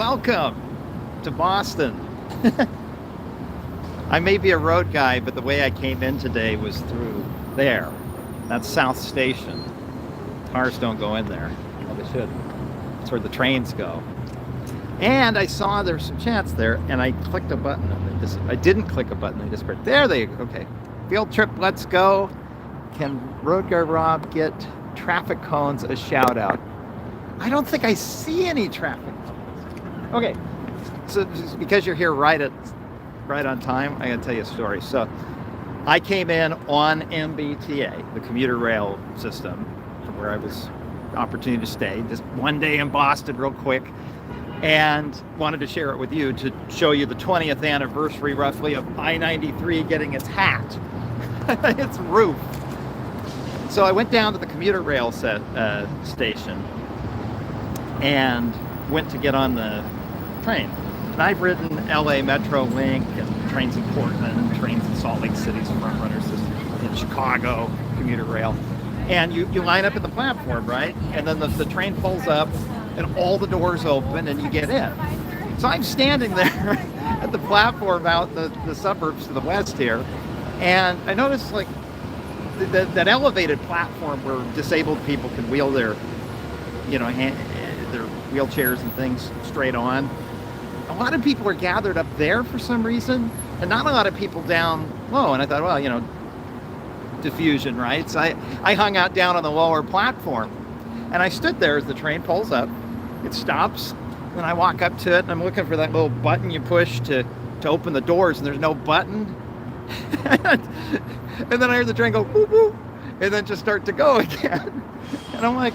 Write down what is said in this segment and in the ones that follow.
welcome to Boston. I may be a road guy, but the way I came in today was through there. That's South Station. Cars don't go in there. Well, they should. That's where the trains go. And I saw there's some chats there, and I clicked a button, and I didn't click a button. They disappeared. There they go. Okay. Field trip, let's go. Can Road Guy Rob get traffic cones a shout out? I don't think I see any traffic cones. Okay. So because you're here right on time, I gotta tell you a story. So I came in on MBTA, the commuter rail system, from where I was opportunity to stay, just one day in Boston real quick, and wanted to share it with you to show you the 20th anniversary roughly of I-93 getting its hat, its roof. So I went down to the commuter rail station and went to get on the train. And I've ridden LA Metro Link and trains in Portland, trains in Salt Lake City's front runner system, in Chicago, commuter rail. And you line up at the platform, right? And then the train pulls up and all the doors open and you get in. So I'm standing there at the platform out in the suburbs to the west here. And I noticed like that elevated platform where disabled people can wheel their, their wheelchairs and things straight on. A lot of people are gathered up there for some reason, and not a lot of people down low. And I thought, well, diffusion, right? So I hung out down on the lower platform, and I stood there as the train pulls up. It stops, and I walk up to it, and I'm looking for that little button you push to open the doors, and there's no button. And then I heard the train go boop boop, and then just start to go again. And I'm like,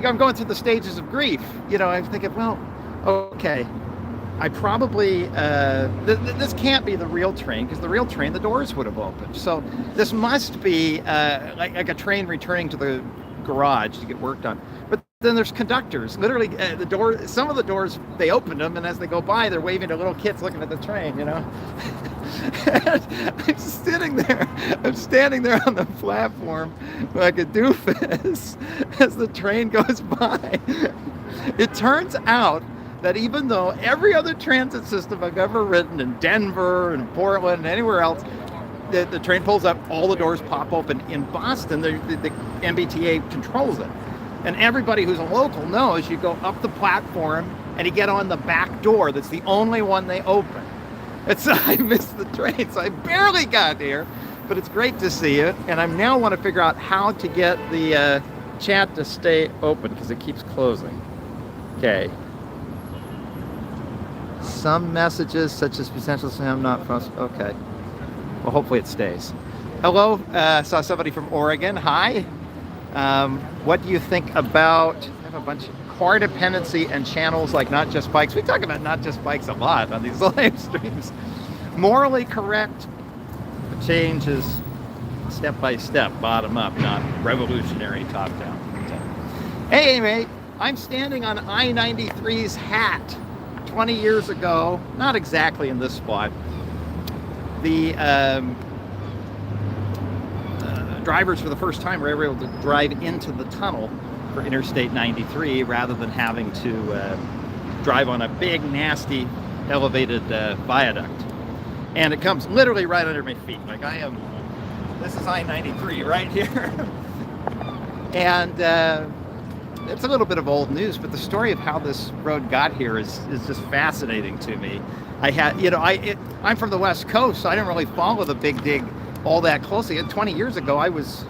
I'm going through the stages of grief. I'm thinking, well, okay, I probably this can't be the real train, because the real train, the doors would have opened. So this must be like a train returning to the garage to get worked on. But then there's conductors. Literally, some of the doors, they opened them, and as they go by, they're waving to little kids looking at the train, I'm standing there on the platform like a doofus as the train goes by. It turns out that even though every other transit system I've ever ridden in Denver and Portland and anywhere else, the train pulls up, all the doors pop open. In Boston, the MBTA controls it. And everybody who's a local knows you go up the platform and you get on the back door. That's the only one they open. And so I missed the train, so I barely got here, but it's great to see you. And I now want to figure out how to get the chat to stay open, because it keeps closing. Okay. Some messages, such as potential spam, not possible. Okay. Well, hopefully it stays. Hello, saw somebody from Oregon. Hi. What do you think about, I have a bunch of car dependency and channels like Not Just Bikes. We talk about Not Just Bikes a lot on these live streams. Morally correct, the change is step by step, bottom up, not revolutionary top down. Anyway, I'm standing on I-93's hat. 20 years ago, not exactly in this spot, the drivers for the first time were able to drive into the tunnel for Interstate 93 rather than having to drive on a big, nasty, elevated viaduct. And it comes literally right under my feet. Like this is I-93 right here. And it's a little bit of old news, but the story of how this road got here is just fascinating to me. I'm from the West Coast, so I didn't really follow the Big Dig all that closely. 20 years ago, I was,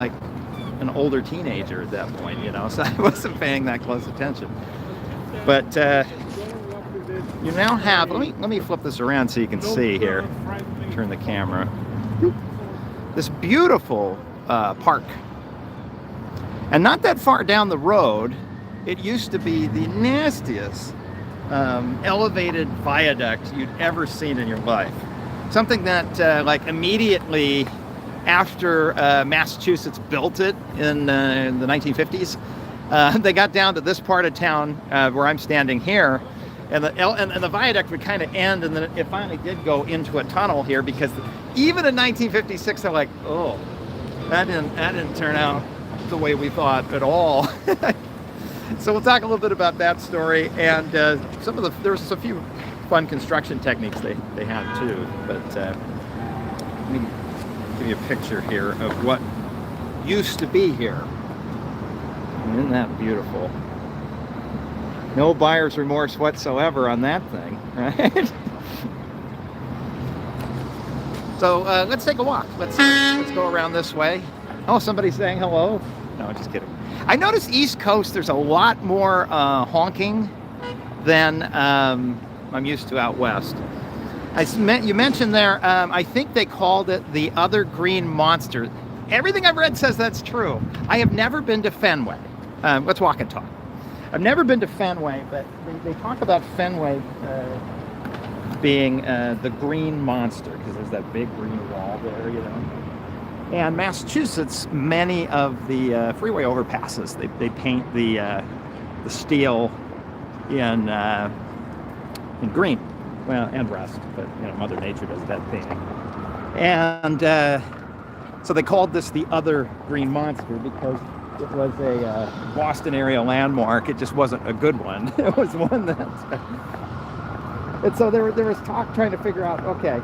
like an older teenager at that point, so I wasn't paying that close attention. But you now have, let me flip this around so you can see here. Turn the camera. This beautiful park. And not that far down the road, it used to be the nastiest elevated viaduct you'd ever seen in your life. Something that like immediately after Massachusetts built it in the 1950s, they got down to this part of town where I'm standing here, and the viaduct would kind of end, and then it finally did go into a tunnel here, because even in 1956 they're like, oh, that didn't turn out the way we thought at all. So we'll talk a little bit about that story and there's a few fun construction techniques they had too. But let me give you a picture here of what used to be here. Isn't that beautiful? No buyer's remorse whatsoever on that thing, right? So let's take a walk. Let's go around this way. Oh, somebody's saying hello. No, just kidding. I noticed East Coast, there's a lot more honking than I'm used to out west. You mentioned there, I think they called it the Other Green Monster. Everything I've read says that's true. I have never been to Fenway. Let's walk and talk. I've never been to Fenway, but they talk about Fenway being the green monster because there's that big green wall there, you know. And Massachusetts, many of the freeway overpasses, they paint the steel in green, well, and rust, but you know, Mother Nature does that painting. And so they called this the Other Green Monster because it was a Boston area landmark. It just wasn't a good one. It was one that... And so there was talk trying to figure out, okay,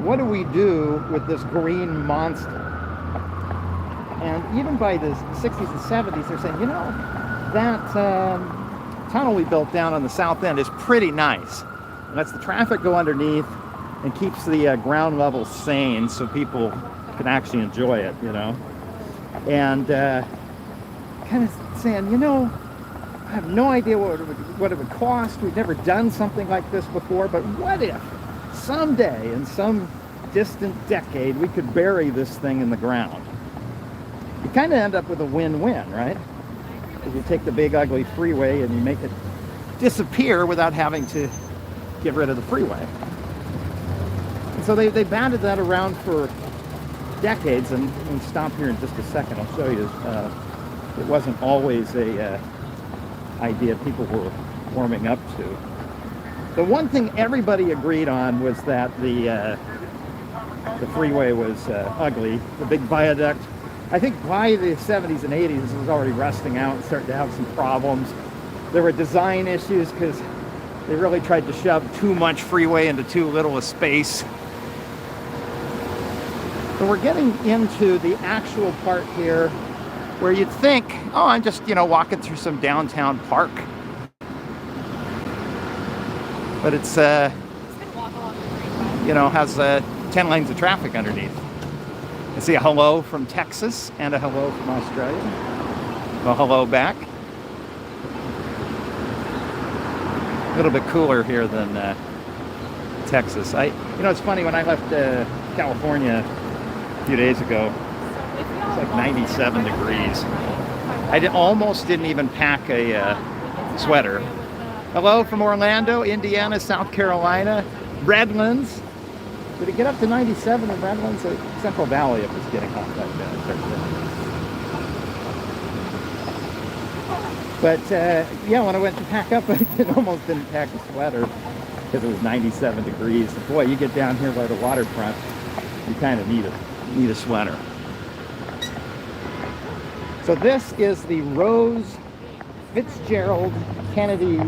what do we do with this green monster? And even by the 60s and 70s, they're saying, you know, that tunnel we built down on the south end is pretty nice. It lets the traffic go underneath and keeps the ground level sane so people can actually enjoy it, you know. And kind of saying, you know, I have no idea what it would cost. We've never done something like this before, but what if someday, in some distant decade, we could bury this thing in the ground? You kind of end up with a win-win, right? If you take the big ugly freeway and you make it disappear without having to get rid of the freeway. And so they batted that around for decades, and we'll stop here in just a second. I'll show you. It wasn't always a idea people were warming up to. The one thing everybody agreed on was that the freeway was ugly. The big viaduct, I think by the 70s and 80s, it was already rusting out and starting to have some problems. There were design issues because they really tried to shove too much freeway into too little a space. So we're getting into the actual part here where you'd think, oh, I'm just, you know, walking through some downtown park. But it's, you know, has 10 lanes of traffic underneath. I see a hello from Texas and a hello from Australia. Well, hello back. A little bit cooler here than Texas. You know, it's funny, when I left California a few days ago, it's like 97 degrees. I almost didn't even pack a sweater. Hello from Orlando, Indiana, South Carolina, Redlands. Did it get up to 97 in Redlands? Central Valley, if it's getting hot like that. But yeah, when I went to pack up, I almost didn't pack a sweater because it was 97 degrees. And boy, you get down here by the waterfront, you kind of need a sweater. So this is the Rose Fitzgerald Kennedy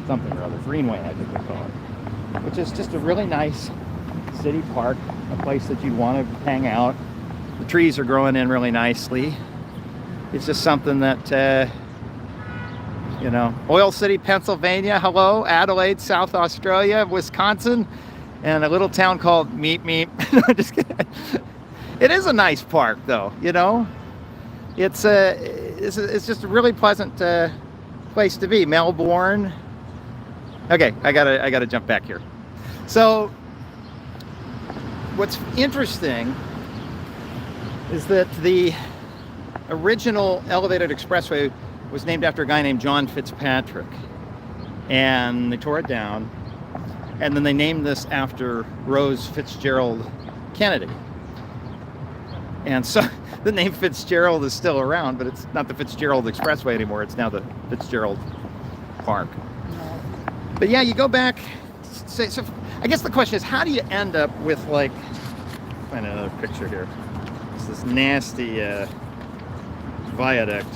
something or other, Greenway, I think they call it, which is just a really nice city park, a place that you'd want to hang out. The trees are growing in really nicely. It's just something that, you know, Oil City, Pennsylvania, hello, Adelaide, South Australia, Wisconsin, and a little town called Meep Meep. Just kidding. It is a nice park, though, you know. It's just a really pleasant place to be. Melbourne. Okay, I gotta jump back here. So, what's interesting is that the original elevated expressway was named after a guy named John Fitzpatrick, and they tore it down, and then they named this after Rose Fitzgerald Kennedy. And so the name Fitzgerald is still around, but it's not the Fitzgerald Expressway anymore. It's now the Fitzgerald Park. But yeah, you go back. So I guess the question is, how do you end up with, like, find another picture here. It's this nasty viaduct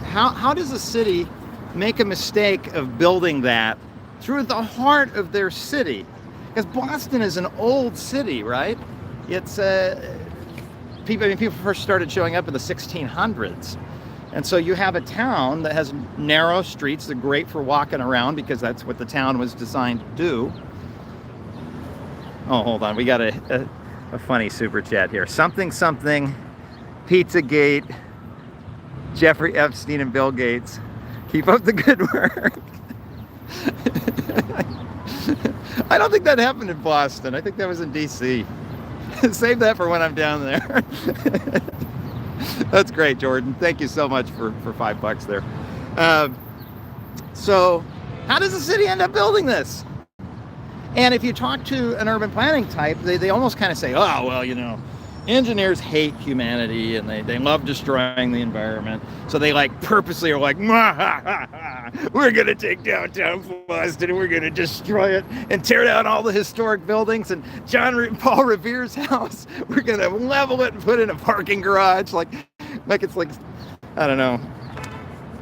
how does a city make a mistake of building that through the heart of their city? Because Boston is an old city, right? It's people first started showing up in the 1600s. And so you have a town that has narrow streets that are great for walking around because that's what the town was designed to do. Oh, hold on. We got a funny super chat here. Something, Pizzagate, Jeffrey Epstein and Bill Gates. Keep up the good work. I don't think that happened in Boston. I think that was in D.C. Save that for when I'm down there. That's great, Jordan. Thank you so much for $5 there. So how does the city end up building this? And if you talk to an urban planning type, they almost kind of say, oh, well, you know, engineers hate humanity and they love destroying the environment. So they like purposely are like, we're going to take downtown Boston and we're going to destroy it and tear down all the historic buildings. And Paul Revere's house, we're going to level it and put in a parking garage. Like it's like, I don't know.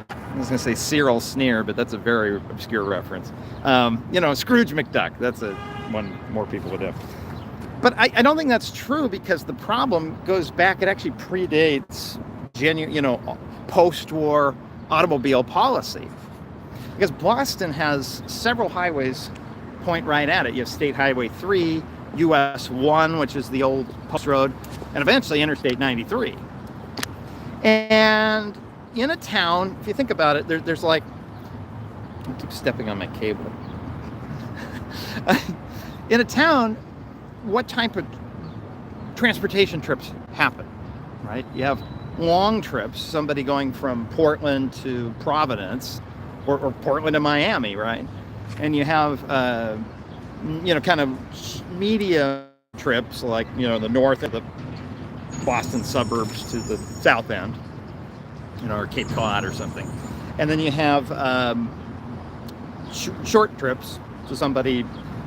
I was going to say Cyril Sneer, but that's a very obscure reference. You know, Scrooge McDuck. That's one more people would have. But I don't think that's true because the problem goes back, it actually predates post-war automobile policy. Because Boston has several highways point right at it. You have State Highway 3, US 1, which is the old post road, and eventually Interstate 93. And in a town, if you think about it, there's like, I keep stepping on my cable. In a town, what type of transportation trips happen, right? You have long trips, somebody going from Portland to Providence or Portland to Miami, right? And you have, kind of medium trips like, the north of the Boston suburbs to the south end, or Cape Cod or something. And then you have short trips, so somebody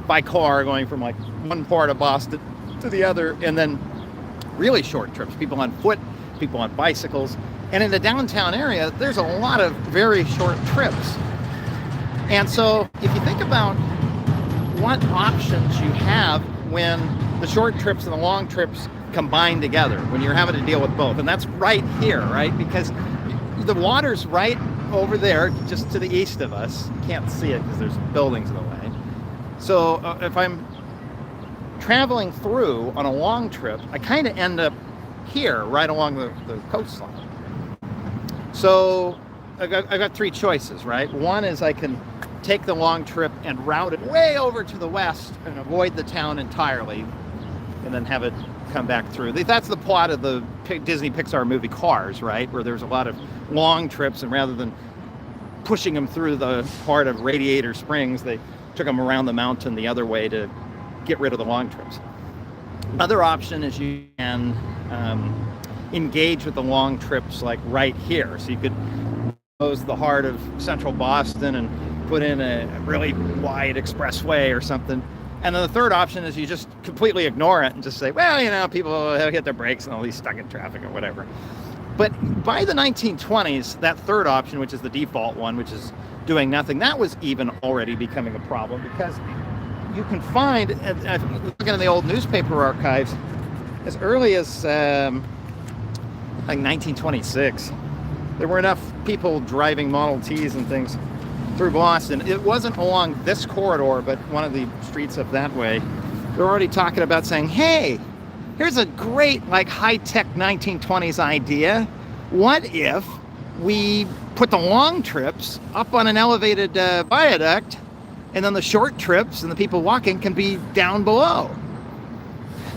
by car going from like one part of Boston to the other, and then really short trips, people on foot, people on bicycles. And in the downtown area, there's a lot of very short trips. And so if you think about what options you have when the short trips and the long trips combine together, when you're having to deal with both, and that's right here, right? Because the water's right over there, just to the east of us. You can't see it because there's buildings in the way. So if I'm traveling through on a long trip, I kind of end up here, right along the coastline. So I've got three choices, right? One is I can take the long trip and route it way over to the west and avoid the town entirely, and then have it come back through. That's the plot of the Disney Pixar movie Cars, right? Where there's a lot of long trips, and rather than pushing them through the part of Radiator Springs, they took them around the mountain the other way to get rid of the long trips. Other option is you can engage with the long trips like right here. So you could close the heart of central Boston and put in a really wide expressway or something. And then the third option is you just completely ignore it and just say, well, people hit their brakes and they'll be stuck in traffic or whatever. But by the 1920s, that third option, which is the default one, which is doing nothing, that was even already becoming a problem, because you can find, looking at the old newspaper archives, as early as like 1926, there were enough people driving Model Ts and things through Boston. It wasn't along this corridor, but one of the streets up that way. They're already talking about saying, hey, here's a great high-tech 1920s idea. What if we put the long trips up on an elevated viaduct, and then the short trips and the people walking can be down below?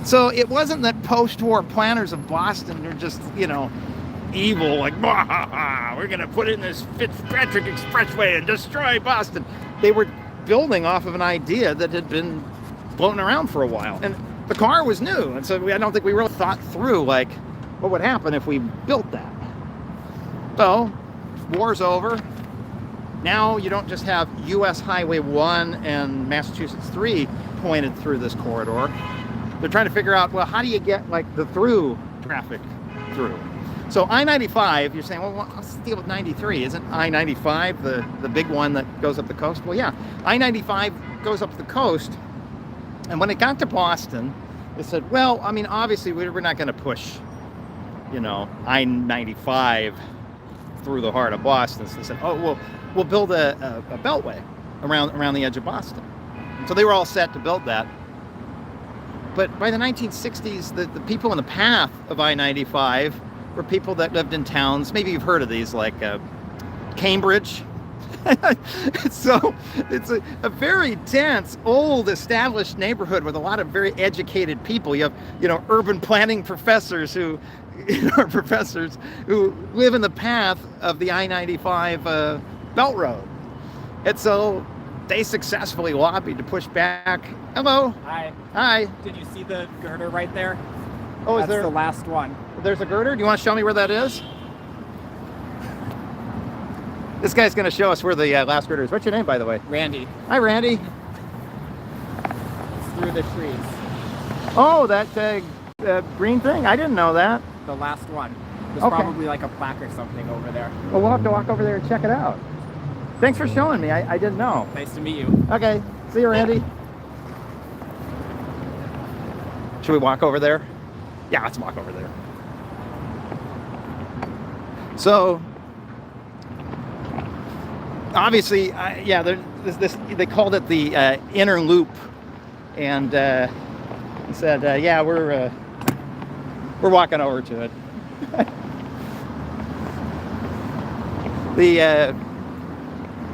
So it wasn't that post-war planners of Boston are just, evil, like, we're going to put in this Fitzpatrick Expressway and destroy Boston. They were building off of an idea that had been floating around for a while. And the car was new, and so I don't think we really thought through, what would happen if we built that. So, war's over. Now you don't just have US Highway 1 and Massachusetts 3 pointed through this corridor. They're trying to figure out, well, how do you get the through traffic through? So I-95, you're saying, well, what's the deal with 93? Isn't I-95 the big one that goes up the coast? Well, yeah, I-95 goes up the coast. And when it got to Boston, they said, well, I mean, obviously we're not going to push, you know, I-95 through the heart of Boston. So they said, oh, well, we'll build a beltway around the edge of Boston. And so they were all set to build that. But by the 1960s, the people in the path of I-95 were people that lived in towns. Maybe you've heard of these, like Cambridge. So it's a very dense, old, established neighborhood with a lot of very educated people. You have, you know, urban planning professors who live in the path of the I-95 belt road. And so they successfully lobbied to push back. Hello. Hi. Hi. Did you see the girder right there? Oh, That's is there the last one? There's a girder? Do you want to show me where that is? This guy's going to show us where the last girder is. What's your name, by the way? Randy. Hi, Randy. It's through the trees. Oh, that green thing? I didn't know that. The last one. There's Okay. probably like a plaque or something over there. Well, we'll have to walk over there and check it out. Thanks for showing me. I didn't know. Nice to meet you. Okay. See you, Randy. Should we walk over there? Yeah, let's walk over there. So, obviously, yeah, they called it the inner loop, and said, yeah, we're walking over to it.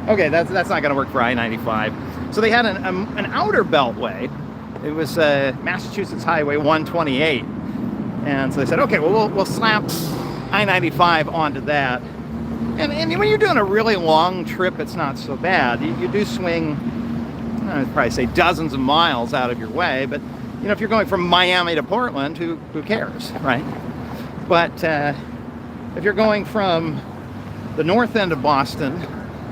Okay, that's not going to work for I-95. So they had an outer beltway. It was Massachusetts Highway 128, and so they said, okay, well we'll slap I-95 onto that. And when you're doing a really long trip, it's not so bad. You do swing, I'd probably say dozens of miles out of your way, but you know, if you're going from Miami to Portland, who cares, right? But if you're going from the north end of Boston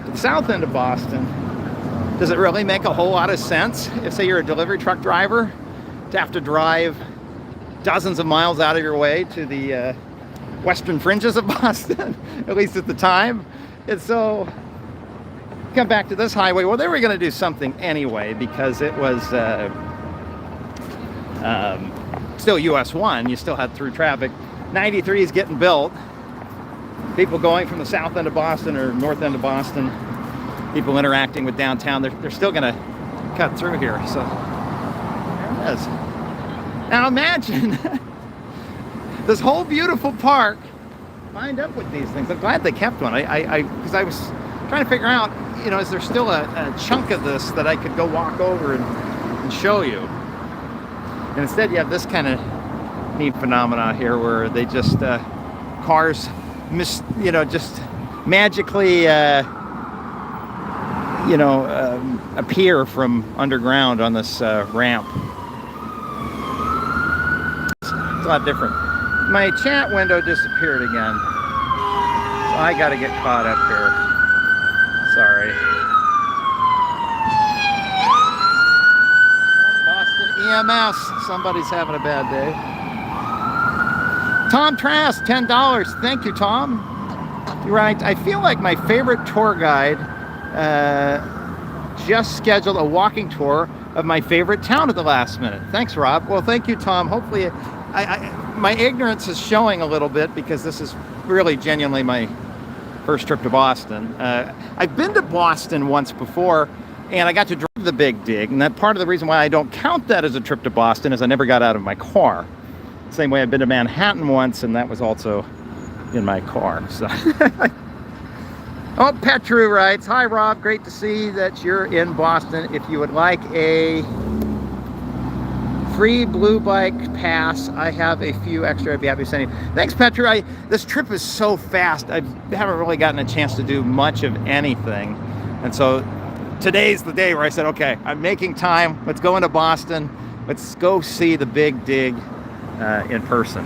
to the south end of Boston, does it really make a whole lot of sense if, say, you're a delivery truck driver, to have to drive dozens of miles out of your way to the western fringes of Boston, at least at the time? And so, come back to this highway. Well, they were going to do something anyway, because it was still US 1. You still had through traffic. 93 is getting built. People going from the south end of Boston or north end of Boston, people interacting with downtown, they're still going to cut through here. So there it is. Now imagine this whole beautiful park lined up with these things. I'm glad they kept one. Because I was trying to figure out, you know, is there still a chunk of this that I could go walk over and show you? And instead you have this kind of neat phenomena here where they just cars just magically appear from underground on this ramp. It's a lot different. My chat window disappeared again, so I got to get caught up here. Sorry. Boston EMS. Somebody's having a bad day. Tom Trask, $10. Thank you, Tom. You're right. I feel like my favorite tour guide just scheduled a walking tour of my favorite town at the last minute. Thanks, Rob. Well, thank you, Tom. Hopefully, my ignorance is showing a little bit, because this is really genuinely my first trip to Boston. I've been to Boston once before, and I got to drive the Big Dig, and that part of the reason why I don't count that as a trip to Boston is I never got out of my car. Same way I've been to Manhattan once, and that was also in my car. So, oh, Petru writes, "Hi Rob, great to see that you're in Boston. If you would like a free blue bike pass, I have a few extra. I'd be happy to send you." Thanks, Petru. This trip is so fast. I haven't really gotten a chance to do much of anything, and so today's the day where I said, okay, I'm making time. Let's go into Boston. Let's go see the Big Dig in person.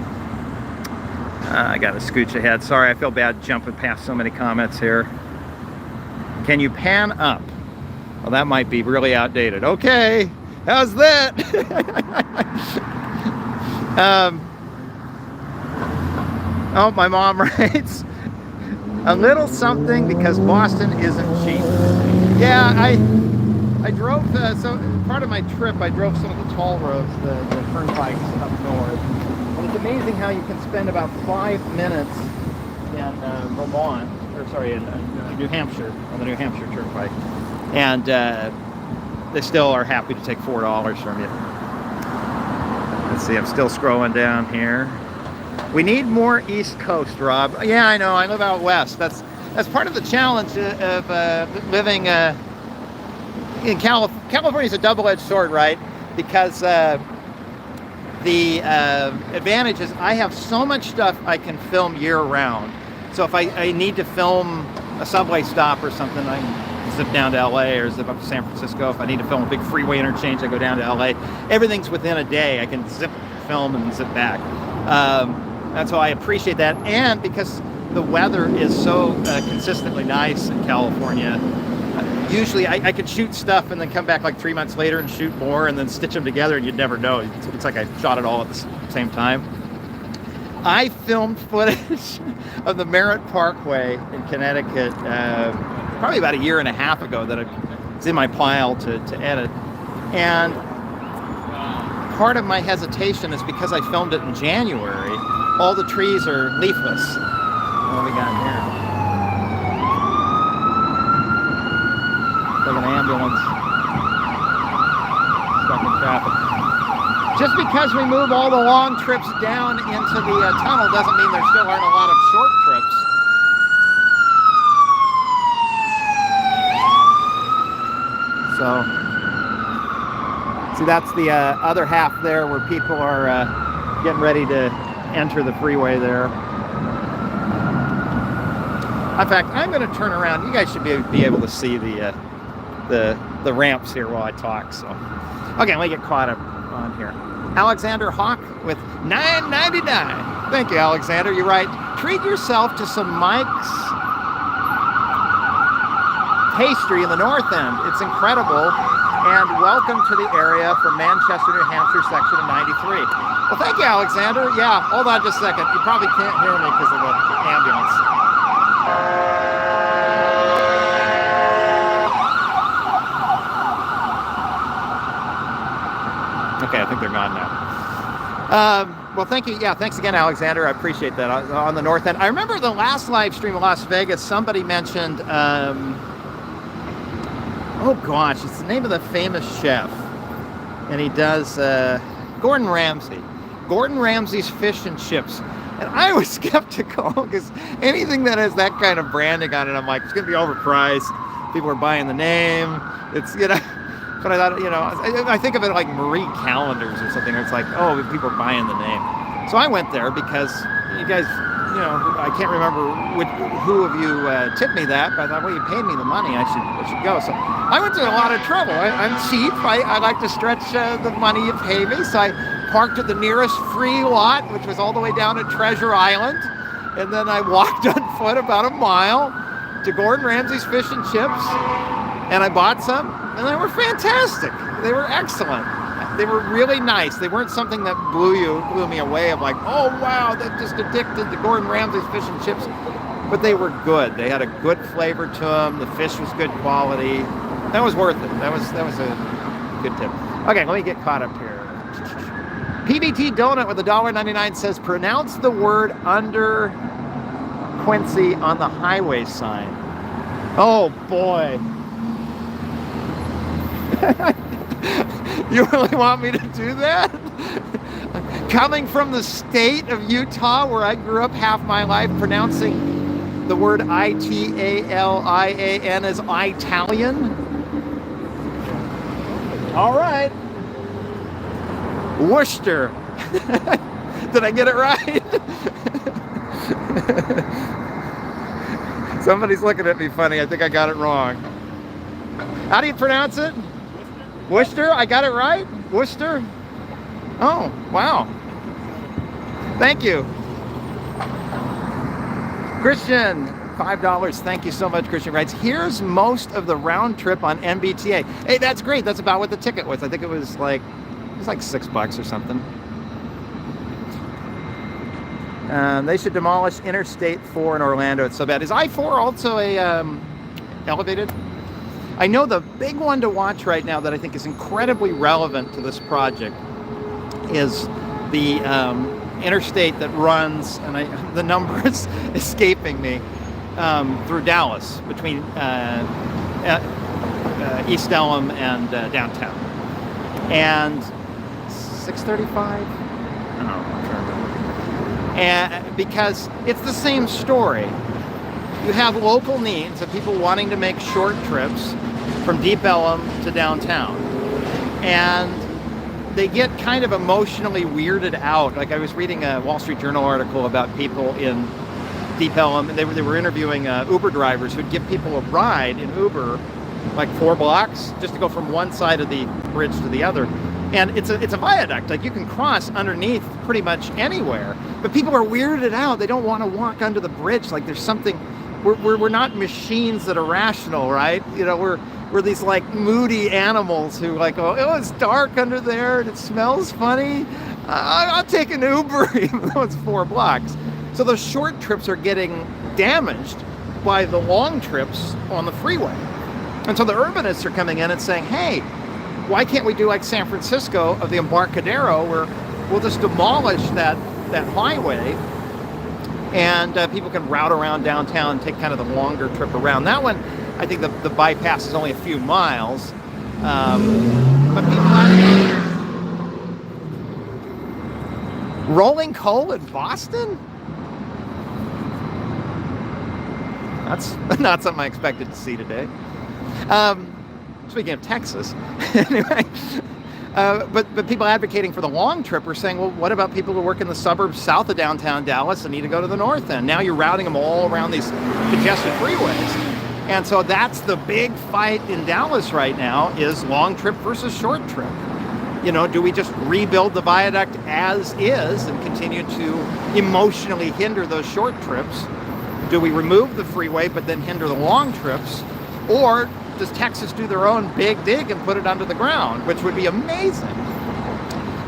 I got to scooch ahead. Sorry, I feel bad jumping past so many comments here. Can you pan up? Well, that might be really outdated. Okay, how's that? Oh, my mom writes, a little something because Boston isn't cheap. Yeah, I drove, so part of my trip, I drove some of the toll roads, the turnpikes up north. And it's amazing how you can spend about 5 minutes in Vermont, or sorry, in New Hampshire, on the New Hampshire Turnpike. And they still are happy to take $4 from you. Let's see, I'm still scrolling down here. We need more East Coast, Rob. Yeah, I know, I live out west. That's part of the challenge of living in California is a double-edged sword, right? Because the advantage is I have so much stuff I can film year-round. So if I need to film a subway stop or something, I can zip down to LA or zip up to San Francisco. If I need to film a big freeway interchange, I go down to LA. Everything's within a day. I can zip, film, and zip back. That's why I appreciate that. And because the weather is so consistently nice in California, usually I could shoot stuff and then come back like 3 months later and shoot more and then stitch them together and you'd never know. It's like I shot it all at the same time. I filmed footage of the Merritt Parkway in Connecticut probably about 1.5 years ago that it's in my pile to edit. And part of my hesitation is because I filmed it in January, all the trees are leafless. What do we got here? Like an ambulance stuck in traffic. Just because we move all the long trips down into the tunnel doesn't mean there still aren't a lot of short trips. So, see, that's the other half there where people are getting ready to enter the freeway there. In fact, I'm going to turn around. You guys should be able to see the ramps here while I talk. So, okay, let me get caught up on here. Alexander Hawk with $9.99. Thank you, Alexander. You're right. Treat yourself to some Mike's pastry in the North End. It's incredible. And welcome to the area from Manchester, New Hampshire, section of 93. Well, thank you, Alexander. Yeah, hold on just a second. You probably can't hear me because of the ambulance. Okay, I think they're gone now. Well, thank you. Yeah, thanks again, Alexander. I appreciate that. On the North End. I remember the last live stream in Las Vegas, somebody mentioned, oh gosh, it's the name of the famous chef. And he does Gordon Ramsay. Gordon Ramsay's Fish and Chips. And I was skeptical because anything that has that kind of branding on it, I'm like, it's going to be overpriced. People are buying the name. It's, you know. But I thought, you know, I think of it like Marie Callender's or something. It's like, oh, people are buying the name. So I went there because you guys, you know, I can't remember who of you tipped me that, but I thought, well, you paid me the money, I should go. So I went to a lot of trouble. I'm cheap. I like to stretch the money you pay me. So I parked at the nearest free lot, which was all the way down at Treasure Island. And then I walked on foot about 1 mile to Gordon Ramsay's Fish and Chips. And I bought some, and they were fantastic. They were excellent. They were really nice. They weren't something that blew me away of like, oh wow, they're just addicted to Gordon Ramsay's Fish and Chips. But they were good. They had a good flavor to them. The fish was good quality. That was worth it. That was a good tip. Okay, let me get caught up here. PBT Donut with $1.99 says, pronounce the word under Quincy on the highway sign. Oh boy. You really want me to do that? Coming from the state of Utah, where I grew up half my life pronouncing the word I-T-A-L-I-A-N as Italian. All right. Worcester. Did I get it right? Somebody's looking at me funny. I think I got it wrong. How do you pronounce it? Worcester? I got it right? Worcester? Oh, wow. Thank you. Christian, $5. Thank you so much, Christian writes. Here's most of the round trip on MBTA. Hey, that's great. That's about what the ticket was. I think it was like $6 or something. They should demolish Interstate 4 in Orlando. It's so bad. Is I-4 also a elevated? I know the big one to watch right now that I think is incredibly relevant to this project is the interstate that runs, and the number is escaping me, through Dallas between East Elm and downtown. And 635? I don't know, I'm trying to remember. And because it's the same story. You have local needs of people wanting to make short trips from Deep Ellum to downtown. And they get kind of emotionally weirded out. Like I was reading a Wall Street Journal article about people in Deep Ellum, and they were interviewing Uber drivers who'd give people a ride in Uber, like 4 blocks, just to go from one side of the bridge to the other. And it's a viaduct, like you can cross underneath pretty much anywhere. But people are weirded out. They don't want to walk under the bridge. Like there's something. We're not machines that are rational, right? You know, we're these like moody animals who like, oh, it's dark under there and it smells funny. I'll take an Uber even though it's 4 blocks. So those short trips are getting damaged by the long trips on the freeway. And so the urbanists are coming in and saying, hey, why can't we do like San Francisco of the Embarcadero, where we'll just demolish that highway and people can route around downtown and take kind of the longer trip around. That one, I think the bypass is only a few miles. But people rolling coal in Boston? That's not something I expected to see today. Speaking of Texas, anyway. But people advocating for the long trip are saying, well, what about people who work in the suburbs south of downtown Dallas and need to go to the north end? Now you're routing them all around these congested freeways. And so that's the big fight in Dallas right now, is long trip versus short trip. You know, do we just rebuild the viaduct as is and continue to emotionally hinder those short trips? Do we remove the freeway but then hinder the long trips? Or does Texas do their own big dig and put it under the ground, which would be amazing?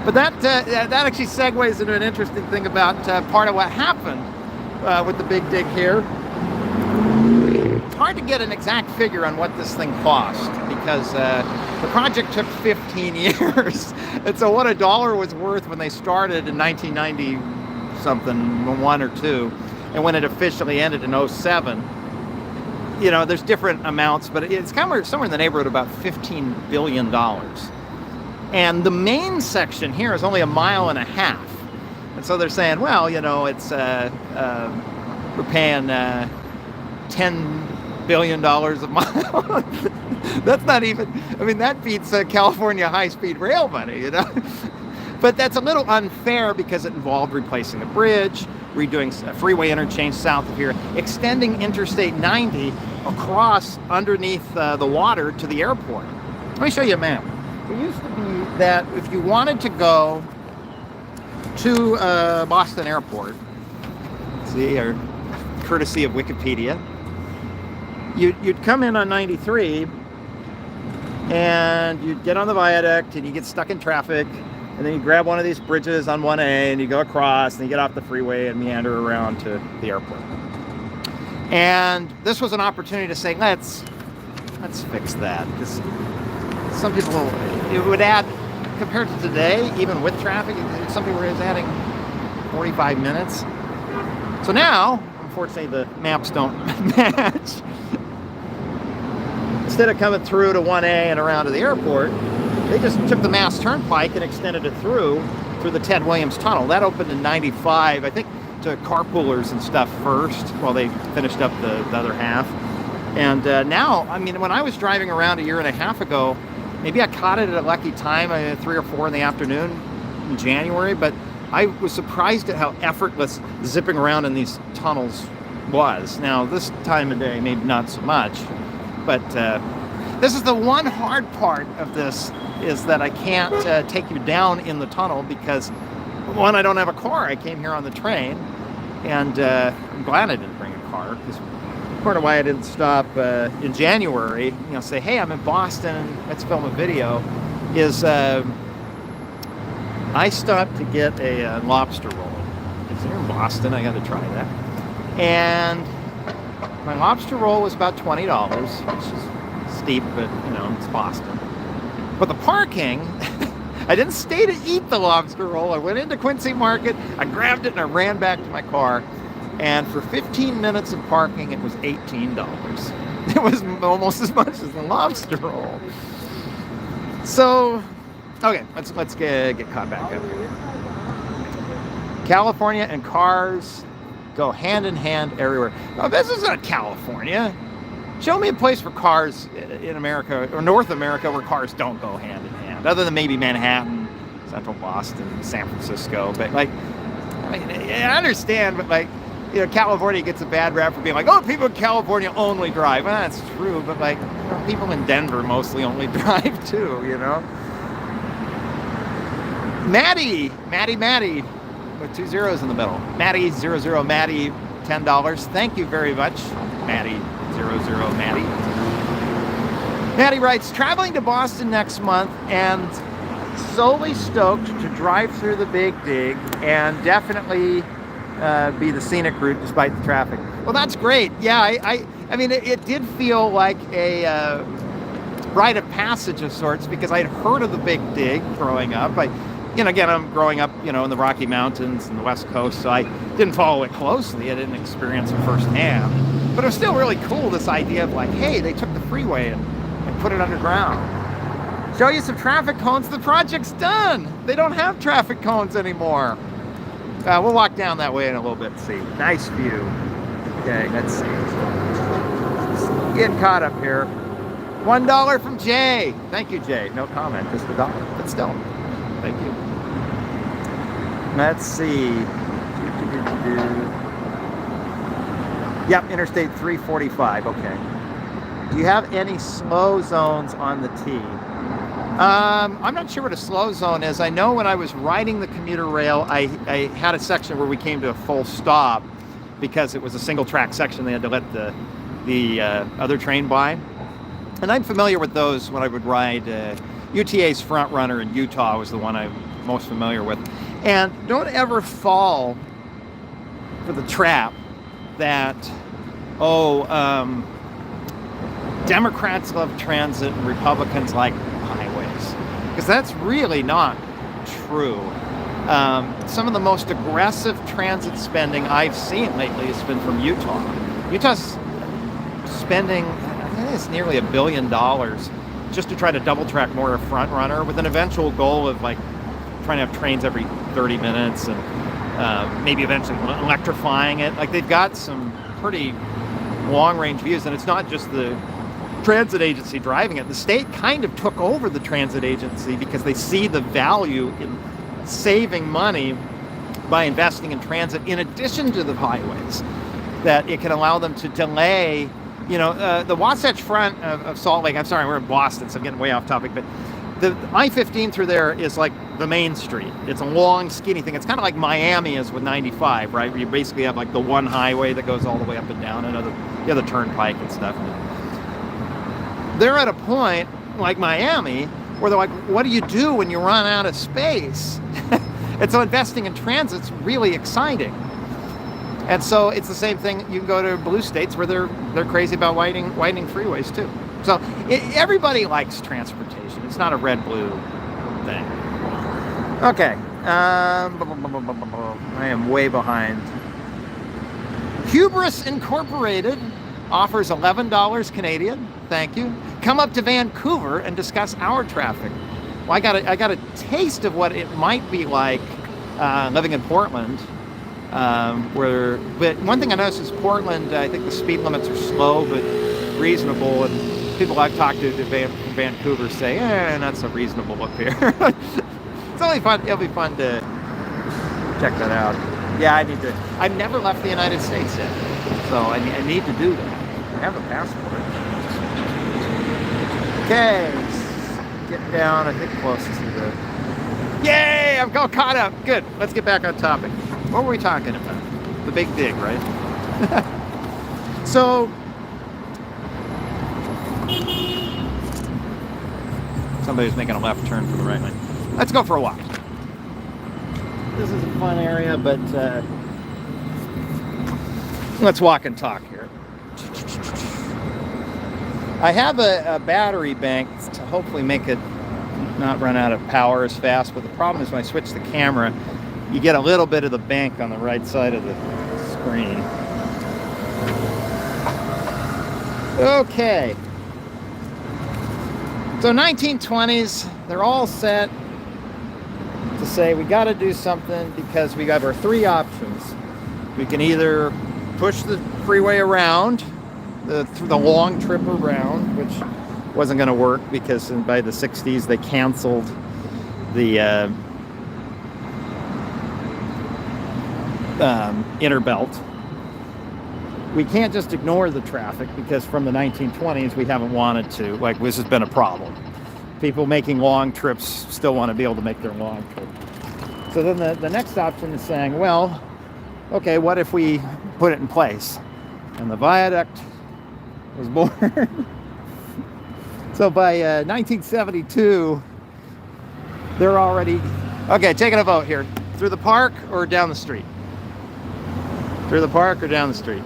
But that actually segues into an interesting thing about part of what happened with the big dig here. It's hard to get an exact figure on what this thing cost because the project took 15 years. And so what a dollar was worth when they started in 1990 something, 1 or 2, and when it officially ended in 07. You know, there's different amounts, but it's somewhere in the neighborhood of about $15 billion. And the main section here is only 1.5 miles. And so they're saying, well, you know, it's we're paying $10 billion a mile. That's not even, I mean, that beats California high-speed rail money, you know. But that's a little unfair because it involved replacing a bridge, redoing a freeway interchange south of here, extending Interstate 90 across underneath the water to the airport. Let me show you a map. It used to be that if you wanted to go to Boston Airport, see, or courtesy of Wikipedia, you'd come in on 93 and you'd get on the viaduct and you get stuck in traffic. And then you grab one of these bridges on 1A and you go across and you get off the freeway and meander around to the airport. And this was an opportunity to say, let's fix that. Because some people, it would add, compared to today, even with traffic, some people were adding 45 minutes. So now, unfortunately, the maps don't match. Instead of coming through to 1A and around to the airport, they just took the Mass Turnpike and extended it through the Ted Williams Tunnel. That opened in 95, I think, to carpoolers and stuff first, while they finished up the other half. And now, I mean, when I was driving around 1.5 years ago, maybe I caught it at a lucky time, 3 or 4 in the afternoon in January, but I was surprised at how effortless zipping around in these tunnels was. Now, this time of day, maybe not so much, but this is the one hard part of this, is that I can't take you down in the tunnel because, one, I don't have a car. I came here on the train, and I'm glad I didn't bring a car, because part of why I didn't stop in January, you know, say, hey, I'm in Boston, let's film a video, is I stopped to get a lobster roll. They're in Boston. I got to try that. And my lobster roll was about $20, which is steep, but it's Boston. But the parking, I didn't stay to eat the lobster roll. I went into Quincy Market, I grabbed it, and I ran back to my car. And for 15 minutes of parking, it was $18. It was almost as much as the lobster roll. So, okay, let's get caught back up here. California and cars go hand in hand everywhere. Now, this isn't California. Show me a place for cars in America or North America where cars don't go hand in hand, other than maybe Manhattan, Central Boston, San Francisco. But I understand, but California gets a bad rap for being like, oh, people in California only drive. Well, that's true, but people in Denver mostly only drive too, Maddie, with 2 zeros in the middle. Maddie 00 Maddie, $10. Thank you very much, Maddie 00 Maddie. Maddie writes, traveling to Boston next month and solely stoked to drive through the Big Dig and definitely be the scenic route despite the traffic. Well, that's great. Yeah, I mean, it did feel like a rite of passage of sorts because I'd heard of the Big Dig growing up. Again, I'm growing up, in the Rocky Mountains and the West Coast, so I didn't follow it closely. I didn't experience it firsthand. But it was still really cool, this idea of hey, they took the freeway and put it underground. Show you some traffic cones. The project's done. They don't have traffic cones anymore. We'll walk down that way in a little bit and see. Nice view. Okay, let's see. Let's get caught up here. $1 from Jay. Thank you, Jay. No comment, just $1, but still. Thank you. Let's see. Yep, Interstate 345. Okay. Do you have any slow zones on the T? I'm not sure what a slow zone is. I know when I was riding the commuter rail, I had a section where we came to a full stop because it was a single track section. They had to let the other train by. And I'm familiar with those when I would ride. UTA's Front Runner in Utah was the one I'm most familiar with. And don't ever fall for the trap that, Democrats love transit and Republicans like highways. Because that's really not true. Some of the most aggressive transit spending I've seen lately has been from Utah. Utah's spending, I think it's nearly $1 billion just to try to double track more of Front Runner with an eventual goal of trying to have trains every 30 minutes and maybe eventually electrifying it. They've got some pretty long range views, and it's not just the transit agency driving it. The state kind of took over the transit agency because they see the value in saving money by investing in transit in addition to the highways, that it can allow them to delay. The Wasatch Front of Salt Lake, I'm sorry, we're in Boston, so I'm getting way off topic, but the I-15 through there is like the main street. It's a long, skinny thing. It's kind of like Miami is with 95, right? Where you basically have the one highway that goes all the way up and down, and the other turnpike and stuff. They're at a point, like Miami, where they're like, what do you do when you run out of space? And so investing in transit's really exciting. And so it's the same thing. You can go to blue states where they're crazy about widening freeways too. So everybody likes transportation. It's not a red-blue thing. Okay. I am way behind. Hubris Incorporated offers $11 Canadian. Thank you. Come up to Vancouver and discuss our traffic. Well, I got a taste of what it might be like living in Portland. But one thing I noticed is Portland, I think the speed limits are slow but reasonable, and people I've talked to in Vancouver say, not so reasonable up here. It's only fun. It'll be fun to check that out. Yeah, I've never left the United States yet, so I need to do that. I have a passport. Okay, get down, I think close to the... Yay, I'm all caught up. Good, let's get back on topic. What were we talking about? The Big Dig, right? So, somebody's making a left turn for the right lane. Let's go for a walk. This is a fun area, but Let's walk and talk here. I have a battery bank to hopefully make it not run out of power as fast, but the problem is when I switch the camera, you get a little bit of the bank on the right side of the screen. Okay. So 1920s, they're all set to say we got to do something because we have our three options. We can either push the freeway around, the long trip around, which wasn't going to work because by the 60s they canceled the inner belt. We can't just ignore the traffic because from the 1920s we haven't wanted to. Like, this has been a problem. People making long trips still want to be able to make their long trip. So then the next option is saying, well, okay, what if we put it in place? And the viaduct was born. So by 1972, they're already... Okay, taking a vote here. Through the park or down the street? Through the park or down the street?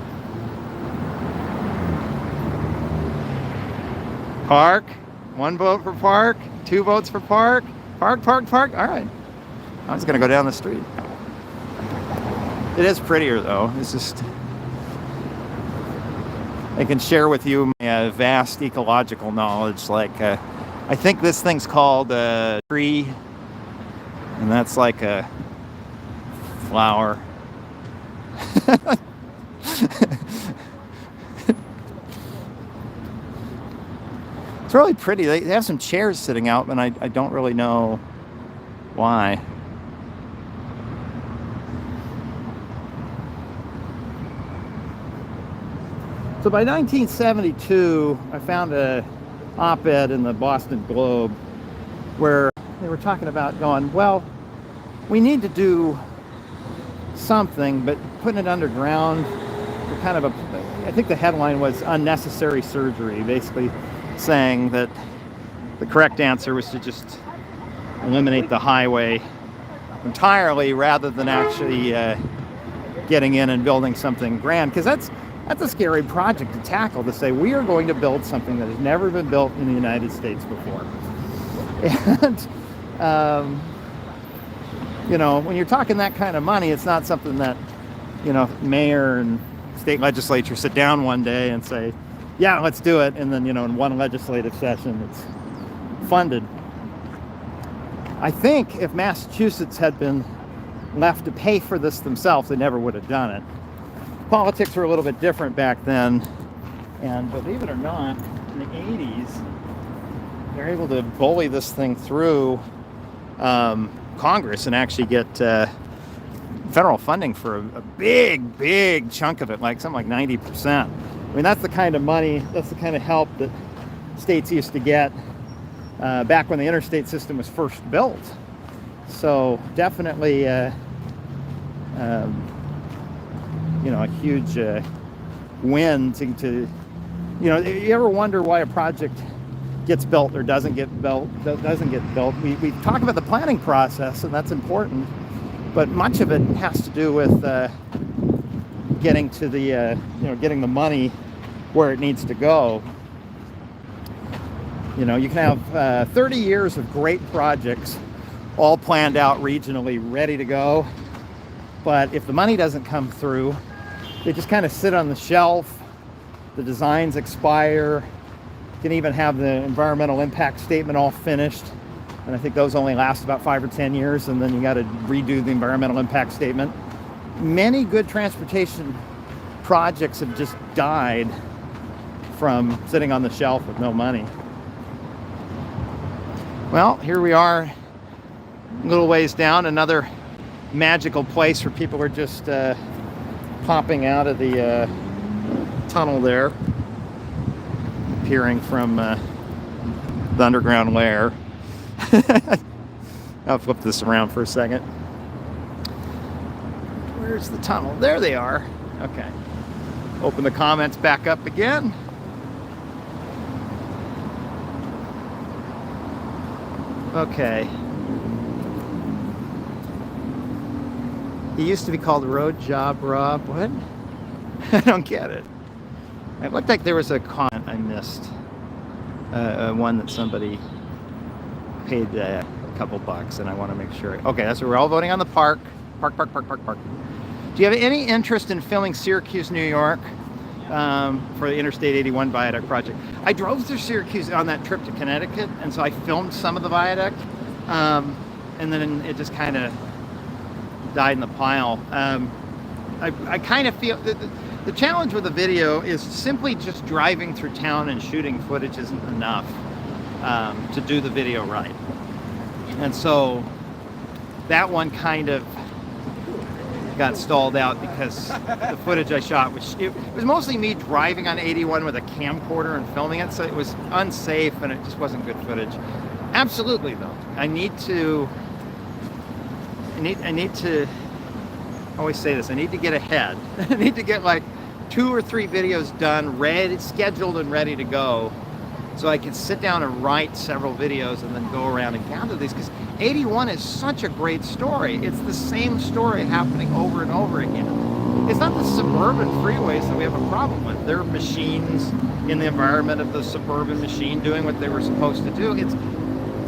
Park. One vote for park. 2 votes for park. Park, park, park. All right. I was going to go down the street. It is prettier, though. It's just... I can share with you my vast ecological knowledge. Like, I think this thing's called a tree, and that's like a flower. It's really pretty. They have some chairs sitting out, and I don't really know why. So by 1972, I found a op-ed in the Boston Globe where they were talking about going, well, we need to do something, but putting it underground, kind of I think the headline was unnecessary surgery, basically saying that the correct answer was to just eliminate the highway entirely rather than actually getting in and building something grand, because that's a scary project to tackle, to say we are going to build something that has never been built in the United States before. And you know, when you're talking that kind of money, it's not something that, you know, mayor and state legislature sit down one day and say, yeah, let's do it, and then, you know, in one legislative session it's funded. I think if Massachusetts had been left to pay for this themselves, they never would have done it. Politics were a little bit different back then, and believe it or not, in the 80s, they're able to bully this thing through Congress and actually get federal funding for a big chunk of it, like something like 90%. I mean, that's the kind of money, that's the kind of help that states used to get back when the interstate system was first built. So definitely, you know, a huge win to, you know, you ever wonder why a project gets built or doesn't get built? We talk about the planning process, and that's important, but much of it has to do with getting to the, you know, getting the money where it needs to go. You know, you can have 30 years of great projects all planned out regionally, ready to go, but if the money doesn't come through, they just kind of sit on the shelf. The designs expire. You can even have the environmental impact statement all finished, and I think those only last about 5 or 10 years, and then you got to redo the environmental impact statement. Many good transportation projects have just died from sitting on the shelf with no money. Well, here we are, a little ways down, another magical place where people are just popping out of the tunnel there, appearing from the underground lair. I'll flip this around for a second. Where's the tunnel? There they are. Okay. Open the comments back up again. Okay. He used to be called Road Job Rob. What? I don't get it. It looked like there was a con I missed. One that somebody paid a couple bucks, and I want to make sure. Okay, that's what we're all voting on the park. Park. Do you have any interest in filming Syracuse, New York, for the Interstate 81 viaduct project? I drove through Syracuse on that trip to Connecticut, and so I filmed some of the viaduct, and then it just kind of died in the pile. I kind of feel that the challenge with the video is simply just driving through town and shooting footage isn't enough to do the video right. And so that one kind of got stalled out because the footage I shot it was mostly me driving on 81 with a camcorder and filming it, so it was unsafe and it just wasn't good footage. Absolutely though, I need to I always say this, I need to get ahead. I need to get like 2 or 3 videos done, scheduled and ready to go, so I can sit down and write several videos and then go around and gather these, because 81 is such a great story. It's the same story happening over and over again. It's not the suburban freeways that we have a problem with. They're machines in the environment of the suburban machine doing what they were supposed to do. It's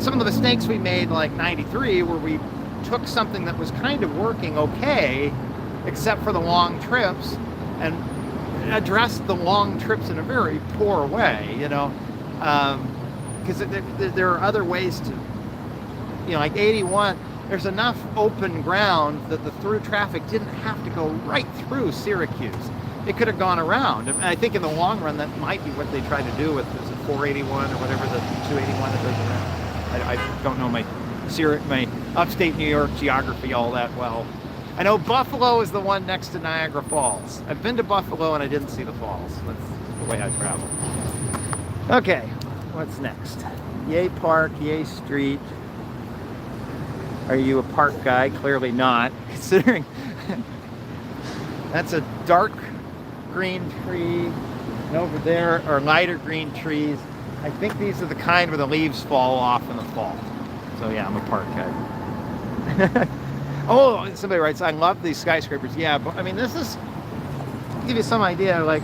some of the mistakes we made, like 93, where we took something that was kind of working okay, except for the long trips, and addressed the long trips in a very poor way, you know, because there are other ways to, you know, like 81, there's enough open ground that the through traffic didn't have to go right through Syracuse. It could have gone around. And I think in the long run, that might be what they try to do with, is it 481 or whatever, the 281 that goes around. I don't know my upstate New York geography all that well. I know Buffalo is the one next to Niagara Falls. I've been to Buffalo and I didn't see the falls. That's the way I travel. Okay, what's next? Yay Park, Yay Street. Are you a park guy? Clearly not, considering that's a dark green tree, and over there are lighter green trees. I think these are the kind where the leaves fall off in the fall. So yeah, I'm a park guy. Oh, somebody writes, I love these skyscrapers. Yeah, but I mean, this is, to give you some idea, like,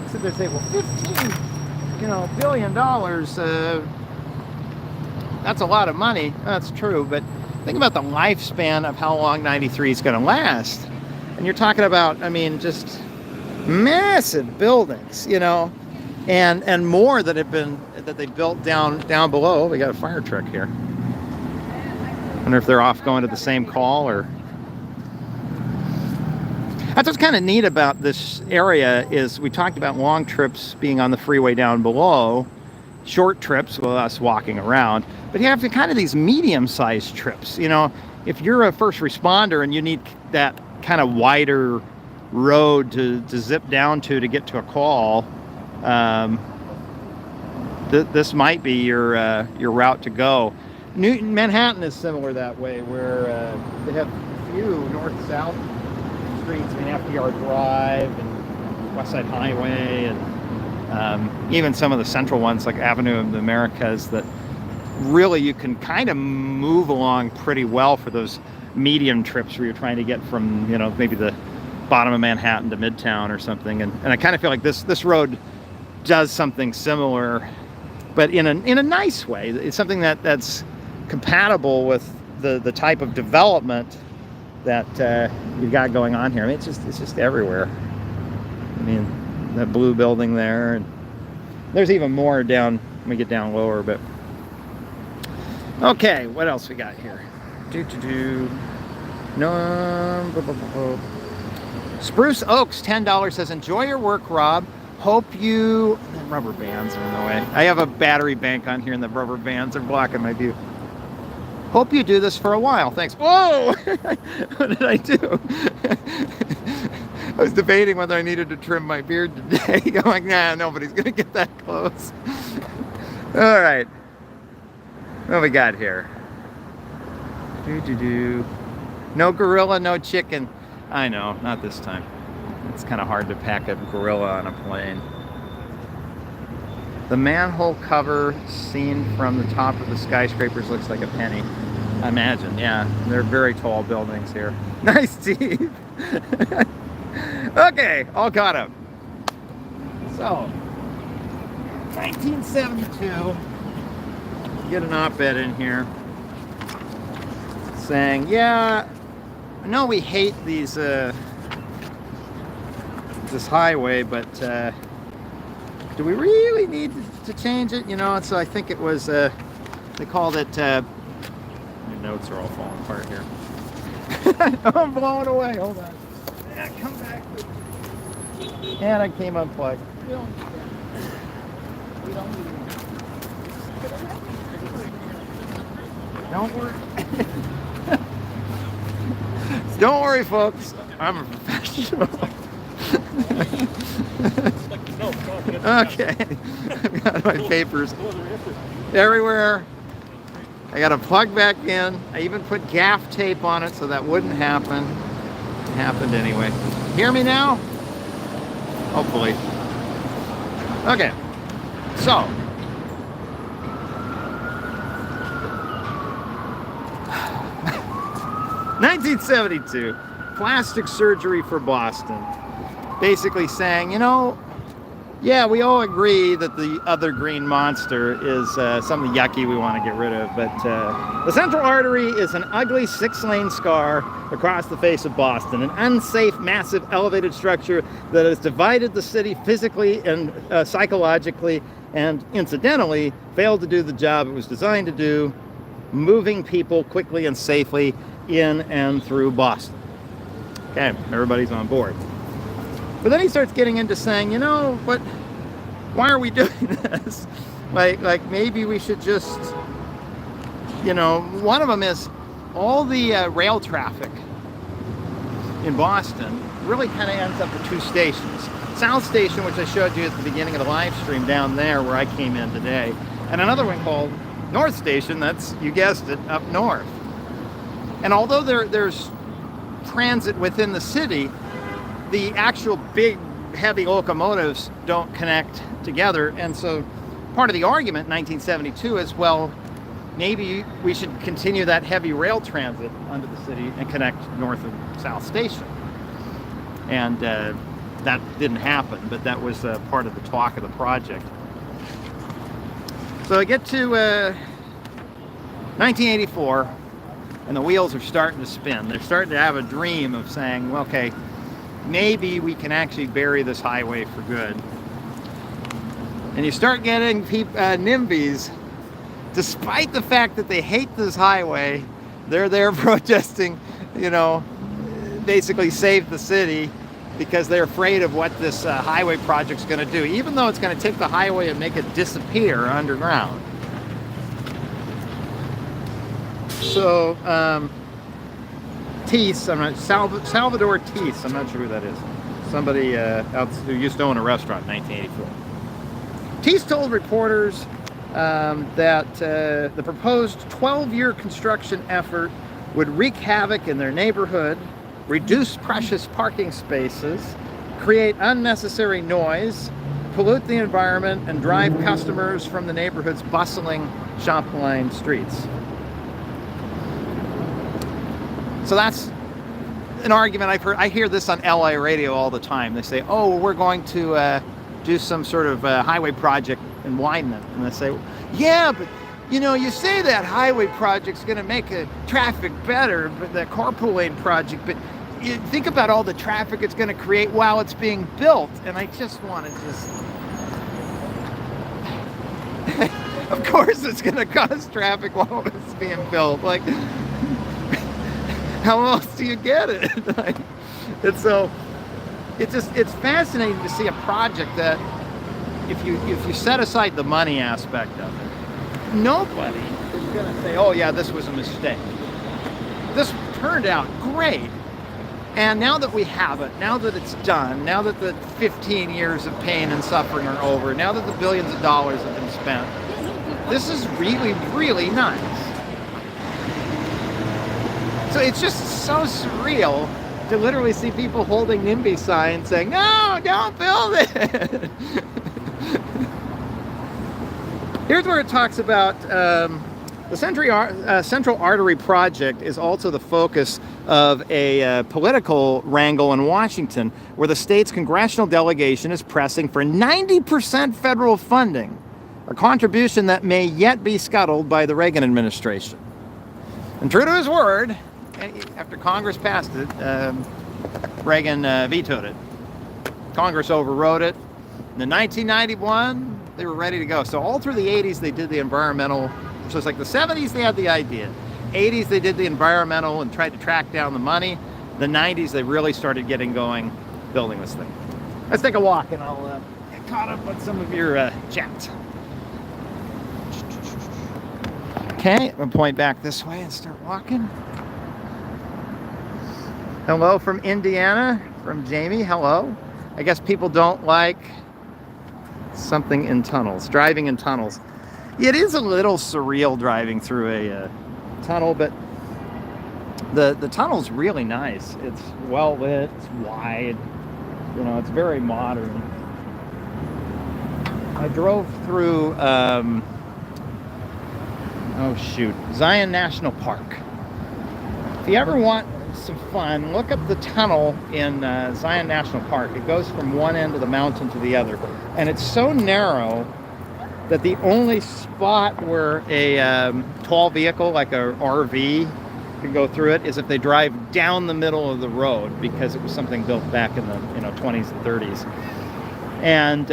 sit there and say, well, 15, billion dollars, that's a lot of money. That's true, but think about the lifespan of how long 93 is going to last. And you're talking about, I mean, just massive buildings, and more that they built down below. We got a fire truck here. Wonder if they're off going to the same call, or that's what's kind of neat about this area. Is we talked about long trips being on the freeway down below, short trips with us walking around, but you have kind of these medium-sized trips. If you're a first responder and you need that kind of wider road to zip down to get to a call, this might be your route to go. Manhattan is similar that way, where they have few north-south streets. I mean, FDR Drive and West Side Highway, and even some of the central ones like Avenue of the Americas, that really you can kind of move along pretty well for those medium trips where you're trying to get from, maybe the bottom of Manhattan to Midtown or something. And I kind of feel like this road does something similar, but in a nice way. It's something that's compatible with the type of development that you got going on here. I mean, it's just everywhere. I mean, that blue building there, and there's even more down when we get down lower. But okay, what else we got here? No. Spruce Oaks, $10, says, enjoy your work, Rob. Hope you... Rubber bands are in the way. I have a battery bank on here and the rubber bands are blocking my view. Hope you do this for a while. Thanks. Whoa! What did I do? I was debating whether I needed to trim my beard today. I'm like, nah, nobody's going to get that close. All right. What do we got here? No gorilla, no chicken. I know, not this time. It's kind of hard to pack a gorilla on a plane. The manhole cover seen from the top of the skyscrapers looks like a penny. I imagine, yeah. They're very tall buildings here. Nice, Steve. Okay, all caught up. So, 1972, get an op-ed in here saying, yeah, I know we hate these, this highway, but do we really need to change it? You know, and so I think it was, they called it, my notes are all falling apart here. I'm blowing away, hold on. Yeah, come back. And I came unplugged. We don't need that. We don't need that. Don't worry. Don't worry, folks. I'm a professional. Okay. I've got my papers everywhere. I got to plug back in. I even put gaff tape on it so that wouldn't happen. It happened anyway. Hear me now? Hopefully. Okay. So. (1972) Plastic surgery for Boston. Basically saying, you know, yeah, we all agree that the other green monster is something yucky we want to get rid of, but the central artery is an ugly 6-lane scar across the face of Boston, an unsafe, massive, elevated structure that has divided the city physically and psychologically, and incidentally failed to do the job it was designed to do, moving people quickly and safely in and through Boston. Okay, everybody's on board. But then he starts getting into saying, you know, but why are we doing this? Like maybe we should just, you know, one of them is all the rail traffic in Boston really kind of ends up at 2 stations. South Station, which I showed you at the beginning of the live stream down there where I came in today, and another one called North Station, that's, you guessed it, up north. And although there's transit within the city, the actual big heavy locomotives don't connect together, and so part of the argument in 1972 is, well, maybe we should continue that heavy rail transit under the city and connect North and South Station. And that didn't happen, but that was part of the talk of the project. So I get to 1984, and the wheels are starting to spin. They're starting to have a dream of saying, well, okay, maybe we can actually bury this highway for good. And you start getting NIMBYs, despite the fact that they hate this highway, they're there protesting, you know, basically save the city, because they're afraid of what this highway project's going to do, even though it's going to take the highway and make it disappear underground. So, Teese, Salvador Teese, I'm not sure who that is. Somebody else who used to own a restaurant in 1984. Teese told reporters that the proposed 12-year construction effort would wreak havoc in their neighborhood, reduce precious parking spaces, create unnecessary noise, pollute the environment, and drive customers from the neighborhood's bustling shop-lined streets. So that's an argument I've heard. I hear this on LA radio all the time. They say, oh, we're going to do some sort of highway project in Wideman. And they say, yeah, but you know, you say that highway project's going to make traffic better, but the carpooling project, but you think about all the traffic it's going to create while it's being built. And I just want to of course it's going to cause traffic while it's being built. Like, how else do you get it? And so it's fascinating to see a project that if you set aside the money aspect of it, nobody is going to say, oh yeah, this was a mistake. This turned out great. And now that we have it, now that it's done, now that the 15 years of pain and suffering are over, now that the billions of dollars have been spent, this is really, really nice. So it's just so surreal to literally see people holding NIMBY signs saying, no, don't build it. Here's where it talks about The Central Artery Project is also the focus of a political wrangle in Washington, where the state's congressional delegation is pressing for 90% federal funding, a contribution that may yet be scuttled by the Reagan administration. And true to his word, after Congress passed it, Reagan vetoed it. Congress overrode it. In 1991, they were ready to go. So all through the 80s, they did the environmental. So it's like the 70s, they had the idea. 80s, they did the environmental and tried to track down the money. The 90s, they really started getting going, building this thing. Let's take a walk, and I'll get caught up with some of your chats. Okay, I'm going to point back this way and start walking. Hello from Indiana, from Jamie. Hello. I guess people don't like something in tunnels, driving in tunnels. It is a little surreal driving through a tunnel, but the tunnel's really nice. It's well lit, it's wide, you know, it's very modern. I drove through, Zion National Park. If you ever want some fun, look up the tunnel in Zion National Park. It goes from one end of the mountain to the other, and it's so narrow that the only spot where a tall vehicle like a RV can go through it is if they drive down the middle of the road, because it was something built back in the 20s and 30s. And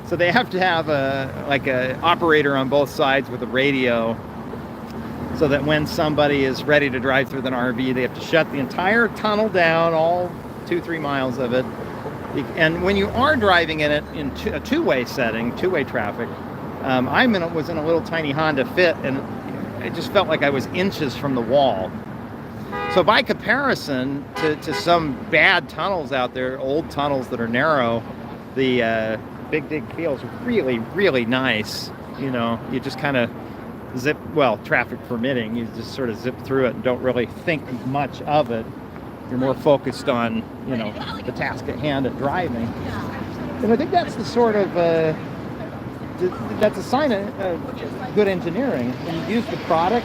so they have to have a operator on both sides with a radio, so that when somebody is ready to drive through an RV, they have to shut the entire tunnel down, all 2-3 miles of it. And when you are driving in it in a two-way setting, two-way traffic, I was in a little tiny Honda Fit, and it just felt like I was inches from the wall. So by comparison to some bad tunnels out there, old tunnels that are narrow, the Big Dig feels really, really nice. You know, you just kind of zip, well, traffic permitting, you just sort of zip through it and don't really think much of it. You're more focused on, the task at hand at driving. And I think that's the sort of, that's a sign of good engineering. When you use the product,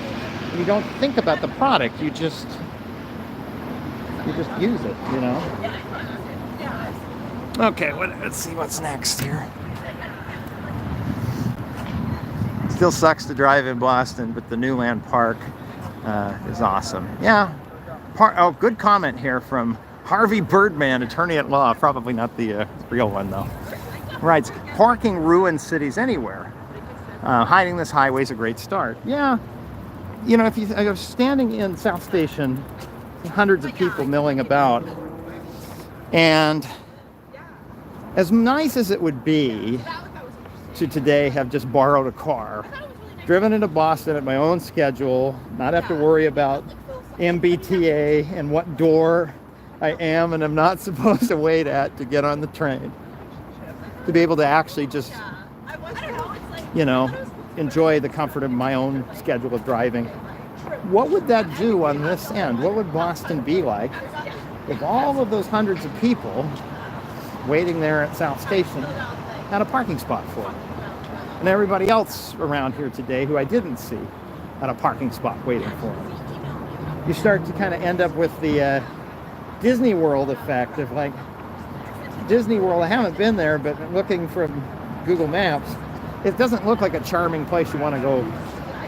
you don't think about the product, you just use it, Okay, let's see what's next here. Still sucks to drive in Boston, but the Newland Park is awesome. Yeah. Good comment here from Harvey Birdman, attorney at law. Probably not the real one, though. Writes, parking ruins cities anywhere. Hiding this highway is a great start. Yeah. If I was standing in South Station, hundreds of people milling about, and as nice as it would be to today have just borrowed a car, driven into Boston at my own schedule, not have to worry about MBTA and what door I am and am not supposed to wait at to get on the train, to be able to actually just, enjoy the comfort of my own schedule of driving. What would that do on this end? What would Boston be like if all of those hundreds of people waiting there at South Station had a parking spot for it? And everybody else around here today who I didn't see had a parking spot waiting for them. You start to kind of end up with the Disney World effect of like, Disney World, I haven't been there, but looking from Google Maps, it doesn't look like a charming place you want to go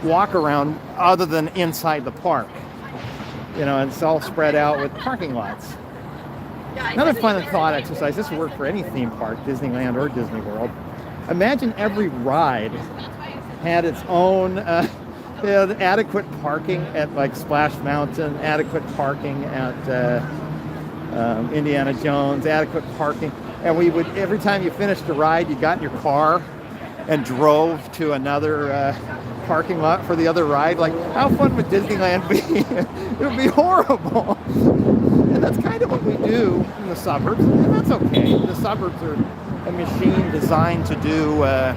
walk around other than inside the park. It's all spread out with parking lots. Another fun thought exercise, this would work for any theme park, Disneyland or Disney World. Imagine every ride had its own adequate parking at like Splash Mountain, adequate parking at Indiana Jones, adequate parking. And we would, every time you finished the ride, you got in your car and drove to another parking lot for the other ride. Like, how fun would Disneyland be? It would be horrible. And that's kind of what we do in the suburbs, and that's okay. The suburbs are a machine designed to do a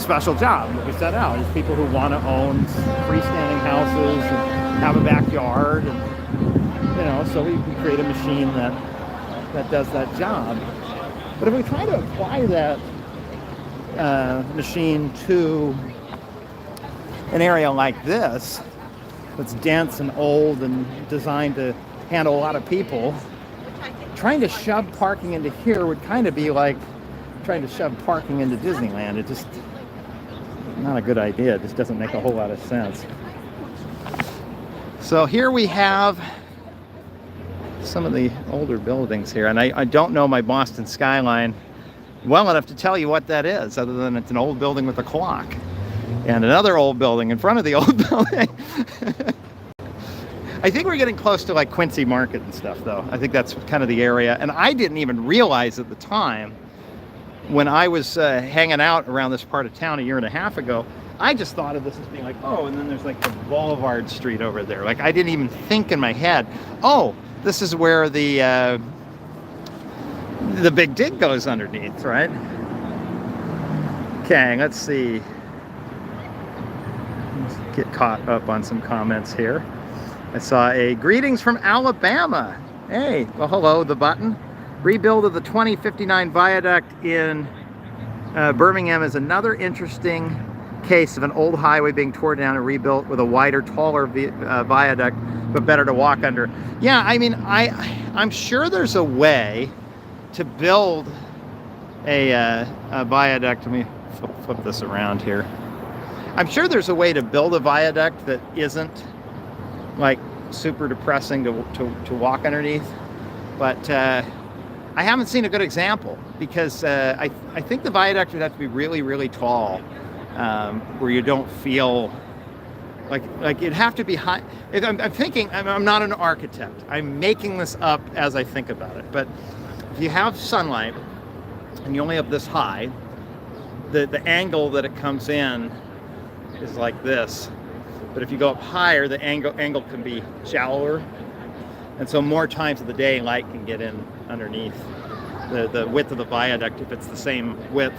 special job that we set out. It's people who want to own freestanding houses and have a backyard, and so we create a machine that does that job. But if we try to apply that machine to an area like this that's dense and old and designed to handle a lot of people, trying to shove parking into here would kind of be like trying to shove parking into Disneyland. It just not a good idea. It just doesn't make a whole lot of sense. So here we have some of the older buildings here, and I don't know my Boston skyline well enough to tell you what that is, other than it's an old building with a clock and another old building in front of the old building. I think we're getting close to like Quincy Market and stuff, though. I think that's kind of the area, and I didn't even realize at the time when I was hanging out around this part of town a year and a half ago. I just thought of this as being like, oh, and then there's like the Boulevard Street over there. Like, I didn't even think in my head, oh, this is where the Big Dig goes underneath, right? Okay, let's see. Let's get caught up on some comments here. I saw a greetings from Alabama. Hey, well, hello, the button. Rebuild of the 2059 viaduct in Birmingham is another interesting case of an old highway being torn down and rebuilt with a wider, taller viaduct, but better to walk under. Yeah, I mean, I'm sure there's a way to build a viaduct. Let me flip this around here. I'm sure there's a way to build a viaduct that isn't like super depressing to walk underneath, but I haven't seen a good example, because I think the viaduct would have to be really, really tall, where you don't feel like it'd have to be high. I'm thinking, I'm not an architect. I'm making this up as I think about it. But if you have sunlight and you only have this high, the angle that it comes in is like this. But if you go up higher, the angle can be shallower, and so more times of the day light can get in underneath the width of the viaduct. If it's the same width,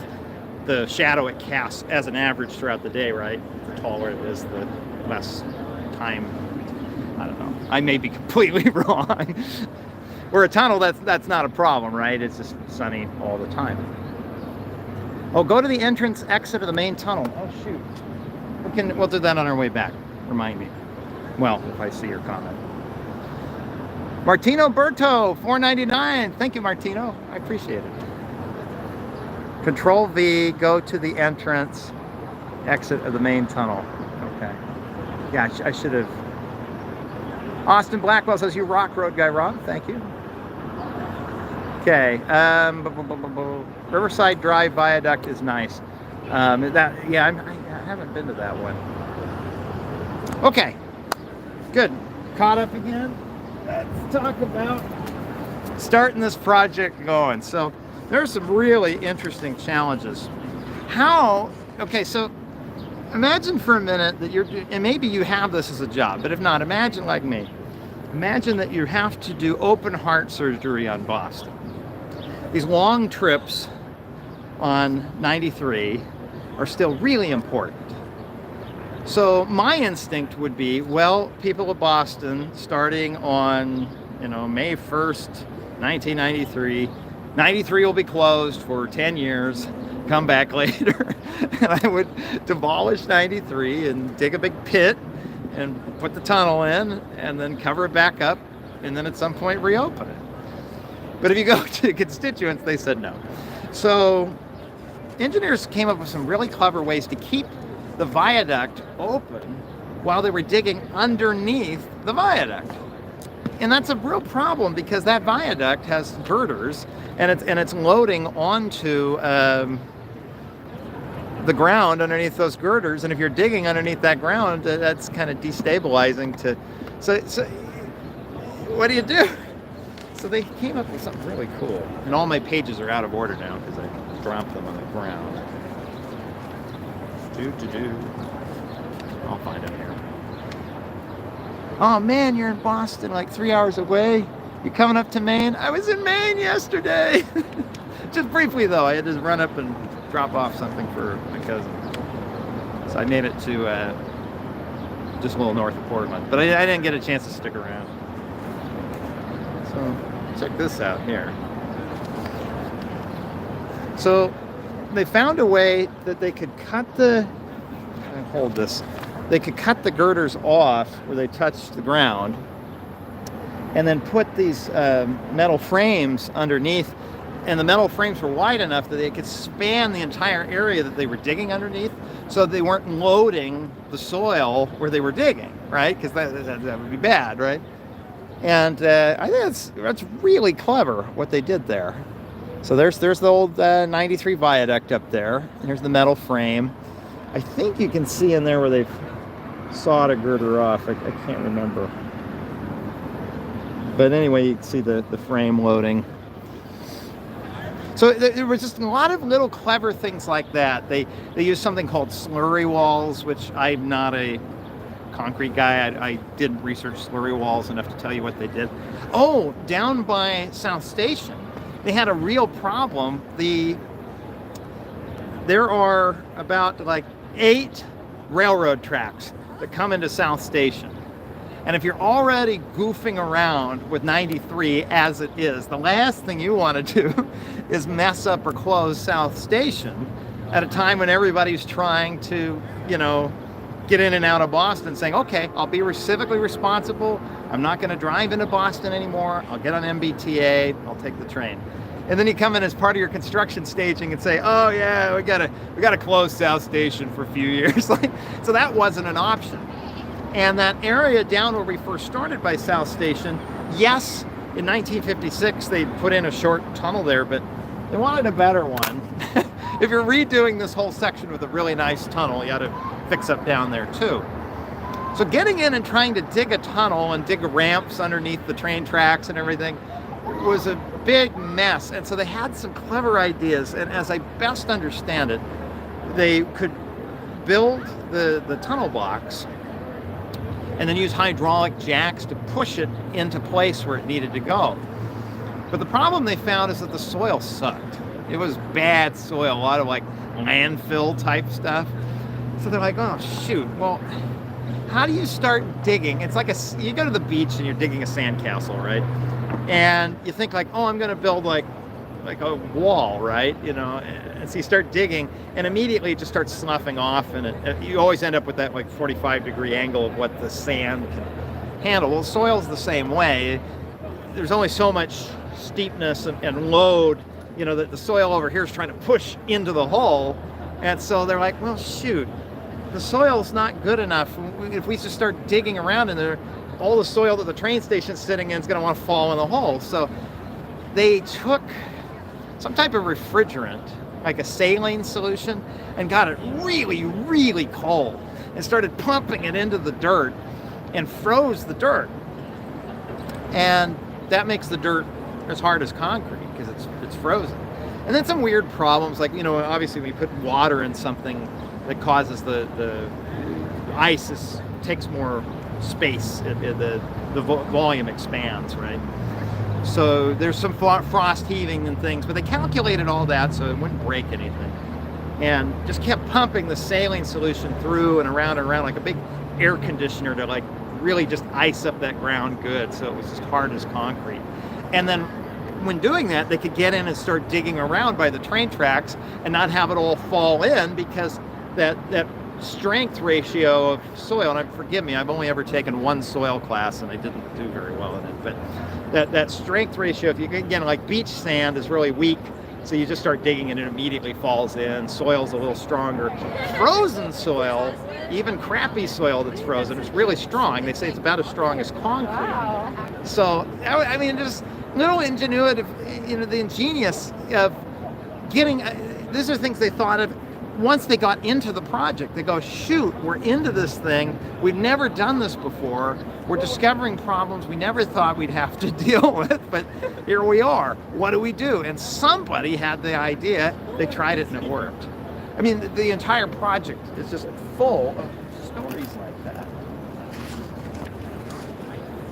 the shadow it casts as an average throughout the day, right? The taller it is, the less time. I don't know. I may be completely wrong. Where a tunnel, that's not a problem, right? It's just sunny all the time. Oh, go to the entrance exit of the main tunnel. Oh shoot. We'll do that on our way back. Remind me. Well, if I see your comment. Martino Berto, $4.99. Thank you, Martino. I appreciate it. Control V, go to the entrance exit of the main tunnel. Okay. Yeah, I should have. Austin Blackwell says, you rock, Road Guy Rob. Thank you. Okay. Riverside Drive Viaduct is nice. I haven't been to that one. Okay. Good. Caught up again. Let's talk about starting this project going. So there's some really interesting challenges. Okay, so imagine for a minute that and maybe you have this as a job, but if not, imagine like me. Imagine that you have to do open heart surgery on Boston. These long trips on 93 are still really important. So my instinct would be, well, people of Boston, starting on, May 1st, 1993, 93 will be closed for 10 years, come back later, and I would demolish 93 and dig a big pit and put the tunnel in and then cover it back up and then at some point reopen it. But if you go to constituents, they said no. So engineers came up with some really clever ways to keep the viaduct open while they were digging underneath the viaduct. And that's a real problem, because that viaduct has girders and it's loading onto the ground underneath those girders, and if you're digging underneath that ground, that's kind of destabilizing so what do you do? So they came up with something really cool, and all my pages are out of order now because I dropped them on the ground. I'll find them here. Oh man, you're in Boston, like 3 hours away. You coming up to Maine? I was in Maine yesterday. Just briefly though, I had to run up and drop off something for my cousin. So I made it to just a little north of Portland, but I didn't get a chance to stick around. So check this out here. So they found a way that they could cut hold this. they could cut the girders off where they touched the ground and then put these metal frames underneath. And the metal frames were wide enough that they could span the entire area that they were digging underneath, so they weren't loading the soil where they were digging, right? Because that would be bad, right? And I think that's really clever what they did there. So there's the old 93 viaduct up there. Here's the metal frame. I think you can see in there where they've sawed a girder off. I can't remember. But anyway, you can see the frame loading. So there was just a lot of little clever things like that. They used something called slurry walls, which I'm not a concrete guy. I didn't research slurry walls enough to tell you what they did. Oh, down by South Station, they had a real problem. There are about like 8 railroad tracks that come into South Station. And if you're already goofing around with 93 as it is, the last thing you want to do is mess up or close South Station at a time when everybody's trying to, get in and out of Boston, saying, okay, I'll be civically responsible. I'm not going to drive into Boston anymore. I'll get on MBTA. I'll take the train. And then you come in as part of your construction staging and say, oh yeah, we gotta close South Station for a few years. So that wasn't an option. And that area down where we first started by South Station, yes, in 1956 they put in a short tunnel there, but they wanted a better one. If you're redoing this whole section with a really nice tunnel, you ought to fix up down there too. So getting in and trying to dig a tunnel and dig ramps underneath the train tracks and everything was a big mess. And so they had some clever ideas, and as I best understand it, they could build the tunnel blocks and then use hydraulic jacks to push it into place where it needed to go. But the problem they found is that the soil sucked. It was bad soil, a lot of like landfill type stuff. So they're like, oh shoot, well, how do you start digging? It's like you go to the beach and you're digging a sandcastle, right? And you think like, oh, I'm gonna build like a wall, right? And so you start digging, and immediately it just starts sloughing off, and you always end up with that like 45-degree angle of what the sand can handle. Well, soil's the same way. There's only so much steepness and load, that the soil over here is trying to push into the hole, and so they're like, well, shoot, the soil's not good enough. If we just start digging around in there, all the soil that the train station's sitting in is going to want to fall in the hole. So they took some type of refrigerant, like a saline solution, and got it really, really cold and started pumping it into the dirt and froze the dirt. And that makes the dirt as hard as concrete because it's frozen. And then some weird problems, like, obviously when you put water in something that causes the ice takes more space, the volume expands, right? So there's some frost heaving and things, but they calculated all that so it wouldn't break anything, and just kept pumping the saline solution through and around like a big air conditioner to like really just ice up that ground good, so it was as hard as concrete. And then when doing that, they could get in and start digging around by the train tracks and not have it all fall in, because that strength ratio of soil, and forgive me, I've only ever taken one soil class and I didn't do very well in it, but that strength ratio, if you, again, like beach sand is really weak, so you just start digging and it immediately falls in. Soil's a little stronger. Frozen soil, even crappy soil that's frozen, is really strong. They say it's about as strong as concrete. Wow. So, I mean, just little ingenuitive, the ingenious of getting, these are things they thought of once they got into the project. They go, shoot, we're into this thing. We've never done this before. We're discovering problems we never thought we'd have to deal with, but here we are. What do we do? And somebody had the idea. They tried it and it worked. I mean, the entire project is just full of stories like that.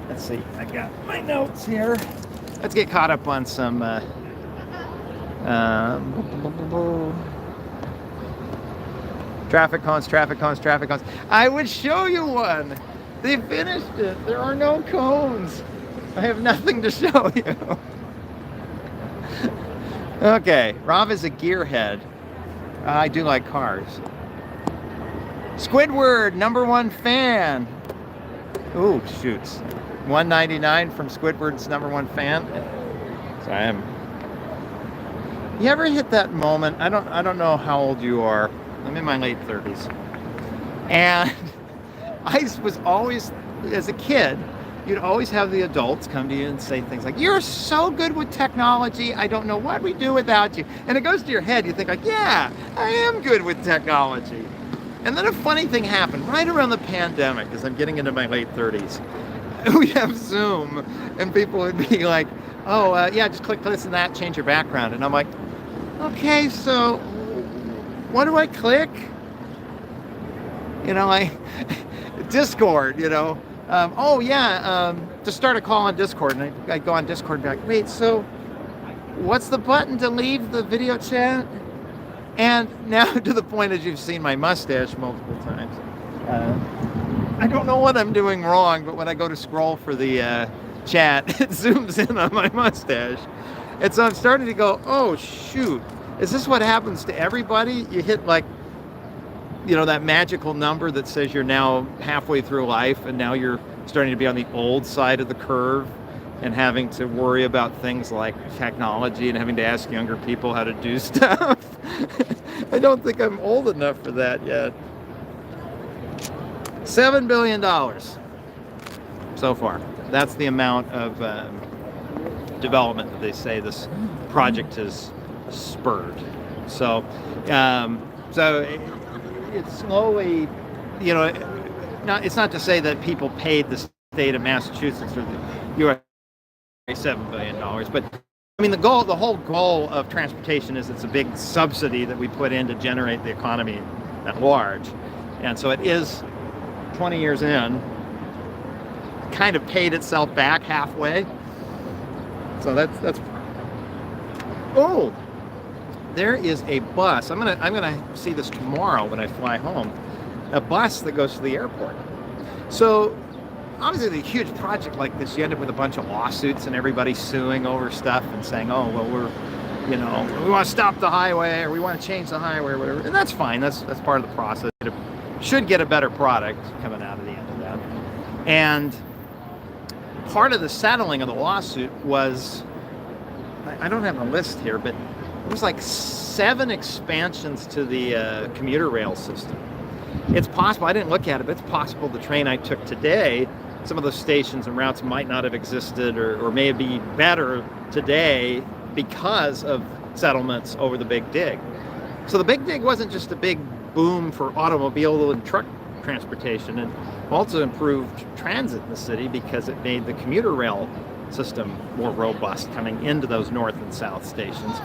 Let's see, I got my notes here. Let's get caught up on some traffic cones. I would show you one. They finished it. There are no cones. I have nothing to show you. Okay, Rob is a gearhead. I do like cars. Squidward, #1 fan. Ooh, shoots. $1.99 from Squidward's #1 fan. So I am. You ever hit that moment? I don't know how old you are. I'm in my late 30s. And I was always, as a kid, you'd always have the adults come to you and say things like, "You're so good with technology, I don't know what we do without you." And it goes to your head, you think like, yeah, I am good with technology. And then a funny thing happened right around the pandemic, as I'm getting into my late 30s. We have Zoom, and people would be like, "Oh, yeah, just click this and that, change your background." And I'm like, okay, so what do I click? You know, like Discord, you know. Oh, yeah, to start a call on Discord. And I go on Discord and be like, wait, so what's the button to leave the video chat? And now to the point, as you've seen my mustache multiple times, I don't know what I'm doing wrong, but when I go to scroll for the chat, it zooms in on my mustache. And so I'm starting to go, oh, shoot, is this what happens to everybody? You hit like, you know, that magical number that says you're now halfway through life, and now you're starting to be on the old side of the curve and having to worry about things like technology and having to ask younger people how to do stuff. I don't think I'm old enough for that yet. $7 billion so far. That's the amount of development that they say this project has spurred. So, it's slowly, you know, it's not to say that people paid the state of Massachusetts or the U.S. $7 billion, but I mean, the whole goal of transportation is it's a big subsidy that we put in to generate the economy at large. And so it is 20 years in, kind of paid itself back halfway. So that's oh, there is a bus. I'm gonna see this tomorrow when I fly home. A bus that goes to the airport. So obviously, a huge project like this, you end up with a bunch of lawsuits and everybody suing over stuff and saying, "Oh, well, we want to stop the highway, or we want to change the highway, or whatever." And that's fine. That's part of the process. It should get a better product coming out of the end of that. And part of the settling of the lawsuit was, I don't have a list here, but it was like 7 expansions to the commuter rail system. It's possible, I didn't look at it, but it's possible the train I took today, some of those stations and routes might not have existed or may be better today because of settlements over the Big Dig. So the Big Dig wasn't just a big boom for automobile and truck transportation, and also improved transit in the city because it made the commuter rail system more robust coming into those north and south stations.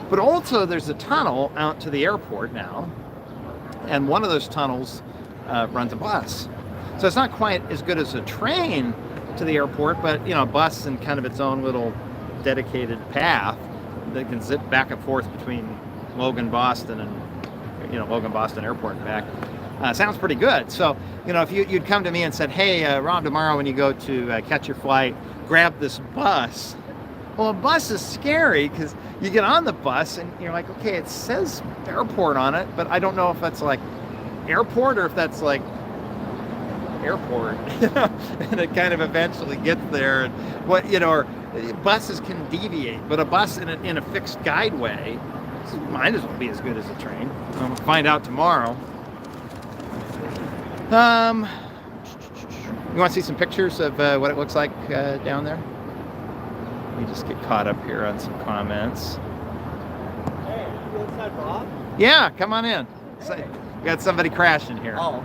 But also there's a tunnel out to the airport now, and one of those tunnels runs a bus. So it's not quite as good as a train to the airport, but you know, a bus in kind of its own little dedicated path that can zip back and forth between Logan, Boston, and Logan, Boston Airport and back. Sounds pretty good. So, you know, if you'd come to me and said, "Hey, Rob, tomorrow when you go to catch your flight, grab this bus." Well, a bus is scary because you get on the bus and you're like, okay, it says airport on it, but I don't know if that's like airport or if that's like airport. And it kind of eventually gets there. And or buses can deviate, but a bus in a fixed guideway might as well be as good as a train. We'll find out tomorrow. You want to see some pictures of what it looks like down there? Let me just get caught up here on some comments. Hey, you inside Rob? Yeah, come on in. So, we got somebody crashing here. Oh,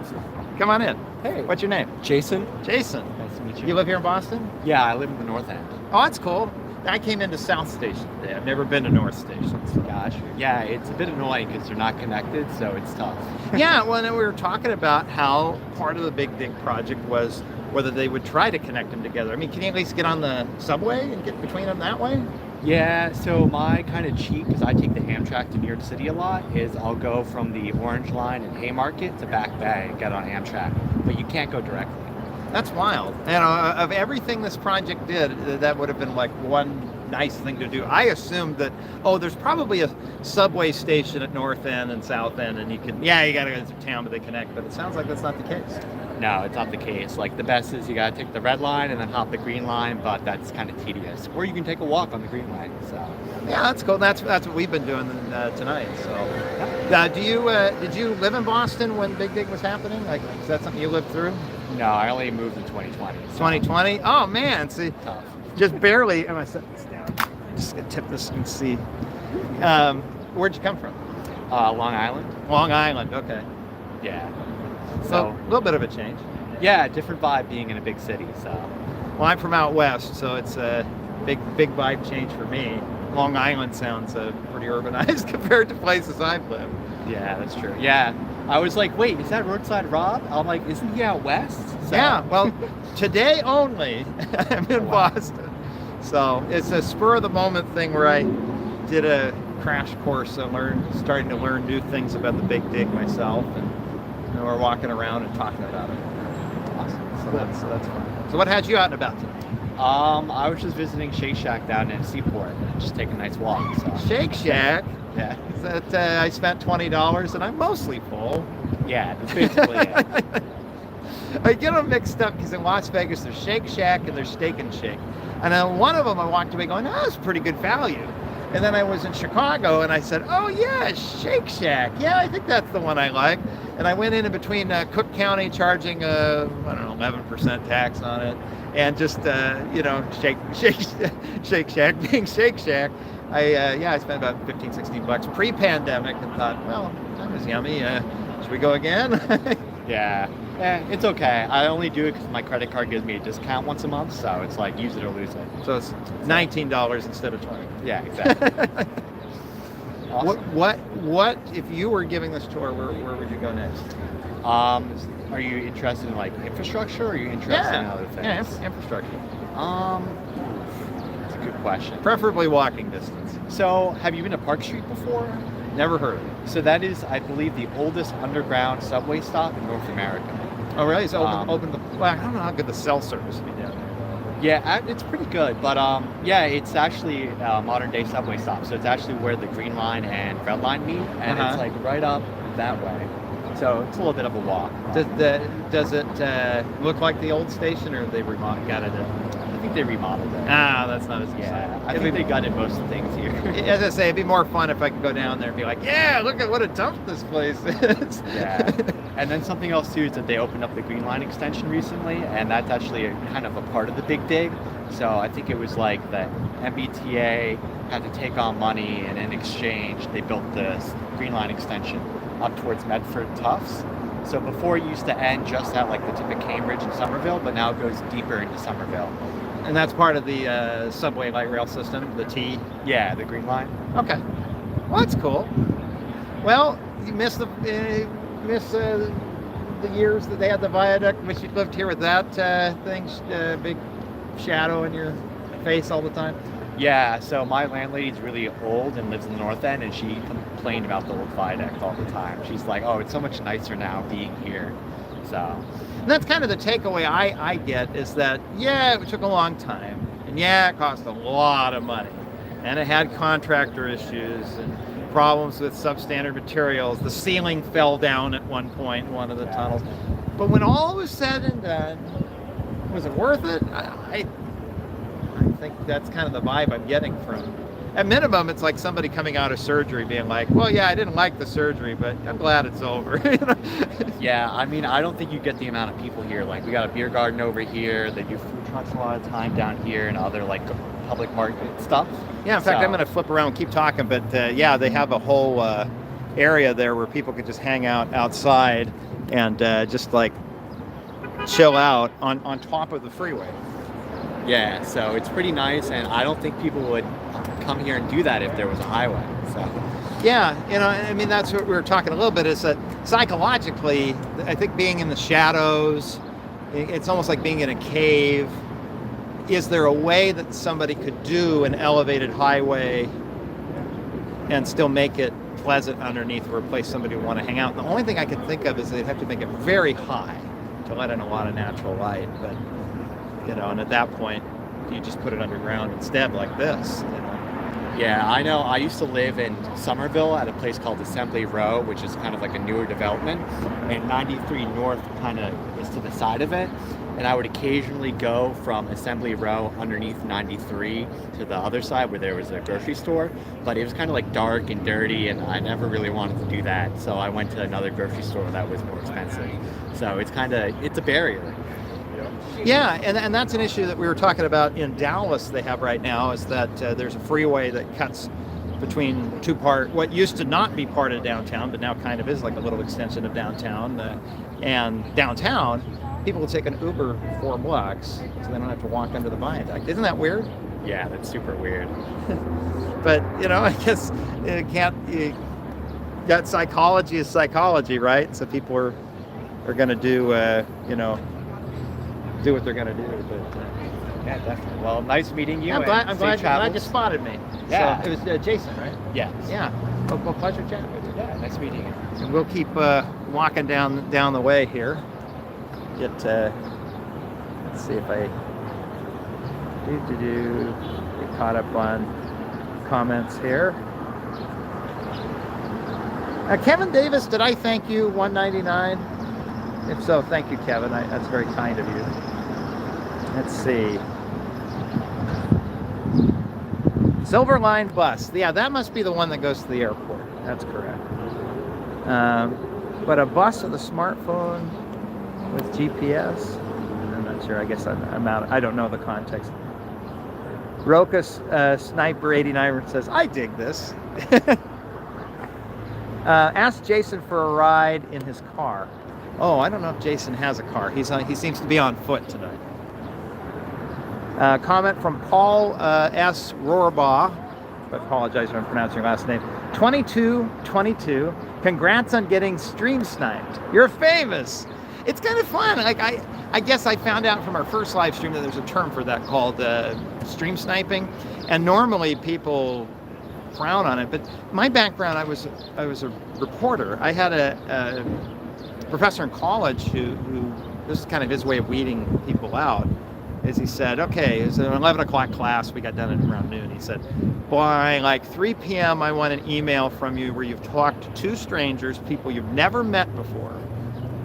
come on in. hey. What's your name? Jason. Jason. Nice to meet you. You live here in Boston? Yeah, I live in the North End. Oh, that's cool. I came into South Station today. I've never been to North Station. Gosh. Yeah, it's a bit annoying because they're not connected, so it's tough. Yeah, well, then we were talking about how part of the Big Dig project was whether they would try to connect them together. I mean, can you at least get on the subway and get between them that way? Yeah, so my kind of cheat, because I take the Amtrak to New York City a lot, is I'll go from the Orange Line and Haymarket to Back Bay and get on Amtrak, but you can't go directly. That's wild. And of everything this project did, that would have been like one nice thing to do. I assumed that, there's probably a subway station at North End and South End, and you got to go to town, but they connect. But it sounds like that's not the case. No, it's not the case. Like the best is you gotta take the red line and then hop the green line, but that's kind of tedious. Or you can take a walk on the green line. So Yeah, that's cool. That's what we've been doing tonight. So, did you live in Boston when Big Dig was happening? Like, is that something you lived through? no, I only moved in 2020. So 2020? Oh man, see, tough. just barely. I'm gonna set this down. Just gonna tip this and see. Where'd you come from? Long Island. Long Island. Okay. Yeah. So So a little bit of a change. yeah, different vibe being in a big city. So Well, I'm from out west, so it's a big vibe change for me. Long Island sounds pretty urbanized compared to places I've lived. yeah, that's true. Yeah, I was like, wait, is that Roadside Rob? I'm like, isn't he out west? So, Yeah, well, today only I'm in Wow. Boston. So it's a spur of the moment thing where I did a crash course and starting to learn new things about the Big Dig myself, and we're walking around and talking about it. Awesome. So that's fun. So what had you out and about today? I was just visiting Shake Shack down in Seaport and just taking a nice walk. So Shake Shack. yeah, Is that I spent $20 and I'm mostly full. yeah, that's basically it. I get them mixed up because in Las Vegas there's Shake Shack and there's Steak and Shake. And then one of them I walked away going, that's pretty good value. And then I was in Chicago and I said, oh yeah, Shake Shack. Yeah, I think that's the one I like. And I went in between Cook County charging, 11% tax on it. And just, Shake Shack being Shake Shack. I spent about $15-16 pre-pandemic and thought, well, that was yummy. Should we go again? Yeah, it's okay. I only do it because my credit card gives me a discount once a month, so it's like use it or lose it. So it's $19 instead of $20. Yeah, exactly. Awesome. What if you were giving this tour? Where would you go next? Are you interested in like infrastructure, or are you interested in other things? Yeah, infrastructure. That's a good question. Preferably walking distance. So, have you been to Park Street before? Never heard of it. So that is, I believe, the oldest underground subway stop in North America. Oh, really? So Um, well, I don't know how good the cell service would be down there. Yeah, it's pretty good, but it's actually a modern day subway stop. So it's actually where the Green Line and Red Line meet, and Uh-huh. it's like right up that way. So it's a little bit of a walk. Does it look like the old station, or they gutted it? I think they remodeled it. Ah, that's not as Yeah, I It'd think be- they gutted most of the things here. As I say, it'd be more fun if I could go down there and be like, yeah, look at what a dump this place is. Yeah. And then something else too is that they opened up the Green Line extension recently, and that's actually kind of a part of the Big Dig. So I think it was like the MBTA had to take on money, and in exchange they built the Green Line extension up towards Medford Tufts. So before it used to end just at like the tip of Cambridge and Somerville, but now it goes deeper into Somerville. And that's part of the subway light rail system, the T. Yeah, the Green Line. Okay. Well, that's cool. Well, you missed the years that they had the viaduct. Wish you'd lived here with that thing, big shadow in your face all the time. Yeah, so my landlady's really old and lives in the North End, and she complained about the old viaduct all the time. She's like, oh, it's so much nicer now being here. So, And that's kind of the takeaway I get is that, yeah, it took a long time. And yeah, it cost a lot of money. And it had contractor issues and problems with substandard materials. The ceiling fell down at one point in one of the tunnels. But when all was said and done, was it worth it? I think that's kind of the vibe I'm getting from. At minimum, it's like somebody coming out of surgery being like, well, yeah, I didn't like the surgery, but I'm glad it's over. yeah, I mean, I don't think you get the amount of people here. Like, we got a beer garden over here. They do food trucks a lot of time down here and other, like, public market stuff. Yeah, in fact, So- I'm going to flip around and keep talking, but yeah, they have a whole area there where people could just hang out outside and just like chill out on top of the freeway. Yeah, so it's pretty nice, and I don't think people would come here and do that if there was a highway. So, Yeah, I mean, that's what we were talking a little bit, is that psychologically, I think being in the shadows, it's almost like being in a cave. Is there a way that somebody could do an elevated highway and still make it pleasant underneath, or a place somebody would want to hang out? The only thing I can think of is they'd have to make it very high to let in a lot of natural light. But, and at that point, you just put it underground instead, like this. You know? Yeah, I know. I used to live in Somerville at a place called Assembly Row, which is kind of like a newer development, and 93 North kind of is to the side of it. And I would occasionally go from Assembly Row underneath 93 to the other side where there was a grocery store, but it was kind of like dark and dirty, and I never really wanted to do that. So I went to another grocery store that was more expensive. So it's a barrier. Yeah, and that's an issue that we were talking about in Dallas. They have right now is that there's a freeway that cuts between what used to not be part of downtown, but now kind of is like a little extension of downtown. And downtown, people will take an Uber 4 blocks, so they don't have to walk under the viaduct. Isn't that weird? Yeah, that's super weird. But I guess that psychology is psychology, right? So people are going to do do what they're going to do. But Yeah, definitely. Well, nice meeting you. I'm glad you Safe spotted me. Yeah. So it was Jason, right? Yeah. Yeah. Well, pleasure chatting with you. Yeah, nice meeting you. And we'll keep walking down the way here. Let's see if I get caught up on comments here. Kevin Davis, did I thank you? $1.99. If so, thank you, Kevin. That's very kind of you. Let's see. Silver Line bus. Yeah, that must be the one that goes to the airport. That's correct. But a bus with a smartphone with GPS? I'm not sure. I guess I'm out. I don't know the context. Rokas Sniper 89 says, I dig this. Ask Jason for a ride in his car. Oh, I don't know if Jason has a car. He seems to be on foot tonight. Comment from Paul S. Rohrbaugh. I apologize if I'm pronouncing your last name. 2222. Congrats on getting stream sniped. You're famous. It's kind of fun. Like I guess I found out from our first live stream that there's a term for that called stream sniping, and normally people frown on it. But my background, I was a reporter. I had a professor in college who this is kind of his way of weeding people out. Is he said, okay, it's an 11 o'clock class. We got done at around noon. He said, by like 3 p.m. I want an email from you where you've talked to 2 strangers, people you've never met before.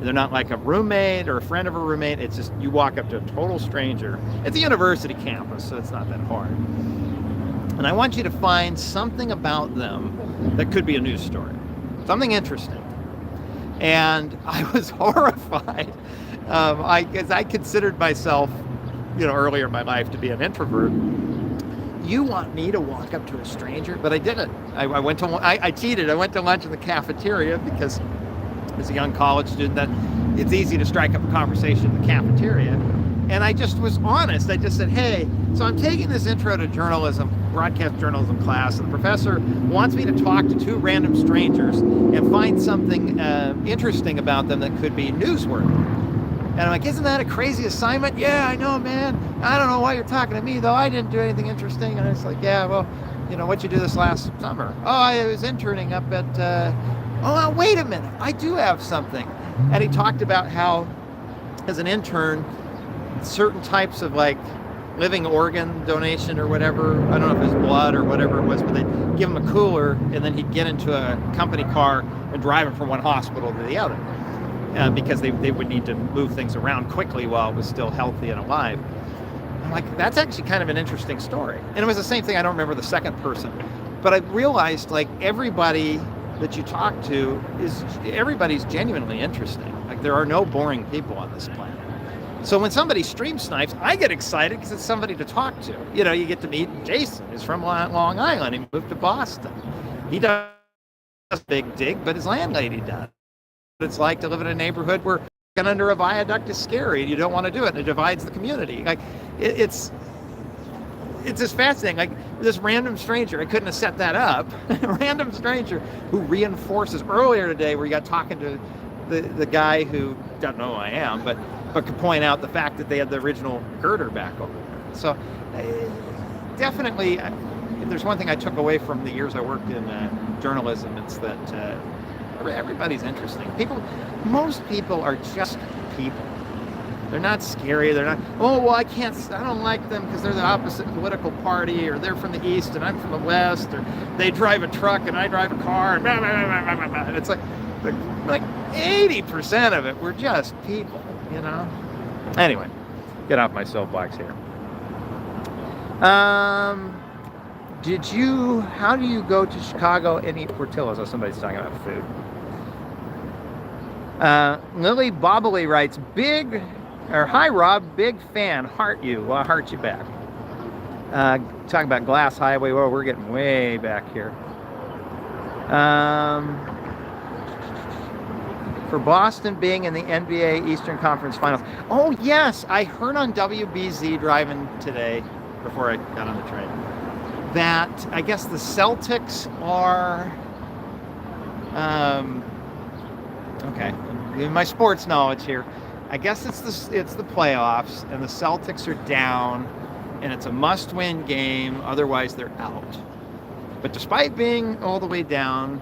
They're not like a roommate or a friend of a roommate. It's just you walk up to a total stranger. It's a university campus, so it's not that hard. And I want you to find something about them that could be a news story, something interesting. And I was horrified. Because I considered myself, earlier in my life to be an introvert. You want me to walk up to a stranger? But I didn't. I cheated. I went to lunch in the cafeteria because as a young college student, that it's easy to strike up a conversation in the cafeteria. And I just was honest. I just said, hey, so I'm taking this intro to journalism, broadcast journalism class, and the professor wants me to talk to 2 random strangers and find something interesting about them that could be newsworthy. And I'm like, isn't that a crazy assignment? Yeah, I know, man. I don't know why you're talking to me, though. I didn't do anything interesting. And it's like, yeah, well, what'd you do this last summer? Oh, I was interning up at, oh, wait a minute. I do have something. And he talked about how, as an intern, certain types of living organ donation or whatever, I don't know if it was blood or whatever it was, but they'd give him a cooler and then he'd get into a company car and drive him from one hospital to the other. Because they would need to move things around quickly while it was still healthy and alive. I'm like, that's actually kind of an interesting story. And it was the same thing, I don't remember the second person, but I realized everybody that you talk to everybody's genuinely interesting. There are no boring people on this planet. So when somebody stream snipes, I get excited because it's somebody to talk to. You get to meet Jason, who's from Long Island. He moved to Boston. He does a big dig, but his landlady does. What it's like to live in a neighborhood where going under a viaduct is scary and you don't want to do it, and it divides the community. It's just fascinating. This random stranger, I couldn't have set that up. A random stranger who reinforces. Earlier today, we got talking to the guy who doesn't know who I am, but could point out the fact that they had the original girder back over there. So definitely, if there's one thing I took away from the years I worked in journalism, it's that everybody's interesting. Most people are just people. They're not scary. They're not, oh, well, I don't like them because they're the opposite political party, or they're from the East and I'm from the West, or they drive a truck and I drive a car, and blah, blah, blah, blah, blah, blah. And it's like 80% of it, we're just people, you know? Anyway, get off my soapbox here. How do you go to Chicago and eat Portillo's? Oh, somebody's talking about food. Lily Bobbly writes, hi Rob, big fan, heart you. Well, I heart you back. Talking about Glass Highway, well, we're getting way back here. For Boston being in the NBA Eastern Conference Finals. Oh yes, I heard on WBZ driving today, before I got on the train, that I guess the Celtics are, okay, my sports knowledge here. I guess it's the playoffs, and the Celtics are down, and it's a must-win game. Otherwise, they're out. But despite being all the way down,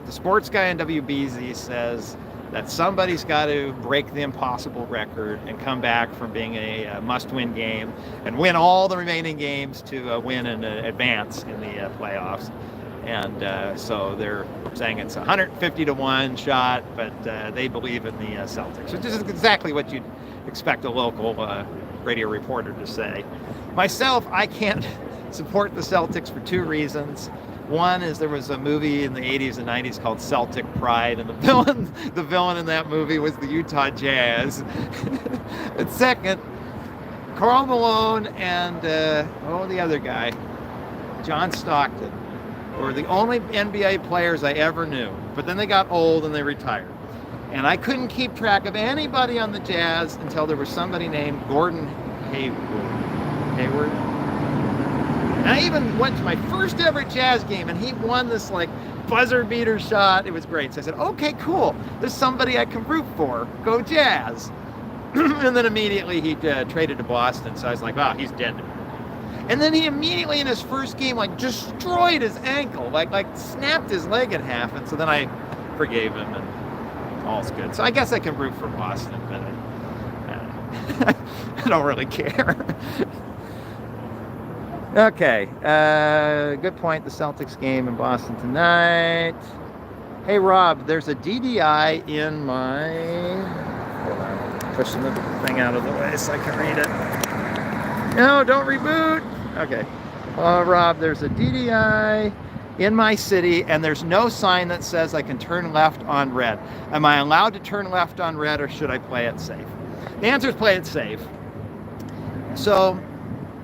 the sports guy in WBZ says that somebody's got to break the impossible record and come back from being a must-win game and win all the remaining games to win and advance in the playoffs. And so they're saying it's a 150-1 shot, but they believe in the Celtics, which is exactly what you'd expect a local radio reporter to say. Myself, I can't support the Celtics for two reasons. One is there was a movie in the 80s and 90s called Celtic Pride, and the villain in that movie was the Utah Jazz. And second, Karl Malone and the other guy, John Stockton, were the only NBA players I ever knew. But then they got old and they retired. And I couldn't keep track of anybody on the Jazz until there was somebody named Gordon Hayward. And I even went to my first ever Jazz game, and he won this like buzzer beater shot. It was great. So I said, okay, cool. There's somebody I can root for. Go Jazz. And then immediately he traded to Boston. So I was like, wow, he's dead to me. And then he immediately in his first game like destroyed his ankle, like snapped his leg in half. And so then I forgave him, and all's good. So I guess I can root for Boston, but I don't really care. Okay, good point. The Celtics game in Boston tonight. Hey Rob, there's a DDI in my... Hold on, pushing the thing out of the way so I can read it. No, don't reboot. Okay. Rob, there's a DDI in my city, and there's no sign that says I can turn left on red. Am I allowed to turn left on red, or should I play it safe? The answer is play it safe. So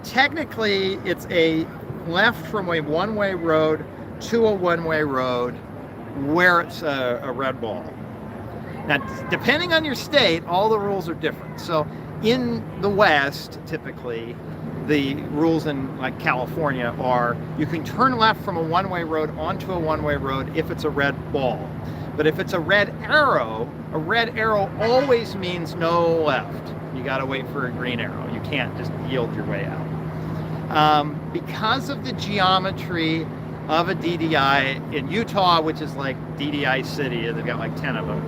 technically, it's a left from a one-way road to a one-way road where it's a red ball. Now, depending on your state, all the rules are different. So in the West, typically, the rules in like California are you can turn left from a one-way road onto a one-way road if it's a red ball. But if it's a red arrow always means no left. You got to wait for a green arrow. You can't just yield your way out. Because of the geometry of a DDI in Utah, which is like DDI City, they've got like 10 of them.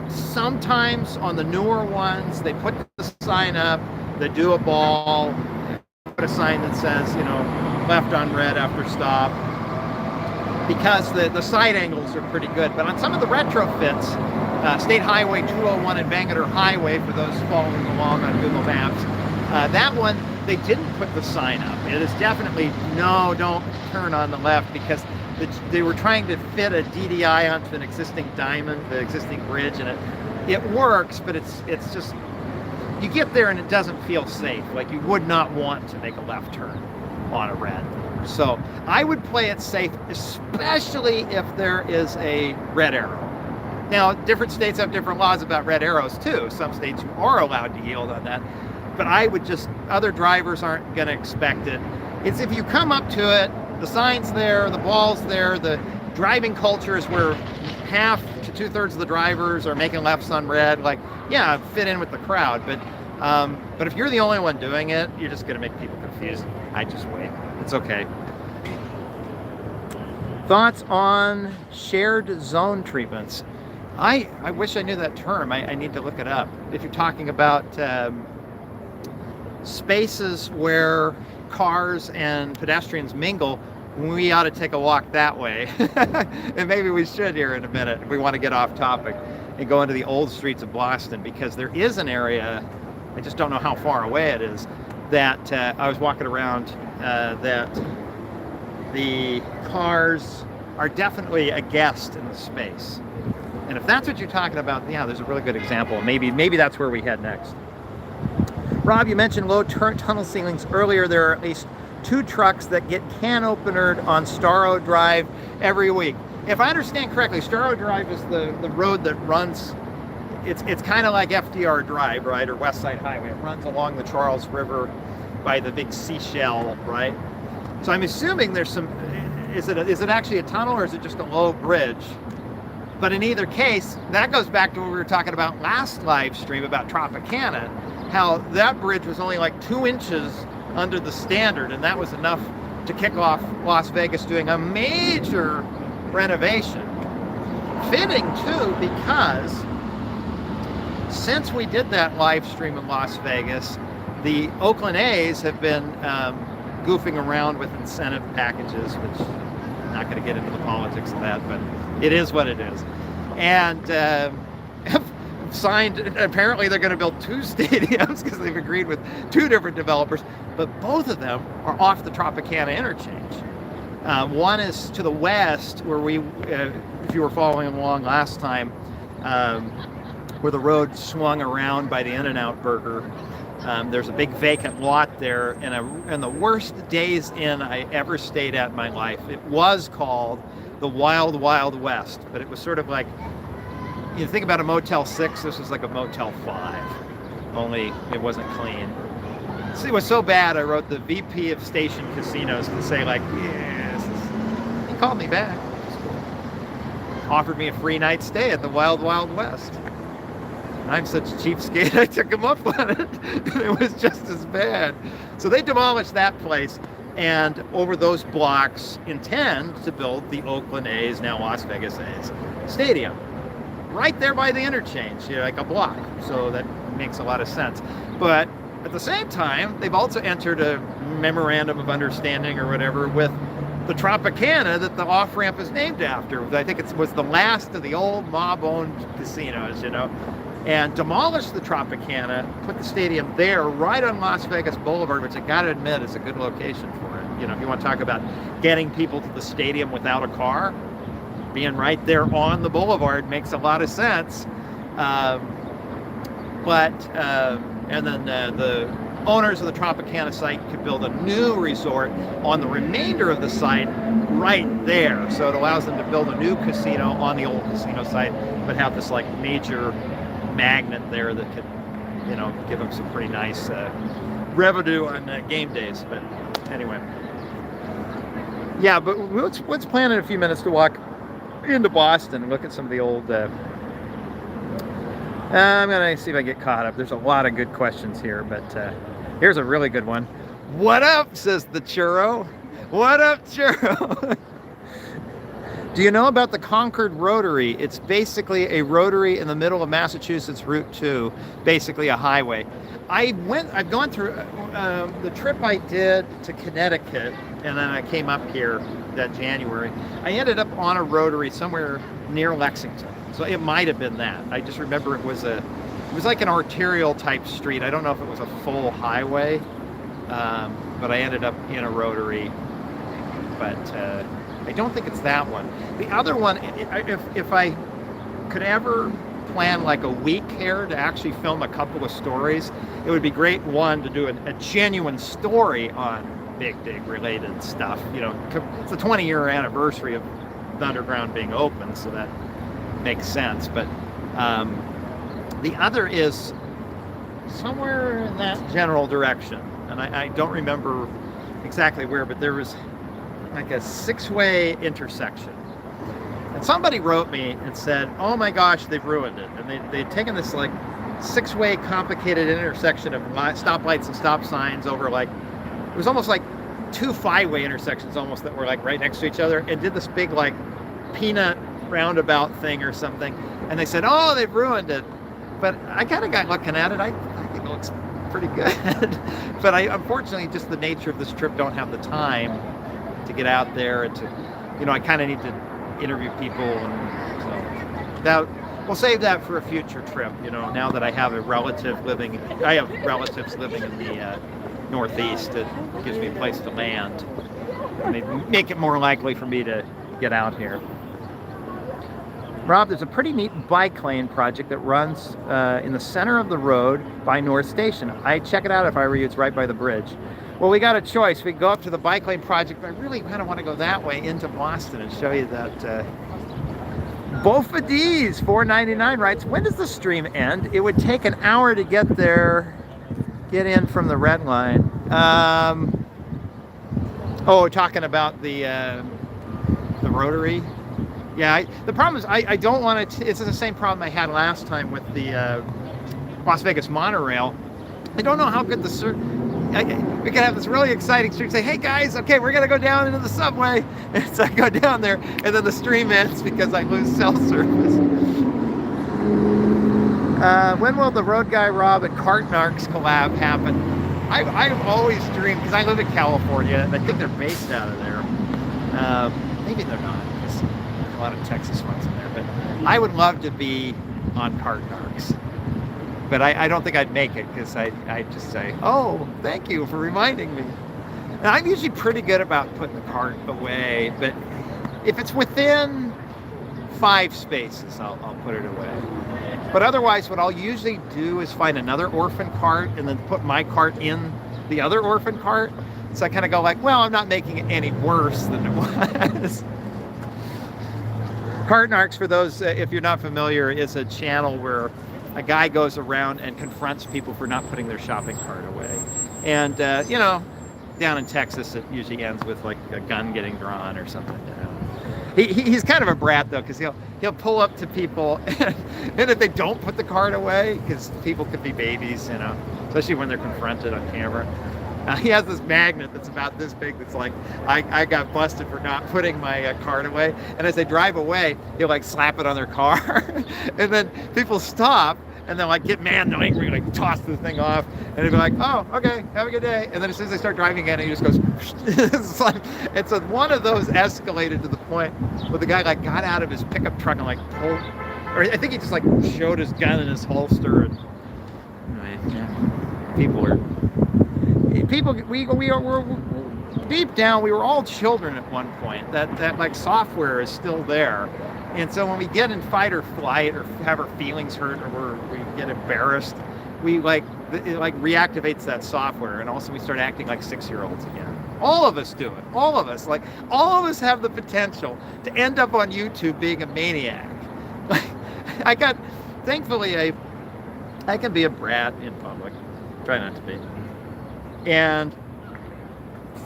Sometimes on the newer ones, they put the sign up, they do a ball, put a sign that says, left on red after stop, because the side angles are pretty good. But on some of the retrofits, State Highway 201 and Bangerter Highway, for those following along on Google Maps, that one, they didn't put the sign up. It is definitely, no, don't turn on the left, because they were trying to fit a DDI onto an existing diamond, the existing bridge, and it works, but it's just, you get there and it doesn't feel safe. Like you would not want to make a left turn on a red. So I would play it safe, especially if there is a red arrow. Now, different states have different laws about red arrows too. Some states you are allowed to yield on that. But I would other drivers aren't going to expect it. It's if you come up to it, the sign's there, the ball's there, the driving culture is where half to 2/3 of the drivers are making lefts on red. Like, yeah, fit in with the crowd. But if you're the only one doing it, you're just going to make people confused. I just wait. It's okay. Thoughts on shared zone treatments? I wish I knew that term. I need to look it up. If you're talking about spaces where cars and pedestrians mingle, we ought to take a walk that way. And maybe we should here in a minute if we want to get off topic and go into the old streets of Boston, because there is an area, I just don't know how far away it is, that I was walking around that the cars are definitely a guest in the space. And if that's what you're talking about, yeah, there's a really good example. Maybe that's where we head next. Rob, you mentioned low tunnel ceilings earlier. There are at least 2 trucks that get can openered on Starro Drive every week. If I understand correctly, Starro Drive is the road that runs, it's kind of like FDR Drive, right, or West Side Highway. It runs along the Charles River by the big seashell, right? So I'm assuming there's some, is it actually a tunnel, or is it just a low bridge? But in either case, that goes back to what we were talking about last live stream about Tropicana, how that bridge was only like 2 inches under the standard, and that was enough to kick off Las Vegas doing a major renovation. Fitting too, because since we did that live stream in Las Vegas, the Oakland A's have been goofing around with incentive packages, which I'm not going to get into the politics of that, but it is what it is. And have signed, apparently they're going to build 2 stadiums because they've agreed with 2 different developers, but both of them are off the Tropicana interchange. One is to the west, where we, if you were following along last time, where the road swung around by the In-N-Out Burger. There's a big vacant lot there, and the worst Days Inn I ever stayed at in my life. It was called the Wild Wild West, but it was sort of like, you think about a Motel 6, this was like a Motel 5, only it wasn't clean. It was so bad, I wrote the VP of Station Casinos to say, like, yes. He called me back. Offered me a free night stay at the Wild Wild West. And I'm such a cheapskate, I took him up on it. It was just as bad. So they demolished that place, and over those blocks intend to build the Oakland A's, now Las Vegas A's, stadium. Right there by the interchange, like a block. So that makes a lot of sense. But at the same time, they've also entered a memorandum of understanding or whatever with the Tropicana that the off-ramp is named after. I think it was the last of the old mob-owned casinos, and demolished the Tropicana, put the stadium there right on Las Vegas Boulevard, which I gotta admit is a good location for it. If you want to talk about getting people to the stadium without a car, being right there on the boulevard makes a lot of sense. And then the owners of the Tropicana site could build a new resort on the remainder of the site right there. So it allows them to build a new casino on the old casino site, but have this like major magnet there that could, give them some pretty nice revenue on game days. But anyway, yeah. But let's plan in a few minutes to walk into Boston and look at some of the old. I'm gonna see if I get caught up. There's a lot of good questions here, but here's a really good one. What up, says the churro. What up, churro? Do you know about the Concord Rotary? It's basically a rotary in the middle of Massachusetts Route 2, basically a highway. I've gone through the trip I did to Connecticut, and then I came up here that January. I ended up on a rotary somewhere near Lexington. So it might have been that. I just remember it was like an arterial type street. I don't know if it was a full highway, but I ended up in a rotary. But I don't think it's that one. The other one, if I could ever plan like a week here to actually film a couple of stories, it would be great, one, to do a genuine story on Big Dig related stuff. It's the 20-year anniversary of the underground being open, so that makes sense. But the other is somewhere in that general direction, and I don't remember exactly where, but there was like a 6-way intersection, and somebody wrote me and said, oh my gosh, they've ruined it. And they'd taken this like 6-way complicated intersection of stoplights and stop signs over, like, it was almost like 2 5-way intersections almost that were like right next to each other, and did this big like peanut roundabout thing or something, and they said, oh, they've ruined it. But I kind of got looking at it. I think it looks pretty good. But I, unfortunately, just the nature of this trip, don't have the time to get out there and to, you know, I kind of need to interview people, and so that we'll save that for a future trip. You know, now that I have relatives living in the Northeast, it gives me a place to land. Make it more likely for me to get out here. Rob, there's a pretty neat bike lane project that runs in the center of the road by North Station. I'd check it out if I were you. It's right by the bridge. Well, we got a choice. We can go up to the bike lane project, but I really kind of want to go that way into Boston and show you that Bofa D's $4.99 rides. When does the stream end? It would take an hour to get there, get in from the red line. Oh, talking about the Rotary. Yeah, the problem is I don't want to. It's the same problem I had last time with the Las Vegas monorail. I don't know how good we could have this really exciting stream. Say, hey guys, okay, we're gonna go down into the subway, and so I go down there, and then the stream ends because I lose cell service. When will the Road Guy Rob and Cartnarks collab happen? I've always dreamed, because I live in California, and I think they're based out of there. Maybe they're not. There's a lot of Texas ones in there, but I would love to be on Cartnarks. But I don't think I'd make it, because I just say, oh, thank you for reminding me. And I'm usually pretty good about putting the cart away, but if it's within 5 spaces, I'll put it away. But otherwise, what I'll usually do is find another orphan cart and then put my cart in the other orphan cart. So I kind of go like, well, I'm not making it any worse than it was. Cartnarks, for those, if you're not familiar, is a channel where a guy goes around and confronts people for not putting their shopping cart away. And, you know, down in Texas, it usually ends with like a gun getting drawn or something. You know? He's kind of a brat though, because he'll pull up to people, and if they don't put the cart away, because people could be babies, you know, especially when they're confronted on camera. He has this magnet that's about this big that's like, I got busted for not putting my cart away. And as they drive away, he'll like slap it on their car. And then people stop and they'll like get mad and angry, like toss the thing off. And he'll be like, oh, okay, have a good day. And then as soon as they start driving again, he just goes, it's one of those escalated to the point where the guy like got out of his pickup truck and like pulled, or I think he just like showed his gun in his holster. And anyway, yeah, we're deep down, we were all children at one point. That like software is still there. And so when we get in fight or flight or have our feelings hurt or we get embarrassed, it reactivates that software, and also we start acting like 6-year-olds again. All of us do it. All of us have the potential to end up on YouTube being a maniac. Thankfully, I can be a brat in public. Try not to be. And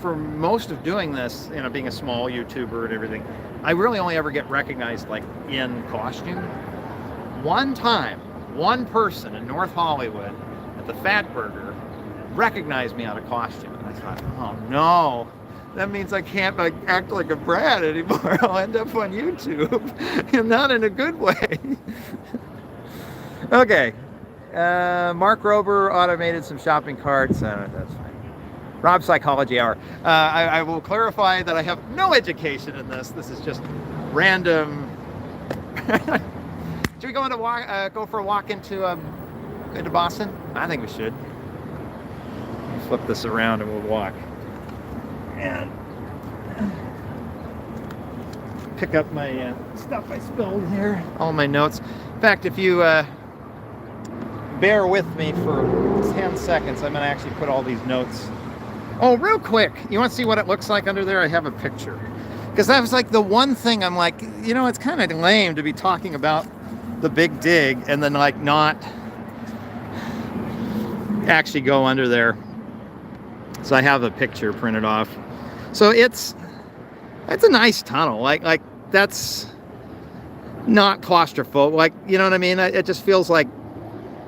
for most of doing this, you know, being a small YouTuber and everything, I really only ever get recognized like in costume. One time, one person in North Hollywood at the Fat Burger recognized me out of costume. And I thought, oh no, that means I can't like act like a brat anymore. I'll end up on YouTube, and not in a good way. Okay. Mark Rober automated some shopping carts. That's fine. Rob Psychology Hour. I will clarify that I have no education in this. This is just random. Should we go for a walk into Boston? I think we should. Flip this around and we'll walk. And pick up my stuff I spilled here. All my notes. In fact, if you bear with me for 10 seconds, I'm going to actually put all these notes. Oh, real quick, you want to see what it looks like under there? I have a picture. Because that was like the one thing I'm like, you know, it's kind of lame to be talking about the Big Dig and then like not actually go under there. So I have a picture printed off. So it's a nice tunnel. Like that's not claustrophobic. Like, you know what I mean? It just feels like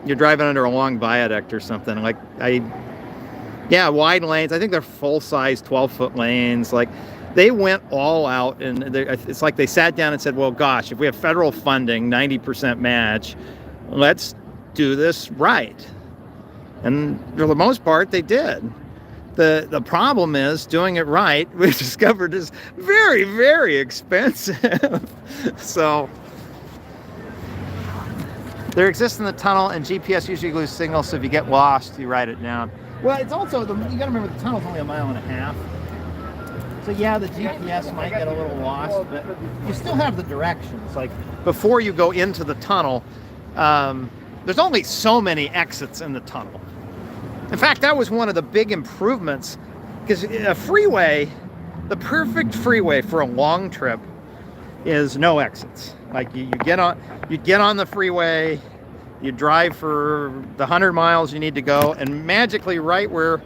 you're driving under a long viaduct or something. Like wide lanes. I think they're full-size 12-foot lanes. Like They went all out, and it's like they sat down and said, well, gosh, if we have federal funding, 90% match, let's do this right. And for the most part, they did. The problem is doing it right, we discovered, is very, very expensive. So there exists in the tunnel, and GPS usually loses signal, so if you get lost, you write it down. Well, it's also, you gotta remember the tunnel's only 1.5 miles. So yeah, the GPS might get a little lost, but you still have the directions. Like before you go into the tunnel, there's only so many exits in the tunnel. In fact, that was one of the big improvements, because a freeway, the perfect freeway for a long trip is no exits. Like you get on the freeway, you drive for the 100 miles you need to go, and magically right where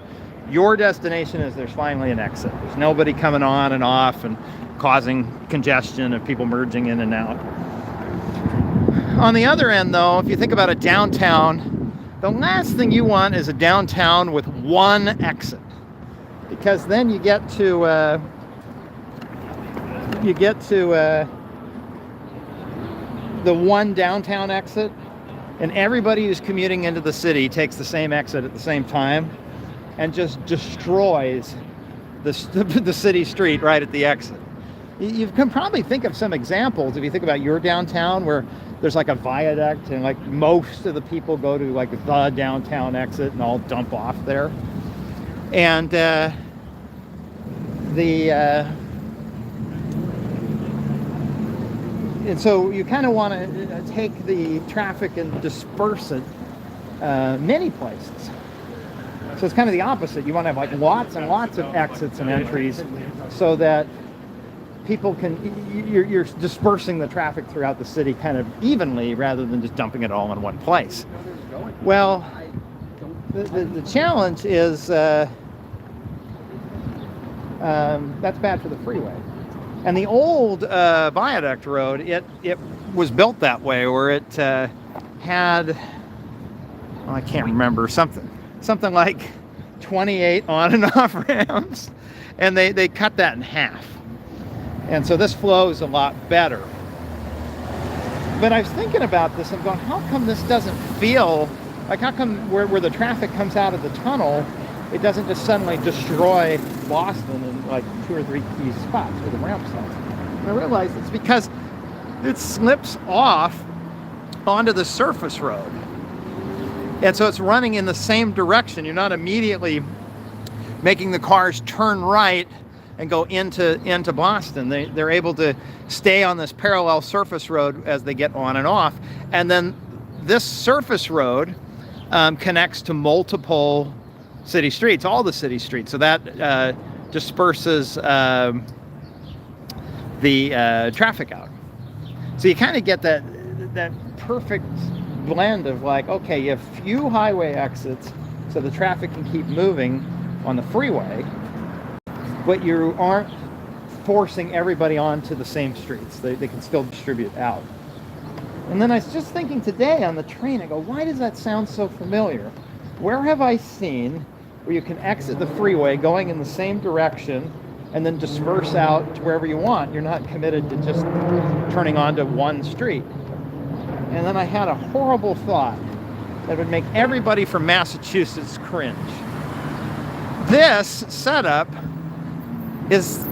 your destination is, there's finally an exit. There's nobody coming on and off and causing congestion of people merging in and out. On the other end, though, if you think about a downtown, the last thing you want is a downtown with one exit, because then you get to the one downtown exit, and everybody who's commuting into the city takes the same exit at the same time, and just destroys the city street right at the exit. You can probably think of some examples if you think about your downtown where there's like a viaduct and like most of the people go to like the downtown exit and all dump off there. And and so you kind of want to take the traffic and disperse it many places. So it's kind of the opposite. You want to have like lots and lots of exits and entries so that people can, you're dispersing the traffic throughout the city kind of evenly rather than just dumping it all in one place. Well, the challenge is that's bad for the freeway. And the old viaduct road, it was built that way, where it had, well, I can't remember, something like 28 on and off ramps, and they cut that in half. And so this flows a lot better. But I was thinking about this and going, how come this doesn't feel, like how come where the traffic comes out of the tunnel, it doesn't just suddenly destroy Boston in like 2 or 3 key spots where the ramp starts? And I realized it's because it slips off onto the surface road. And so it's running in the same direction. You're not immediately making the cars turn right and go into Boston. They're able to stay on this parallel surface road as they get on and off. And then this surface road connects to multiple city streets, all the city streets. So that disperses the traffic out. So you kind of get that perfect blend of like, okay, you have few highway exits so the traffic can keep moving on the freeway, but you aren't forcing everybody onto the same streets. They can still distribute out. And then I was just thinking today on the train, I go, why does that sound so familiar? Where have I seen where you can exit the freeway going in the same direction and then disperse out to wherever you want? You're not committed to just turning onto one street. And then I had a horrible thought that would make everybody from Massachusetts cringe. This setup is,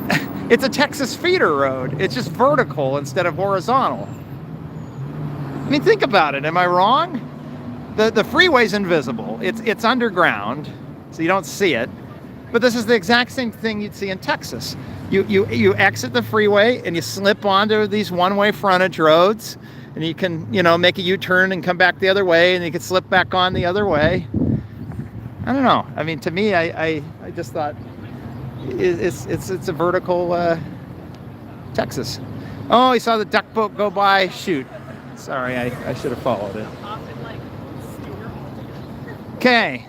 it's a Texas feeder road. It's just vertical instead of horizontal. I mean, think about it. Am I wrong? The freeway's invisible. It's underground, so you don't see it. But this is the exact same thing you'd see in Texas. You exit the freeway and you slip onto these one-way frontage roads, and you can, make a U-turn and come back the other way, and you can slip back on the other way. I don't know. I mean, to me, I just thought it's a vertical Texas. Oh, you saw the duck boat go by. Shoot. Sorry, I should have followed it. Okay.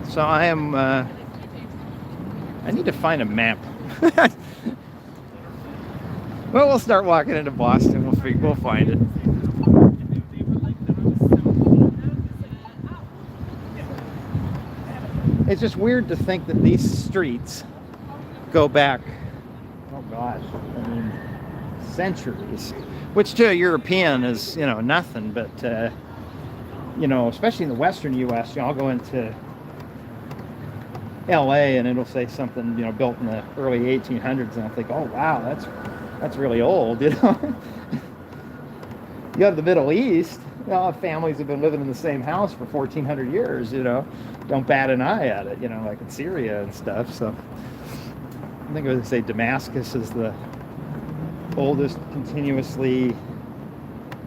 So I am. I need to find a map. Well, we'll start walking into Boston. We'll find it. It's just weird to think that these streets go back, oh gosh, I mean, centuries, which to a European is, you know, nothing, but, you know, especially in the Western U.S., you know, I'll go into LA and it'll say something, you know, built in the early 1800s, and I'll think, oh wow, that's really old, you know. You go to the Middle East, families have been living in the same house for 1400 years, you know, don't bat an eye at it, you know, like in Syria and stuff. So I think I would say Damascus is the oldest continuously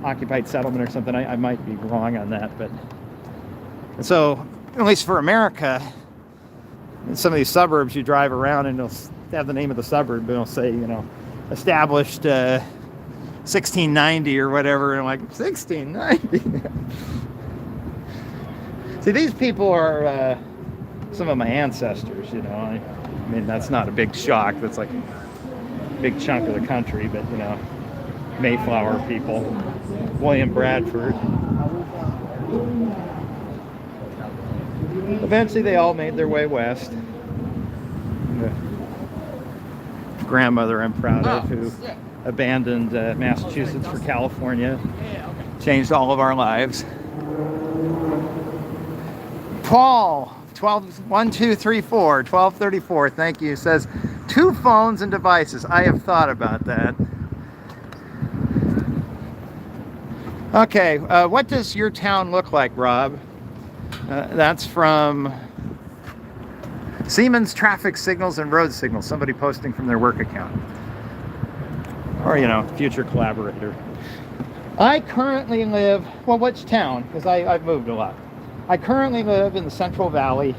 occupied settlement or something. I might be wrong on that, but so at least for America, in some of these suburbs you drive around and it'll have the name of the suburb, and it'll say, you know, established 1690 or whatever, and like 1690. See, these people are some of my ancestors, you know. I mean, that's not a big shock. That's like a big chunk of the country, but you know, Mayflower people, William Bradford. Eventually, they all made their way west. The grandmother I'm proud of, who abandoned Massachusetts for California, changed all of our lives. Paul, 1234, thank you, says 2 phones and devices. I have thought about that. Okay, what does your town look like, Rob? That's from Siemens Traffic Signals and Road Signals, somebody posting from their work account. Or, you know, future collaborator. I currently live, well, which town? Because I've moved a lot. I currently live in the Central Valley.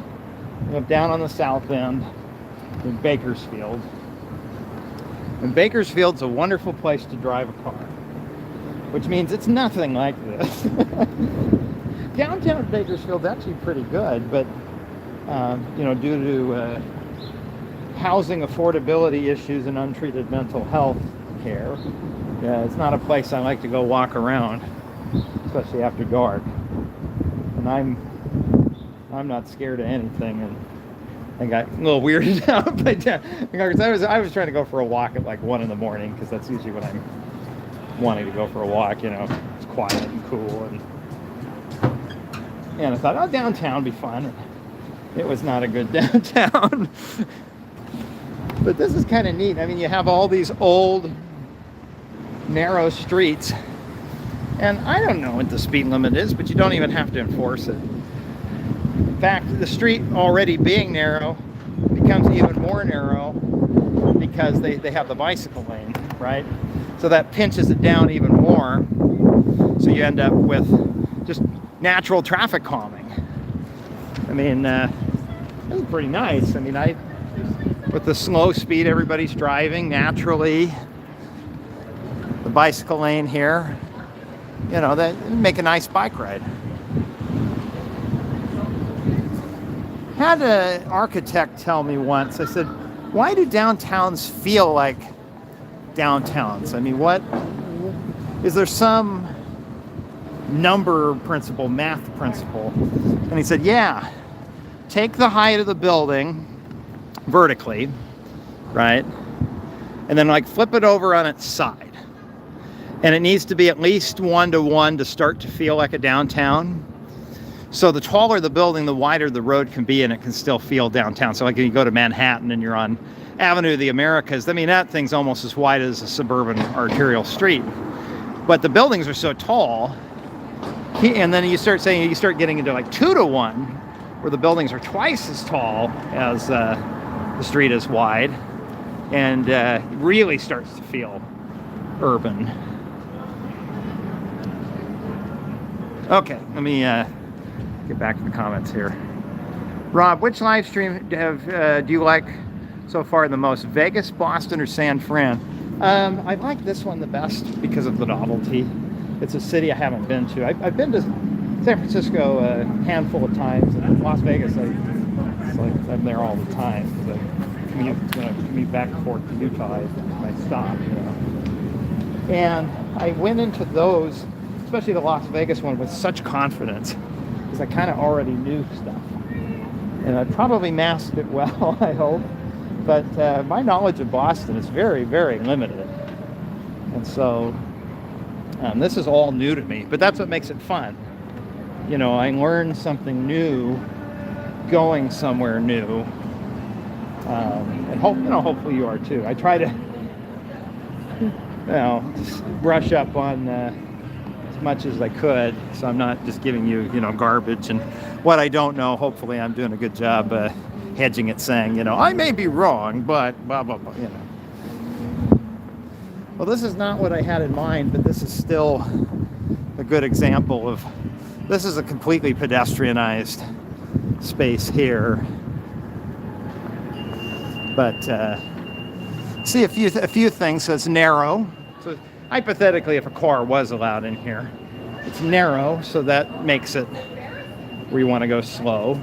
I live down on the south end in Bakersfield. And Bakersfield's a wonderful place to drive a car, which means it's nothing like this. Downtown Bakersfield's actually pretty good, but, you know, due to housing affordability issues and untreated mental health care, yeah, it's not a place I like to go walk around, especially after dark. And I'm not scared of anything, and I got a little weirded out by that. I was trying to go for a walk at like 1 in the morning, because that's usually when I'm wanting to go for a walk, you know, it's quiet and cool, and I thought, oh, downtown would be fun. It was not a good downtown. But this is kind of neat. I mean, you have all these old narrow streets, and I don't know what the speed limit is, but you don't even have to enforce it. In fact, the street already being narrow becomes even more narrow because they have the bicycle lane, right? So that pinches it down even more, so you end up with just natural traffic calming. I mean, this is pretty nice. I mean, with the slow speed everybody's driving naturally, the bicycle lane here, you know, that make a nice bike ride. Had an architect tell me once, I said, why do downtowns feel like downtowns? I mean, what is there some number principle, math principle? And he said, yeah, take the height of the building vertically, right, and then like flip it over on its side, and it needs to be at least 1-to-1 to start to feel like a downtown. So the taller the building, the wider the road can be, and it can still feel downtown. So like if you go to Manhattan and you're on Avenue of the Americas, I mean, that thing's almost as wide as a suburban arterial street, but the buildings are so tall. And then you start getting into like 2-to-1, where the buildings are twice as tall as the street is wide, and it really starts to feel urban. Okay, let me get back to the comments here. Rob, which live stream do you like so far the most? Vegas, Boston, or San Fran? I like this one the best because of the novelty. It's a city I haven't been to. I've been to San Francisco a handful of times, and Las Vegas, it's like I'm there all the time. I commute back and forth to Utah. I stop, you know. And I went into those, especially the Las Vegas one, with such confidence, because I kind of already knew stuff. And I probably masked it well, I hope. But my knowledge of Boston is very, very limited. And so this is all new to me, but that's what makes it fun. You know, I learn something new going somewhere new. And hopefully you are too. I try to, just brush up on as much as I could, so I'm not just giving you, garbage. And what I don't know, hopefully I'm doing a good job hedging it, saying, I may be wrong, but blah, blah, blah, Well, this is not what I had in mind, but this is still a good example of, this is a completely pedestrianized space here. But see a few things. So it's narrow. So hypothetically, if a car was allowed in here, it's narrow, so that makes it where you want to go slow.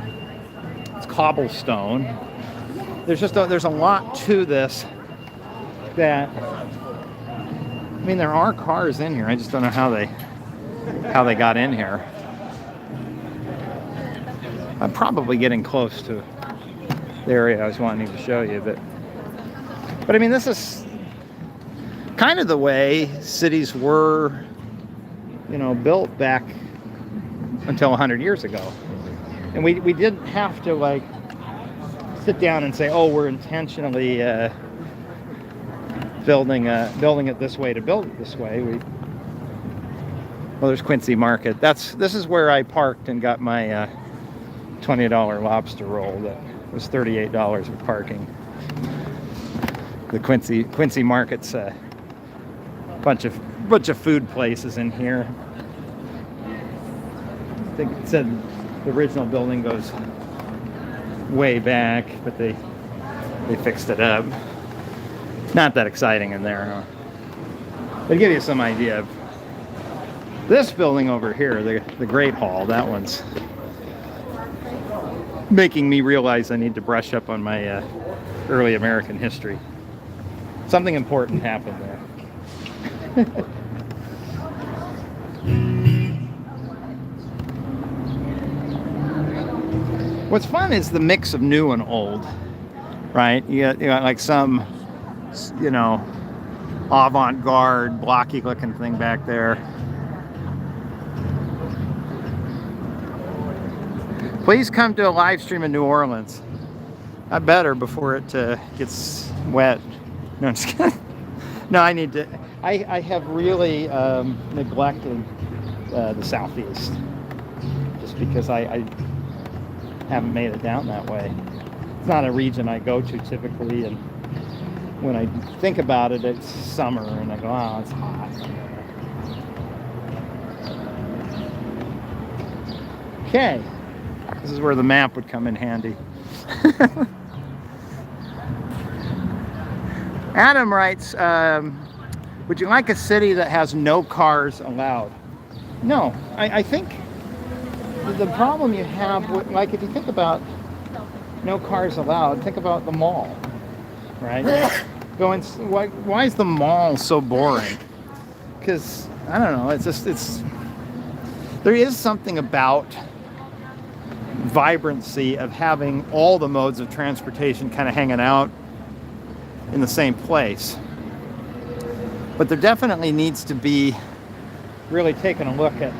It's cobblestone. There's a lot to this that, there are cars in here. I just don't know how they got in here. I'm probably getting close to the area I was wanting to show you, but this is kind of the way cities were, built back until 100 years ago. And we didn't have to sit down and say, oh, we're intentionally building it this way to build it this way. Well, there's Quincy Market. This is where I parked and got my $20 lobster roll that was $38 with parking. The Quincy Market's a bunch of food places in here. I think it said the original building goes way back, but they fixed it up. Not that exciting in there, huh? They give you some idea of this building over here, the Great Hall. That one's making me realize I need to brush up on my early American history. Something important happened there. What's fun is the mix of new and old, right? You got like some, avant-garde, blocky-looking thing back there. Please come to a live stream in New Orleans. I better before it gets wet. No, I'm just kidding. No, I need to. I have really neglected the Southeast, just because I haven't made it down that way. It's not a region I go to typically, and when I think about it, it's summer, and I go, oh, it's hot. Okay. This is where the map would come in handy. Adam writes, would you like a city that has no cars allowed? No, I think the problem you have, if you think about no cars allowed, think about the mall, right? Why is the mall so boring? Because, I don't know, there is something about vibrancy of having all the modes of transportation kind of hanging out in the same place. But there definitely needs to be really taking a look at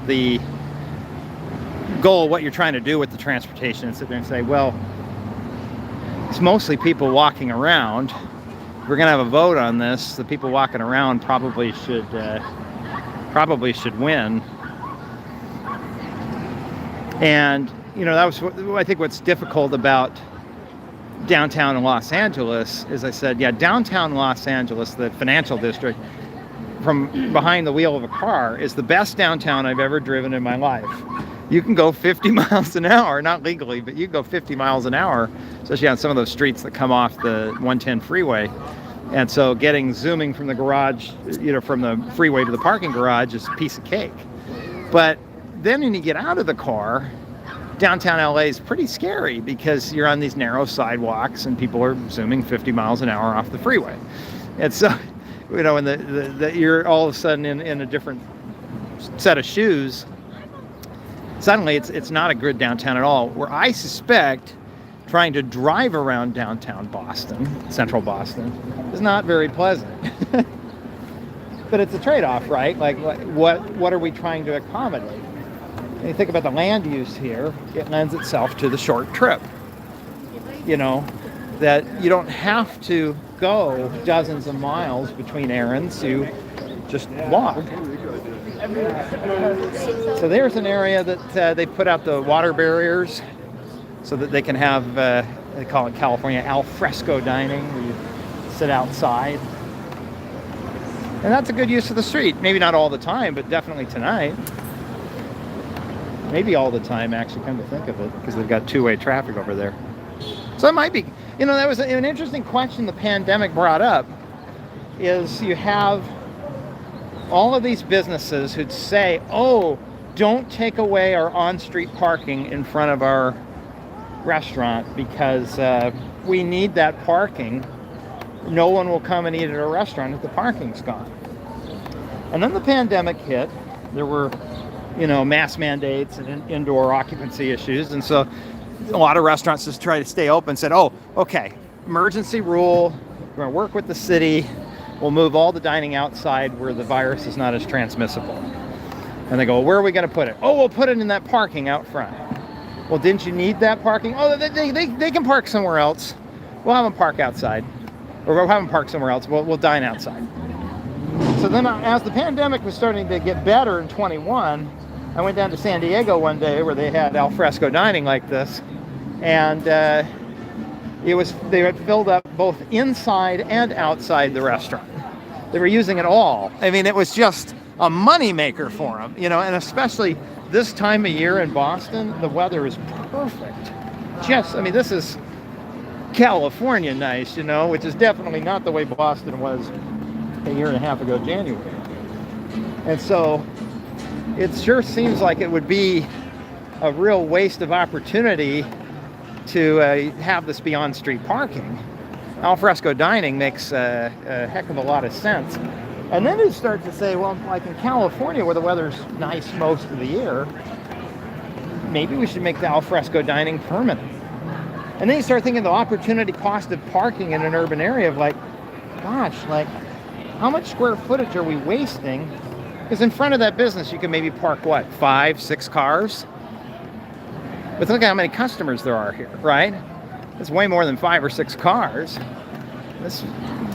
the goal, what you're trying to do with the transportation, and sit there and say, well, it's mostly people walking around. If we're going to have a vote on this, the people walking around probably should win. And that was, I think, what's difficult about downtown in Los Angeles is, I said, yeah, downtown Los Angeles, the financial district, from behind the wheel of a car, is the best downtown I've ever driven in my life. You can go 50 miles an hour, not legally, but you can go 50 miles an hour, especially on some of those streets that come off the 110 freeway. And so zooming from the garage, from the freeway to the parking garage is a piece of cake. But then when you get out of the car, downtown LA is pretty scary, because you're on these narrow sidewalks and people are zooming 50 miles an hour off the freeway. And so, and you're all of a sudden in a different set of shoes. suddenly it's not a good downtown at all. Where I suspect trying to drive around downtown Boston, central Boston, is not very pleasant. But it's a trade-off, right? Like, what are we trying to accommodate? And you think about the land use here, it lends itself to the short trip. You know, that you don't have to go dozens of miles between errands, you just walk. So there's an area that they put out the water barriers so that they can have, they call it California al fresco dining, where you sit outside. And that's a good use of the street. Maybe not all the time, but definitely tonight. Maybe all the time, actually, come to think of it, because they've got two-way traffic over there. So it might be, you know, that was an interesting question the pandemic brought up, is you have all of these businesses who'd say, oh, don't take away our on-street parking in front of our restaurant because we need that parking. No one will come and eat at our restaurant if the parking's gone. And then the pandemic hit. There were, you know, mask mandates and indoor occupancy issues. And so a lot of restaurants just tried to stay open, said, oh, okay, emergency rule, we're going to work with the city. We'll move all the dining outside where the virus is not as transmissible. And they go, well, where are we going to put it? Oh, we'll put it in that parking out front. Well, didn't you need that parking? Oh, they can park somewhere else. We'll have them park outside. Or we'll have them park somewhere else. We'll dine outside. So then as the pandemic was starting to get better in 21, I went down to San Diego one day where they had al fresco dining like this. And they had filled up both inside and outside the restaurant. They were using it all. I mean, it was just a moneymaker for them, you know, and especially this time of year in Boston, the weather is perfect. Just, I mean, this is California nice, you know, which is definitely not the way Boston was a year and a half ago, January. And so it sure seems like it would be a real waste of opportunity to have this be on-street parking. Al fresco dining makes a heck of a lot of sense. And then you start to say, well, like in California where the weather's nice most of the year, maybe we should make the al fresco dining permanent. And then you start thinking the opportunity cost of parking in an urban area of like, gosh, like how much square footage are we wasting? Because in front of that business you can maybe park what, 5, 6 cars? But look at how many customers there are here, right? It's way more than 5 or 6 cars. This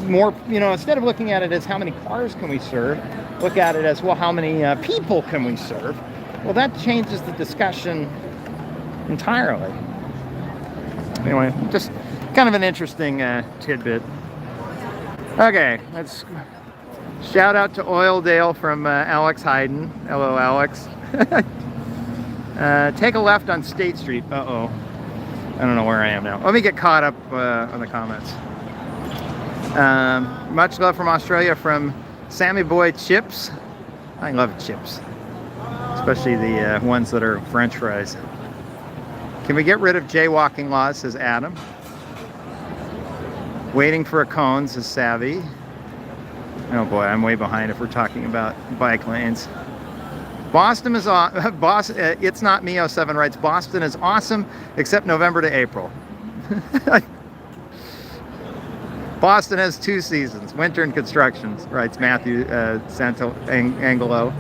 more, you know, instead of looking at it as how many cars can we serve, look at it as, well, how many people can we serve? Well, that changes the discussion entirely. Anyway, just kind of an interesting tidbit. Okay, let's shout out to Oildale from Alex Hayden. Hello, Alex. Take a left on State Street. Uh-oh. I don't know where I am now. Let me get caught up on the comments. Much love from Australia from Sammy Boy Chips. I love chips, especially the ones that are French fries. Can we get rid of jaywalking laws, says Adam. Waiting for a cone, says Savvy. Oh boy, I'm way behind if we're talking about bike lanes. Boston is It's Not Me 07 writes, Boston is awesome except November to April. Boston has 2 seasons, winter and construction, writes Matthew Angelo.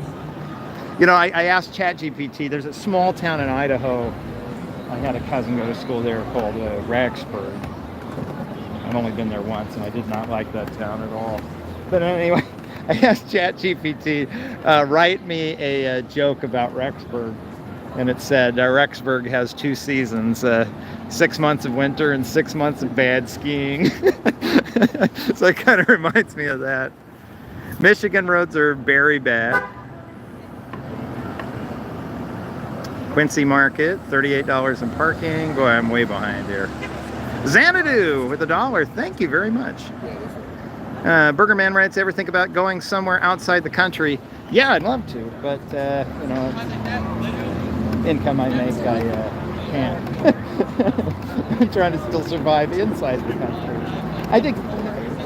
You know, I asked ChatGPT, there's a small town in Idaho. I had a cousin go to school there called Rexburg. I've only been there once and I did not like that town at all. But anyway, I asked ChatGPT, write me a joke about Rexburg. And it said, Rexburg has 2 seasons, 6 months of winter and 6 months of bad skiing. So it kind of reminds me of that. Michigan roads are very bad. Quincy Market, $38 in parking. Boy, I'm way behind here. Xanadu with $1. Thank you very much. Burgerman writes, ever think about going somewhere outside the country? Yeah, I'd love to, but you know, income I make, I can't. I'm trying to still survive inside the country. I think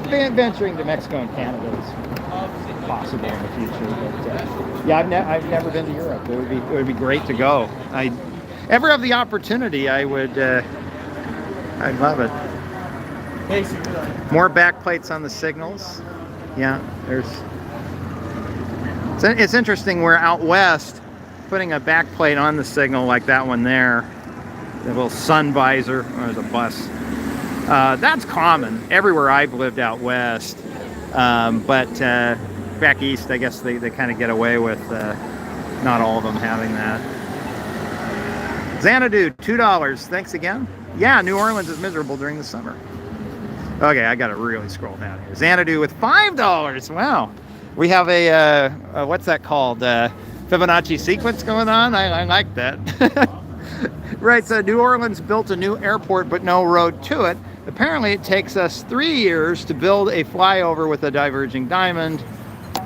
venturing to Mexico and Canada is possible in the future. But yeah, I've never been to Europe. It would be great to go. I ever have the opportunity, I'd love it. More back plates on the signals. Yeah, it's interesting. We're out west, putting a back plate on the signal like that one there, the little sun visor. Oh, there's a bus. That's common everywhere I've lived out west, but back east, I guess they kind of get away with not all of them having that. Xanadu, $2. Thanks again. Yeah, New Orleans is miserable during the summer. Okay, I got to really scroll down here. Xanadu with $5. Wow. We have a what's that called? Fibonacci sequence going on. I like that. Right, so New Orleans built a new airport but no road to it. Apparently it takes us 3 years to build a flyover with a diverging diamond.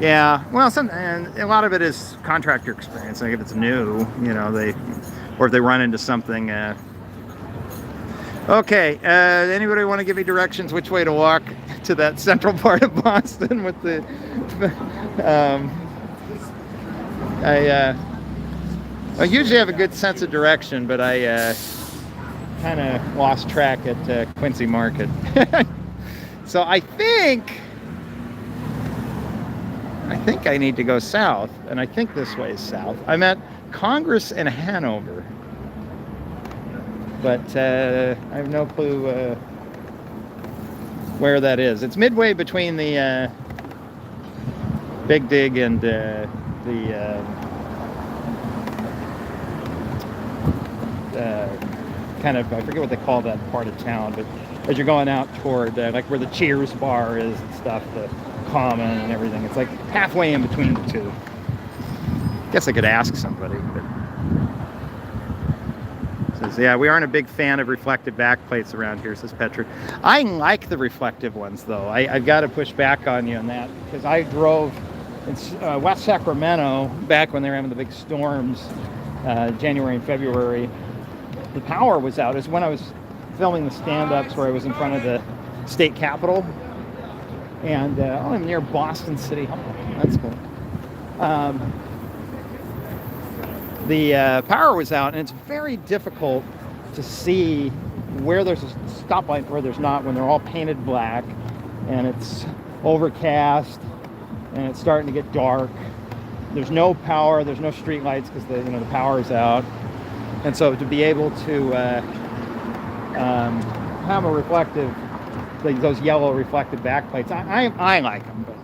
Yeah, well, and a lot of it is contractor experience. Like if it's new, you know, or if they run into something. Okay, anybody want to give me directions which way to walk to that central part of Boston with the... I usually have a good sense of direction, but I kind of lost track at Quincy Market. So I think I need to go south, and I think this way is south. I'm at Congress and Hanover, but I have no clue where that is. It's midway between the Big Dig and the kind of, I forget what they call that part of town, but as you're going out toward like where the Cheers bar is and stuff, the Common and everything, it's like halfway in between the two. Guess I could ask somebody, but says, yeah, we aren't a big fan of reflective backplates around here, says Petra. I like the reflective ones though. I've got to push back on you on that, because I drove in West Sacramento back when they were having the big storms, January and February. The power was out. It was when I was filming the stand-ups where I was in front of the state capitol, and I'm near Boston City Hall. That's cool. The power was out, and it's very difficult to see where there's a stoplight, where there's not, when they're all painted black, and it's overcast, and it's starting to get dark. There's no power. There's no street lights because the power is out. And so to be able to have a reflective, like those yellow reflective backplates, I like them. But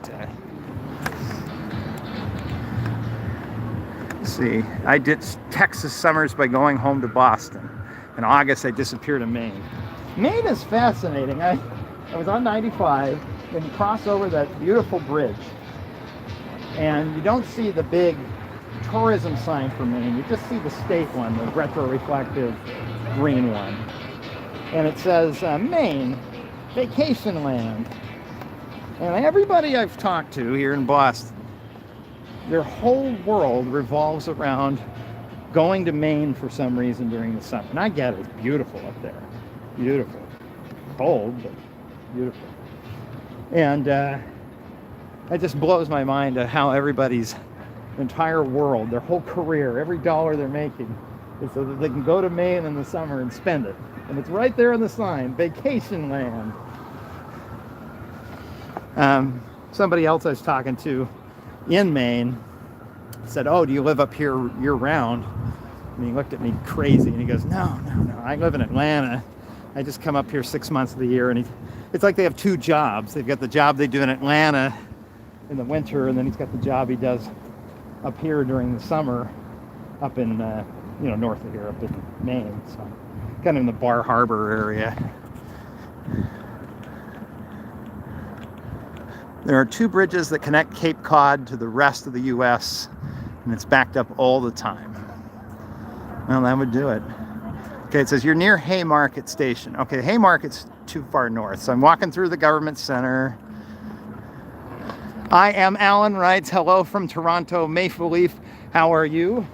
let's see, I did Texas summers by going home to Boston. In August, I disappeared in Maine. Maine is fascinating. I was on 95, and you cross over that beautiful bridge, and you don't see the big tourism sign for Maine. You just see the state one, the retro-reflective green one. And it says, Maine, vacation land. And everybody I've talked to here in Boston, their whole world revolves around going to Maine for some reason during the summer. And I get it, it's beautiful up there. Beautiful. Cold, but beautiful. And it just blows my mind how everybody's entire world, their whole career, every dollar they're making is so that they can go to Maine in the summer and spend it. And it's right there on the sign, vacation land. Somebody else I was talking to in Maine said, oh, do you live up here year round? And he looked at me crazy and he goes, no, I live in Atlanta. I just come up here 6 months of the year. And it's like they have two jobs. They've got the job they do in Atlanta in the winter, and then he's got the job he does up here during the summer, up in north of here, up in Maine, so kind of in the Bar Harbor area. There are 2 bridges that connect Cape Cod to the rest of the U.S., and it's backed up all the time. Well, that would do it. Okay, it says you're near Haymarket Station. Okay, Haymarket's too far north, so I'm walking through the government center. I am Alan writes, hello from Toronto, Maple Leaf. How are you?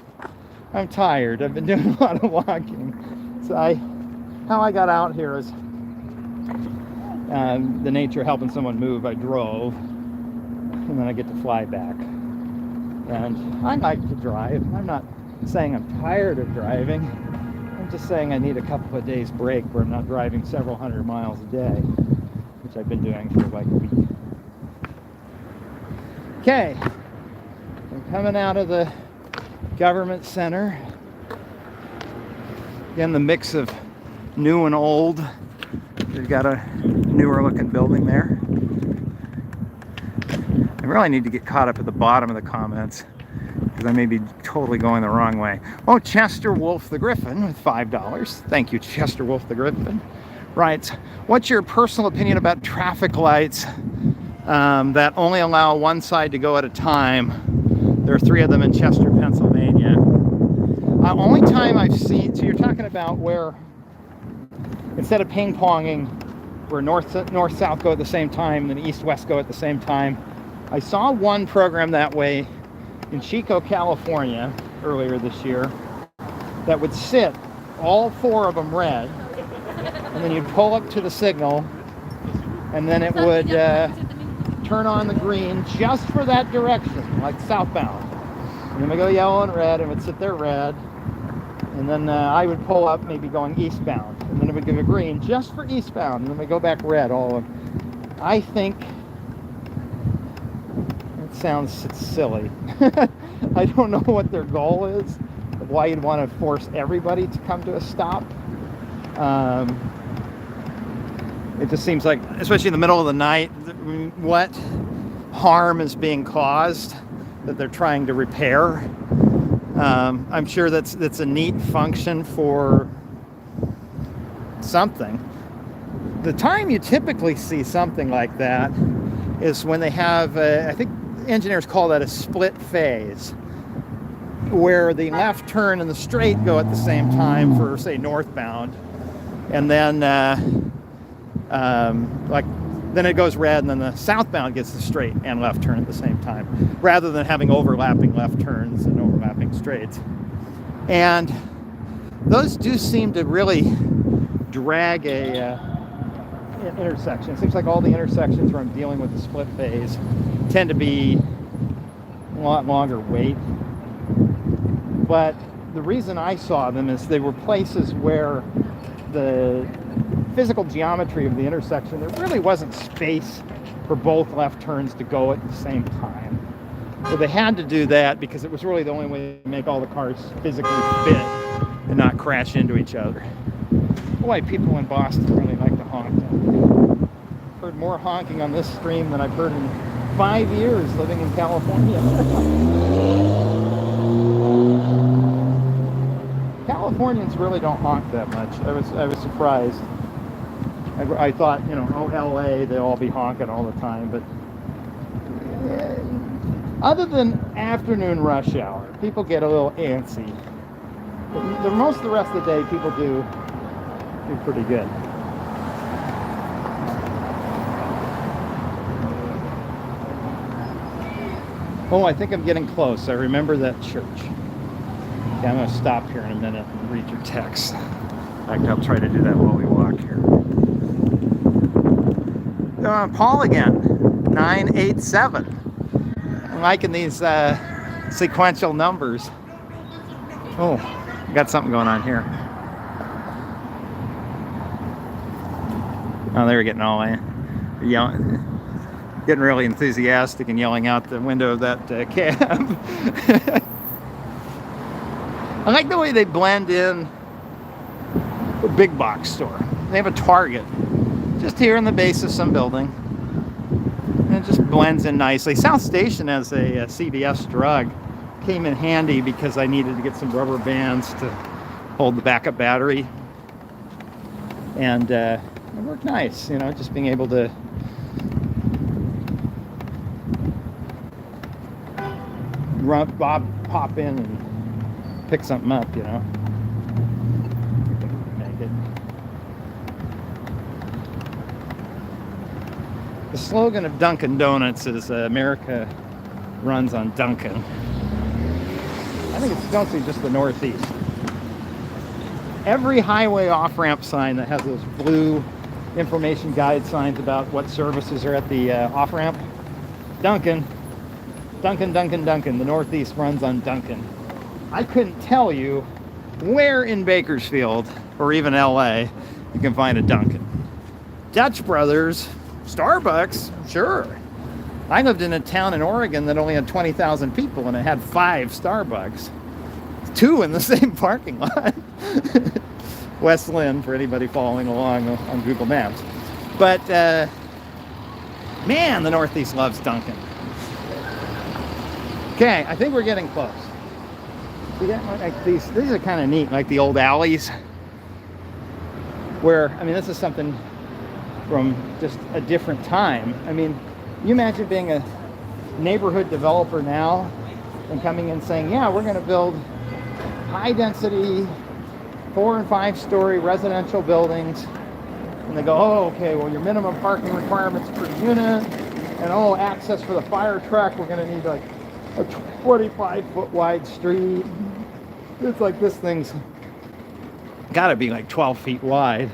I'm tired. I've been doing a lot of walking. So how I got out here is the nature of helping someone move, I drove, and then I get to fly back. And I like to drive. I'm not saying I'm tired of driving. I'm just saying I need a couple of days break where I'm not driving several hundred miles a day, which I've been doing for like a week. Okay, I'm coming out of the government center. Again, the mix of new and old. We've got a newer looking building there. I really need to get caught up at the bottom of the comments because I may be totally going the wrong way. Oh, Chester Wolf the Griffin with $5. Thank you, Chester Wolf the Griffin. Writes, what's your personal opinion about traffic lights that only allow one side to go at a time? There are 3 of them in Chester, Pennsylvania. Only time I've seen, so you're talking about where instead of ping-ponging, where north-south go at the same time, and then east-west go at the same time. I saw one program that way in Chico, California, earlier this year, that would sit, all 4 of them red, and then you'd pull up to the signal, and then it would turn on the green just for that direction, like southbound. And then we go yellow and red, and it would sit there red, and then I would pull up, maybe going eastbound, and then it would give a green just for eastbound, and then we go back red all of them. I think it sounds silly. I don't know what their goal is, of why you'd want to force everybody to come to a stop. It just seems like, especially in the middle of the night, what harm is being caused that they're trying to repair. I'm sure that's a neat function for something. The time you typically see something like that is when they have, I think engineers call that a split phase, where the left turn and the straight go at the same time for, say, northbound, and then then it goes red, and then the southbound gets the straight and left turn at the same time, rather than having overlapping left turns and overlapping straights. And those do seem to really drag an intersection. It seems like all the intersections where I'm dealing with the split phase tend to be a lot longer wait. But the reason I saw them is they were places where the physical geometry of the intersection, there really wasn't space for both left turns to go at the same time. So they had to do that because it was really the only way to make all the cars physically fit and not crash into each other. Boy, people in Boston really like to honk. I've heard more honking on this stream than I've heard in 5 years living in California. Californians really don't honk that much. I was surprised. I thought, you know, oh, LA, they'll all be honking all the time, but other than afternoon rush hour, people get a little antsy. But most of the rest of the day, people do pretty good. Oh, I think I'm getting close. I remember that church. Okay, I'm going to stop here in a minute and read your text. In fact, I'll try to do that while we walk here. Paul again, 987. I'm liking these sequential numbers. Oh, got something going on here. Oh, they were getting all yelling, getting really enthusiastic and yelling out the window of that cab. I like the way they blend in a big box store. They have a Target just here in the base of some building, and it just blends in nicely. South Station as a CVS drug came in handy because I needed to get some rubber bands to hold the backup battery, and it worked nice, you know, just being able to pop in and pick something up, you know. Make it. The slogan of Dunkin' Donuts is America runs on Dunkin'. I think it's mostly just the Northeast. Every highway off-ramp sign that has those blue information guide signs about what services are at the off-ramp. Dunkin'. Dunkin'. The Northeast runs on Dunkin'. I couldn't tell you where in Bakersfield or even LA you can find a Dunkin'. Dutch Brothers, Starbucks, sure. I lived in a town in Oregon that only had 20,000 people and it had 5 Starbucks. 2 in the same parking lot. West Lynn, for anybody following along on Google Maps. But, man, the Northeast loves Dunkin'. Okay, I think we're getting close. We got like these are kind of neat, like the old alleys. Where, I mean, this is something from just a different time. I mean, you imagine being a neighborhood developer now and coming in saying, yeah, we're going to build high density 4 and 5 story residential buildings. And they go, oh, okay, well, your minimum parking requirements per unit, and oh, access for the fire truck, we're going to need like a 25-foot wide street. It's like this thing's got to be like 12 feet wide.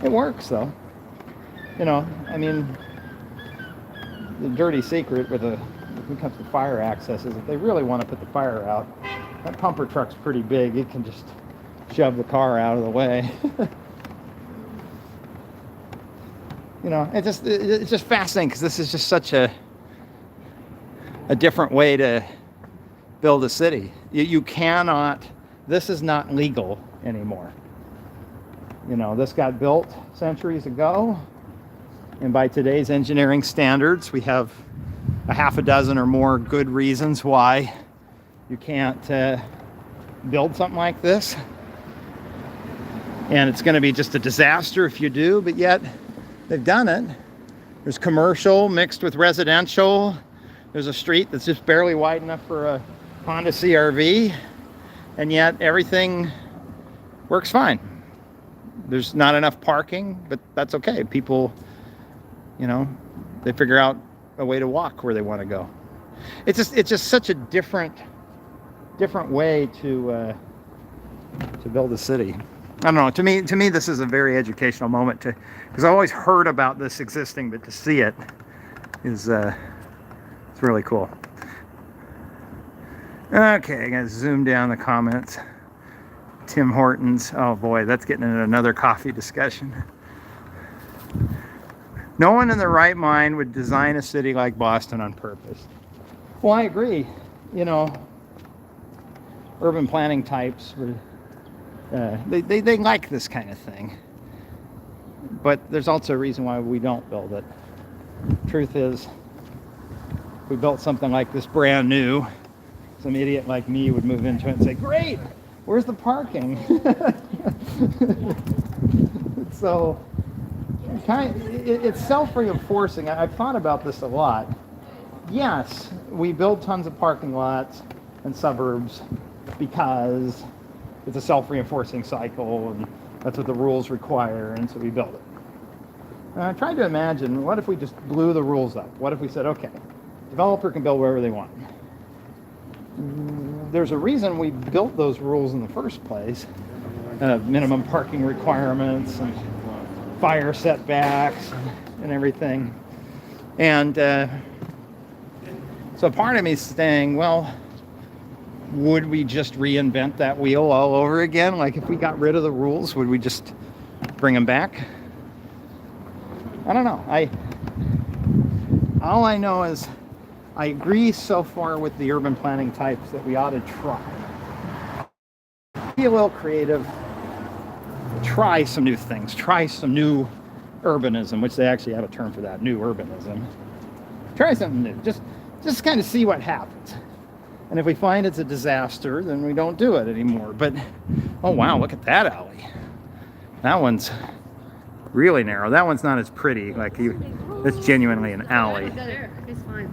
It works though. You know, I mean, the dirty secret when it comes to fire access is if they really want to put the fire out, that pumper truck's pretty big. It can just shove the car out of the way. You know, it's just fascinating because this is just such a different way to build a city. You cannot, this is not legal anymore. You know, this got built centuries ago, and by today's engineering standards, we have a half a dozen or more good reasons why you can't build something like this. And it's going to be just a disaster if you do, but yet they've done it. There's commercial mixed with residential. There's a street that's just barely wide enough for a Honda CR-V, and yet everything works fine. There's not enough parking, but that's okay. People, you know, they figure out a way to walk where they want to go. It's just such a different way to build a city. I don't know. To me, this is a very educational moment because I've always heard about this existing, but to see it is it's really cool. Okay, I gotta zoom down the comments. Tim Hortons. Oh boy, that's getting into another coffee discussion. No one in their right mind would design a city like Boston on purpose. Well, I agree. You know, urban planning types would. They like this kind of thing. But there's also a reason why we don't build it. Truth is, if we built something like this brand new, some idiot like me would move into it and say, great, where's the parking? So, it's self-reinforcing. I've thought about this a lot. Yes, we build tons of parking lots and suburbs because it's a self-reinforcing cycle, and that's what the rules require, and so we build it. And I tried to imagine, what if we just blew the rules up? What if we said, okay, developer can build wherever they want. There's a reason we built those rules in the first place. Minimum parking requirements and fire setbacks and everything. And so part of me is saying, well, would we just reinvent that wheel all over again? Like if we got rid of the rules, would we just bring them back? I don't know. All I know is I agree so far with the urban planning types that we ought to try. Be a little creative. Try some new things. Try some new urbanism, which they actually have a term for that, new urbanism. Try something new. Just kind of see what happens. And if we find it's a disaster, then we don't do it anymore. But, oh wow, look at that alley. That one's really narrow. That one's not as pretty. Like it's genuinely an alley. It's fine.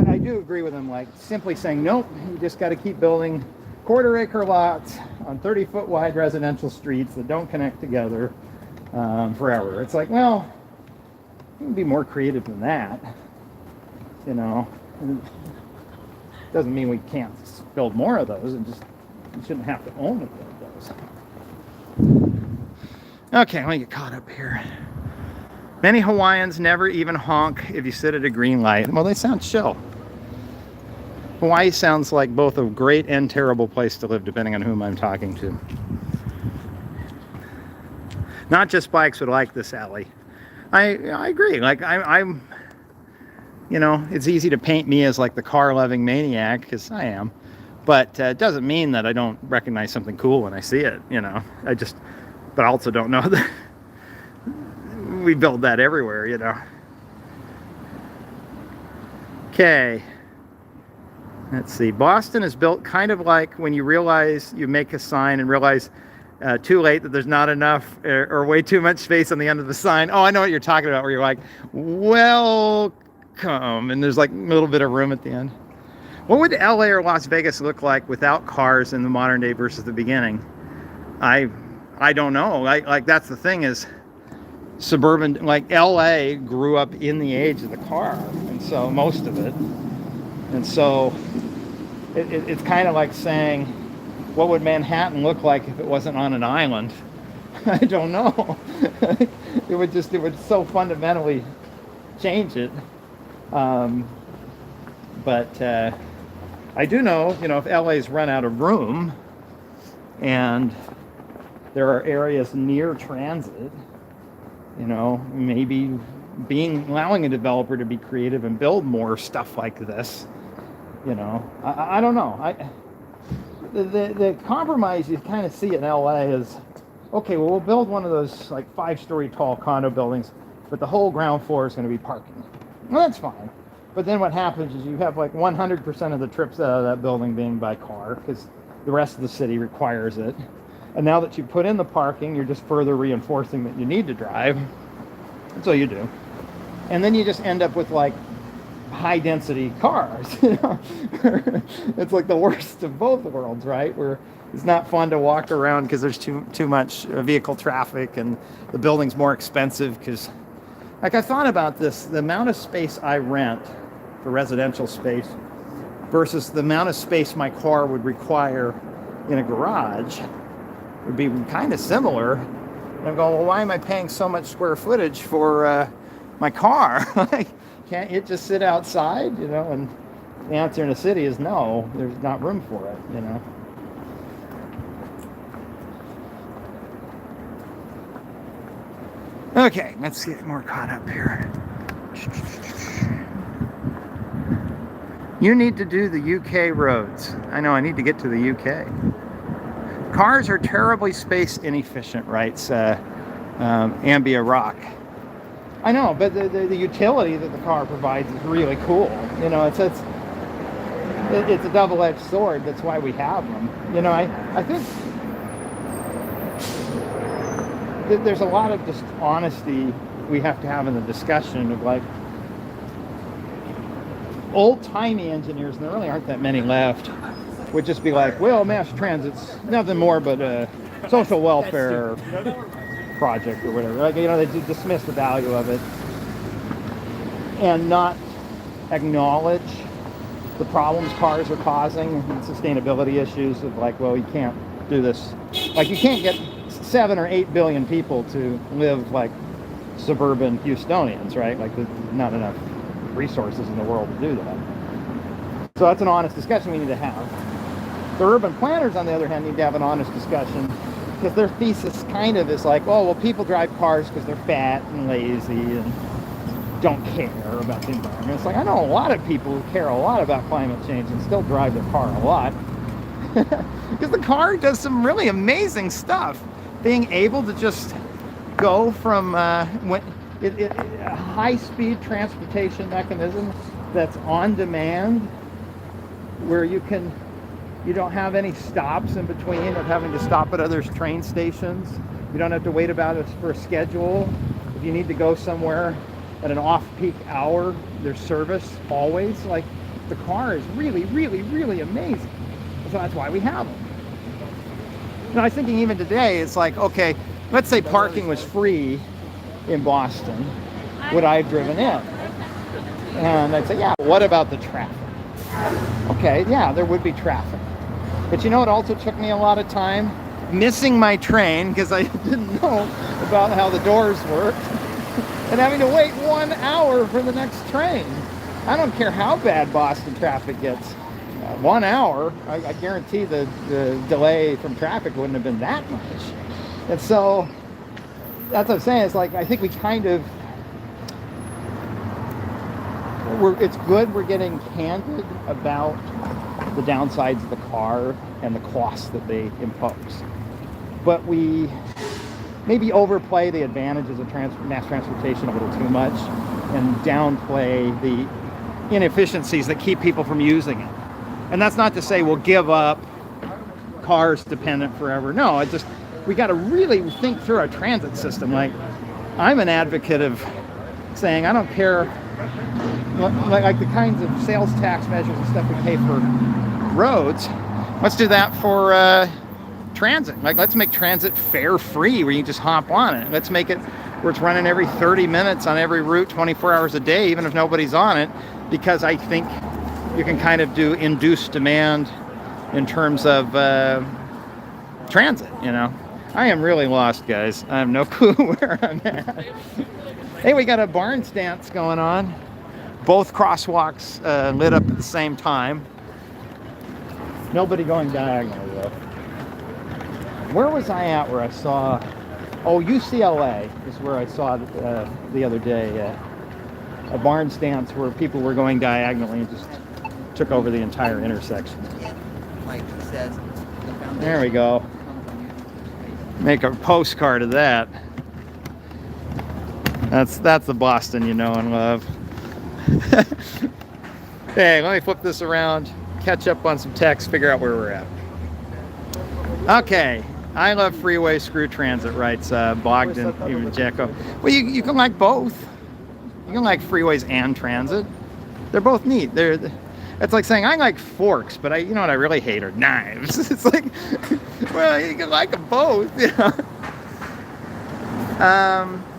I do agree with him, like simply saying, nope, you just got to keep building quarter-acre lots on 30-foot wide residential streets that don't connect together forever. It's like, well, you can be more creative than that. You know, it doesn't mean we can't build more of those, and just you shouldn't have to own to build those. Okay, let me get caught up here. Many Hawaiians never even honk if you sit at a green light. Well, they sound chill. Hawaii sounds like both a great and terrible place to live, depending on whom I'm talking to. Not just bikes would like this alley. I agree. Like I'm, you know, it's easy to paint me as like the car-loving maniac, because I am. But it doesn't mean that I don't recognize something cool when I see it, you know. But I also don't know that we build that everywhere, you know. Okay. Let's see. Boston is built kind of like when you realize you make a sign and realize too late that there's not enough or way too much space on the end of the sign. Oh, I know what you're talking about, where you're like, welcome, and there's like a little bit of room at the end. What would LA or Las Vegas look like without cars in the modern day versus the beginning? I don't know. Like that's the thing, is suburban, like LA grew up in the age of the car, and so most of it. And so it's kind of like saying, what would Manhattan look like if it wasn't on an island? I don't know. it would so fundamentally change it. But I do know, you know, if LA's run out of room and there are areas near transit, you know, maybe allowing a developer to be creative and build more stuff like this, you know, I don't know. The compromise you kind of see in LA is, okay, well, we'll build one of those like 5-story tall condo buildings, but the whole ground floor is going to be parking. Well, that's fine. But then what happens is you have like 100% of the trips out of that building being by car, because the rest of the city requires it. And now that you put in the parking, you're just further reinforcing that you need to drive. And so you do. And then you just end up with like high density cars. You know? It's like the worst of both worlds, right? Where it's not fun to walk around because there's too much vehicle traffic, and the building's more expensive because, like, I thought about this, the amount of space I rent for residential space versus the amount of space my car would require in a garage would be kind of similar. And I'm going, well, why am I paying so much square footage for my car? Like, can't it just sit outside, you know? And the answer in the city is no, there's not room for it, you know? Okay, let's get more caught up here. You need to do the UK roads. I know, I need to get to the UK. Cars are terribly space inefficient, writes Ambia Rock. I know, but the utility that the car provides is really cool. You know, it's a double-edged sword. That's why we have them. You know, I think there's a lot of just honesty we have to have in the discussion of, like, old-timey engineers, and there really aren't that many left, would just be like, well, mass transit's nothing more but a social welfare project or whatever. Like, you know, they dismiss the value of it and not acknowledge the problems cars are causing and sustainability issues of, like, well, you can't do this. Like, you can't get 7 or 8 billion people to live like suburban Houstonians, right? Like, there's not enough resources in the world to do that. So that's an honest discussion we need to have. The urban planners, on the other hand, need to have an honest discussion, because their thesis kind of is like, oh, well, people drive cars because they're fat and lazy and don't care about the environment. It's like, I know a lot of people who care a lot about climate change and still drive their car a lot. Because the car does some really amazing stuff. Being able to just go from a high-speed transportation mechanism that's on demand, where you don't have any stops in between of having to stop at other train stations. You don't have to wait about it for a schedule. If you need to go somewhere at an off-peak hour, there's service always. Like, the car is really, really, really amazing. So that's why we have them. And I was thinking even today, it's like, okay, let's say parking was free in Boston. Would I have driven in? And I'd say, yeah, what about the traffic? Okay, yeah, there would be traffic. But you know, it also took me a lot of time missing my train because I didn't know about how the doors work and having to wait 1 hour for the next train. I don't care how bad Boston traffic gets. 1 hour, I guarantee the delay from traffic wouldn't have been that much. And so that's what I'm saying. It's like, I think we kind of, it's good we're getting candid about the downsides of the car and the costs that they impose. But we maybe overplay the advantages of mass transportation a little too much and downplay the inefficiencies that keep people from using it. And that's not to say we'll give up cars dependent forever. No, it just, we got to really think through our transit system. Like, I'm an advocate of saying, I don't care, like the kinds of sales tax measures and stuff we pay for roads, let's do that for transit. Like, let's make transit fare free where you can just hop on it. Let's make it where it's running every 30 minutes on every route, 24 hours a day, even if nobody's on it, because I think you can kind of do induced demand in terms of transit, you know. I am really lost, guys. I have no clue where I'm at. Hey, we got a barn stance going on. Both crosswalks lit up at the same time. Nobody going diagonal, though. Where was I at where I saw... Oh, UCLA is where I saw the other day. A barn stance where people were going diagonally and just took over the entire intersection. Like he says, There we go. Make a postcard of that. That's the Boston you know and love. Hey, let me flip this around, catch up on some text, figure out where we're at. Okay, I love freeway, screw transit, writes Bogdan, even Jacko. Well, you can like both. You can like freeways and transit. They're both neat. It's like saying I like forks, but you know what I really hate are knives. It's like, well, you can like them both, you know.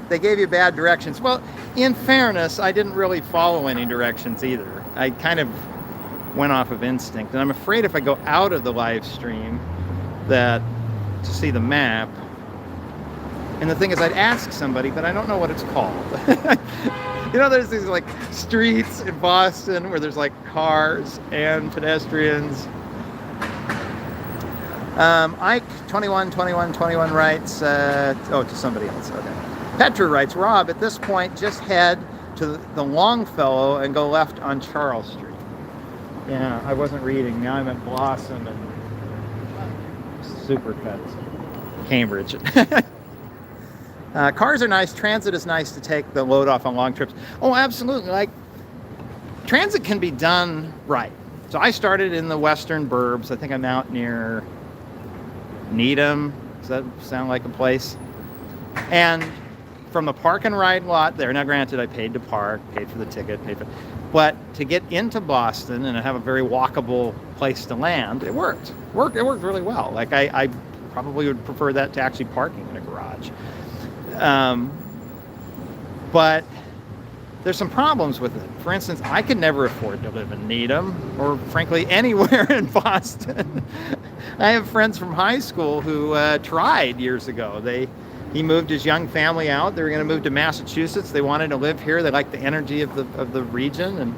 They gave you bad directions. Well, in fairness, I didn't really follow any directions either. I kind of went off of instinct, and I'm afraid if I go out of the live stream to see the map, and the thing is, I'd ask somebody, but I don't know what it's called. You know, there's these like streets in Boston where there's like cars and pedestrians. Ike 21 writes, to somebody else. Okay. Petra writes, Rob, at this point, just head to the Longfellow and go left on Charles Street. Yeah, I wasn't reading. Now I'm at Blossom and Supercuts, Cambridge. Cars are nice. Transit is nice to take the load off on long trips. Oh, absolutely. Like, transit can be done right. So I started in the western burbs. I think I'm out near Needham. Does that sound like a place? And from the park and ride lot there, now granted I paid to park, paid for the ticket, but to get into Boston and have a very walkable place to land, it worked. It worked really well. Like I probably would prefer that to actually parking in a garage. But there's some problems with it. For instance, I could never afford to live in Needham or frankly anywhere in Boston. I have friends from high school who tried years ago. He moved his young family out. They were going to move to Massachusetts. They wanted to live here. They liked the energy of the region. And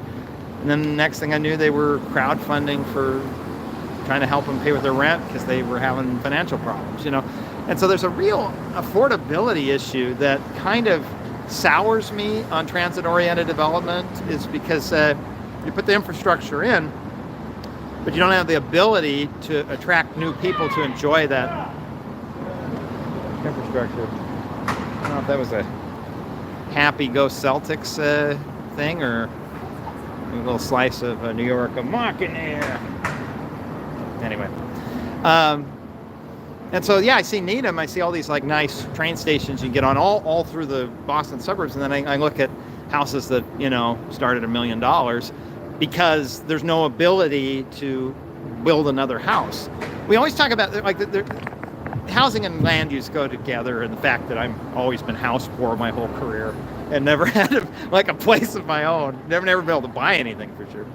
then the next thing I knew, they were crowdfunding for trying to help them pay with their rent because they were having financial problems, you know. And so there's a real affordability issue that kind of sours me on transit-oriented development, is because you put the infrastructure in, but you don't have the ability to attract new people to enjoy that infrastructure. I don't know if that was a happy Go Celtics thing or a little slice of New York a Machinair. Anyway. And so, yeah, I see Needham. I see all these like nice train stations you can get on all through the Boston suburbs. And then I look at houses that, you know, start at $1 million because there's no ability to build another house. We always talk about like housing and land use go together, and the fact that I've always been house poor my whole career and never had like a place of my own. Never been able to buy anything for sure.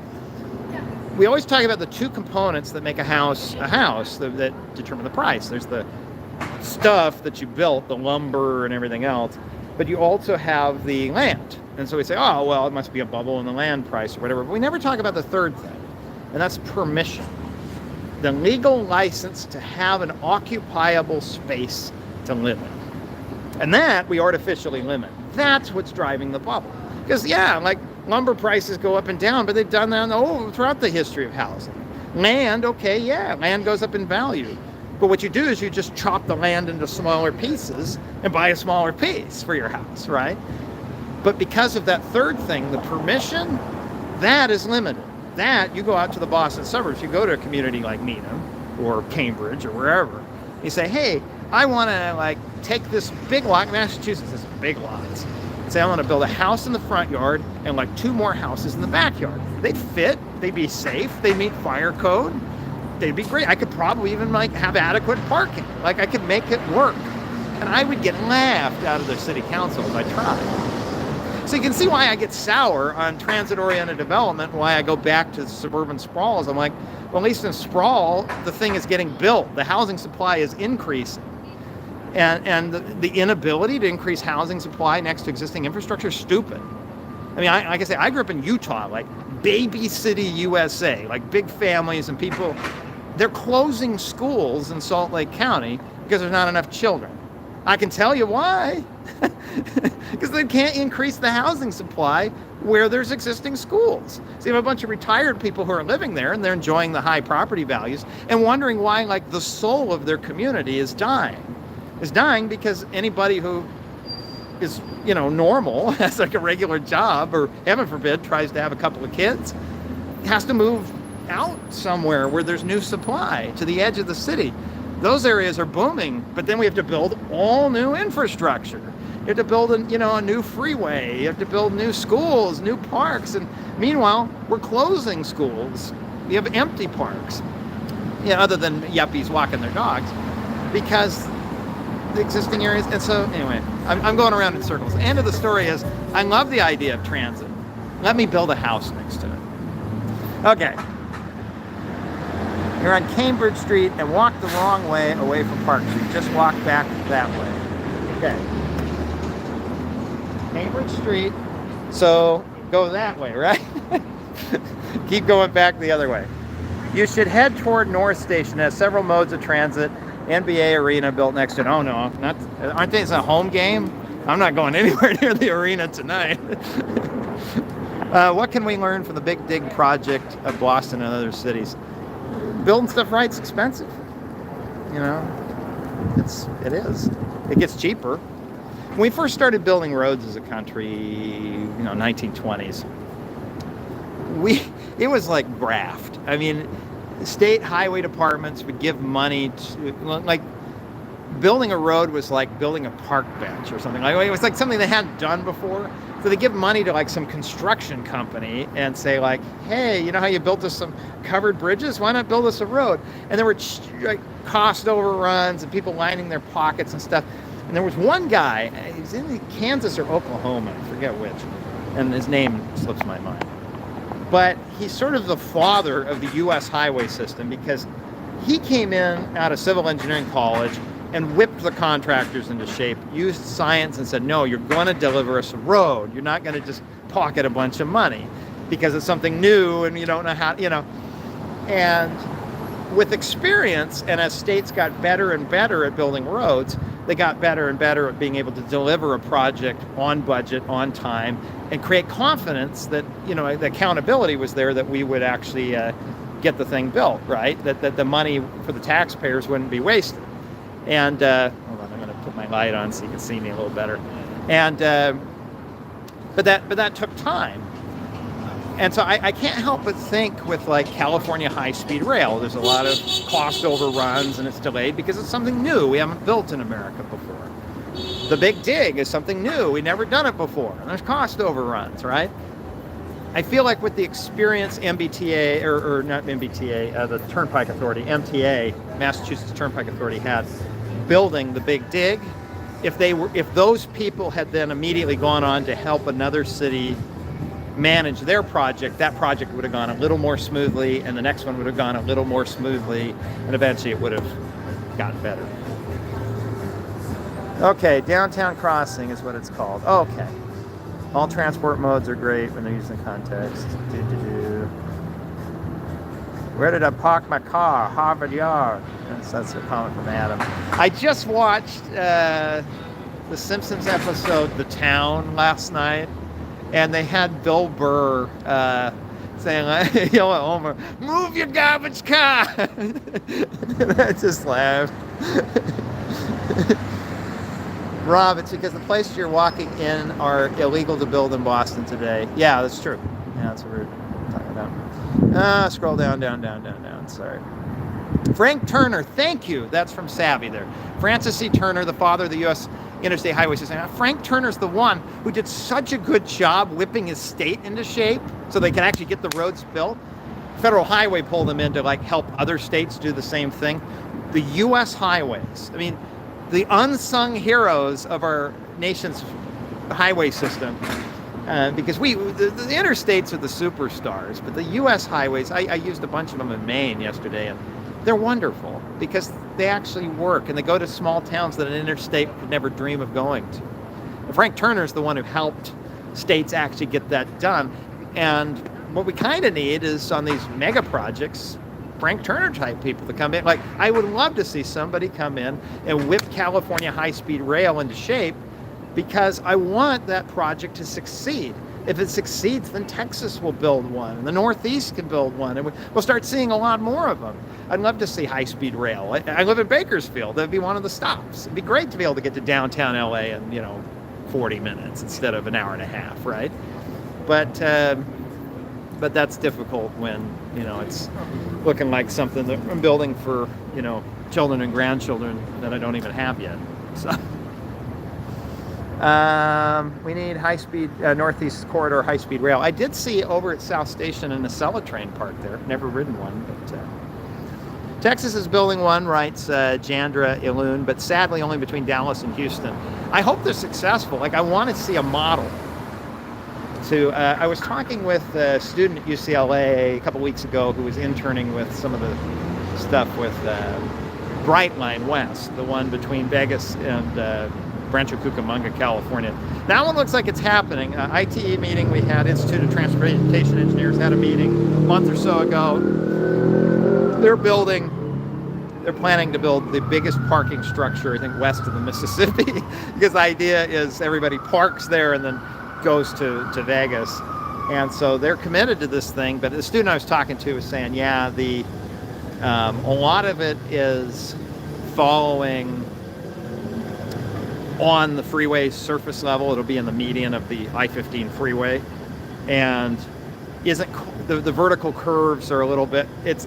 We always talk about the two components that make a house that determine the price. There's the stuff that you built, the lumber and everything else, but you also have the land. And so we say, oh, well, it must be a bubble in the land price or whatever. But we never talk about the third thing, and that's permission. The legal license to have an occupiable space to live in. And that we artificially limit. That's what's driving the bubble. Because, yeah, like lumber prices go up and down, but they've done that throughout the history of housing. Land, okay, yeah, land goes up in value. But what you do is you just chop the land into smaller pieces and buy a smaller piece for your house, right? But because of that third thing, the permission, that is limited. That, you go out to the Boston suburbs, you go to a community like Needham or Cambridge or wherever, you say, hey, I want to like take this big lot. Massachusetts is big lots. Say I want to build a house in the front yard and like 2 more houses in the backyard. They'd fit, they'd be safe, they'd meet fire code, they'd be great. I could probably even like have adequate parking. Like I could make it work. And I would get laughed out of the city council if I tried. So you can see why I get sour on transit-oriented development, why I go back to suburban sprawls. I'm like, well, at least in sprawl, the thing is getting built. The housing supply is increasing. And the inability to increase housing supply next to existing infrastructure is stupid. I mean, like I say, I grew up in Utah, like baby city USA, like big families and people. They're closing schools in Salt Lake County because there's not enough children. I can tell you why. Because they can't increase the housing supply where there's existing schools. So you have a bunch of retired people who are living there and they're enjoying the high property values and wondering why like the soul of their community is dying. Is dying because anybody who is, normal, has like a regular job or heaven forbid tries to have a couple of kids, has to move out somewhere where there's new supply to the edge of the city. Those areas are booming, but then we have to build all new infrastructure. You have to build a new freeway. You have to build new schools, new parks. And meanwhile, we're closing schools. We have empty parks, other than yuppies walking their dogs, because the existing areas. And so anyway, I'm going around in circles. The end of the story is I love the idea of transit. Let me build a house next to it. Okay. You're on Cambridge Street and walk the wrong way away from Park Street. Just walk back that way. Okay. Cambridge Street. So go that way, right? Keep going back the other way. You should head toward North Station. It has several modes of transit. NBA arena built next to it. Oh no, aren't they? It's a home game? I'm not going anywhere near the arena tonight. What can we learn from the Big Dig project of Boston and other cities? Building stuff right's expensive. It is. It gets cheaper. When we first started building roads as a country, 1920s, it was like graft. I mean, state highway departments would give money to, like, building a road was like building a park bench or something. Like, it was like something they hadn't done before. So they give money to like some construction company and say like, hey, you know how you built us some covered bridges? Why not build us a road? And there were like cost overruns and people lining their pockets and stuff. And there was one guy, he's in Kansas or Oklahoma, I forget which, and his name slips my mind. But he's sort of the father of the U.S. highway system because he came in out of civil engineering college and whipped the contractors into shape, used science and said, no, you're going to deliver us a road. You're not going to just pocket a bunch of money because it's something new and you don't know how, And with experience, and as states got better and better at building roads, they got better and better at being able to deliver a project on budget, on time, and create confidence that, the accountability was there that we would actually get the thing built, right? That the money for the taxpayers wouldn't be wasted. And hold on, I'm going to put my light on so you can see me a little better. And but that took time. And so I can't help but think with like California high-speed rail, there's a lot of cost overruns and it's delayed because it's something new we haven't built in America before. The Big Dig is something new. We've never done it before. And there's cost overruns, right? I feel like with the experience MBTA, or not MBTA, the Turnpike Authority, MTA, Massachusetts Turnpike Authority had building the Big Dig, if those people had then immediately gone on to help another city manage their project, that project would have gone a little more smoothly, and the next one would have gone a little more smoothly, and eventually it would have gotten better. Okay, downtown crossing is what it's called. Okay. All transport modes are great when they're used in context. Where did I park my car? Harvard Yard. That's a comment from Adam. I just watched the Simpsons episode The Town last night, and they had Bill Burr saying, Homer, move your garbage car. And I just laughed. Rob, it's because the places you're walking in are illegal to build in Boston today. Yeah, that's true. Yeah, that's what we're talking about. Scroll down. Sorry. Frank Turner, thank you. That's from Savvy there. Francis C. Turner, the father of the U.S. Interstate Highway System. Frank Turner's the one who did such a good job whipping his state into shape so they can actually get the roads built. Federal Highway pulled them in to help other states do the same thing. The U.S. highways, I mean, the unsung heroes of our nation's highway system, because the interstates are the superstars, but the U.S. highways, I used a bunch of them in Maine yesterday, and they're wonderful because they actually work, and they go to small towns that an interstate would never dream of going to. And Frank Turner's the one who helped states actually get that done, and what we kind of need is on these mega projects, Frank Turner type people to come in. I would love to see somebody come in and whip California high-speed rail into shape, because I want that project to succeed. If it succeeds, then Texas will build one, and the Northeast can build one, and we'll start seeing a lot more of them. I'd love to see high-speed rail. I live in Bakersfield. That'd be one of the stops. It'd be great to be able to get to downtown LA in 40 minutes instead of an hour and a half, right? But that's difficult when it's looking like something that I'm building for children and grandchildren that I don't even have yet. So we need high-speed Northeast Corridor high-speed rail. I did see over at South Station an Acela train parked there. Never ridden one, but Texas is building one, writes Jandra Ilun, but sadly only between Dallas and Houston. I hope they're successful. I want to see a model. I was talking with a student at UCLA a couple weeks ago who was interning with some of the stuff with Brightline West, the one between Vegas and Rancho Cucamonga, California. That one looks like it's happening. ITE meeting we had, Institute of Transportation Engineers had a meeting a month or so ago. They're planning to build the biggest parking structure, I think, west of the Mississippi, because the idea is everybody parks there and then goes to Vegas. And so they're committed to this thing. But the student I was talking to was saying, yeah, a lot of it is following on the freeway surface level. It'll be in the median of the I-15 freeway, and the vertical curves are a little bit. It's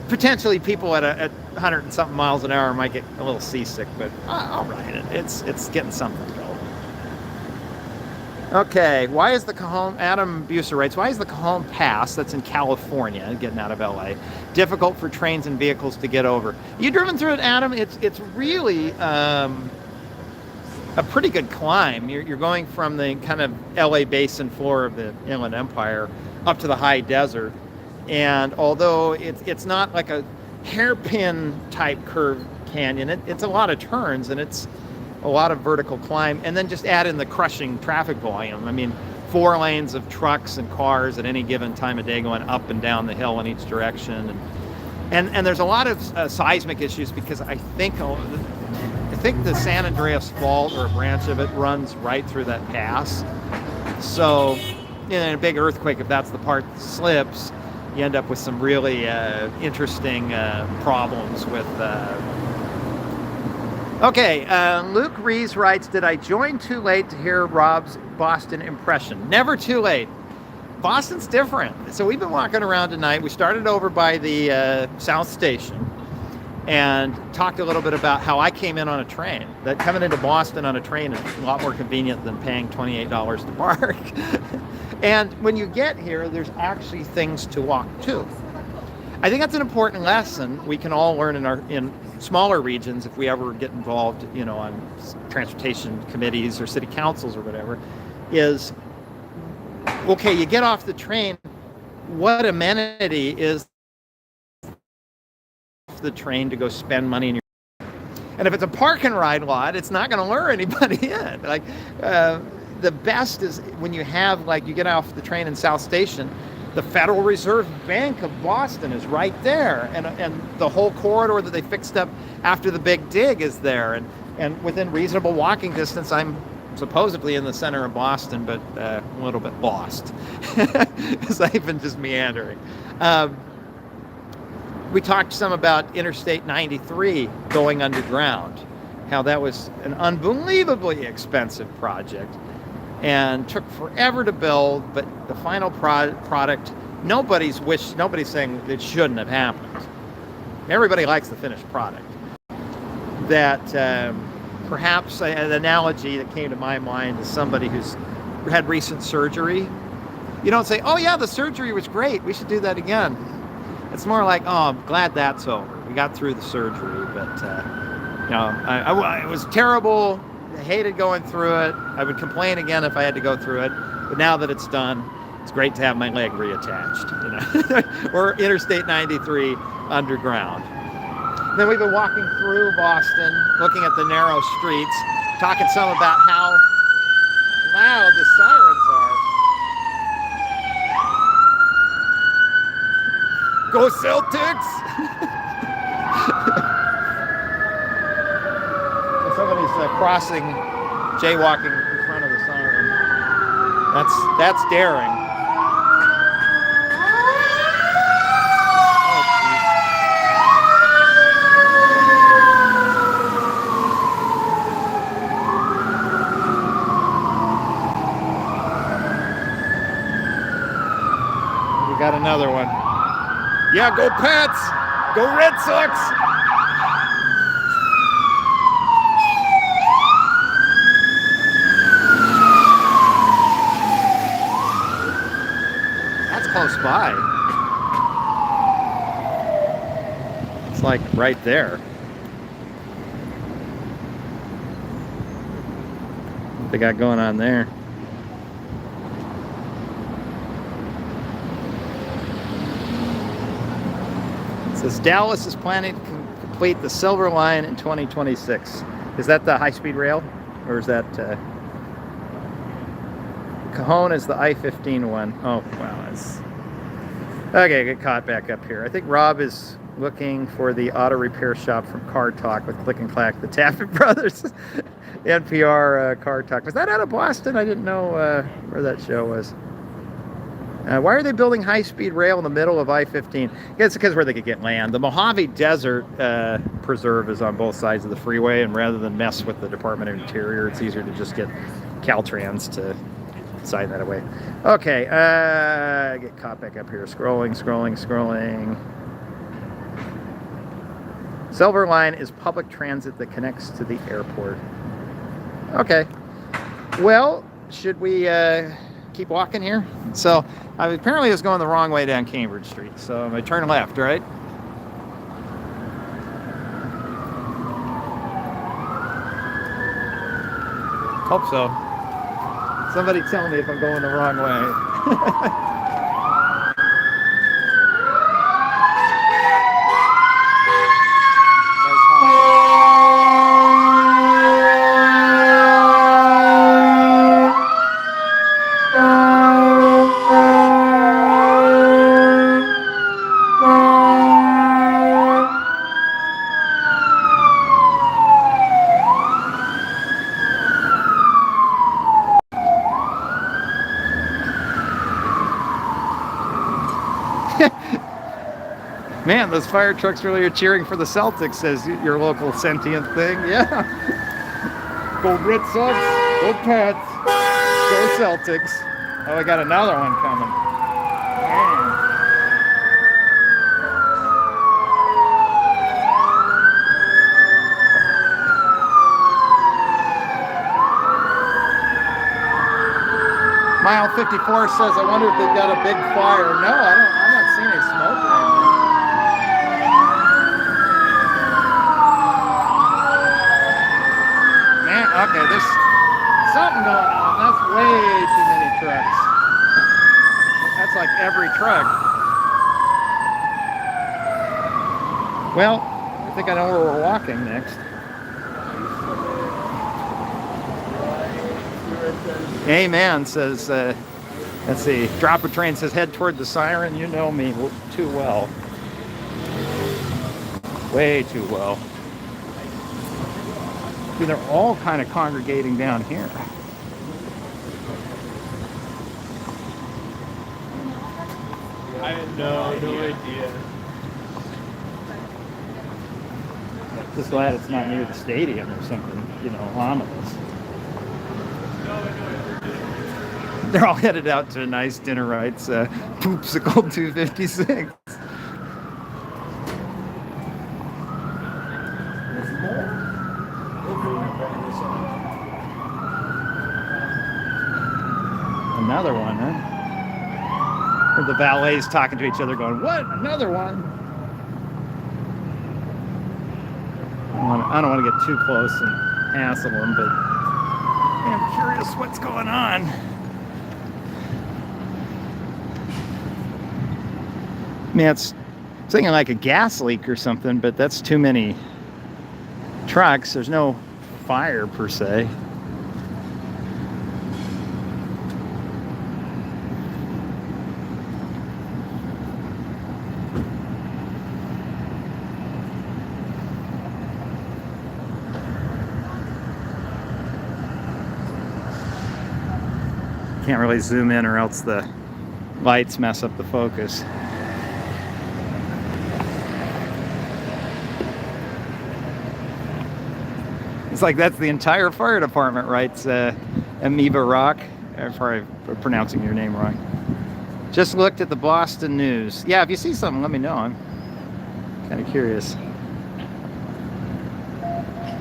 potentially people at 100 and something miles an hour might get a little seasick, but I'll ride it. It's getting something built. Okay, why is the Cajon, Adam Buser writes, why is the Cajon Pass, that's in California, getting out of LA, difficult for trains and vehicles to get over? You driven through it, Adam? It's really a pretty good climb. You're going from the kind of LA basin floor of the Inland Empire up to the high desert. And although it's not like a hairpin type curved canyon, it's a lot of turns and it's a lot of vertical climb, and then just add in the crushing traffic volume. I mean, 4 lanes of trucks and cars at any given time of day going up and down the hill in each direction. And there's a lot of seismic issues because I think the San Andreas Fault, or a branch of it, runs right through that pass. So in a big earthquake, if that's the part that slips, you end up with some really interesting problems with... Okay, Luke Rees writes, did I join too late to hear Rob's Boston impression? Never too late. Boston's different. So we've been walking around tonight. We started over by the South Station and talked a little bit about how I came in on a train. That coming into Boston on a train is a lot more convenient than paying $28 to park. And when you get here, there's actually things to walk to. I think that's an important lesson we can all learn in smaller regions if we ever get involved, on transportation committees or city councils or whatever, is, okay, you get off the train, what amenity is the train to go spend money in your... And if it's a park and ride lot, it's not going to lure anybody in. Like, the best is when you have, like, you get off the train in South Station, the Federal Reserve Bank of Boston is right there, and the whole corridor that they fixed up after the Big Dig is there, and within reasonable walking distance. I'm supposedly in the center of Boston, but a little bit lost because I've been just meandering. We talked some about Interstate 93 going underground, how that was an unbelievably expensive project and took forever to build, but the final product, nobody's saying it shouldn't have happened. Everybody likes the finished product. That perhaps an analogy that came to my mind is somebody who's had recent surgery. You don't say, oh yeah, the surgery was great, we should do that again. It's more like, oh, I'm glad that's over. We got through the surgery, but it was terrible. I hated going through it. I would complain again if I had to go through it. But now that it's done, it's great to have my leg reattached. Or Interstate 93 underground. Then we've been walking through Boston, looking at the narrow streets, talking some about how loud the sirens are. Go Celtics! Somebody's crossing, jaywalking in front of the siren. That's daring. We got another one. Yeah, go Pats! Go Red Sox! Close by. It's like right there. What they got going on there? It says Dallas is planning to complete the Silver Line in 2026. Is that the high-speed rail, or is that Cajon is the I-15 one? Oh, wow. Okay, get caught back up here. I think Rob is looking for the auto repair shop from Car Talk with Click and Clack, the Taffet Brothers NPR Car Talk. Was that out of Boston? I didn't know where that show was. Why are they building high-speed rail in the middle of I-15? It's because where they could get land. The Mojave Desert Preserve is on both sides of the freeway, and rather than mess with the Department of Interior, it's easier to just get Caltrans to sign that away. Okay, get caught back up here. Scrolling. Silver Line is public transit that connects to the airport. Okay. Well, should we keep walking here? So, apparently I was going the wrong way down Cambridge Street, so I'm going to turn left, right? Hope so. Somebody tell me if I'm going the wrong way. Man, those fire trucks really are cheering for the Celtics, says your local sentient thing. Yeah. Go Red Sox, go Pats, go Celtics. Oh, I got another one coming. Man. Mile 54 says, I wonder if they've got a big fire. No, I'm not seeing any smoke or anything. Okay, there's something going on. That's way too many trucks. That's like every truck. Well, I think I know where we're walking next. Amen says, let's see, drop a train says head toward the siren. You know me too well. Way too well. See, they're all kind of congregating down here. I had no idea. Just glad it's not near the stadium or something, you know, ominous. They're all headed out to a nice dinner, right? Poopsicle 256. Another one, huh? Or the valets talking to each other going, what? Another one? I don't want to get too close and hassle them, but I'm curious what's going on. I mean, it's thinking like a gas leak or something, but that's too many trucks. There's no fire per se. Can't really zoom in or else the lights mess up the focus. It's like that's the entire fire department, writes Amoeba Rock. Sorry for pronouncing your name wrong. Just looked at the Boston News. Yeah, if you see something, let me know. I'm kind of curious.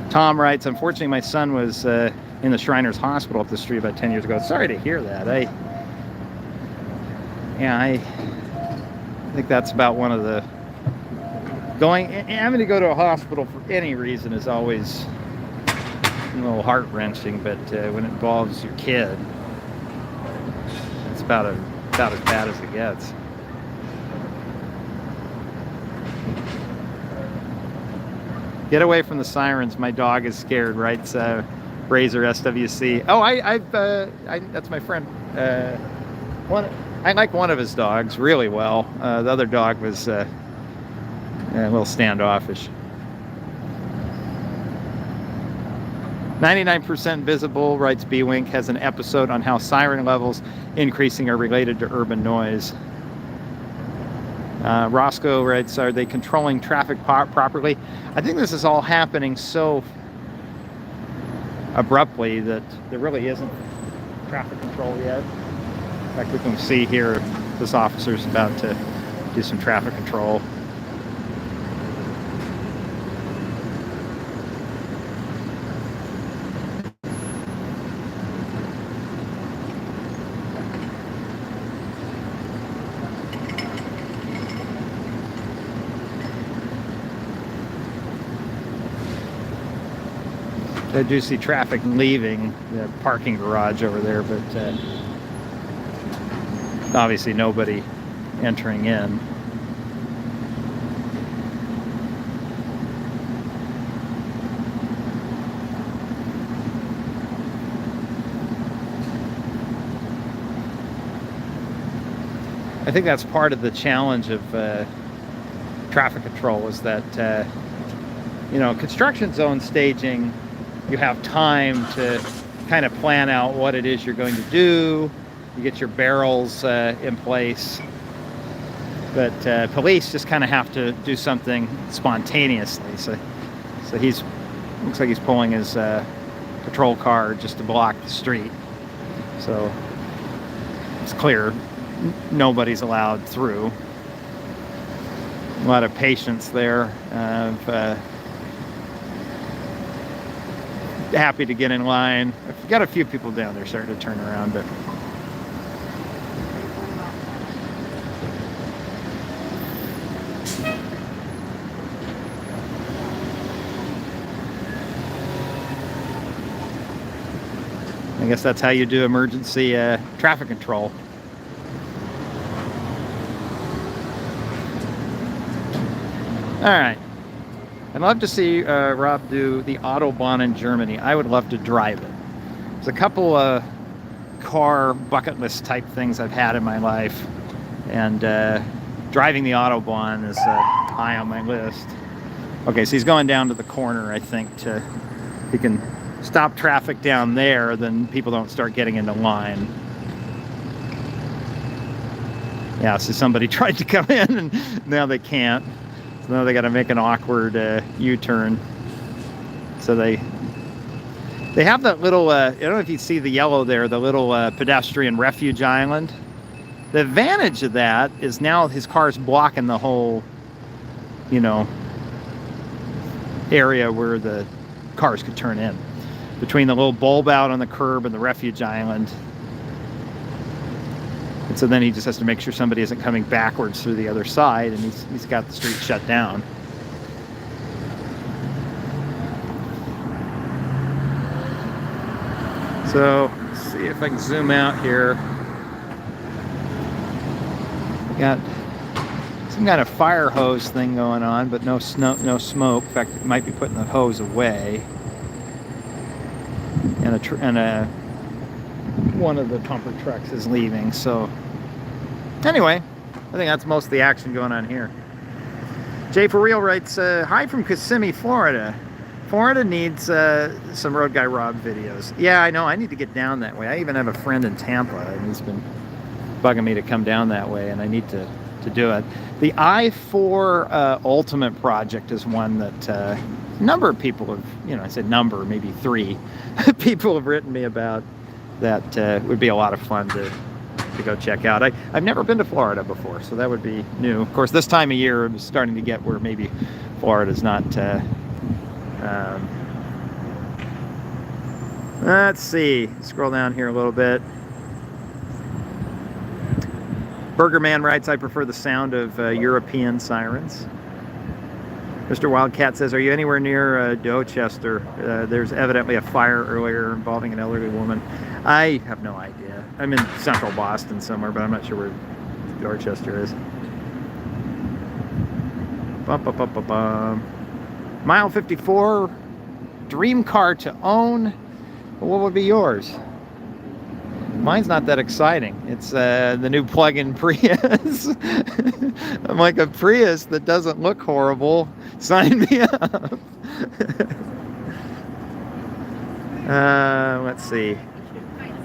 Tom writes, unfortunately, my son was in the Shriners Hospital up the street about 10 years ago. Sorry to hear that. I think that's about one of the having to go to a hospital for any reason is always a little heart-wrenching, but when it involves your kid, it's about as bad as it gets. Get away from the sirens. My dog is scared, writes Razor SWC. Oh, that's my friend. I like one of his dogs really well. The other dog was a little standoffish. 99% visible, writes B-Wink, has an episode on how siren levels increasing are related to urban noise. Roscoe writes, are they controlling traffic properly? I think this is all happening so abruptly that there really isn't traffic control yet. In fact, we can see here this officer's about to do some traffic control. I do see traffic leaving the parking garage over there, but obviously nobody entering in. I think that's part of the challenge of traffic control is that, construction zone staging, you have time to kind of plan out what it is you're going to do. You get your barrels in place. But police just kind of have to do something spontaneously. So looks like he's pulling his patrol car just to block the street. So it's clear nobody's allowed through. A lot of patience there. Happy to get in line. I've got a few people down there starting to turn around, but I guess that's how you do emergency traffic control. All right. I'd love to see Rob do the Autobahn in Germany. I would love to drive it. There's a couple car bucket list type things I've had in my life, and driving the Autobahn is high on my list. Okay, so he's going down to the corner, I think, he can stop traffic down there, then people don't start getting into line. Yeah, so somebody tried to come in and now they can't. So now they got to make an awkward U-turn. So they have that little, I don't know if you see the yellow there, the little pedestrian refuge island. The advantage of that is now his car's blocking the whole, you know, area where the cars could turn in. Between the little bulb out on the curb and the refuge island. And so then he just has to make sure somebody isn't coming backwards through the other side, and he's got the street shut down. So let's see if I can zoom out here. Got some kind of fire hose thing going on, but no smoke. In fact, it might be putting the hose away. And one of the pumper trucks is leaving. So anyway, I think that's most of the action going on here. Jay for Real writes, hi from Kissimmee, Florida. Florida needs some Road Guy Rob videos. Yeah, I know. I need to get down that way. I even have a friend in Tampa, and he's been bugging me to come down that way, and I need to do it. The I-4 Ultimate project is one that a number of people have, you know, I said number, maybe 3 people have written me about. That would be a lot of fun to go check out. I've never been to Florida before, so that would be new. Of course, this time of year I'm starting to get where maybe Florida's not. Let's see. Scroll down here a little bit. Burger Man writes, I prefer the sound of European sirens. Mr. Wildcat says, are you anywhere near Dorchester? There's evidently a fire earlier involving an elderly woman. I have no idea. I'm in central Boston somewhere, but I'm not sure where Dorchester is. Bum, bum, bum, bum, bum. Mile 54, dream car to own. What would be yours? Mine's not that exciting. It's the new plug-in Prius. I'm like, a Prius that doesn't look horrible. Sign me up. Let's see.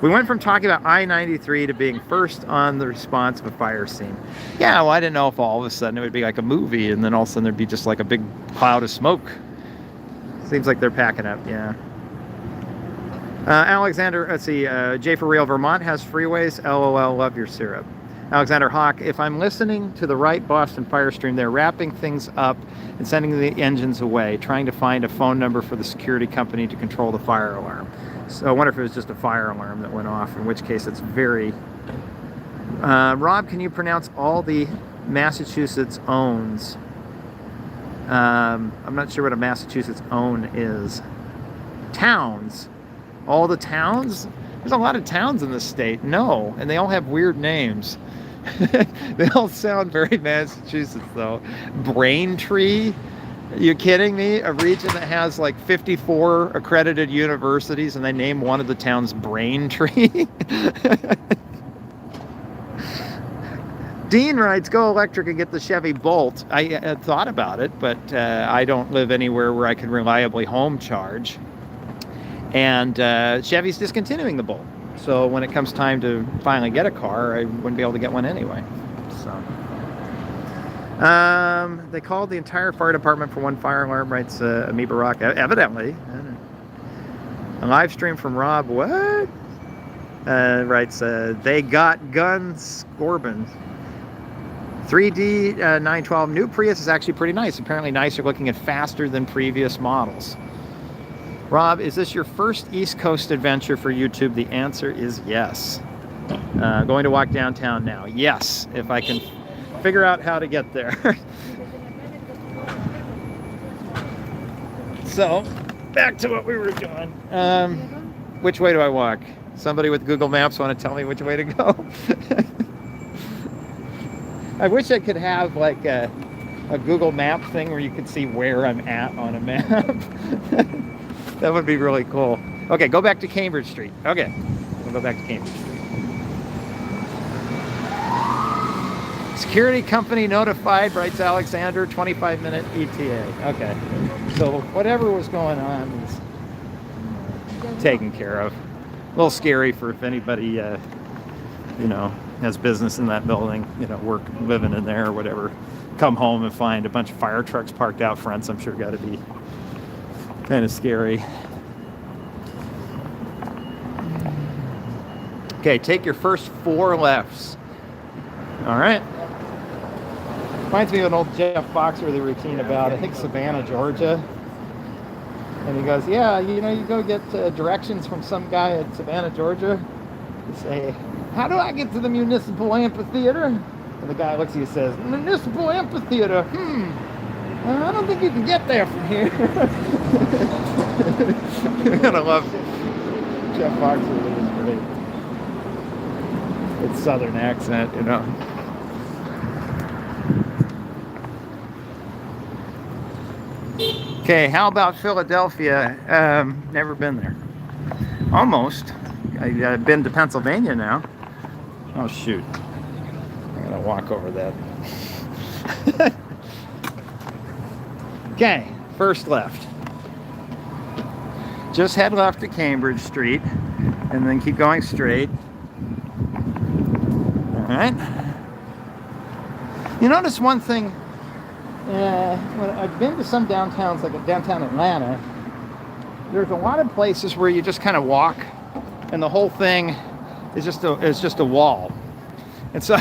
We went from talking about I-93 to being first on the response of a fire scene. Yeah, well, I didn't know if all of a sudden it would be like a movie, and then all of a sudden there'd be just like a big cloud of smoke. Seems like they're packing up, yeah. Alexander, let's see, Jay for Real, Vermont has freeways, LOL, love your syrup. Alexander Hawk, if I'm listening to the right Boston fire stream, they're wrapping things up and sending the engines away, trying to find a phone number for the security company to control the fire alarm. So I wonder if it was just a fire alarm that went off, in which case it's very... Rob, can you pronounce all the Massachusetts owns? I'm not sure what a Massachusetts own is. Towns. All the towns? There's a lot of towns in this state. No, and they all have weird names. They all sound very Massachusetts, though. Braintree? Are you kidding me? A region that has like 54 accredited universities, and they name one of the towns Braintree? Dean writes, go electric and get the Chevy Bolt. I thought about it, but I don't live anywhere where I can reliably home charge. And Chevy's discontinuing the Bolt. So when it comes time to finally get a car, I wouldn't be able to get one anyway. So they called the entire fire department for one fire alarm, writes Amoeba Rock. Evidently. A live stream from Rob, what? Writes, they got guns, Corbin. 3D 912, new Prius is actually pretty nice. Apparently nicer looking and faster than previous models. Rob, is this your first East Coast adventure for YouTube? The answer is yes. Going to walk downtown now. Yes, if I can figure out how to get there. So, back to what we were doing. Which way do I walk? Somebody with Google Maps want to tell me which way to go? I wish I could have like a Google Map thing where you could see where I'm at on a map. That would be really cool. Okay, go back to Cambridge Street. Okay, go back to Cambridge Street. Security company notified, writes Alexander, 25-minute ETA. Okay. So whatever was going on is taken care of. A little scary for if anybody, you know, has business in that building, you know, living in there or whatever. Come home and find a bunch of fire trucks parked out front. I'm sure got to be kind of scary. Okay, take your first 4 lefts. All right. Reminds me of an old Jeff Foxworthy routine about, I think, Savannah, Georgia. And he goes, yeah, you know, you go get directions from some guy at Savannah, Georgia. You say, how do I get to the municipal amphitheater? And the guy looks at you and says, municipal amphitheater, I don't think you can get there from here. And I love Jeff Foxworthy. It's great. It's Southern accent, you know. Okay, how about Philadelphia? Never been there. Almost. I've been to Pennsylvania now. Oh, shoot. I'm going to walk over that. Okay, first left. Just head left to Cambridge Street and then keep going straight. All right. You notice one thing. When I've been to some downtowns, like downtown Atlanta, there's a lot of places where you just kind of walk, and the whole thing is just a wall. And so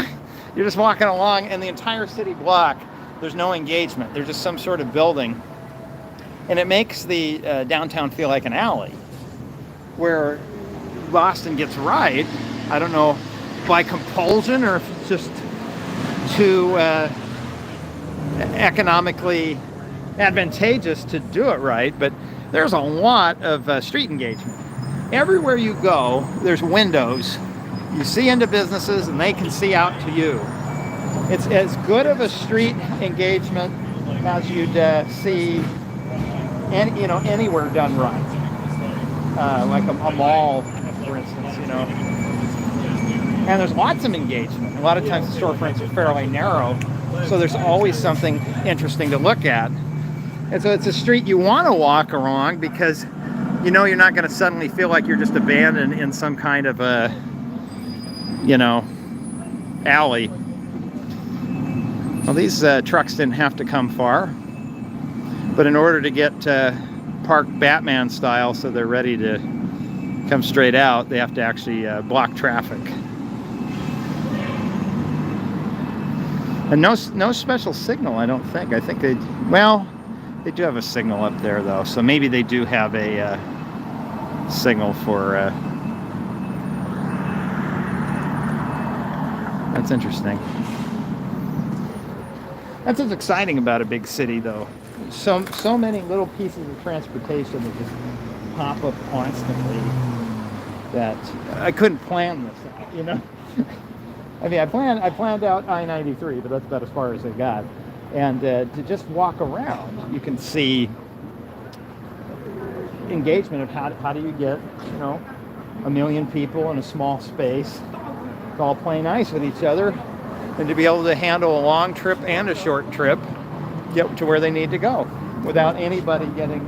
you're just walking along, and the entire city block, there's no engagement. There's just some sort of building, and it makes the downtown feel like an alley. Where Boston gets right, I don't know, by compulsion or if it's just too economically advantageous to do it right, but there's a lot of street engagement. Everywhere you go, there's windows. You see into businesses and they can see out to you. It's as good of a street engagement as you'd see anywhere done right. Like a mall, for instance, you know. And there's lots of engagement. A lot of times the storefronts are fairly narrow, so there's always something interesting to look at. And so it's a street you want to walk along because you know you're not going to suddenly feel like you're just abandoned in some kind of a, you know, alley. Well, these trucks didn't have to come far, but in order to get parked Batman style so they're ready to come straight out, they have to actually block traffic. And no special signal, I don't think. I think they do have a signal up there, though. So maybe they do have a signal for... That's interesting. That's what's exciting about a big city, though. So many little pieces of transportation that just pop up constantly that I couldn't plan this out, you know? I mean, I planned out I-93, but that's about as far as I got. And to just walk around, you can see engagement of how do you get, you know, 1 million people in a small space to all play nice with each other, and to be able to handle a long trip and a short trip, get to where they need to go without anybody getting,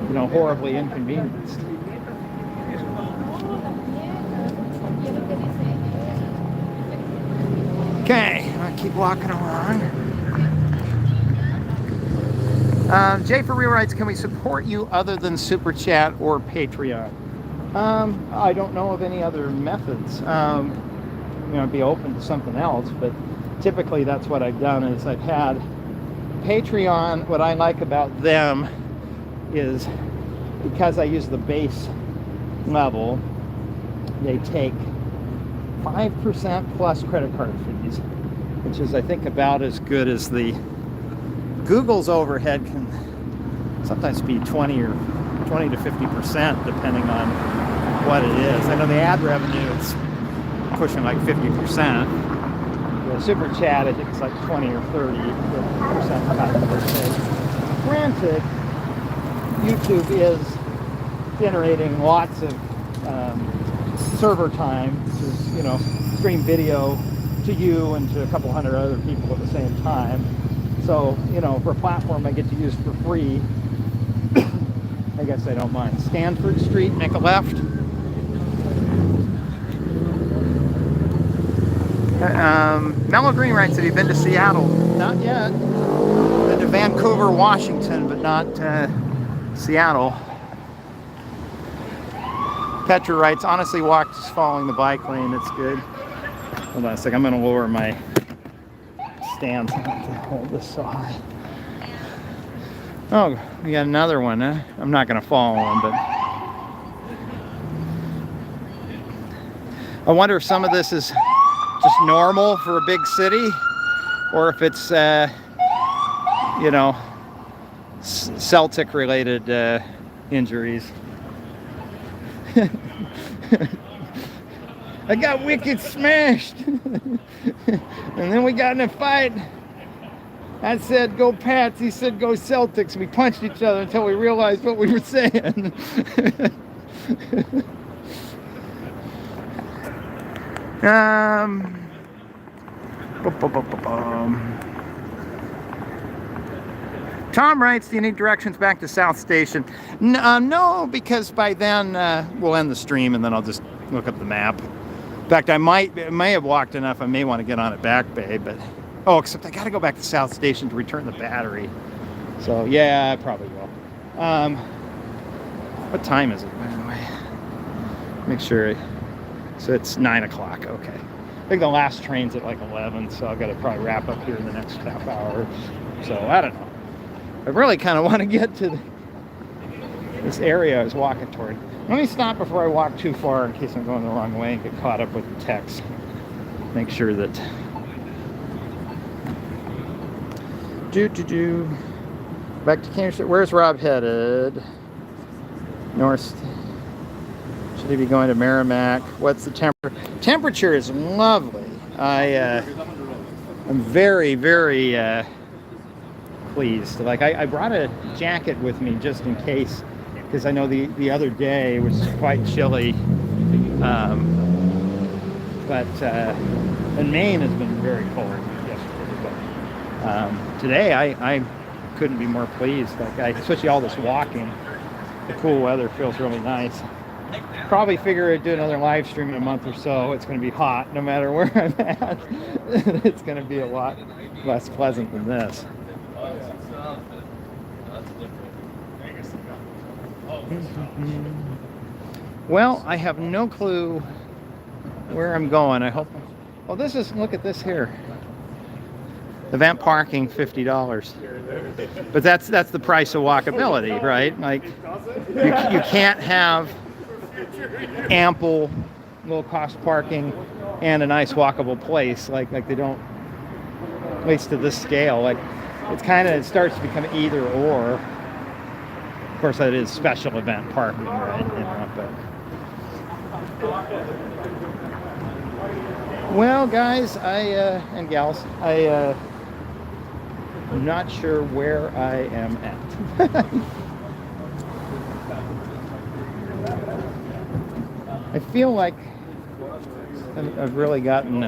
you know, horribly inconvenienced. Okay, I'm gonna keep walking along. Jay for Real writes, can we support you other than Super Chat or Patreon? I don't know of any other methods. You know, I'd be open to something else, but typically that's what I've done is I've had Patreon. What I like about them is because I use the base level, they take 5% plus credit card fees, which is, I think, about as good as the Google's overhead can sometimes be 20 to 50%, depending on what it is. I know the ad revenue is pushing like 50%. The Super Chat, I think it's like 20 or 30% cut. Granted, YouTube is generating lots of server time, which is, you know, stream video to you and to a couple hundred other people at the same time. So, you know, for a platform I get to use for free, I guess I don't mind. Stanford Street, make a left. Mellow Green writes, have you been to Seattle? Not yet. Been to Vancouver, Washington, but not Seattle. Petra writes, honestly walked just following the bike lane. It's good. Hold on a second. I'm going to lower my stance. I have to hold this so high. Oh, we got another one. I'm not going to follow him, but I wonder if some of this is just normal for a big city, or if it's, you know, Celtic-related injuries. I got wicked smashed. And then we got in a fight. I said, go Pats. He said, go Celtics. We punched each other until we realized what we were saying. Tom writes, do you need directions back to South Station? No, because by then we'll end the stream and then I'll just look up the map. In fact, I may have walked enough. I may want to get on at Back Bay, but oh, except I got to go back to South Station to return the battery. So yeah, I probably will. What time is it, by the way? Make sure. So it's 9 o'clock. Okay. I think the last train's at like 11, so I've got to probably wrap up here in the next half hour. So I don't know. I really kind of want to get to this area I was walking toward. Let me stop before I walk too far in case I'm going the wrong way and get caught up with the text. Make sure that... Back to Kansas City. Where's Rob headed? North. Should he be going to Merrimack? What's the temperature? Temperature is lovely. I'm very, very pleased. Like I brought a jacket with me just in case, because I know the other day was quite chilly. And Maine has been very cold yesterday. But today I couldn't be more pleased. Like especially all this walking, the cool weather feels really nice. Probably figure I'd do another live stream in a month or so. It's going to be hot no matter where I'm at. It's going to be a lot less pleasant than this. Well, I have no clue where I'm going. I hope. Oh, this is. Look at this here. Event parking, $50. But that's the price of walkability, right? Like you can't have ample low-cost parking and a nice walkable place like they don't, at least to this scale. Like it starts to become either or. Of course, that is special event parking, right? You know, but well, guys, and gals, I'm not sure where I am at. I feel like I've really gotten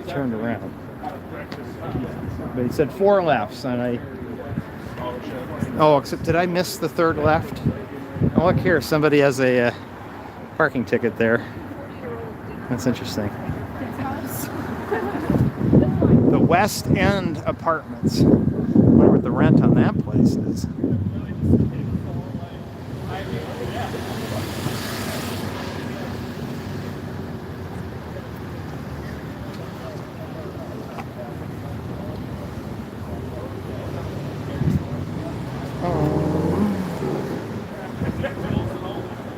turned around. But he said 4 lefts, and except did I miss the 3rd left? Oh, look here, somebody has a parking ticket there. That's interesting. The West End Apartments. I wonder what the rent on that place is.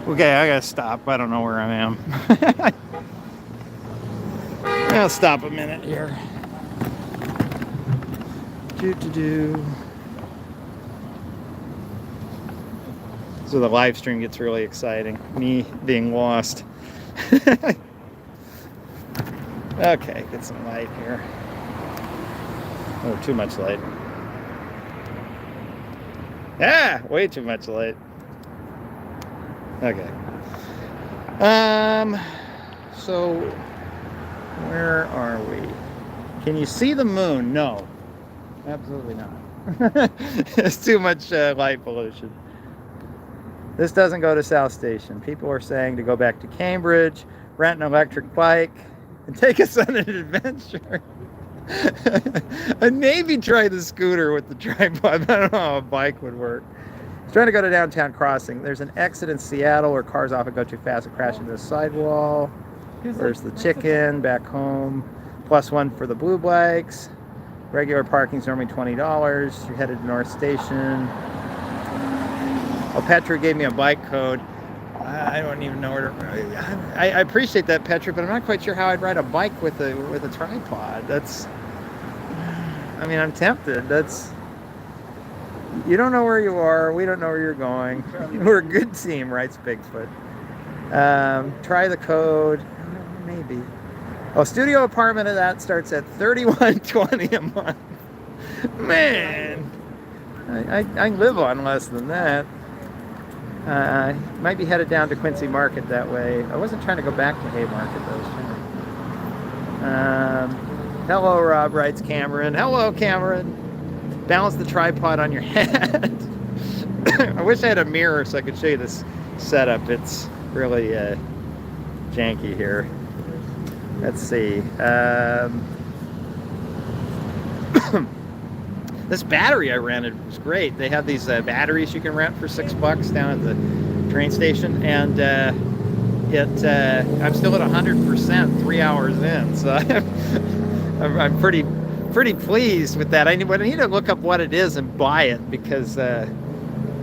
Okay, I gotta stop. I don't know where I am. I'll stop a minute here. So the live stream gets really exciting. Me being lost. Okay, get some light here. Oh, too much light. Ah, way too much light. Okay. So, where are we? Can you see the moon? No, absolutely not. It's too much light pollution. This doesn't go to South Station. People are saying to go back to Cambridge, rent an electric bike, and take us on an adventure. And maybe try the scooter with the tripod. I don't know how a bike would work. He's trying to go to Downtown Crossing. There's an exit in Seattle where cars often go too fast and crash into the sidewall. Where's the chicken? Back home. +1 for the blue bikes. Regular parking's normally $20. You're headed to North Station. Oh, Petra gave me a bike code. I don't even know where to. I appreciate that, Petra, but I'm not quite sure how I'd ride a bike with a tripod. That's. I mean, I'm tempted. That's. You don't know where you are. We don't know where you're going. We're a good team, writes Bigfoot. Try the code. Maybe. Oh, studio apartment of that starts at $31.20 a month. Man, I live on less than that. Might be headed down to Quincy Market that way. I wasn't trying to go back to Haymarket though. Hello, Rob, writes Cameron. Hello, Cameron. Balance the tripod on your head. I wish I had a mirror so I could show you this setup. It's really janky here. Let's see. This battery I rented was great. They have these batteries you can rent for $6 down at the train station, and I'm still at 100% 3 hours in, so I'm pretty pleased with that. I need to look up what it is and buy it, because I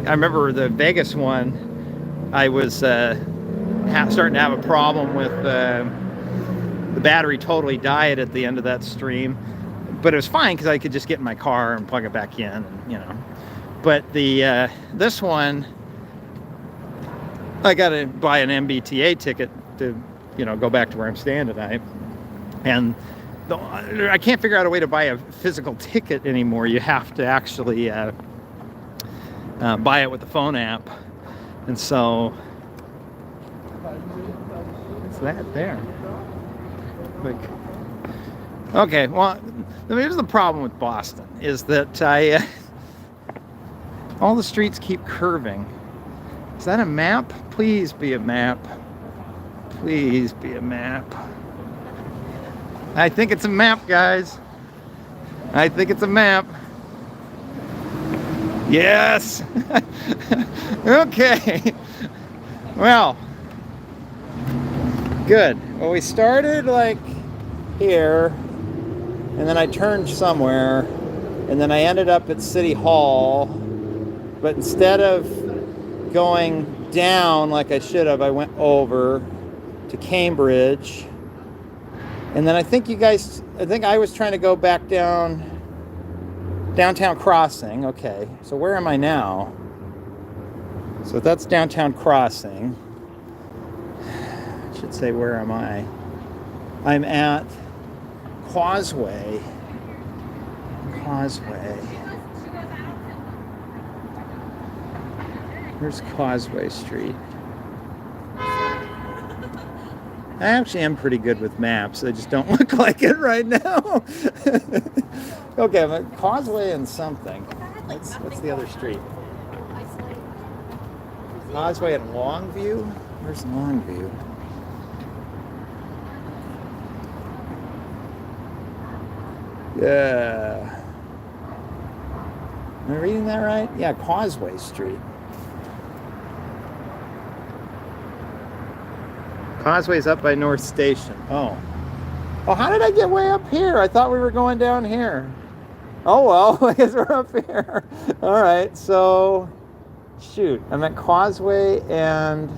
remember the Vegas one. I was starting to have a problem with the battery totally died at the end of that stream. But it was fine because I could just get in my car and plug it back in, and, you know. But the this one, I got to buy an MBTA ticket to, you know, go back to where I'm staying tonight. And I can't figure out a way to buy a physical ticket anymore. You have to actually buy it with the phone app. And so, what's that there? Like, okay, well, here's the problem with Boston, is that all the streets keep curving. Is that a map? Please be a map. Please be a map. I think it's a map, guys. I think it's a map. Yes. Okay. Well, good. Well, we started like here, and then I turned somewhere, and then I ended up at City Hall. But instead of going down like I should have, I went over to Cambridge. And then I think I was trying to go back down Downtown Crossing. Okay, so where am I now? So that's Downtown Crossing. I should say, where am I? I'm at Causeway. Here's Causeway Street. I actually am pretty good with maps. I just don't look like it right now. Okay, I'm at Causeway and something. What's the other street? Causeway and Longview? Where's Longview? Yeah. Am I reading that right? Yeah, Causeway Street. Causeway's up by North Station. Oh. Oh, how did I get way up here? I thought we were going down here. Oh, well, I guess we're up here. All right, so, shoot. I'm at Causeway and...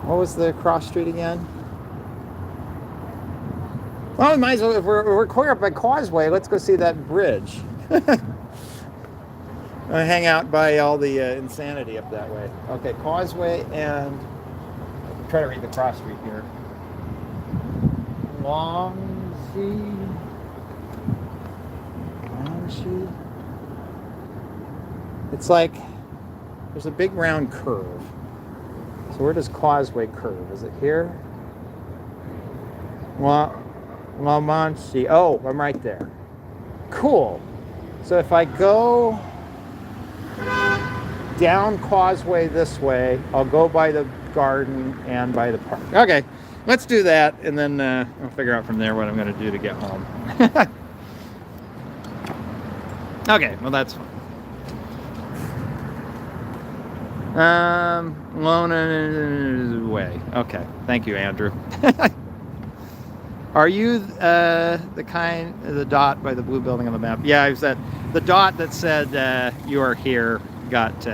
what was the cross street again? Well, we might as well, if we're clear up by Causeway, let's go see that bridge. I hang out by all the insanity up that way. Okay, Causeway and... try to read the cross street here. Longsea. It's like there's a big round curve. So where does Causeway curve? Is it here? La Manche. Oh, I'm right there. Cool. So if I go down Causeway this way, I'll go by the garden and by the park. Okay, let's do that, and then I'll figure out from there what I'm going to do to get home. Okay, well that's fine. Lona Way. Okay, thank you, Andrew. Are you the dot by the blue building on the map? Yeah, I was at the dot that said you are here got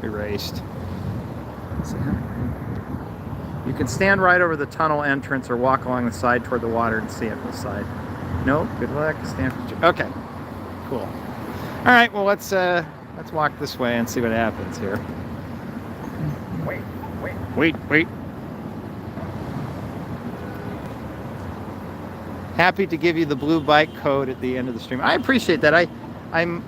erased. Let's see. You can stand right over the tunnel entrance or walk along the side toward the water and see it from the side. No, good luck. Stand for. Okay, cool. All right, well let's walk this way and see what happens here. Wait. Happy to give you the blue bike code at the end of the stream. I appreciate that. I'm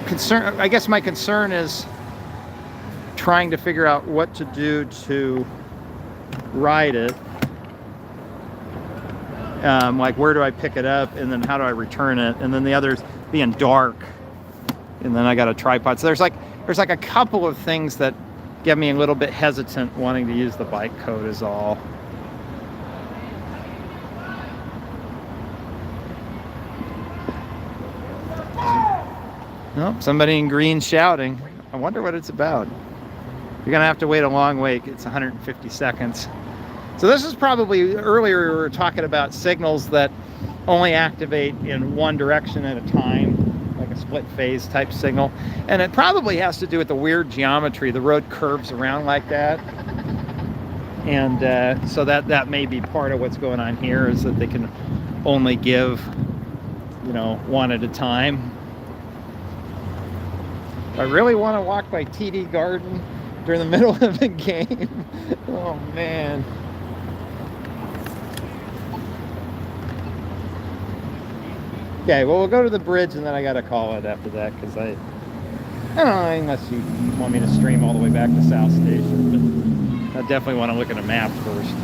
concerned. I guess my concern is trying to figure out what to do to ride it. Like where do I pick it up, and then how do I return it, and then the others being dark, and then I got a tripod. So there's like a couple of things that get me a little bit hesitant wanting to use the bike code is all. Oh, somebody in green shouting. I wonder what it's about. You're gonna have to wait a long wait. It's 150 seconds. So this is probably, earlier we were talking about signals that only activate in one direction at a time, like a split phase type signal. And it probably has to do with the weird geometry. The road curves around like that. And so that may be part of what's going on here, is that they can only give, one at a time. I really want to walk by TD Garden during the middle of the game. Oh man. Okay, well we'll go to the bridge and then I gotta call it after that, because I don't know, unless you want me to stream all the way back to South Station, but I definitely want to look at a map first.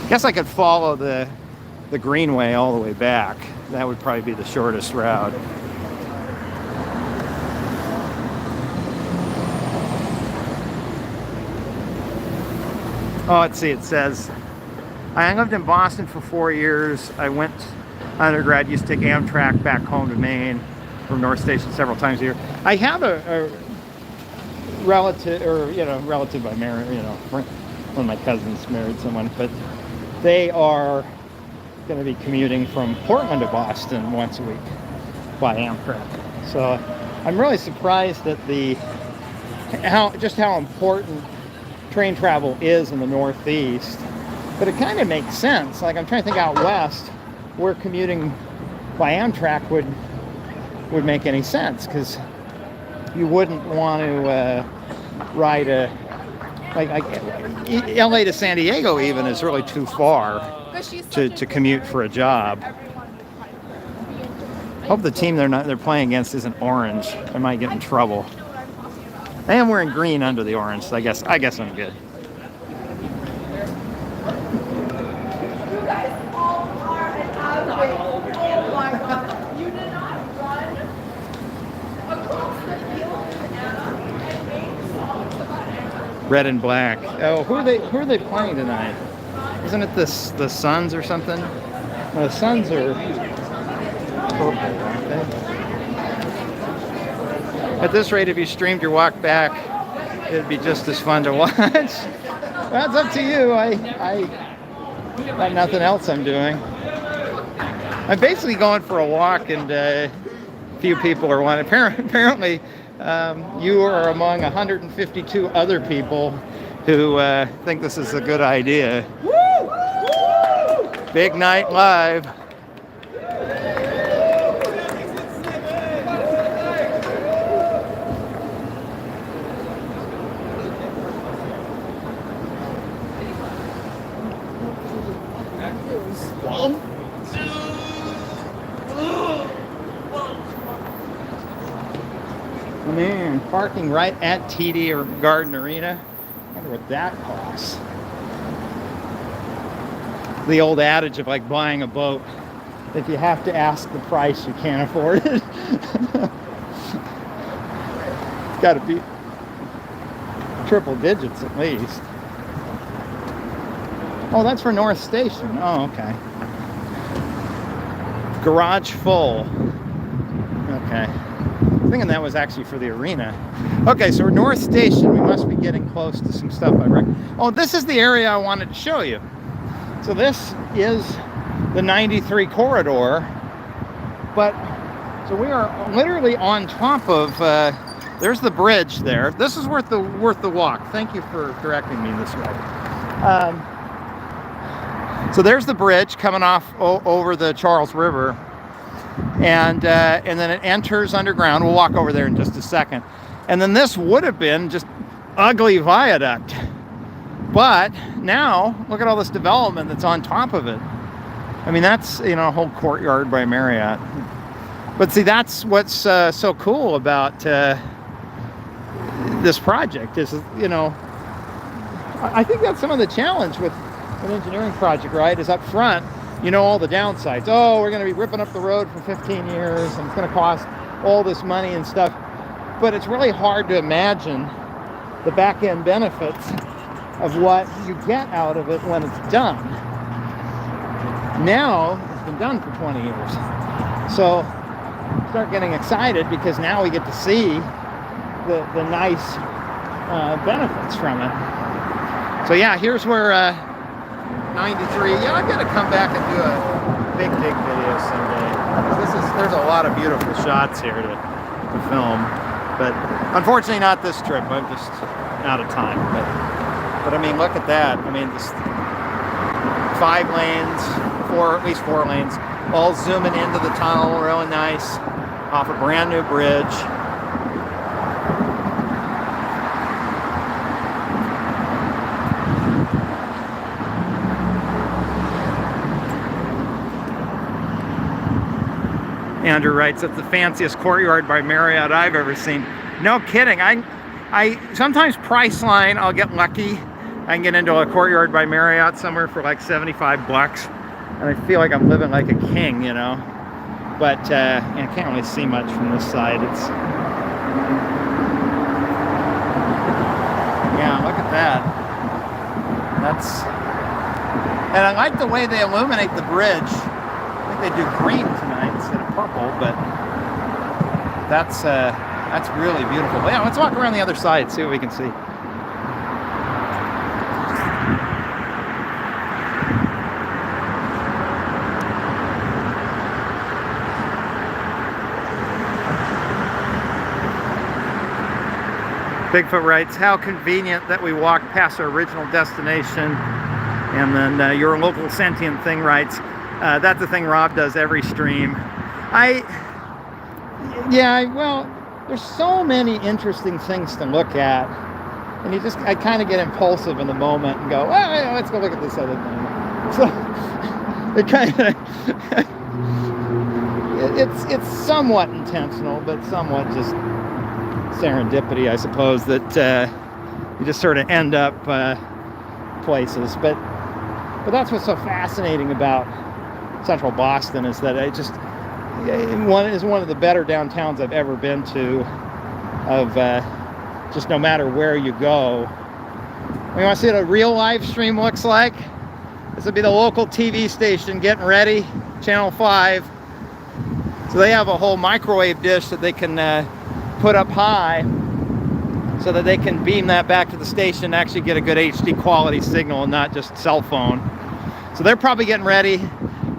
Guess I could follow the Greenway all the way back. That would probably be the shortest route. Oh, let's see, it says, I lived in Boston for 4 years. I went undergrad, used to take Amtrak back home to Maine from North Station several times a year. I have a relative, or, relative by marriage, one of my cousins married someone, but they are going to be commuting from Portland to Boston once a week by Amtrak. So I'm really surprised at how important train travel is in the Northeast, but it kind of makes sense. Like, I'm trying to think out west where commuting by Amtrak would make any sense, because you wouldn't want to ride like LA to San Diego even is really too far to commute for a job. Hope the team they're playing against isn't orange. I might get in trouble. I am wearing green under the orange, so I guess I'm good. You guys all are an average. Oh my God. You did not run across the field with Anna and make songs about Anna. Red and black. Oh, who are they playing tonight? Isn't it the Suns or something? No, the Suns are purple, aren't they? At this rate, if you streamed your walk back, it'd be just as fun to watch. That's up to you. I got nothing else I'm doing. I'm basically going for a walk, and a few people are one. Apparently, you are among 152 other people who think this is a good idea. Big night live. man, parking right at TD or Garden Arena. I wonder what that costs. The old adage of like buying a boat. If you have to ask the price, you can't afford it. It's got to be triple digits at least. Oh, that's for North Station. Oh, okay. Garage full. Okay. Thinking that was actually for the arena. Okay, so we're North Station. We must be getting close to some stuff I reckon. Oh, this is the area I wanted to show you. So this is the 93 corridor, but so we are literally on top of. There's the bridge there. This is worth the walk. Thank you for directing me this way. So there's the bridge coming off over the Charles River. And then it enters underground. We'll walk over there in just a second. And then this would have been just ugly viaduct. But now, look at all this development that's on top of it. I mean, that's, you know, a whole courtyard by Marriott. But see, that's what's so cool about this project is, you know, I think that's some of the challenge with an engineering project, right, is up front. You know all the downsides. Oh, we're going to be ripping up the road for 15 years and it's going to cost all this money and stuff. But it's really hard to imagine the back-end benefits of what you get out of it when it's done. Now, it's been done for 20 years. So, start getting excited because now we get to see the nice benefits from it. So yeah, here's where 93. Yeah, I've got to come back and do a big dig video someday. There's a lot of beautiful shots here to film, but unfortunately not this trip. I'm just out of time. But I mean, look at that. I mean, just 5 lanes, at least 4 lanes, all zooming into the tunnel, really nice, off a brand new bridge. Andrew writes, that's the fanciest courtyard by Marriott I've ever seen. No kidding. I sometimes Priceline, I'll get lucky. I can get into a courtyard by Marriott somewhere for like 75 bucks. And I feel like I'm living like a king, you know. But I can't really see much from this side. Yeah, look at that. And I like the way they illuminate the bridge. I think they do green tonight instead of purple, but that's really beautiful. But yeah, let's walk around the other side, see what we can see. Bigfoot writes, how convenient that we walked past our original destination. And then your local sentient thing writes, that's the thing Rob does every stream. Well, there's so many interesting things to look at. And I kind of get impulsive in the moment and go, well, let's go look at this other thing. So, it kind of, it's somewhat intentional, but somewhat just serendipity, I suppose, that you just sort of end up places. But that's what's so fascinating about Central Boston is that it is one of the better downtowns I've ever been to. Of just no matter where you go. You want to see what a real live stream looks like? This would be the local TV station getting ready, Channel 5. So they have a whole microwave dish that they can put up high so that they can beam that back to the station and actually get a good HD quality signal and not just cell phone. So they're probably getting ready.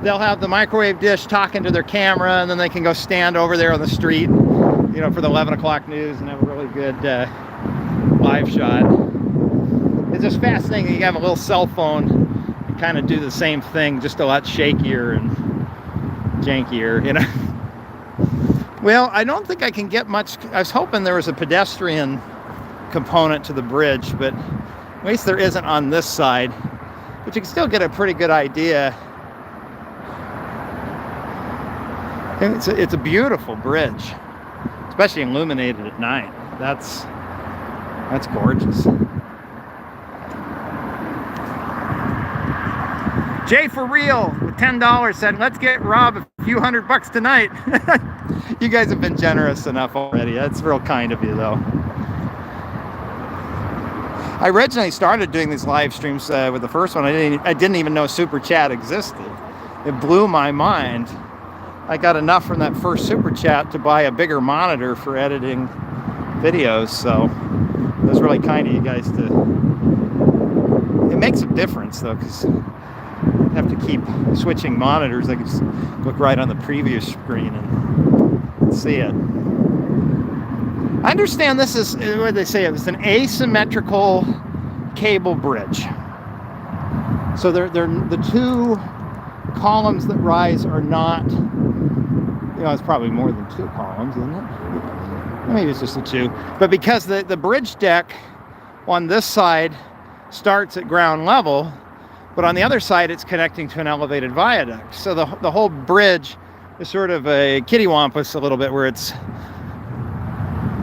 They'll have the microwave dish talking to their camera, and then they can go stand over there on the street, you know, for the 11 o'clock news and have a really good live shot. It's just fascinating. You can have a little cell phone and kind of do the same thing, just a lot shakier and jankier, you know. Well, I don't think I can get much. I was hoping there was a pedestrian component to the bridge, but at least there isn't on this side. But you can still get a pretty good idea. And it's a beautiful bridge. It's especially illuminated at night. That's gorgeous. Jay for real with $10 said, let's get Rob a few $100 tonight. You guys have been generous enough already. That's real kind of you, though. I originally started doing these live streams with the first one. I didn't even know Super Chat existed. It blew my mind. I got enough from that first Super Chat to buy a bigger monitor for editing videos, so it was really kind of you guys to... It makes a difference, though, because you have to keep switching monitors. I can just look right on the previous screen and see it. I understand this is, what they say, it was an asymmetrical cable bridge. So they're the two columns that rise are not, you know, it's probably more than two columns, isn't it? Maybe it's just the two. But because the bridge deck on this side starts at ground level, but on the other side it's connecting to an elevated viaduct. So the whole bridge is sort of a kittywampus a little bit, where it's,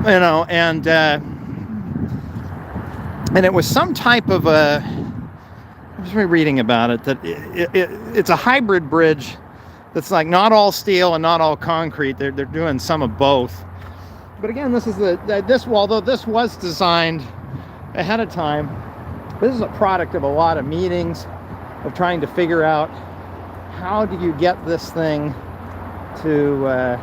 you know, and it was some type of a, I was reading about it, that it's a hybrid bridge that's like not all steel and not all concrete. They're doing some of both. But again, this is although this was designed ahead of time, this is a product of a lot of meetings, of trying to figure out how do you get this thing to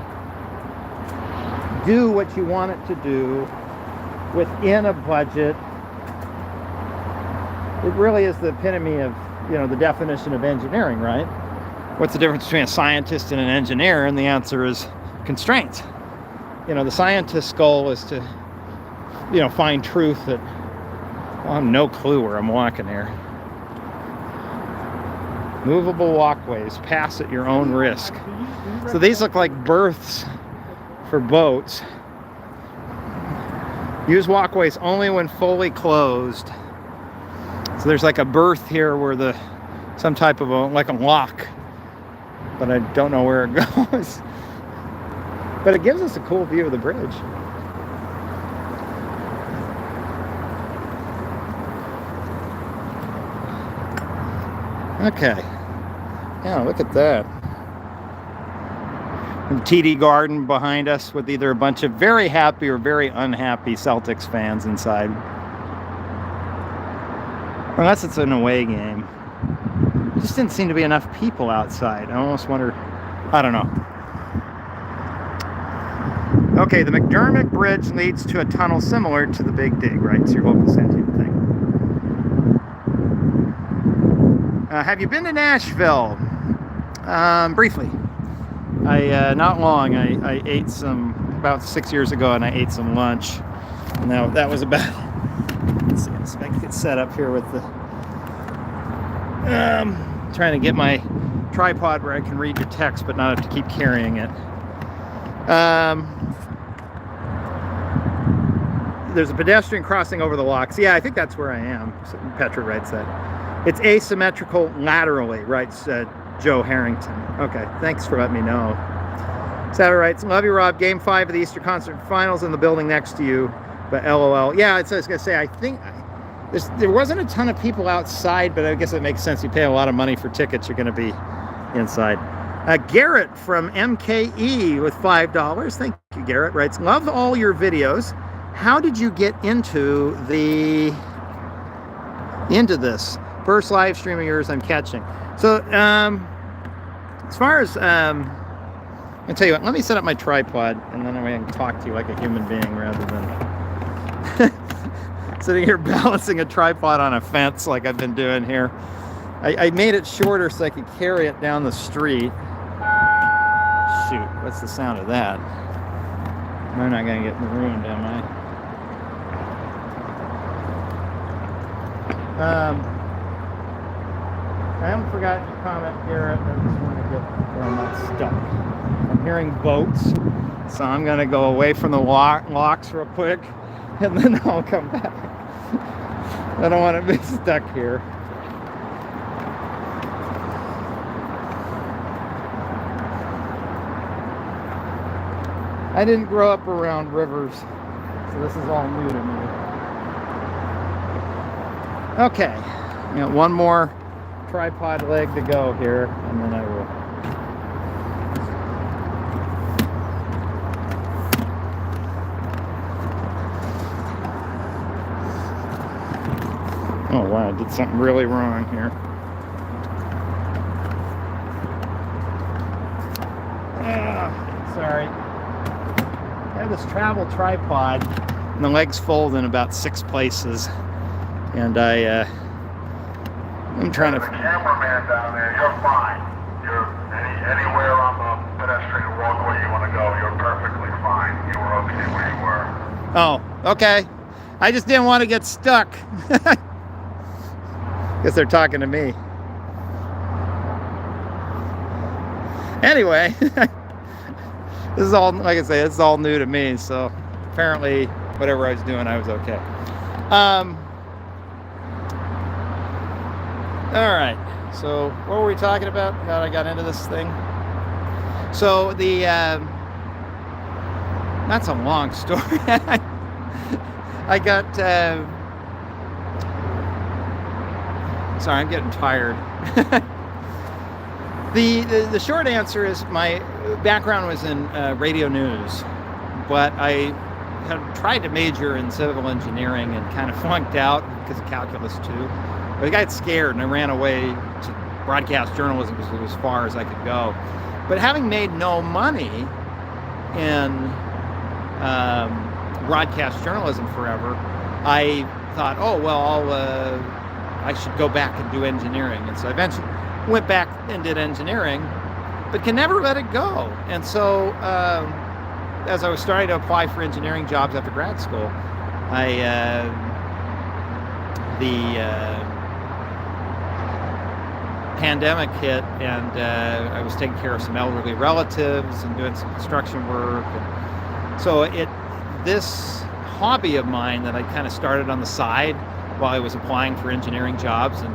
do what you want it to do within a budget. It really is the epitome of, you know, the definition of engineering, right? What's the difference between a scientist and an engineer? And the answer is constraints. You know, the scientist's goal is to, you know, find truth that, well, I have no clue where I'm walking here. Movable walkways, pass at your own risk. So these look like berths for boats. Use walkways only when fully closed. So there's like a berth here where some type of like a lock, but I don't know where it goes. But it gives us a cool view of the bridge. Okay. Yeah, look at that. And TD Garden behind us with either a bunch of very happy or very unhappy Celtics fans inside. Unless it's an away game. There just didn't seem to be enough people outside. I almost wonder, I don't know. Okay, the McDermott Bridge leads to a tunnel similar to the Big Dig, right? It's your local sentient thing. Have you been to Nashville? Briefly. Not long. I ate about 6 years ago, and I ate some lunch. And that was about, let's see if I can get set up here with the, trying to get my tripod where I can read your text, but not have to keep carrying it. There's a pedestrian crossing over the locks. Yeah, I think that's where I am. Petra writes that. It's asymmetrical laterally, writes Joe Harrington. Okay, thanks for letting me know. Sarah writes, love you, Rob. Game 5 of the Easter Concert Finals in the building next to you. But LOL. Yeah, I was going to say, I think there wasn't a ton of people outside, but I guess it makes sense. You pay a lot of money for tickets, you're going to be inside. Garrett from MKE with $5. Thank you, Garrett. Writes, love all your videos. How did you get into this? First live stream of yours I'm catching. So, as far as, I'll tell you what, let me set up my tripod, and then I can talk to you like a human being rather than sitting here balancing a tripod on a fence like I've been doing here. I made it shorter so I could carry it down the street. Shoot, what's the sound of that? I'm not going to get ruined, am I? I haven't forgotten your comment, Garrett. I just want to get where I'm not stuck. I'm hearing boats, so I'm going to go away from the locks real quick, and then I'll come back. I don't want to be stuck here. I didn't grow up around rivers, so this is all new to me. Okay, one more tripod leg to go here, and then I will. Oh wow, I did something really wrong here. Sorry. I have this travel tripod, and the legs fold in about 6 places, and I'm trying to. The cameraman down there, you're fine. You're anywhere on the pedestrian walkway you want to go, you're perfectly fine. You were okay where you were. Oh, okay. I just didn't want to get stuck. Guess they're talking to me. Anyway, this is all, like I say, it's all new to me. So apparently, whatever I was doing, I was okay. All right. So what were we talking about? How I got into this thing? So the that's a long story. I got. Sorry, I'm getting tired. The short answer is my background was in radio news, but I had tried to major in civil engineering and kind of flunked out because of calculus too. But I got scared and I ran away to broadcast journalism because it was as far as I could go. But having made no money in broadcast journalism forever, I thought, oh well, I should go back and do engineering. And so I eventually went back and did engineering, but can never let it go. And so as I was starting to apply for engineering jobs after grad school, the pandemic hit, and I was taking care of some elderly relatives and doing some construction work. And so this hobby of mine that I kind of started on the side while I was applying for engineering jobs and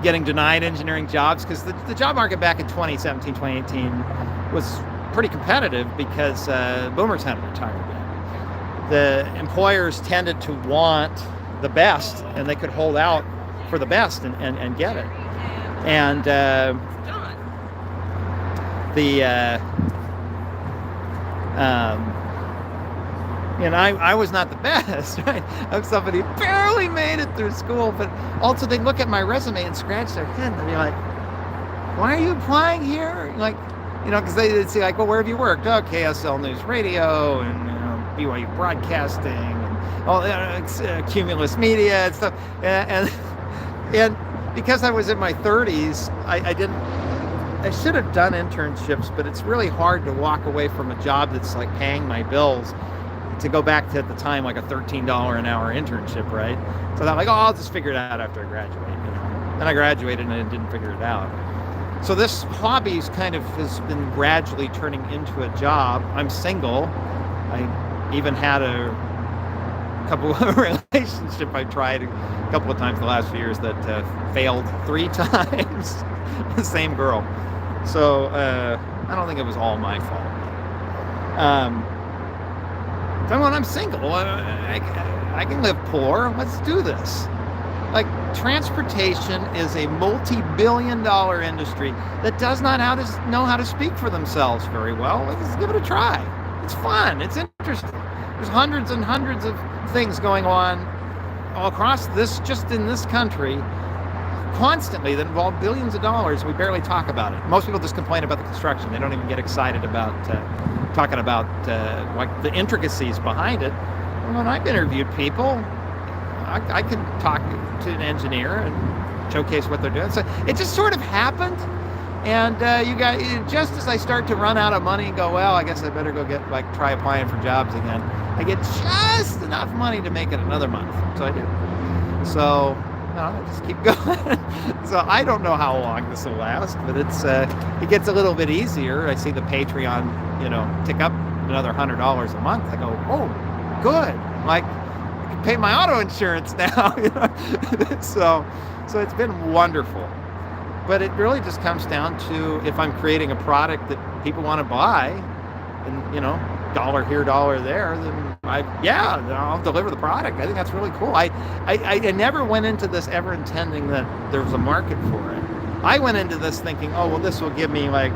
getting denied engineering jobs, because the job market back in 2017, 2018 was pretty competitive because boomers hadn't retired yet. The employers tended to want the best, and they could hold out for the best and get it. And I was not the best, right? I'm somebody who barely made it through school, but also they look at my resume and scratch their head and be like, why are you applying here? Like, because they'd say like, well, where have you worked? Oh, KSL News Radio and BYU Broadcasting and all Cumulus Media and stuff. And because I was in my 30s, I should have done internships, but it's really hard to walk away from a job that's like paying my bills to go back to, at the time, like a $13 an hour internship, right? So I'm like, oh, I'll just figure it out after I graduate. Then I graduated and I didn't figure it out. So this hobby has been gradually turning into a job. I'm single. I even had a couple of relationships I tried a couple of times the last few years that failed 3 times. The same girl. So I don't think it was all my fault. So when I'm single, I can live poor. Let's do this. Like, transportation is a multi-billion-dollar industry that does not know how to speak for themselves very well. Let's give it a try. It's fun. It's interesting. There's hundreds and hundreds of things going on all across just in this country, constantly, that involve billions of dollars. We barely talk about it. Most people just complain about the construction. They don't even get excited about talking about like the intricacies behind it. When I've interviewed people, I can talk to an engineer and showcase what they're doing. So it just sort of happened. And just as I start to run out of money and go, well, I guess I better go try applying for jobs again, I get just enough money to make it another month. So I do. So I just keep going. So I don't know how long this will last, but it gets a little bit easier. I see the Patreon, tick up another $100 a month. I go, oh, good. Like, I can pay my auto insurance now. So it's been wonderful. But it really just comes down to, if I'm creating a product that people want to buy, and dollar here, dollar there, then I'll deliver the product. I think that's really cool. I never went into this ever intending that there was a market for it. I went into this thinking, oh, well, this will give me like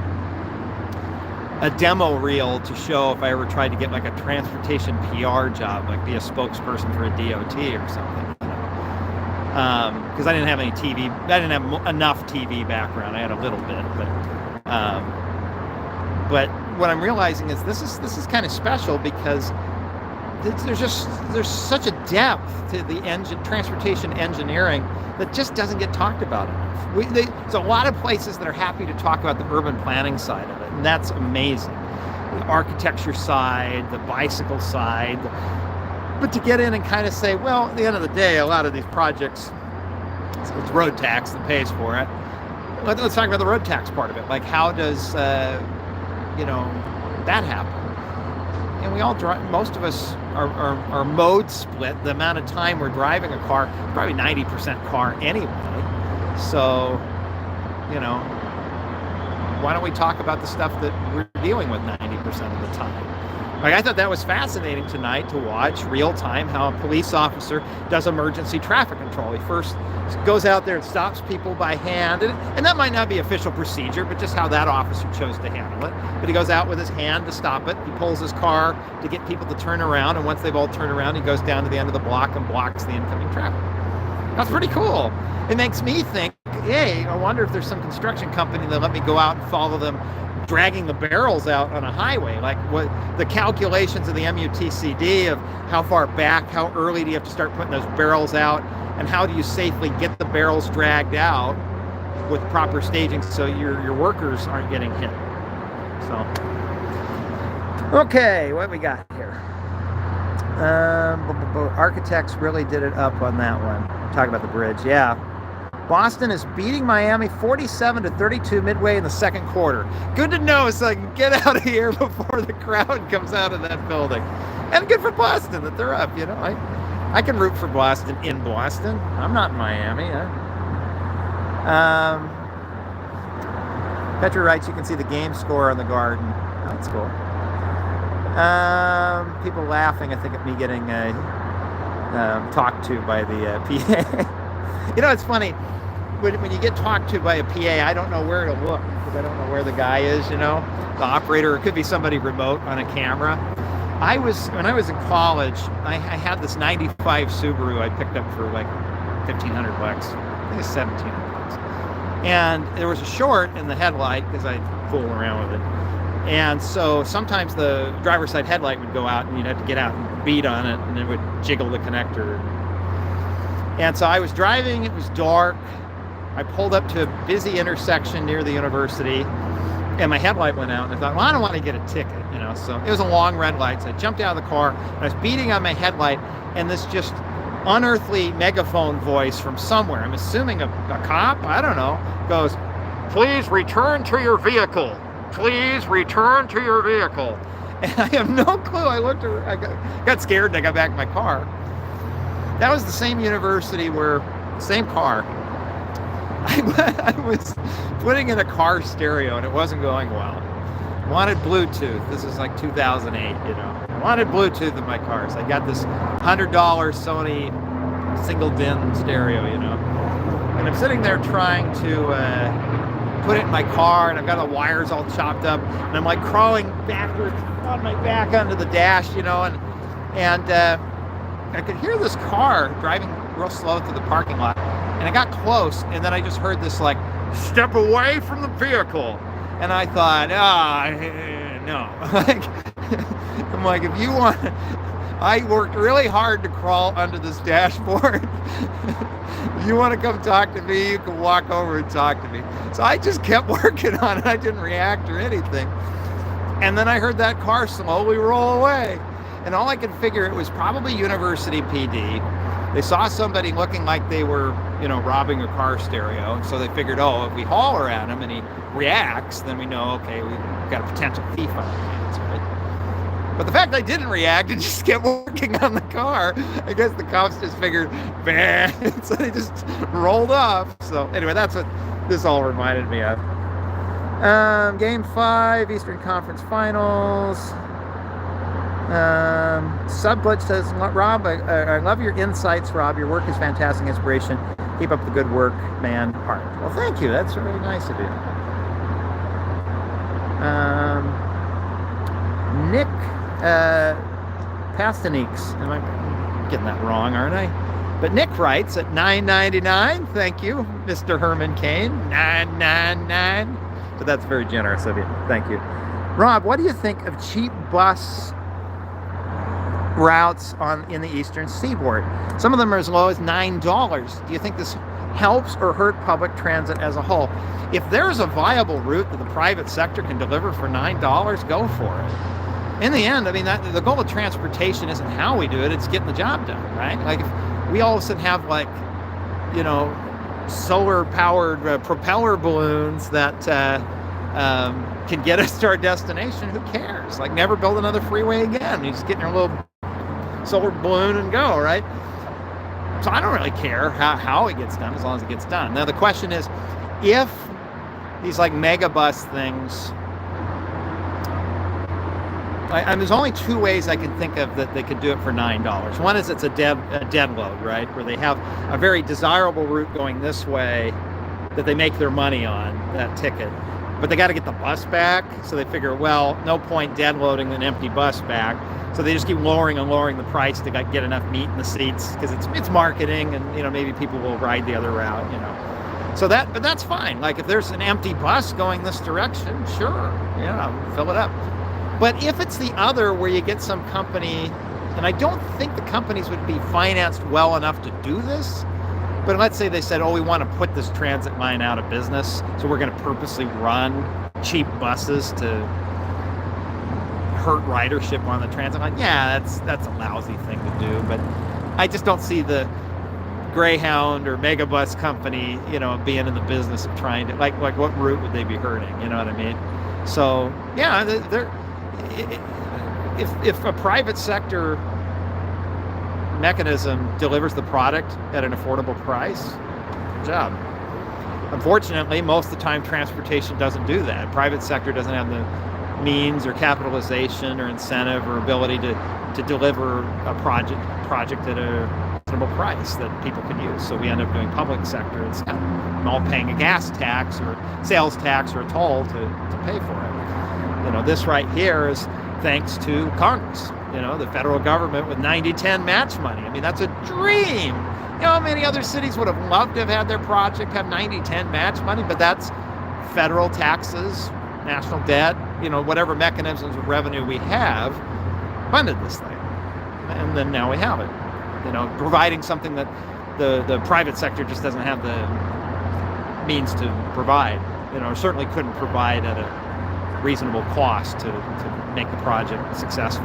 a demo reel to show if I ever tried to get like a transportation PR job, like be a spokesperson for a DOT or something. Because I didn't have any TV, I didn't have enough TV background. I had a little bit, but what I'm realizing is this is kind of special because there's such a depth to the transportation engineering that just doesn't get talked about enough. There's a lot of places that are happy to talk about the urban planning side of it, and that's amazing. The architecture side, the bicycle side, but to get in and kind of say, well, at the end of the day, a lot of these projects, it's road tax that pays for it. Let's talk about the road tax part of it. Like, how does that happen? And we all drive. Most of us are mode split. The amount of time we're driving a car, probably 90% car anyway. So, why don't we talk about the stuff that we're dealing with 90% of the time? Like, I thought that was fascinating tonight to watch real time how a police officer does emergency traffic control. He first goes out there and stops people by hand, and that might not be official procedure, but just how that officer chose to handle it. But he goes out with his hand to stop it. He pulls his car to get people to turn around, and once they've all turned around, he goes down to the end of the block and blocks the incoming traffic. That's pretty cool. It makes me think, hey, I wonder if there's some construction company that let me go out and follow them dragging the barrels out on a highway, like what the calculations of the MUTCD of how far back, how early do you have to start putting those barrels out, and how do you safely get the barrels dragged out with proper staging so your workers aren't getting hit. So, okay, what we got here? Architects really did it up on that one. Talk about the bridge, yeah. Boston is beating Miami 47-32 midway in the second quarter. Good to know, so I can get out of here before the crowd comes out of that building. And good for Boston that they're up, I can root for Boston in Boston. I'm not in Miami. Petra writes, you can see the game score on the Garden. Oh, that's cool. People laughing, I think, at me getting talked to by the PA. It's funny. When you get talked to by a PA, I don't know where to look because I don't know where the guy is, the operator. It could be somebody remote on a camera. When I was in college, I had this 95 Subaru I picked up for like $1,500. I think it's $1,700. And there was a short in the headlight because I fool around with it. And so sometimes the driver's side headlight would go out and you'd have to get out and beat on it and it would jiggle the connector. And so I was driving, it was dark. I pulled up to a busy intersection near the university and my headlight went out and I thought, well, I don't want to get a ticket, so it was a long red light. So I jumped out of the car and I was beating on my headlight and this just unearthly megaphone voice from somewhere, I'm assuming a cop, I don't know, goes, please return to your vehicle. Please return to your vehicle. And I have no clue. I got scared and I got back in my car. That was the same university same car. I was putting in a car stereo and it wasn't going well. Wanted Bluetooth. This is like 2008, I wanted Bluetooth in my car. So I got this $100 Sony single DIN stereo, And I'm sitting there trying to put it in my car and I've got the wires all chopped up and I'm like crawling backwards on my back onto the dash, and I could hear this car driving real slow through the parking lot, and I got close, and then I just heard this like, step away from the vehicle, and I thought, no. I'm like, if you want, I worked really hard to crawl under this dashboard. If you want to come talk to me, you can walk over and talk to me. So I just kept working on it. I didn't react or anything. And then I heard that car slowly roll away. And all I could figure, it was probably University PD. They saw somebody looking like they were, robbing a car stereo. And so they figured, if we holler at him and he reacts, then we know, okay, we've got a potential thief on our hands, right? But the fact I didn't react and just kept working on the car, I guess the cops just figured, man, so they just rolled off. So anyway, that's what this all reminded me of. Game 5, Eastern Conference Finals. Subbutch says, Rob, I love your insights, Rob. Your work is fantastic inspiration. Keep up the good work, man. Heart. Well, thank you. That's really nice of you. Nick Pastaniques. Am I getting that wrong, aren't I? But Nick writes at $9.99. Thank you, Mr. Herman Cain. $9.99. But that's very generous of you. Thank you. Rob, what do you think of cheap bus routes in the eastern seaboard? Some of them are as low as $9. Do you think this helps or hurt public transit as a whole? If there's a viable route that the private sector can deliver for $9, go for it. In the end, I mean, the goal of transportation isn't how we do it, it's getting the job done, right? Like if we all of a sudden have solar powered propeller balloons that can get us to our destination, who cares? Like, never build another freeway again. You just get in your little solar balloon and go, right? So I don't really care how it gets done, as long as it gets done. Now the question is, if these like mega bus things, there's only two ways I can think of that they could do it for $9. One is it's a dead load, right? Where they have a very desirable route going this way that they make their money on, that ticket. But they got to get the bus back, so they figure, well, no point dead loading an empty bus back. So they just keep lowering and lowering the price to get enough meat in the seats, because it's marketing, and maybe people will ride the other route, So but that's fine. Like if there's an empty bus going this direction, sure, fill it up. But if it's the other, where you get some company, and I don't think the companies would be financed well enough to do this, but let's say they said, we want to put this transit line out of business, so we're going to purposely run cheap buses to hurt ridership on the transit line. Yeah, that's a lousy thing to do, but I just don't see the Greyhound or Megabus company, being in the business of trying to, like what route would they be hurting? You know what I mean? So, yeah, if a private sector mechanism delivers the product at an affordable price, good job. Unfortunately, most of the time transportation doesn't do that. Private sector doesn't have the means or capitalization or incentive or ability to deliver a project at a reasonable price that people can use. So we end up doing public sector instead. I'm all paying a gas tax or sales tax or a toll to pay for it. This right here is thanks to Congress, the federal government with 90-10 match money. I mean, that's a dream. How many other cities would have loved to have had their project have 90-10 match money? But that's federal taxes, national debt, whatever mechanisms of revenue we have funded this thing. And then now we have it, providing something that the private sector just doesn't have the means to provide, certainly couldn't provide at a reasonable cost to make the project successful.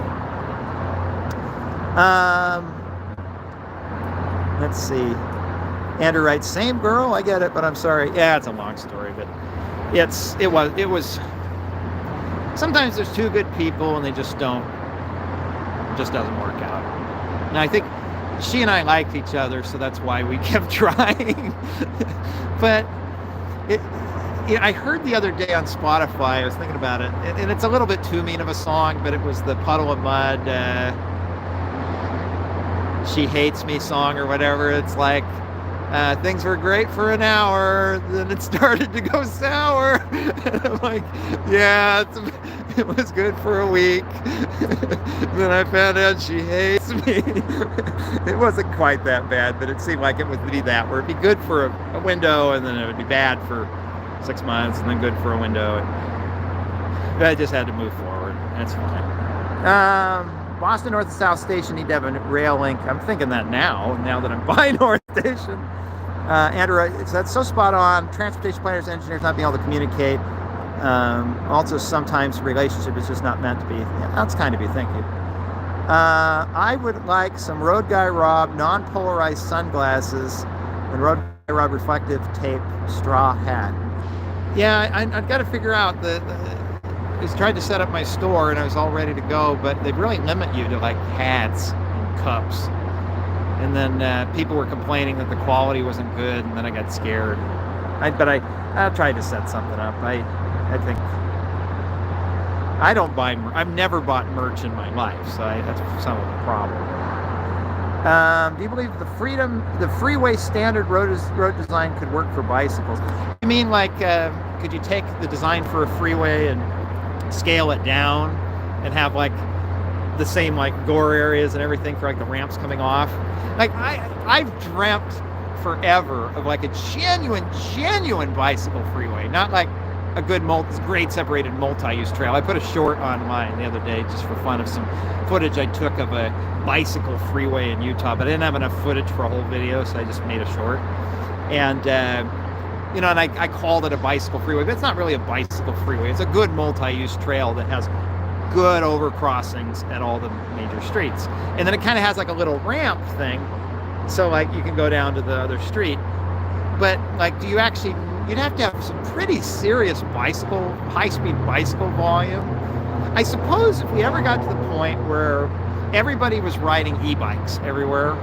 Let's see. Andrew writes, same girl, I get it, but I'm sorry. Yeah, it's a long story, but it was sometimes there's two good people and it just doesn't work out. And I think she and I liked each other, so that's why we kept trying. But I heard the other day on Spotify, I was thinking about it, and it's a little bit too mean of a song, but it was the Puddle of Mud, She Hates Me song or whatever. It's like, things were great for an hour, then it started to go sour. And I'm like, yeah, it was good for a week. Then I found out she hates me. It wasn't quite that bad, but it seemed like it would be that, where it'd be good for a window, and then it would be bad for 6 months, and then good for a window. But I just had to move forward. That's fine. Boston North and South Station need to have a rail link. I'm thinking that now that I'm by North Station. Andrew, that's so spot on. Transportation planners, engineers not being able to communicate. Also, sometimes relationship is just not meant to be. Yeah, that's kind of you. Thank you. I would like some Road Guy Rob non-polarized sunglasses and Road Guy Rob reflective tape straw hat. Yeah, I've got to figure out I was trying to set up my store and I was all ready to go, but they really limit you to like hats and cups. And then people were complaining that the quality wasn't good, and then I got scared. I tried to set something up. I think I don't buy. I've never bought merch in my life, so that's some of the problem. Do you believe the freeway standard road design could work for bicycles? You mean like, could you take the design for a freeway and scale it down and have like the same like gore areas and everything for like the ramps coming off? Like I've dreamt forever of like a genuine bicycle freeway, not like a good great separated multi-use trail. I put a short online the other day just for fun of some footage I took of a bicycle freeway in Utah, but I didn't have enough footage for a whole video, so I just made a short. And you know, and I called it a bicycle freeway, but it's not really a bicycle freeway. It's a good multi-use trail that has good overcrossings at all the major streets. And then it kind of has like a little ramp thing, so like you can go down to the other street. But like, you'd have to have some pretty serious high-speed bicycle volume. I suppose if we ever got to the point where everybody was riding e-bikes everywhere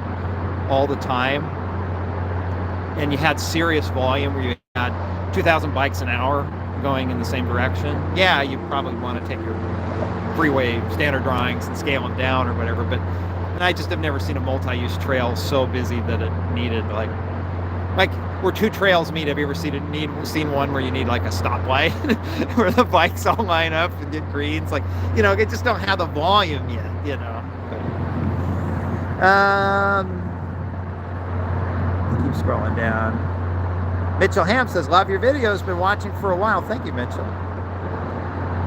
all the time, and you had serious volume where you had 2,000 bikes an hour going in the same direction, yeah, you probably want to take your freeway standard drawings and scale them down or whatever. But and I just have never seen a multi-use trail so busy that it needed like where two trails meet. Have you ever seen one where you need like a stoplight where the bikes all line up and get greens? Like, you know, they just don't have the volume yet, you know. Keep scrolling down. Mitchell Ham says, love your videos, been watching for a while. Thank you, Mitchell.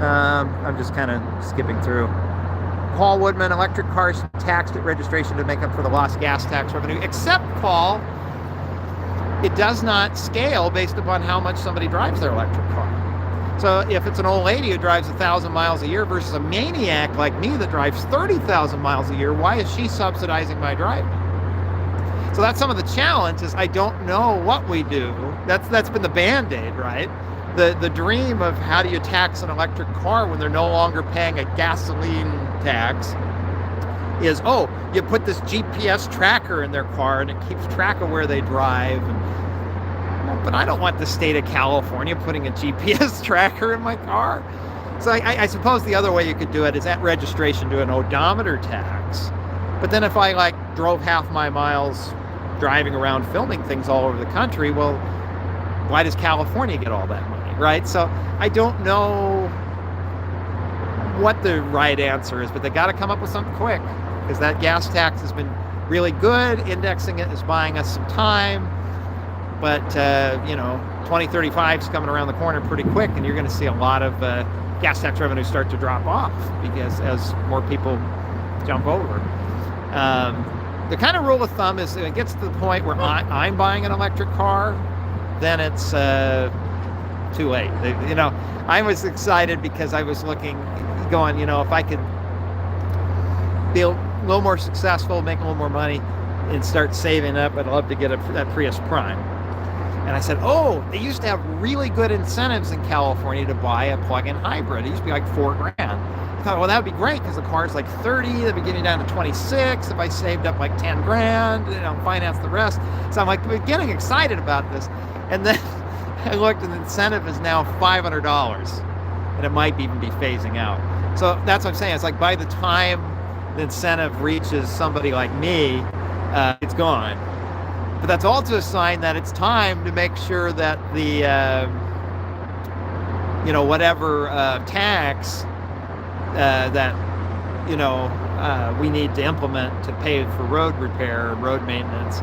I'm just kind of skipping through. Paul Woodman, electric cars taxed at registration to make up for the lost gas tax revenue. Except, Paul, it does not scale based upon how much somebody drives their electric car. So if it's an old lady who drives 1,000 miles a year versus a maniac like me that drives 30,000 miles a year, why is she subsidizing my driving? So that's some of the challenge. Is I don't know what we do. That's been the Band-Aid, right? The dream of how do you tax an electric car when they're no longer paying a gasoline tax is, oh, you put this GPS tracker in their car and it keeps track of where they drive. But I don't want the state of California putting a GPS tracker in my car. So I suppose the other way you could do it is at registration do an odometer tax. But then if I like drove half my miles driving around filming things all over the country, well, why does California get all that money, right? So I don't know what the right answer is, but they got to come up with something quick, because that gas tax has been really good. Indexing it is buying us some time, but you know, 2035 is coming around the corner pretty quick, and you're going to see a lot of gas tax revenue start to drop off because as more people jump over. The kind of rule of thumb is if it gets to the point where I'm buying an electric car, then it's too late. You know, I was excited because I was going, you know, if I could be a little more successful, make a little more money, and start saving up, I'd love to get that Prius Prime. And I said, oh, they used to have really good incentives in California to buy a plug-in hybrid. It used to be like $4,000. I thought, well, that would be great because the car's like 30, they'd be getting down to 26. If I saved up like 10 grand, you know, finance the rest. So I'm like getting excited about this. And then I looked and the incentive is now $500 and it might even be phasing out. So that's what I'm saying. It's like by the time the incentive reaches somebody like me, it's gone. But that's also a sign that it's time to make sure that the, you know, whatever tax that, you know, we need to implement to pay for road repair and road maintenance.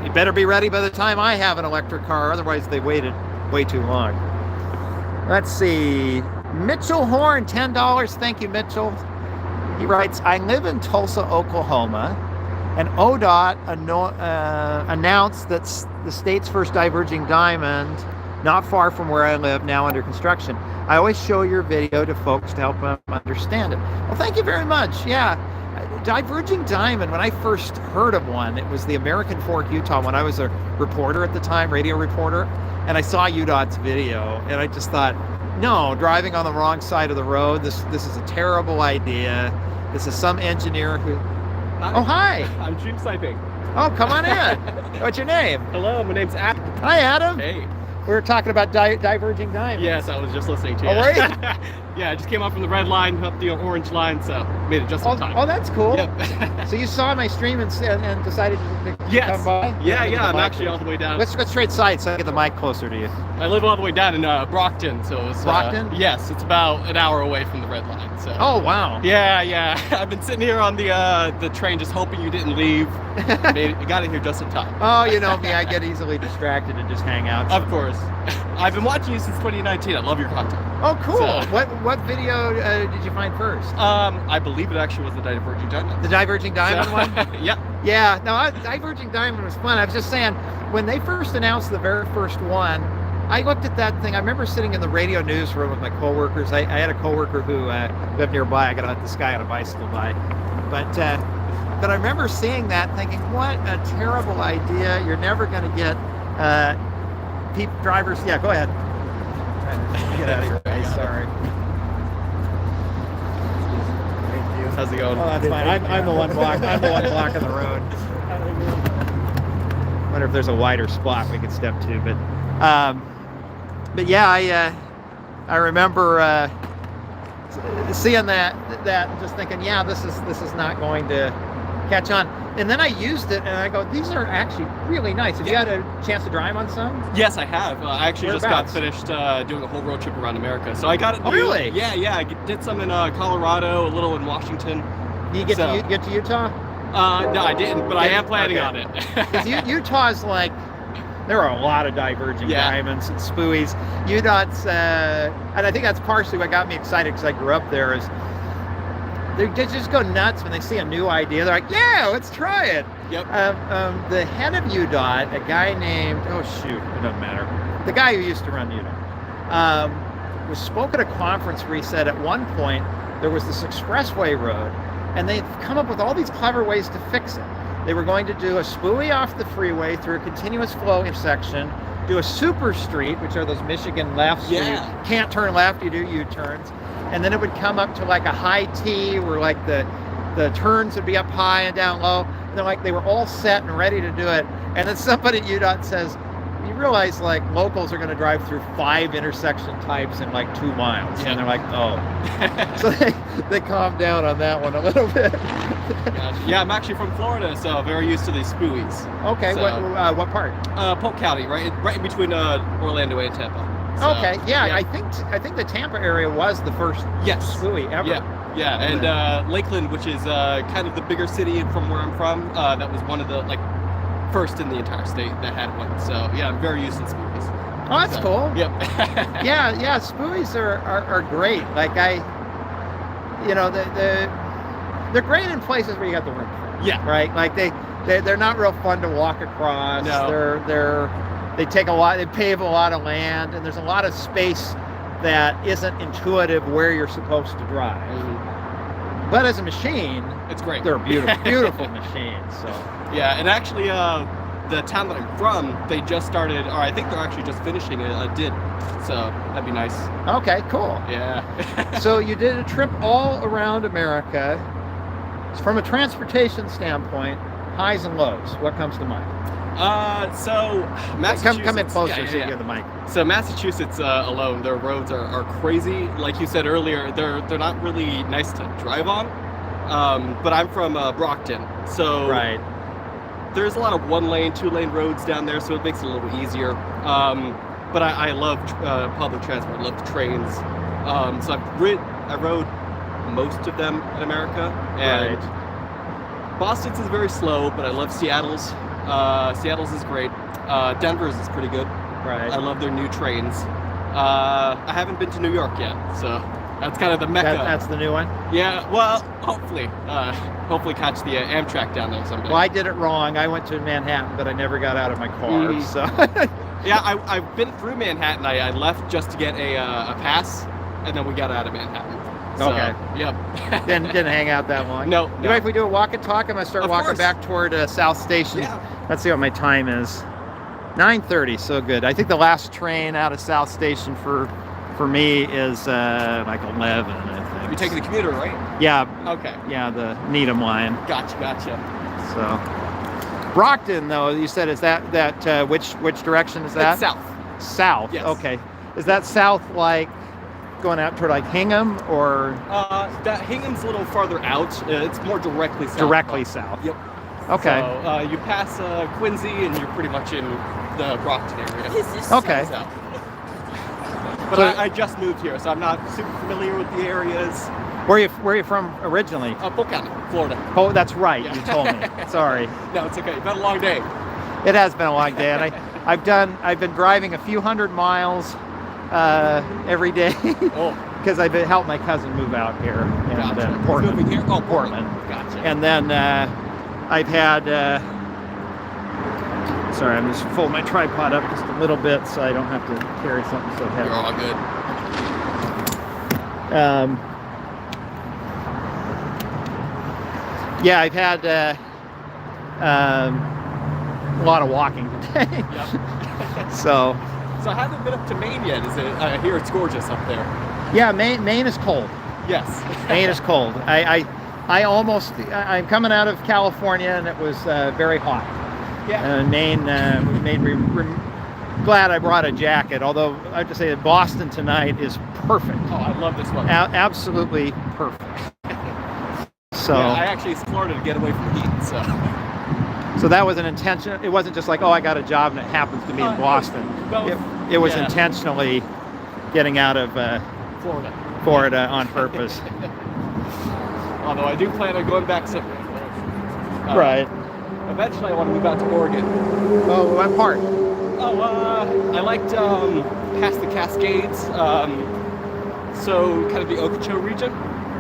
You better be ready by the time I have an electric car, otherwise they waited way too long. Let's see. Mitchell Horn, $10. Thank you, Mitchell. He writes, I live in Tulsa, Oklahoma, and ODOT announced that the state's first diverging diamond, not far from where I live, now under construction. I always show your video to folks to help them understand it. Well, thank you very much. Yeah, diverging diamond, when I first heard of one, it was the American Fork, Utah, when I was a reporter at the time, radio reporter, and I saw UDOT's video, and I just thought, no, driving on the wrong side of the road, this is a terrible idea. This is some engineer who... Hi. Oh, hi. I'm stream sniping. Oh, come on in. What's your name? Hello, my name's Adam. Hi, Adam. Hey. We were talking about diverging diamonds. Yes, I was just listening to you. Oh, were you? Yeah, I just came up from the red line up the orange line, so made it just in time. Oh, that's cool. Yep. So you saw my stream and decided to Yes. come by? Yeah, Look at yeah. the I'm mic. actually all the way down. Let's trade sides so I get the mic closer to you. I live all the way down in Brockton, so it's Brockton? yes, it's about an hour away from the red line. So. Oh, wow. Yeah, yeah. I've been sitting here on the train, just hoping you didn't leave. Got it here just in time. Oh, you know me, I get easily distracted and just hang out. Of course. I've been watching you since 2019. I love your content. Oh, cool. So- What video did you find first? I believe it actually was the Diverging Diamond. The Diverging Diamond So- one? Yep. Yeah, no, Diverging Diamond was fun. I was just saying, when they first announced the very first one, I looked at that thing. I remember sitting in the radio newsroom with my coworkers. I had a coworker who lived nearby. I got to let this guy on a bicycle by. But I remember seeing that thinking, what a terrible idea. You're never going to get drivers. Yeah, go ahead. Get out of your face, sorry. How's it going? Oh, that's fine. I'm the one blocking the road. Wonder if there's a wider spot we could step to, but yeah, I remember seeing that and just thinking, yeah, this is not going to catch on. And then I used it and I go, these are actually really nice. Have you had a chance to drive on some? Yes, I have. I actually just got Whereabouts? finished doing a whole road trip around America. So I got it. Oh, really? Yeah, yeah. I did some in Colorado, a little in Washington. Do you get to Utah? No, I didn't, but I am planning Okay. on it. 'Cause Utah's like, there are a lot of diverging Yeah. diamonds and spuies. UDOT's, and I think that's partially what got me excited because I grew up there, is they just go nuts when they see a new idea. They're like, yeah, let's try it. Yep. The head of UDOT, a guy named, oh shoot, it doesn't matter. The guy who used to run UDOT, spoke at a conference where he said at one point there was this expressway road and they'd come up with all these clever ways to fix it. They were going to do a spooey off the freeway through a continuous flow intersection, do a super street, which are those Michigan lefts where Yeah. you can't turn left, you do U-turns. And then it would come up to like a high T where like the turns would be up high and down low. And they're like, they were all set and ready to do it. And then somebody at UDOT says, you realize like locals are going to drive through 5 intersection types in like 2 miles. Yeah. And they're like, oh. So they calmed down on that one a little bit. Gotcha. Yeah, I'm actually from Florida, so very used to these spuies. Okay, So- what part? Polk County, right in between Orlando and Tampa. So, Okay, yeah, I think the Tampa area was the first Yes. spooey ever. Yeah, and Lakeland, which is kind of the bigger city from where I'm from, that was one of the first in the entire state that had one. So yeah, I'm very used to spuies. Oh, that's So, cool. Yep. Yeah, spuies are great. Like they're great in places where you got the room for it, Yeah. right? Like they're not real fun to walk across. No. They take a lot. They pave a lot of land, and there's a lot of space that isn't intuitive where you're supposed to drive. But as a machine, It's great. they're beautiful machines. So Yeah, and actually, the town that I'm from, they just started, or I think they're actually just finishing a DID. So that'd be nice. okay, cool. Yeah. So you did a trip all around America. From a transportation standpoint, highs and lows. What comes to mind? So Massachusetts. Come in closer Yeah, so you yeah. get the mic. So Massachusetts alone, their roads are crazy. Like you said earlier, they're not really nice to drive on. But I'm from Brockton, so Right. there's a lot of 1-lane, 2-lane roads down there, so it makes it a little easier. But I love public transport, I love trains. So I rode most of them in America, and Boston's is very slow, but I love Seattle's. Seattle's is great. Denver's is pretty good. Right. I love their new trains. I haven't been to New York yet, so that's kind of the mecca. That's the new one. Yeah, well, hopefully catch the Amtrak down there someday. Well, I did it wrong. I went to Manhattan, but I never got out of my car. Mhm. So Yeah, I've been through Manhattan. I left just to get a pass, and then we got out of Manhattan. So, Okay. Yep. didn't hang out that long. No. You mind if we do a walk and talk? I'm gonna start Of walking course. back toward South Station. Yeah. Let's see what my time is. 9:30. So good. I think the last train out of South Station for me is like 11. I think. You're taking the commuter, right? Yeah, Okay. yeah, the Needham line. Gotcha. So Brockton, though, you said is that which direction is that? It's south. South. Yes. Okay. Is that south like going out toward like Hingham or That Hingham's a little farther out. It's more directly south. directly south? Yep. Okay. So you pass Quincy and you're pretty much in the Brockton area. Okay. South. But So- I just moved here, so I'm not super familiar with the areas. Where are you from originally? Polk County, Florida. Oh, that's right. Yeah. You told me. Sorry. No, it's okay. It's been a long day. It has been a long day, and I've been driving a few hundred miles every day Oh, because I've helped my cousin move out here in gotcha. Portland. Moving here? Oh, Portland. Gotcha. And then I've had. Sorry, I'm just folding my tripod up just a little bit so I don't have to carry something so heavy. You're all good. Yeah, I've had a lot of walking today. Yep. So, So I haven't been up to Maine yet. Is it? I hear it's gorgeous up there. yeah, Maine is cold. Yes. Maine is cold. I'm coming out of California and it was very hot. Yeah. Maine made me glad I brought a jacket. Although I have to say that Boston tonight is perfect. Oh, I love this one. Absolutely perfect. So, Yeah, I actually explored it to get away from the heat. so that was an intention. It wasn't just like, oh, I got a job and it happens to be in Boston. both. It was Yeah. intentionally getting out of Florida. Florida on purpose. Although I do plan on going back soon. Right. Eventually, I want to move out to Oregon. Oh, what part? Oh, I liked past the Cascades. So kind of the Okeechobee region.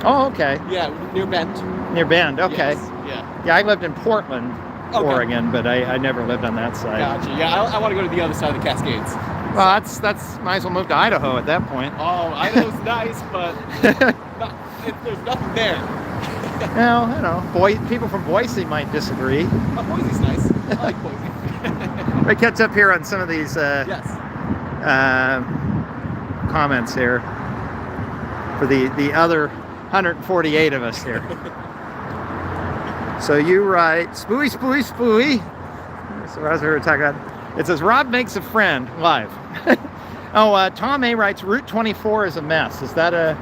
Oh, okay. Yeah, near Bend. Near Bend. Okay. Yes, yeah. Yeah, I lived in Portland, Okay. Oregon, but I never lived on that side. Gotcha. Yeah, I want to go to the other side of the Cascades. Well, that's might as well move to Idaho at that point. Oh, Idaho's nice, but there's nothing there. Well, I don't know. People from Boise might disagree. Oh, Boise's nice. I like Boise. I catch up here on some of these Yes. comments here for the other 148 of us here. So you write, spooey, spooey, spooey. So as we were talking about, it says, Rob makes a friend, live. Oh, Tom A. writes, Route 24 is a mess. Is that a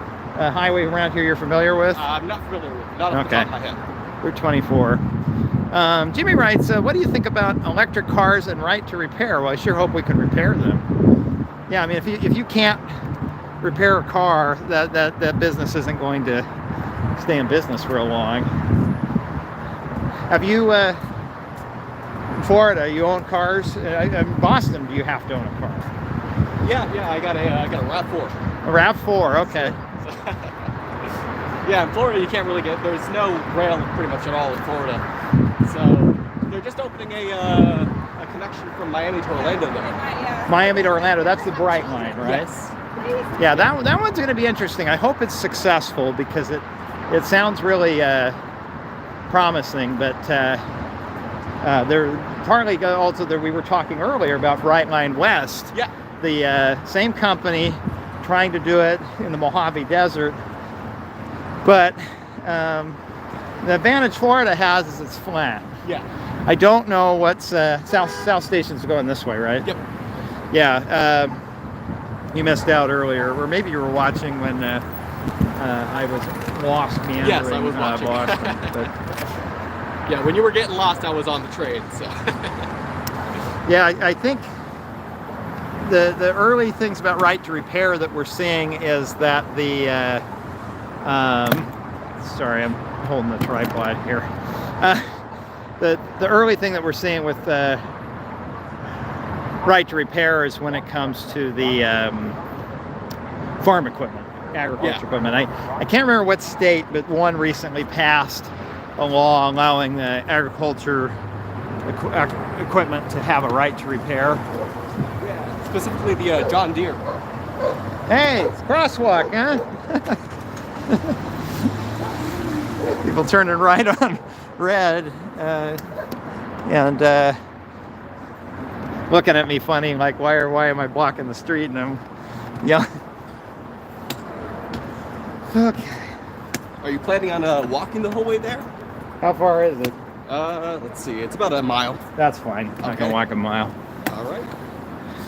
highway around here you're familiar with? I'm not familiar with it. Not off the top of my head. Route 24. Jimmy writes, what do you think about electric cars and right to repair? Well, I sure hope we can repair them. Yeah, I mean, if you can't repair a car, that business isn't going to stay in business for a long. Have you, in Florida, you own cars? In Boston, do you have to own a car? Yeah, I got a RAV4. A RAV4, okay. Yeah, in Florida you can't really there's no rail pretty much at all in Florida. So they're just opening a connection from Miami to Orlando there. Miami to Orlando, that's the Bright Line, right? Yes. Yeah, that one's going to be interesting. I hope it's successful because it sounds really promising, but they're partly also that we were talking earlier about Brightline West. Yeah. The same company trying to do it in the Mojave Desert, but the advantage Florida has is it's flat. Yeah. I don't know what's South Station's going this way, right? Yep. Yeah. You missed out earlier, or maybe you were watching when I was lost meandering. Yes, I was watching. Boston, but Yeah, when you were getting lost, I was on the train. So. yeah, I think the early things about right to repair that we're seeing is that the sorry, I'm holding the tripod here. The early thing that we're seeing with right to repair is when it comes to the farm equipment, agriculture equipment. I can't remember what state, but one recently passed a law allowing agriculture equipment to have a right to repair. Yeah, specifically the John Deere. Hey, it's crosswalk, huh? People turning right on red and looking at me funny, like why am I blocking the street? And I'm yelling. Okay. Are you planning on walking the whole way there? How far is it? Let's see. It's about a mile. That's fine. I can Okay. walk a mile. All right.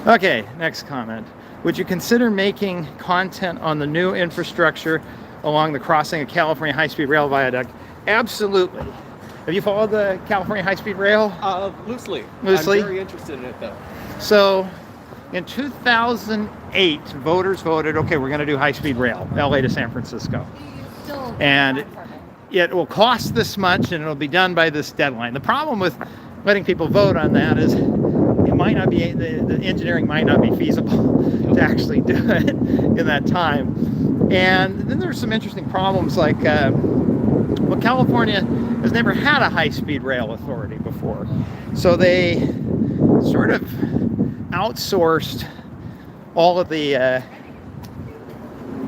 Okay, next comment. Would you consider making content on the new infrastructure along the crossing of California High-Speed Rail Viaduct? Absolutely. Have you followed the California High-Speed Rail? Loosely. Loosely? I'm very interested in it, though. So, in 2008, voters voted, okay, we're going to do high-speed rail, LA to San Francisco. And it will cost this much and it'll be done by this deadline. The problem with letting people vote on that is it might not be, the engineering might not be feasible to actually do it in that time. And then there's some interesting problems like, well, California has never had a high-speed rail authority before. So they sort of outsourced all of the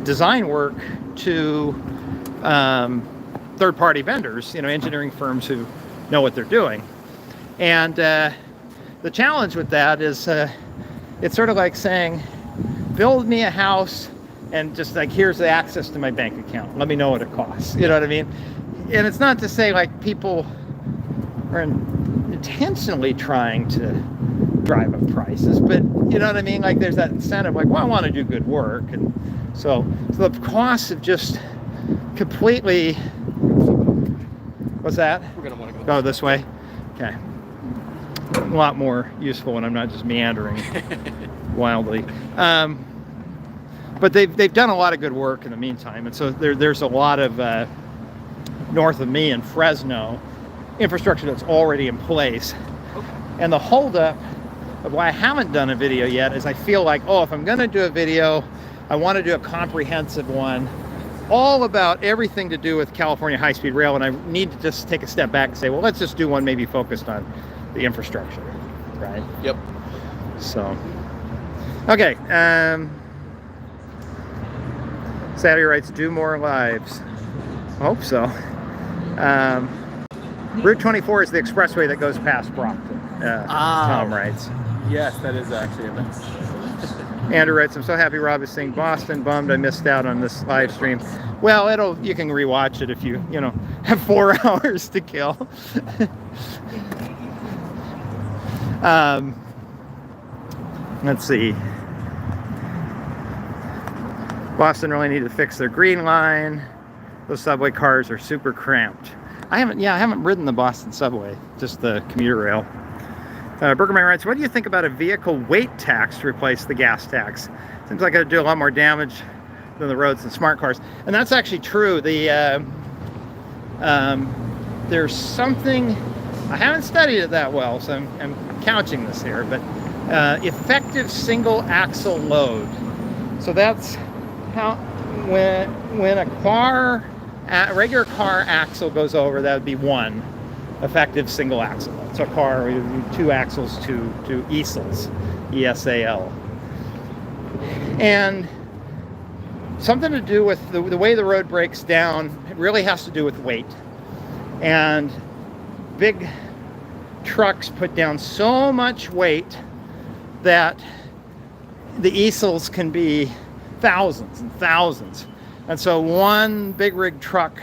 design work to third-party vendors, engineering firms who know what they're doing. And the challenge with that is it's sort of like saying, build me a house and just like, here's the access to my bank account. Let me know what it costs. You know what I mean? And it's not to say like people are intentionally trying to drive up prices, but you know what I mean? Like there's that incentive, like, well, I want to do good work. And so the costs have just completely, what's that? We're going to want to Go this way? Okay. A lot more useful when I'm not just meandering wildly. But they've done a lot of good work in the meantime. And so there's a lot of, north of me in Fresno, infrastructure that's already in place. Okay. And the holdup of why I haven't done a video yet is I feel like, oh, if I'm going to do a video, I want to do a comprehensive one all about everything to do with California high-speed rail, and I need to just take a step back and say, well, let's just do one maybe focused on the infrastructure, right? Yep. So, okay. Savvy writes, do more lives. I hope so. Route 24 is the expressway that goes past Brockton. Tom writes. Yes, that is actually a mess. Andrew writes, I'm so happy Rob is seeing Boston. Bummed I missed out on this live stream. Well, you can rewatch it if you have 4 hours to kill. Let's see. Boston really need to fix their green line. Those subway cars are super cramped. I haven't ridden the Boston subway, just the commuter rail. Burgerman writes, what do you think about a vehicle weight tax to replace the gas tax? Seems like it'd do a lot more damage than the roads and smart cars. And that's actually true. There's something, I haven't studied it that well, so I'm couching this here, but effective single axle load. So that's how, when a regular car axle goes over, that would be 1 effective single axle. So a car with 2 axles to ESALs, E-S-A-L. And something to do with the way the road breaks down, it really has to do with weight. And big trucks put down so much weight that the ESALs can be thousands and thousands. And so one big rig truck,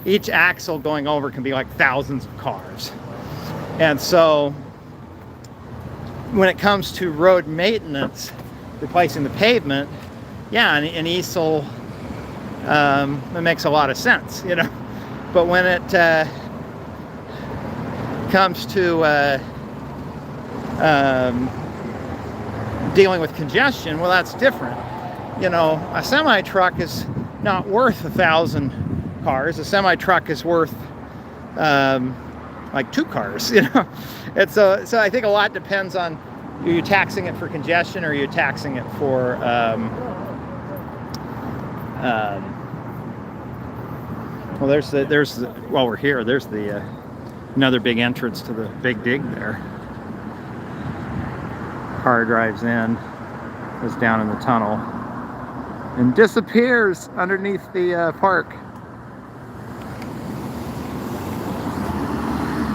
each axle going over can be like thousands of cars. And so when it comes to road maintenance, replacing the pavement, yeah, an ESAL, it makes a lot of sense, But when it comes to dealing with congestion, well, that's different. A semi-truck is not worth 1,000 cars. A semi-truck is worth like 2 cars, And so I think a lot depends on, are you taxing it for congestion or are you taxing it for well, while we're here, there's the another big entrance to the Big Dig there. Car drives in, goes down in the tunnel, and disappears underneath the park.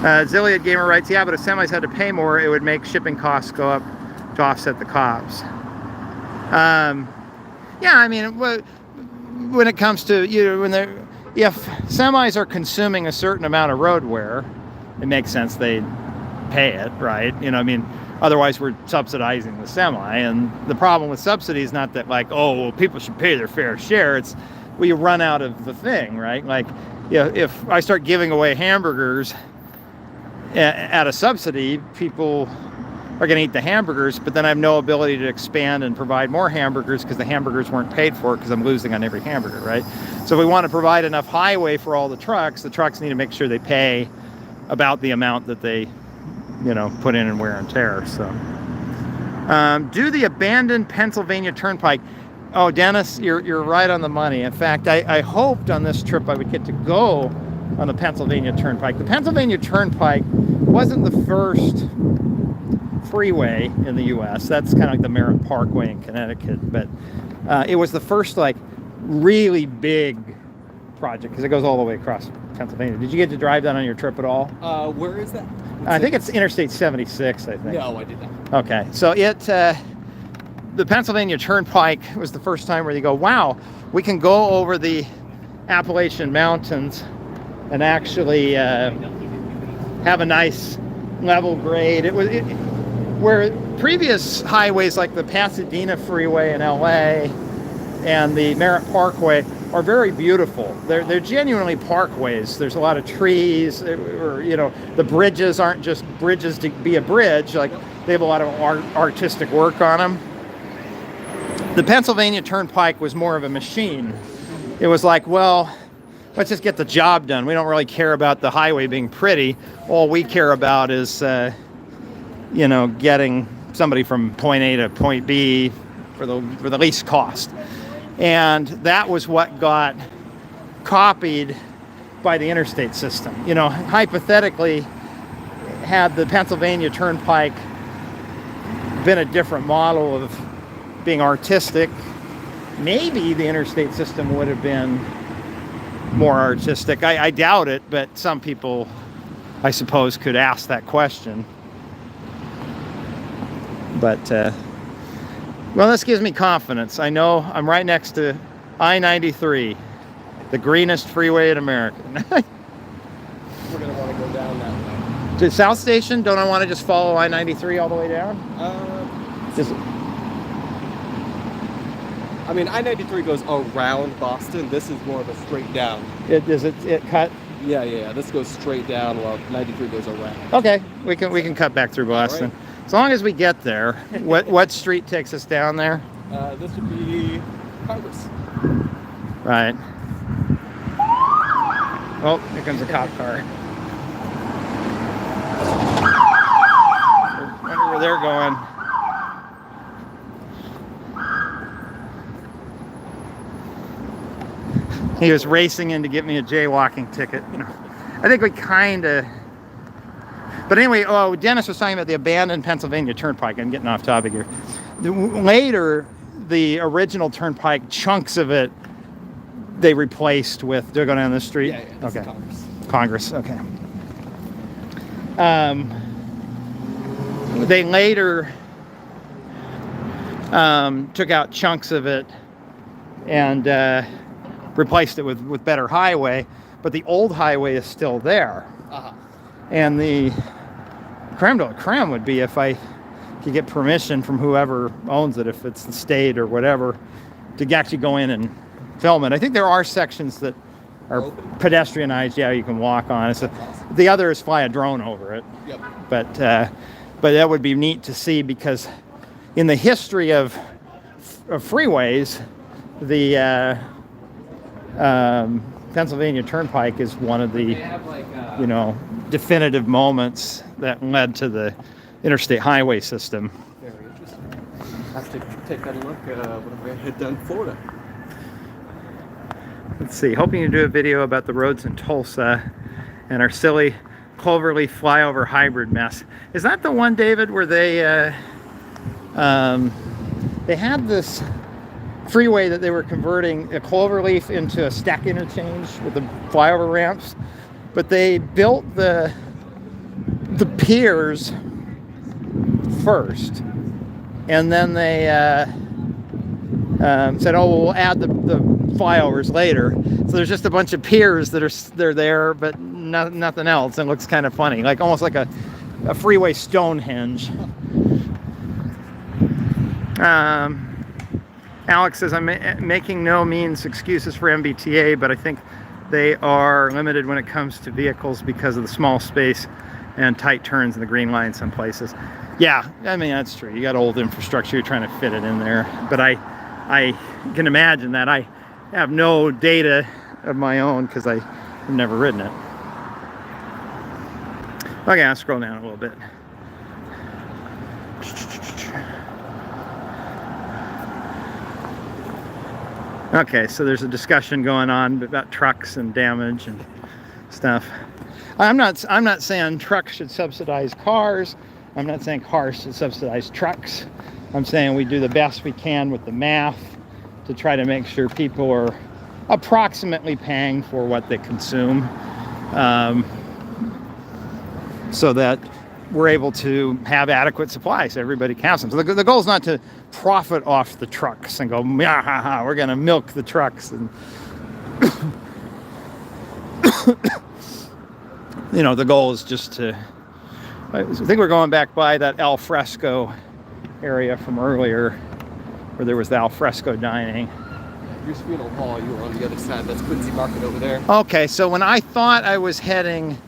Zilliard Gamer writes, yeah, but if semis had to pay more, it would make shipping costs go up to offset the costs. Yeah, I mean, when it comes to, if semis are consuming a certain amount of road wear, it makes sense they pay it, right? Otherwise, we're subsidizing the semi. And the problem with subsidy is not that like, oh, well, people should pay their fair share. It's we run out of the thing, right? Like, if I start giving away hamburgers at a subsidy, people are going to eat the hamburgers, but then I have no ability to expand and provide more hamburgers because the hamburgers weren't paid for because I'm losing on every hamburger, right? So if we want to provide enough highway for all the trucks need to make sure they pay about the amount that they, put in wear and tear. So, do the abandoned Pennsylvania Turnpike. Oh, Dennis, you're right on the money. In fact, I hoped on this trip I would get to go on the Pennsylvania Turnpike. The Pennsylvania Turnpike wasn't the first freeway in the U.S. That's kind of like the Merritt Parkway in Connecticut, but it was the first like really big project because it goes all the way across Pennsylvania. Did you get to drive that on your trip at all? Where is that? I think it's Interstate 76, I think. No, I did not. Okay, so the Pennsylvania Turnpike was the first time where you go, wow, we can go over the Appalachian Mountains and actually have a nice level grade. Where previous highways like the Pasadena Freeway in LA and the Merritt Parkway are very beautiful. They're genuinely parkways. There's a lot of trees, the bridges aren't just bridges to be a bridge. Like they have a lot of artistic work on them. The Pennsylvania Turnpike was more of a machine. It was like, well, let's just get the job done. We don't really care about the highway being pretty. All we care about is getting somebody from point A to point B for the least cost. And that was what got copied by the interstate system. Hypothetically, had the Pennsylvania Turnpike been a different model of being artistic, maybe the interstate system would have been more artistic. I doubt it, but some people, I suppose, could ask that question. But, well, this gives me confidence. I know I'm right next to I-93, the greenest freeway in America. We're going to want to go down that way. To South Station, don't I want to just follow I-93 all the way down? I-93 goes around Boston. This is more of a straight down. It cut? Yeah. This goes straight down while 93 goes around. Okay, we can cut back through Boston. Right. As long as we get there. What street takes us down there? This would be Congress. Right. Oh, here comes a cop car. I wonder where they're going. He was racing in to get me a jaywalking ticket. I think we kind of... But anyway, Dennis was talking about the abandoned Pennsylvania Turnpike. I'm getting off topic here. Later, the original turnpike, chunks of it, they replaced with... Do I go down this street? Yeah, this okay. is Congress, okay. They later took out chunks of it and replaced it with better highway, but the old highway is still there. Uh-huh. And the creme de la creme would be if I could get permission from whoever owns it, if it's the state or whatever, to actually go in and film it. I think there are sections that are pedestrianized. Yeah, you can walk on it. So the other is fly a drone over it. Yep. But that would be neat to see, because in the history of freeways, the Pennsylvania Turnpike is one of the definitive moments that led to the interstate highway system. Very interesting. I have to take that look when I head down to Florida. Let's see, hoping to do a video about the roads in Tulsa and our silly Cloverleaf flyover hybrid mess. Is that the one, David, where they had this freeway that they were converting a Cloverleaf into a stack interchange with the flyover ramps, but they built the piers first, and then they said, oh, we'll add the flyovers later. So there's just a bunch of piers they're there, but nothing else. It looks kind of funny, like almost like a freeway Stonehenge. Alex says, I'm making no means excuses for MBTA, but I think they are limited when it comes to vehicles because of the small space and tight turns in the green line in some places. Yeah, I mean, that's true. You got old infrastructure, you're trying to fit it in there. But I can imagine that. I have no data of my own because I've never ridden it. Okay, I'll scroll down a little bit. Okay, so there's a discussion going on about trucks and damage and stuff. I'm not saying trucks should subsidize cars. I'm not saying cars should subsidize trucks. I'm saying we do the best we can with the math to try to make sure people are approximately paying for what they consume, so that we're able to have adequate supply so everybody counts them. So the goal is not to profit off the trucks and go, yeah, ha, ha, we're going to milk the trucks. And you know, the goal is just to, I think we're going back by that al fresco area from earlier where there was the al fresco dining. You're Spinal Hall, you were on the other side. That's Quincy Market over there. Okay, so when I thought I was heading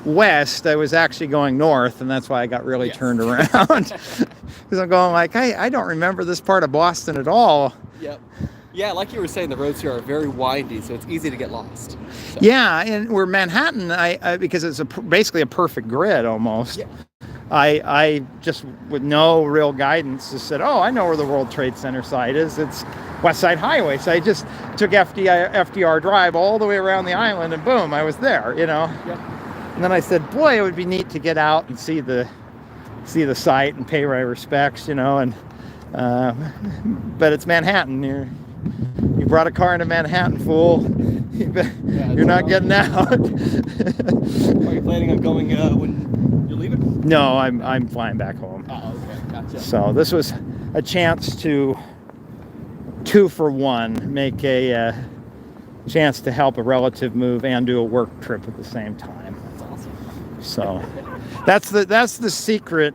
west, I was actually going north, and that's why I got really turned around. Because I'm going like, I don't remember this part of Boston at all. Yep. Yeah, like you were saying, the roads here are very windy, so it's easy to get lost. So. Yeah, and we're Manhattan, I because it's basically a perfect grid almost. Yeah. I just, with no real guidance, just said, oh, I know where the World Trade Center side is. It's West Side Highway. So I just took FDR Drive all the way around the island, and boom, I was there, you know. Yep. And then I said, boy, it would be neat to get out and see the site and pay my respects, you know. And but it's Manhattan. You brought a car into Manhattan, fool. You're not getting out. Are you planning on going when you're leaving? No, I'm flying back home. Oh, okay, gotcha. So this was a chance to 2 for 1, make a chance to help a relative move and do a work trip at the same time. That's awesome. So that's the secret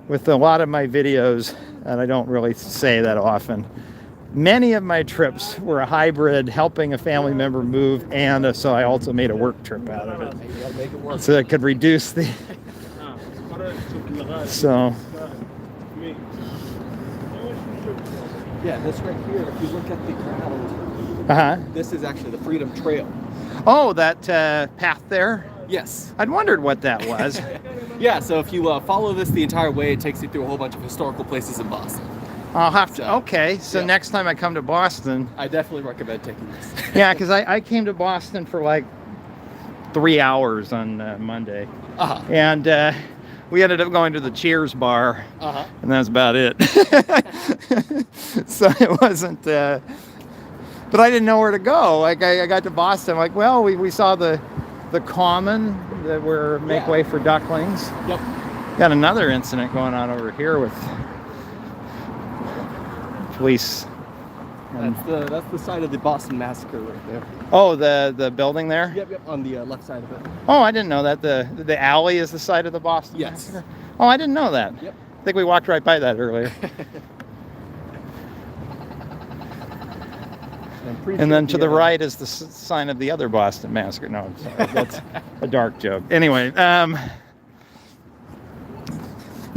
with a lot of my videos, and I don't really say that often. Many of my trips were a hybrid, helping a family member move, and so I also made a work trip out of it. You gotta make it work. So it could reduce the... So... Yeah, this right here, if you look at the ground, Uh-huh. this is actually the Freedom Trail. Oh, that path there? Yes. I'd wondered what that was. Yeah, so if you follow this the entire way, it takes you through a whole bunch of historical places in Boston. I'll have to... Okay, so Yeah. next time I come to Boston... I definitely recommend taking this. Yeah, because I came to Boston for like 3 hours on Monday. Uh-huh. And we ended up going to the Cheers bar. Uh-huh. And that's about it. So it wasn't... but I didn't know where to go. Like I got to Boston, like, well, we saw the Common, that we're make way for ducklings. Yep. Got another incident going on over here with police. That's the side of the Boston Massacre right there. Oh, the building there? Yep, on the left side of it. Oh, I didn't know that. The alley is the side of the Boston Yes. Massacre? Oh, I didn't know that. Yep. I think we walked right by that earlier. And then to the right is the sign of the other Boston Massacre. No, I'm sorry. That's a dark joke. Anyway, yeah,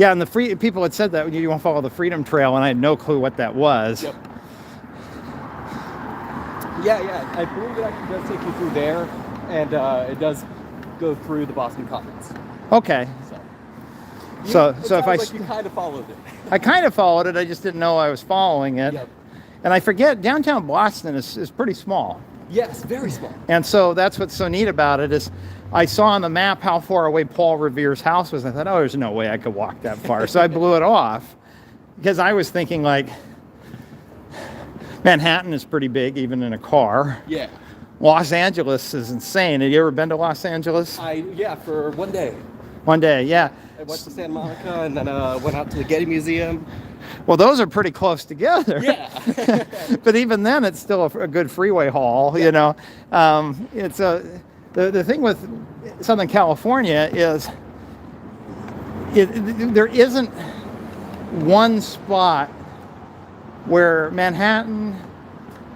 and the people had said that you want to follow the Freedom Trail, and I had no clue what that was. Yep. Yeah, I believe it actually does take you through there, and it does go through the Boston Commons. Okay. So So if like you kind of followed it. I kind of followed it, I just didn't know I was following it. Yep. And I forget, downtown Boston is pretty small. Yes, very small. And so that's what's so neat about it is I saw on the map how far away Paul Revere's house was. I thought, oh, there's no way I could walk that far. So I blew it off because I was thinking like Manhattan is pretty big even in a car. Yeah. Los Angeles is insane. Have you ever been to Los Angeles? Yeah, for one day. One day, yeah. I went to Santa Monica and then went out to the Getty Museum. Well, those are pretty close together. Yeah. But even then, it's still a good freeway haul, you know. It's the thing with Southern California is there isn't one spot Where Manhattan,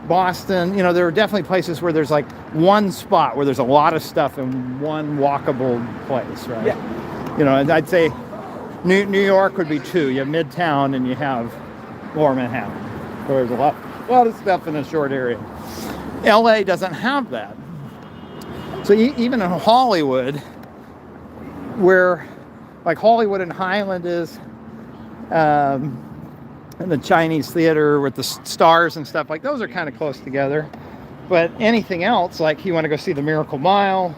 Boston, you know, there are definitely places where there's like one spot where there's a lot of stuff in one walkable place, right? Yeah. You know, and I'd say New York would be two. You have Midtown and you have Lower Manhattan. So there's a lot of stuff in a short area. LA doesn't have that. So even in Hollywood, where like Hollywood and Highland is, and the Chinese theater with the stars and stuff, like those are kind of close together. But anything else, like you want to go see the Miracle Mile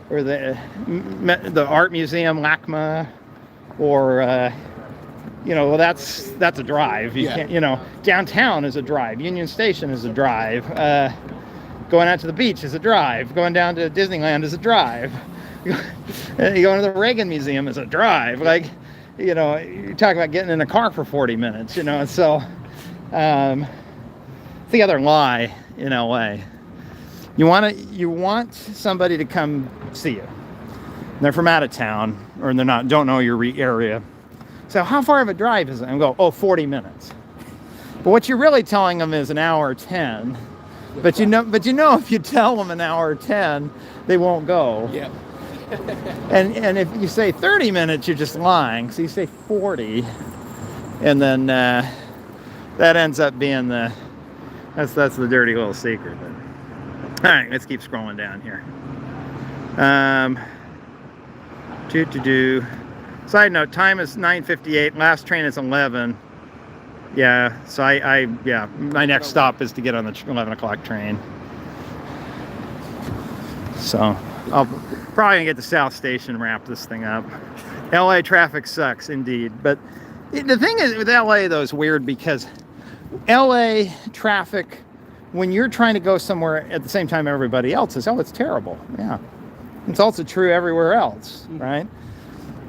or the art museum, LACMA, or you know, well, that's a drive. You can't, you know, downtown is a drive. Union Station is a drive. Going out to the beach is a drive. Going down to Disneyland is a drive. You go to the Reagan Museum is a drive. Like, you know, you're talking about getting in a car for 40 minutes, you know. And so, it's the other lie in LA. You want somebody to come see you. And they're from out of town, or don't know your area. So how far of a drive is it? And go, 40 minutes. But what you're really telling them is an hour or 10. But you know, if you tell them an hour or 10, they won't go. Yeah. And if you say 30 minutes, you're just lying. So you say 40, and then that ends up being that's the dirty little secret. But, all right, let's keep scrolling down here. Side note: time is 9:58. Last train is 11. Yeah, so my next stop is to get on the 11 o'clock train. So I'll probably gonna get to South Station and wrap this thing up. LA traffic sucks indeed, but the thing is with LA though is weird because LA traffic, when you're trying to go somewhere at the same time everybody else is, it's terrible. Yeah, it's also true everywhere else, right?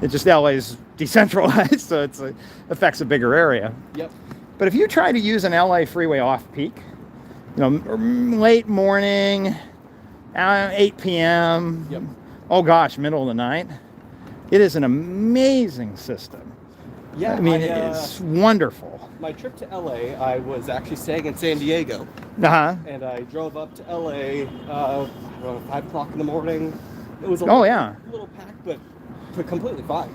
It's just LA's decentralized, so it affects a bigger area. Yep. But if you try to use an LA freeway off-peak, you know, late morning, 8 p.m., Yep. oh gosh, middle of the night, it is an amazing system. Yeah. I mean, it's wonderful. My trip to LA, I was actually staying in San Diego, Uh-huh. and I drove up to LA around 5 o'clock in the morning. It was a little packed, but completely fine.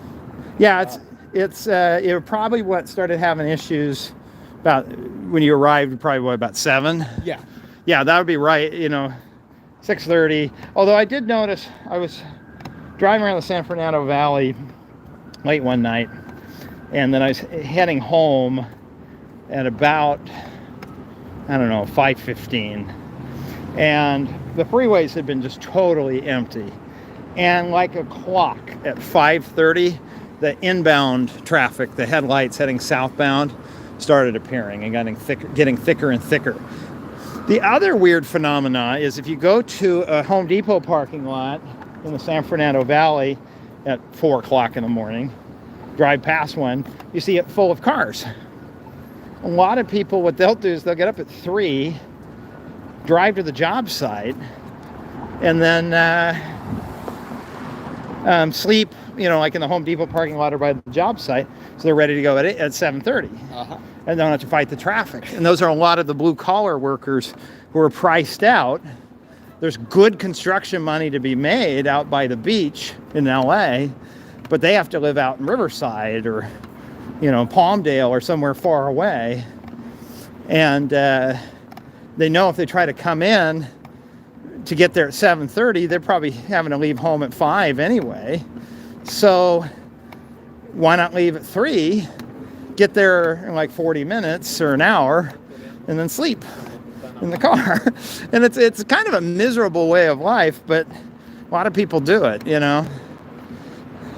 Yeah, it probably started having issues about when you arrived, probably about 7. Yeah. Yeah, that would be right, you know, 6:30. Although I did notice, I was driving around the San Fernando Valley late one night, and then I was heading home at about, 5:15. And the freeways had been just totally empty. And like a clock at 5:30, the inbound traffic, the headlights heading southbound, started appearing and getting thicker and thicker. The other weird phenomena is if you go to a Home Depot parking lot in the San Fernando Valley at 4 o'clock in the morning, drive past one, you see it full of cars. A lot of people, what they'll do is they'll get up at 3, drive to the job site, and then sleep, you know, like in the Home Depot parking lot or by the job site, so they're ready to go at 7:30. Uh-huh. And don't have to fight the traffic. And those are a lot of the blue collar workers who are priced out. There's good construction money to be made out by the beach in LA, but they have to live out in Riverside or, you know, Palmdale or somewhere far away. And they know if they try to come in to get there at 7:30, they're probably having to leave home at 5 anyway. So why not leave at 3, get there in like 40 minutes or an hour, and then sleep in the car? And it's kind of a miserable way of life, but a lot of people do it, you know.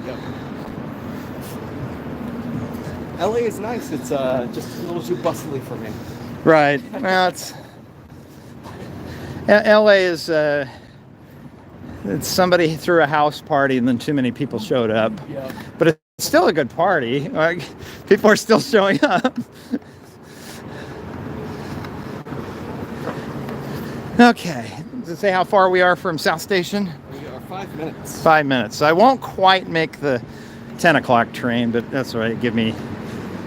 Yep. LA is nice. It's just a little too bustly for me. Right. Well, LA is it's somebody threw a house party and then too many people showed up. Yeah. But it's still a good party. Like, people are still showing up. Okay. Does it say how far we are from South Station? We are 5 minutes. 5 minutes. So I won't quite make the 10 o'clock train, but that's all right. Give me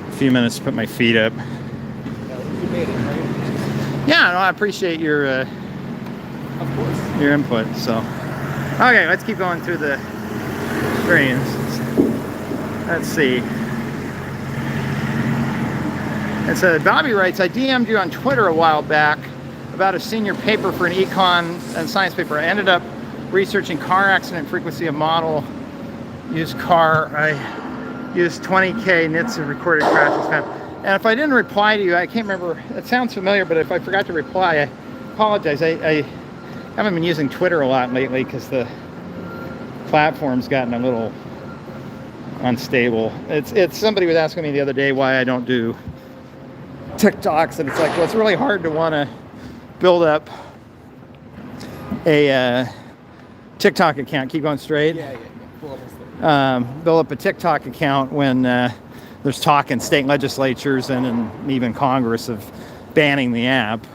a few minutes to put my feet up. You made it, right? Yeah, no, I appreciate your Of course. your input. So, okay, let's keep going through the screens. Let's see. It said, Bobby writes, I DM'd you on Twitter a while back about a senior paper for an econ and science paper. I ended up researching car accident frequency of model used car. I used 20K NHTSA recorded crashes. And if I didn't reply to you, I can't remember. It sounds familiar, but if I forgot to reply, I apologize. I haven't been using Twitter a lot lately because the platform's gotten a little unstable. It's somebody was asking me the other day why I don't do TikToks, and it's like, well, it's really hard to want to build up a TikTok account. Keep going straight. Yeah. We're almost there. Build up a TikTok account when there's talk in state legislatures and in even Congress of banning the app.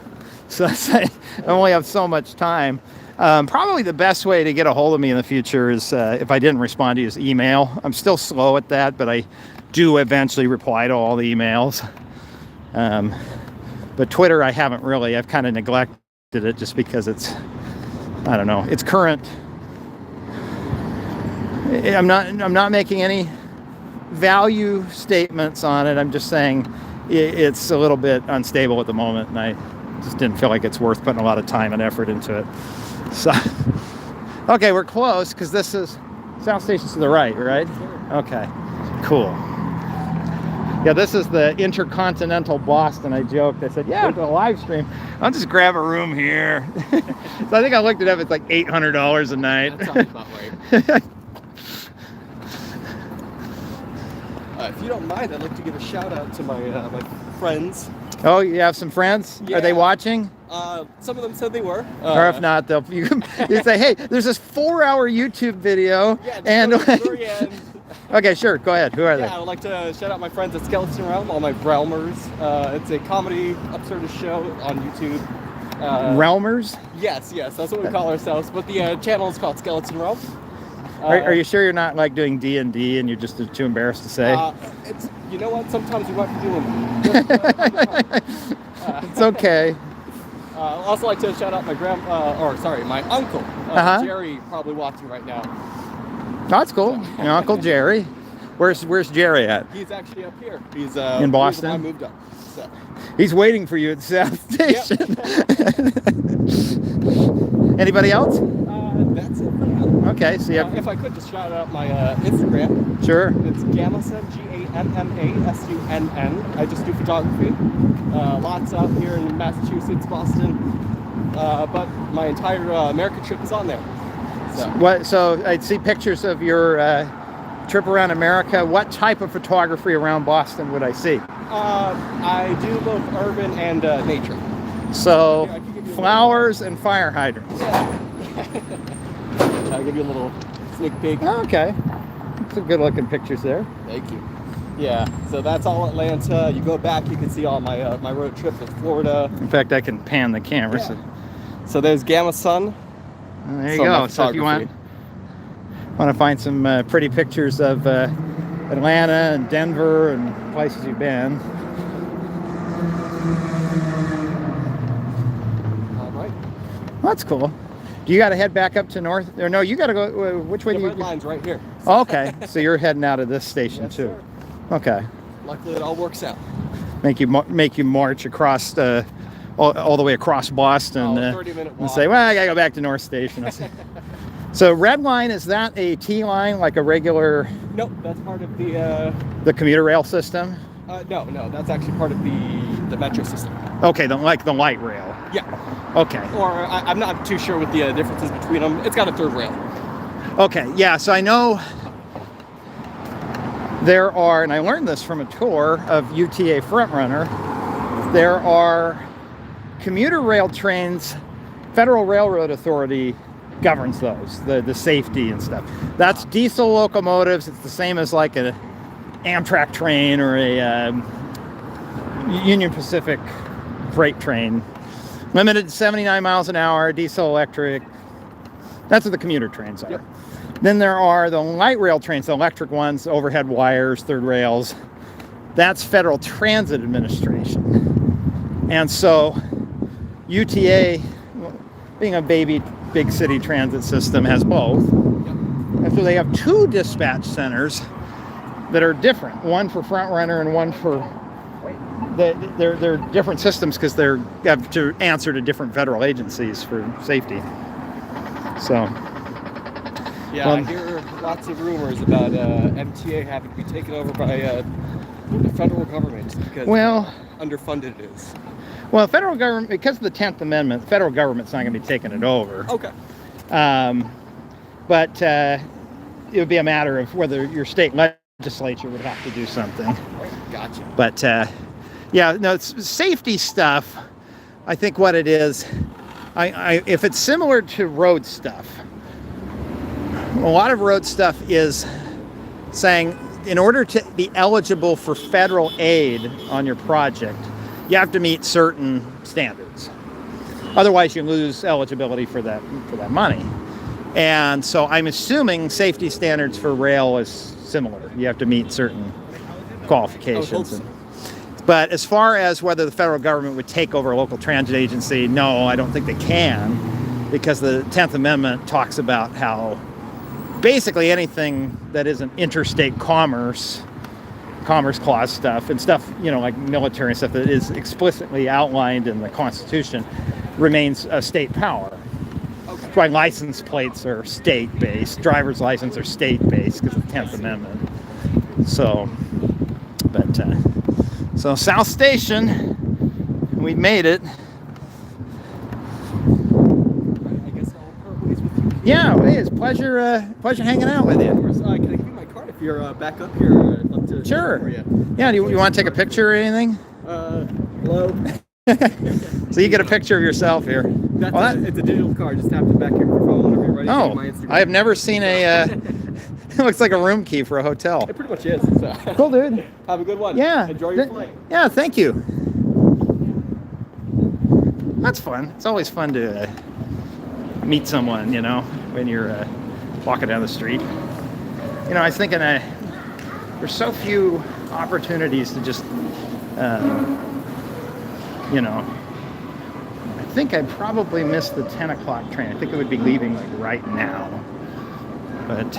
So I only have so much time. Probably the best way to get a hold of me in the future is if I didn't respond to you is email. I'm still slow at that, but I do eventually reply to all the emails. But Twitter, I haven't really. I've kind of neglected it just because it's, I don't know, it's current. I'm not making any value statements on it. I'm just saying it's a little bit unstable at the moment, and I just didn't feel like it's worth putting a lot of time and effort into it. So, okay, we're close because this is South Station's to the right? Okay, cool. Yeah, this is the Intercontinental Boston. I joked. I said, yeah, it's a live stream. I'll just grab a room here. So I think I looked it up. It's like $800 a night. That sounds about right. If you don't mind, I'd like to give a shout out to my my friends. Oh, you have some friends? Yeah. Are they watching? Some of them said they were. Or if not, you say, hey, there's this 4-hour YouTube video. Yeah, and just go to the very end. Okay, sure. Go ahead. Who are Yeah, I would like to shout out my friends at Skeleton Realm, all my Realmers. It's a comedy absurdist show on YouTube. they? Realmers? Yes, that's what we call ourselves. But the channel is called Skeleton Realm. Are you sure you're not like doing D&D and you're just too embarrassed to say? It's, you know what? Sometimes we might be doing. It's okay. I'd also like to shout out my my uncle, Jerry, probably watching right now. Oh, that's cool. Your Uncle Jerry. Where's Jerry at? He's actually up here. He's in Boston. I moved up. So. He's waiting for you at the South Station. Yep. Anybody else? That's it for now. Okay, so you have, if I could just shout out my Instagram. sure. It's Gammasun, GAMMASUNN. I just do photography. Lots out here in Massachusetts, Boston. But my entire American trip is on there. So I see pictures of your trip around America. What type of photography around Boston would I see? I do both urban and nature. So Here, I can give you a flowers and fire hydrants. I'll give you a little sneak peek. Okay. Some good looking pictures there. Thank you. Yeah, so that's all Atlanta. You go back, you can see all my my road trip to Florida. In fact, I can pan the camera. Yeah. So there's Gammasun. There you go. So if you want to find some pretty pictures of Atlanta and Denver and places you've been. All right. Well, that's cool. Do you got to head back up to north? Or no, you got to go. Which way The do you? red line's right here. Oh, okay, so you're heading out of this station Yes, too. sir. Okay, Luckily, it all works out. make you march across all the way across Boston 30-minute and walk. say, well, I gotta go back to North Station. So red line, is that a T line like a regular Nope, that's part of the. the commuter rail system? No, that's actually part of the metro system. Okay, like the light rail. Yeah. Okay. Or I'm not too sure what the differences between them. It's got a third rail. Okay, yeah, so I know there are, and I learned this from a tour of UTA Frontrunner, there are commuter rail trains, Federal Railroad Authority governs those, the safety and stuff. That's diesel locomotives. It's the same as like an Amtrak train or a Union Pacific freight train. Limited to 79 miles an hour, diesel electric. That's what the commuter trains are. Yep. Then there are the light rail trains, the electric ones, overhead wires, third rails. That's Federal Transit Administration. And so UTA, being a baby big city transit system, has both. And so they have two dispatch centers that are different. One for Front Runner and one for... They're different systems because they have to answer to different federal agencies for safety. So... Yeah, I hear lots of rumors about MTA having to be taken over by the federal government because underfunded it is. Well, federal government, because of the 10th Amendment, the federal government's not going to be taking it over. Okay. But it would be a matter of whether your state legislature would have to do something. Gotcha. But yeah, no, it's safety stuff. I think what it is, if it's similar to road stuff, a lot of road stuff is saying in order to be eligible for federal aid on your project, you have to meet certain standards. Otherwise, you lose eligibility for that money. And so I'm assuming safety standards for rail is similar. You have to meet certain qualifications. But as far as whether the federal government would take over a local transit agency, no, I don't think they can, because the 10th Amendment talks about how basically anything that isn't interstate commerce clause stuff, and stuff, like military and stuff that is explicitly outlined in the Constitution, remains a state power. Okay. That's why license plates are state-based, driver's license are state-based because of the 10th Amendment. So, so South Station, we made it. Yeah, hey, it's pleasure hanging out with you. Of course, can I give you my card if you're back up here? I'd love to. Sure. For you. Yeah, do you want to take a picture or anything? Hello. So you get a picture of yourself here. It's a digital card. Just tap it back here for your phone whenever you're ready. Oh, My Instagram. I have never seen it looks like a room key for a hotel. It pretty much is. So. Cool, dude. Have a good one. Yeah. Enjoy your flight. Yeah, thank you. That's fun. It's always fun to meet someone, when you're walking down the street. I was thinking there's so few opportunities to just, I think I probably missed the 10 o'clock train. I think it would be leaving like right now. But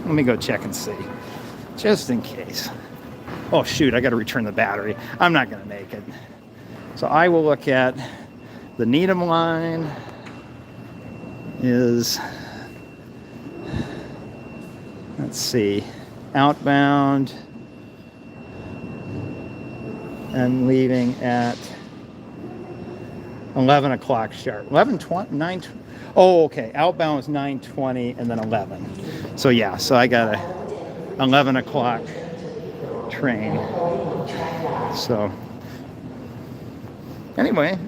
let me go check and see, just in case. Oh shoot, I got to return the battery. I'm not going to make it. So I will look at the Needham line is, let's see, outbound and leaving at 11 o'clock sharp. 11:20, 9. Oh, okay. Outbound was 9:20 and then 11. So yeah, so I got a 11 o'clock train. So anyway,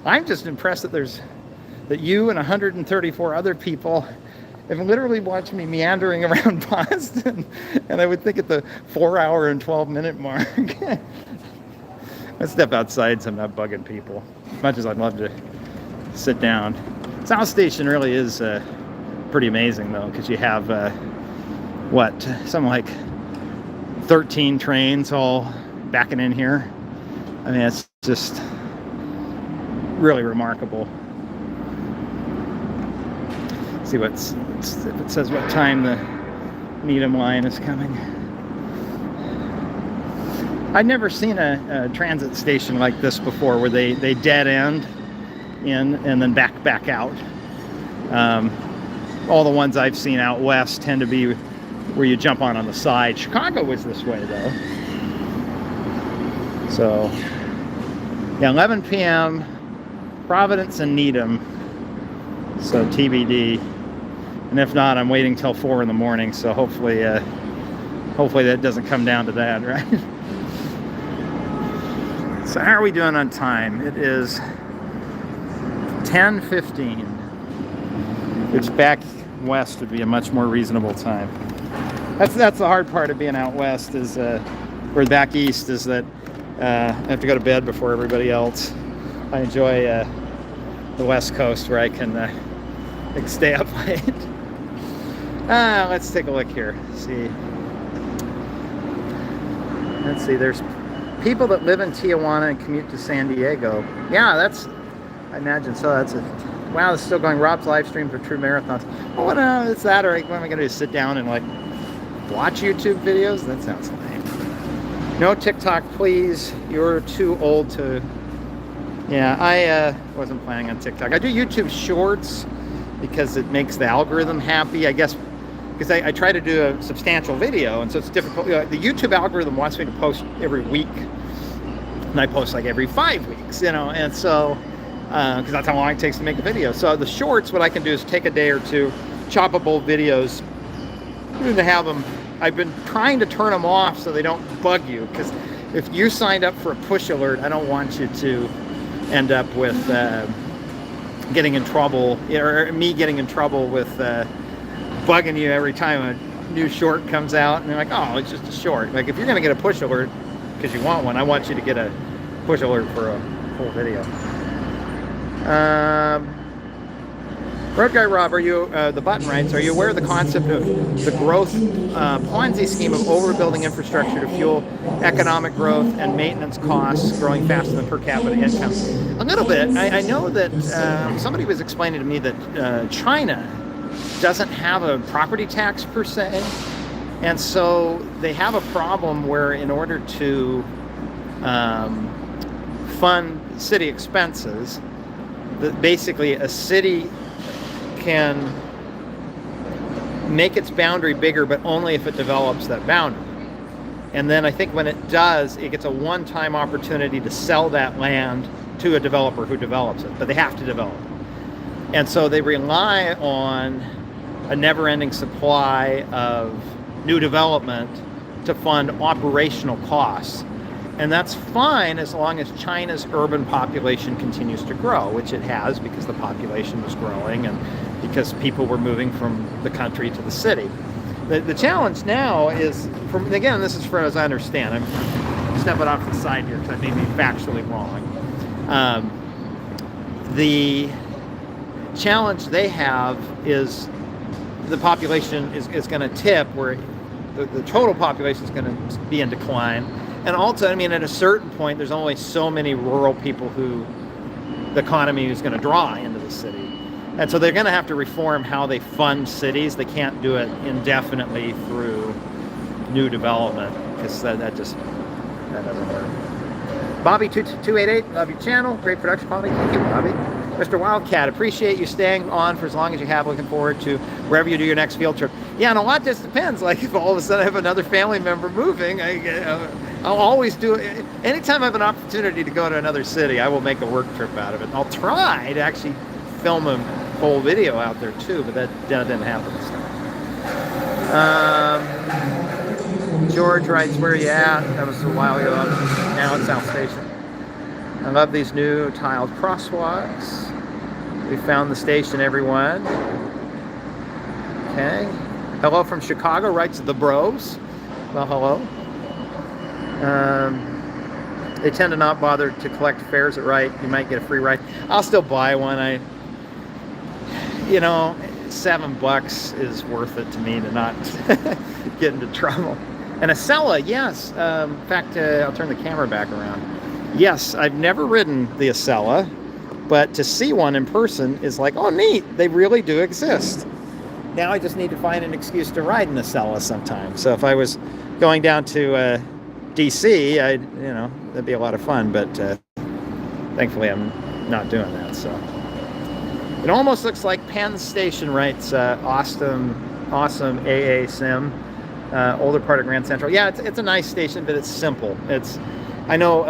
I'm just impressed that you and 134 other people have literally watched me meandering around Boston, and I would think at the 4-hour and 12-minute mark. Let's step outside so I'm not bugging people. As much as I'd love to sit down. South Station really is pretty amazing though, because you have something like 13 trains all backing in here. I mean, it's just really remarkable. See if it says what time the Needham line is coming. I've never seen a transit station like this before, where they dead end in and then back out. All the ones I've seen out west tend to be where you jump on the side. Chicago was this way though. So yeah, 11 p.m. Providence and Needham. So TBD. And if not, I'm waiting till 4 in the morning. So hopefully that doesn't come down to that, right? So how are we doing on time? It is 10:15. Which back west would be a much more reasonable time. That's the hard part of being out west, is or back east, is that I have to go to bed before everybody else. I enjoy the West Coast, where I can stay up late. Let's take a look here. Let's see. There's People that live in Tijuana and commute to San Diego. Yeah, I imagine so. That's a, wow, it's still going. Rob's live stream for True Marathons. Well, what is that? Or what am I going to do? Sit down and like watch YouTube videos? That sounds lame. No TikTok, please. You're too old to. Yeah, I wasn't planning on TikTok. I do YouTube Shorts because it makes the algorithm happy, I guess, because I try to do a substantial video, and so it's difficult. You know, the YouTube algorithm wants me to post every week, and I post like every 5 weeks, you know, and so, because that's how long it takes to make a video. So the Shorts, what I can do is take a day or two, choppable videos, and have them. I've been trying to turn them off so they don't bug you, because if you signed up for a push alert, I don't want you to end up with getting in trouble, or me getting in trouble with bugging you every time a new short comes out, and you're like, oh, it's just a short. Like, if you're gonna get a push alert because you want one, I want you to get a push alert for a full video. Road Guy Rob, are you, the button writes, are you aware of the concept of the growth Ponzi scheme of overbuilding infrastructure to fuel economic growth and maintenance costs growing faster than per capita income? A little bit. I know that somebody was explaining to me that China doesn't have a property tax per se, and so they have a problem where in order to fund city expenses, basically a city can make its boundary bigger, but only if it develops that boundary. And then I think when it does, it gets a one-time opportunity to sell that land to a developer who develops it, but they have to develop it. And so they rely on a never-ending supply of new development to fund operational costs. And that's fine as long as China's urban population continues to grow, which it has, because the population was growing and because people were moving from the country to the city. The challenge now is, again, this is for as I understand, I'm stepping off the side here because I may be factually wrong. The challenge they have is the population is going to tip, where the total population is going to be in decline. And also, I mean, at a certain point, there's only so many rural people who the economy is going to draw into the city. And so they're going to have to reform how they fund cities. They can't do it indefinitely through new development, because that doesn't work. Bobby2288, love your channel. Great production quality. Thank you, Bobby. Mr. Wildcat, appreciate you staying on for as long as you have. Looking forward to wherever you do your next field trip. Yeah, and a lot just depends. Like, if all of a sudden I have another family member moving, I'll always do it. Anytime I have an opportunity to go to another city, I will make a work trip out of it. And I'll try to actually film a whole video out there too, but that didn't happen this time. George writes, where are you at? That was a while ago. Now at South Station. I love these new tiled crosswalks. We found the station, everyone. Okay. Hello from Chicago, writes the Bros. Well, hello. They tend to not bother to collect fares at Wright. You might get a free ride. I'll still buy one. You know, $7 is worth it to me to not get into trouble. And Acela, yes. In fact, I'll turn the camera back around. Yes, I've never ridden the Acela, but to see one in person is like, oh, neat. They really do exist. Now I just need to find an excuse to ride an Acela sometime. So if I was going down to DC, that'd be a lot of fun. But thankfully, I'm not doing that. So it almost looks like Penn Station, writes awesome AA Sim, older part of Grand Central. Yeah, it's a nice station, but it's simple. I know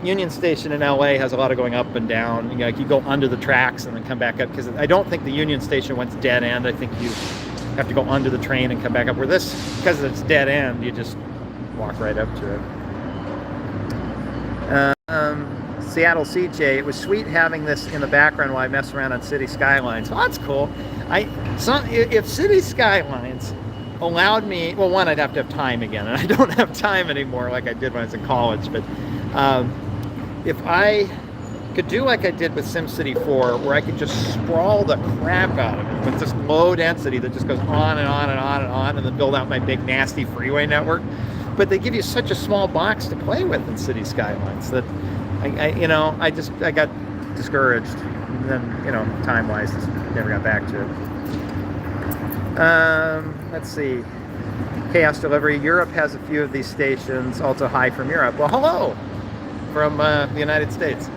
Union Station in LA has a lot of going up and down. You go under the tracks and then come back up, because I don't think the Union Station went dead end. I think you have to go under the train and come back up. Where this, because it's dead end, you just walk right up to it. Seattle CJ, it was sweet having this in the background while I mess around on City Skylines. Well, that's cool. If City Skylines allowed me, well, one, I'd have to have time again, and I don't have time anymore like I did when I was in college, but if I could do like I did with SimCity 4, where I could just sprawl the crap out of it with just low density that just goes on and on and on and on, and then build out my big nasty freeway network, but they give you such a small box to play with in City Skylines that I got discouraged. And then, time-wise, just never got back to it. Let's see. Chaos Delivery. Europe has a few of these stations. Also, hi from Europe. Well, hello from the United States.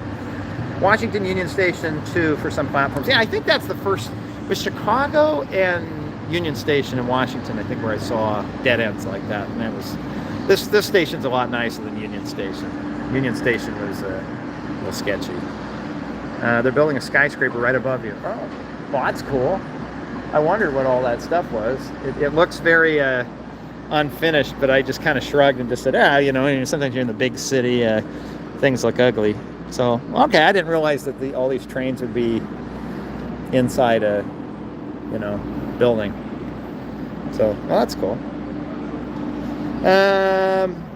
Washington Union Station 2 for some platforms. Yeah, I think that's the first. With Chicago and Union Station in Washington, I think, where I saw dead ends like that. And that was this station's a lot nicer than Union Station. Union Station was a little sketchy. They're building a skyscraper right above you. Oh, well, that's cool. I wondered what all that stuff was. It looks very unfinished, but I just kind of shrugged and just said, sometimes you're in the big city, things look ugly. So, okay, I didn't realize that all these trains would be inside a, building. So, well, that's cool.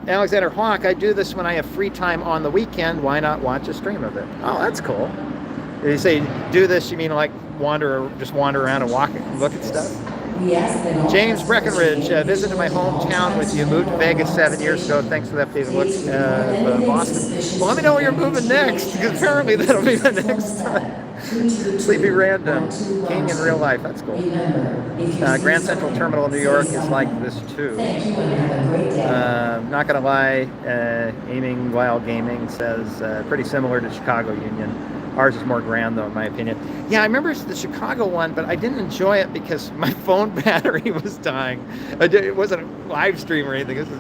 Alexander Hawk, I do this when I have free time on the weekend. Why not watch a stream of it? Oh, that's cool. Did you say do this? You mean like wander around and walk and look at stuff? James Breckenridge, visited my hometown with you. Moved to Vegas 7 years ago. Thanks for the updated look at Boston. Well, let me know where you're moving next, because apparently that'll be the next time. Sleepy Random, King in real life. That's cool. Grand Central Terminal in New York is like this too. Not gonna lie, Aiming While Gaming says pretty similar to Chicago Union. Ours is more grand, though, in my opinion. Yeah, I remember the Chicago one, but I didn't enjoy it because my phone battery was dying. It wasn't a live stream or anything. This is,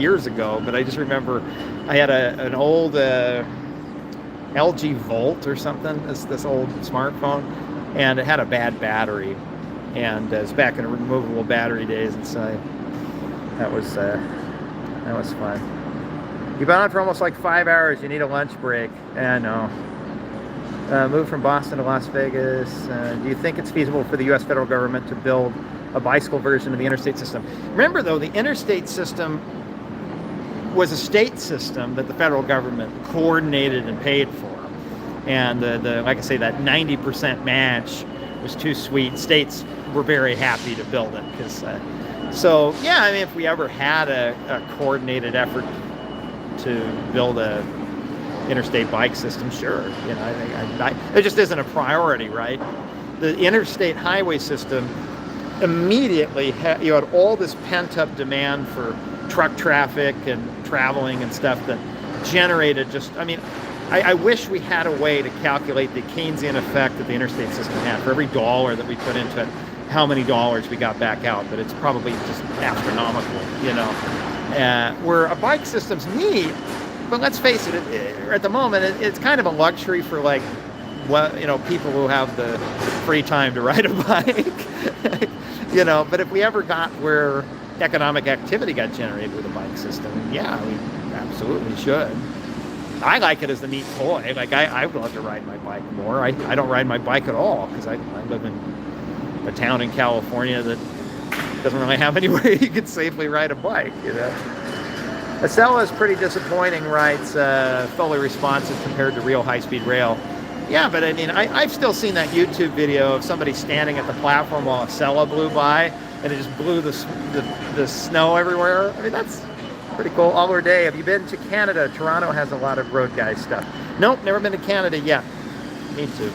years ago. But I just remember I had an old LG Volt or something, this old smartphone, and it had a bad battery. And it was back in the removable battery days, and so that was fun. You've been on for almost like 5 hours. You need a lunch break. I know. Moved from Boston to Las Vegas. Do you think it's feasible for the U.S. federal government to build a bicycle version of the interstate system? Remember, though, the interstate system was a state system that the federal government coordinated and paid for. And like I say, that 90% match was too sweet. States were very happy to build it because. If we ever had a coordinated effort to build a interstate bike system, sure. It just isn't a priority, right? The interstate highway system immediately you had all this pent-up demand for truck traffic and traveling and stuff that generated I wish we had a way to calculate the Keynesian effect that the interstate system had. For every dollar that we put into it, how many dollars we got back out, but it's probably just astronomical, where a bike system's neat. But let's face it, at the moment, it's kind of a luxury for people who have the free time to ride a bike, But if we ever got where economic activity got generated with a bike system, yeah, we absolutely should. I like it as a neat toy. I would love to ride my bike more. I don't ride my bike at all because I live in a town in California that doesn't really have anywhere you can safely ride a bike, Acela is pretty disappointing, writes, fully responsive compared to real high-speed rail. Yeah, but I've still seen that YouTube video of somebody standing at the platform while Acela blew by, and it just blew the snow everywhere. That's pretty cool. Aller Day, have you been to Canada? Toronto has a lot of road guy stuff. Nope, never been to Canada yet. Need to.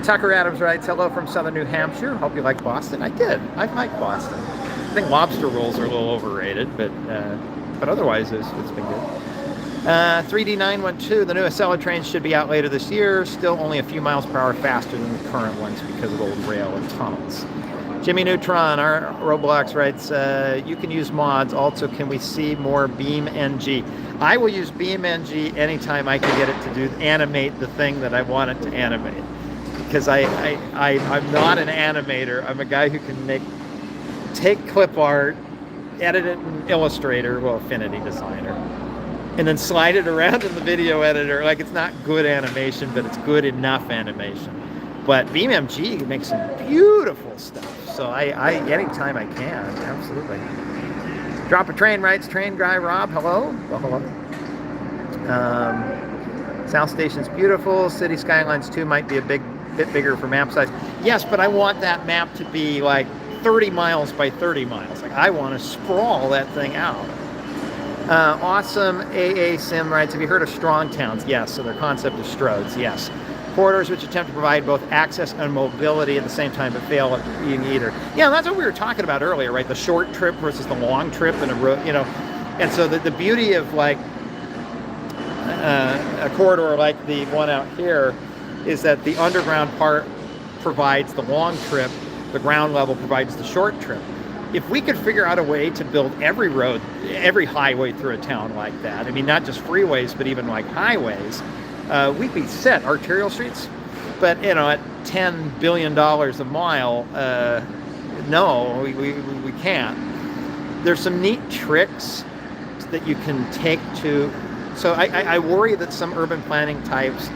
Tucker Adams writes, hello from southern New Hampshire. Hope you like Boston. I did. I like Boston. I think lobster rolls are a little overrated, but otherwise it's been good. 3D912, the new Acela trains should be out later this year. Still only a few miles per hour faster than the current ones because of old rail and tunnels. Jimmy Neutron, our Roblox, writes, you can use mods. Also, can we see more BeamNG? I will use BeamNG anytime I can get it to animate the thing that I want it to animate. Because I'm not an animator. I'm a guy who can take clip art, edit it in Illustrator, Affinity Designer, and then slide it around in the video editor. It's not good animation, but it's good enough animation. But BeamNG makes some beautiful stuff. So anytime I can, absolutely. Drop a Train writes, train guy Rob, hello. Well, hello. South Station's beautiful. City Skylines 2 might be a bit bigger for map size. Yes, but I want that map to be 30 30 miles by 30 miles. Like, I want to sprawl that thing out. Awesome AA Sim writes, have you heard of strong towns? Yes. So their concept is Stroads. Yes. Corridors which attempt to provide both access and mobility at the same time, but fail at being either. Yeah, that's what we were talking about earlier, right? The short trip versus the long trip in a road, you know. And so the beauty of like a corridor like the one out here is that the underground part provides the long trip, the ground level provides the short trip. If we could figure out a way to build every road, every highway through a town like that, I mean, not just freeways, but even like highways, we'd be set, arterial streets. But, you know, at $10 billion a mile, no, we can't. There's some neat tricks that you can take to, so I worry that some urban planning types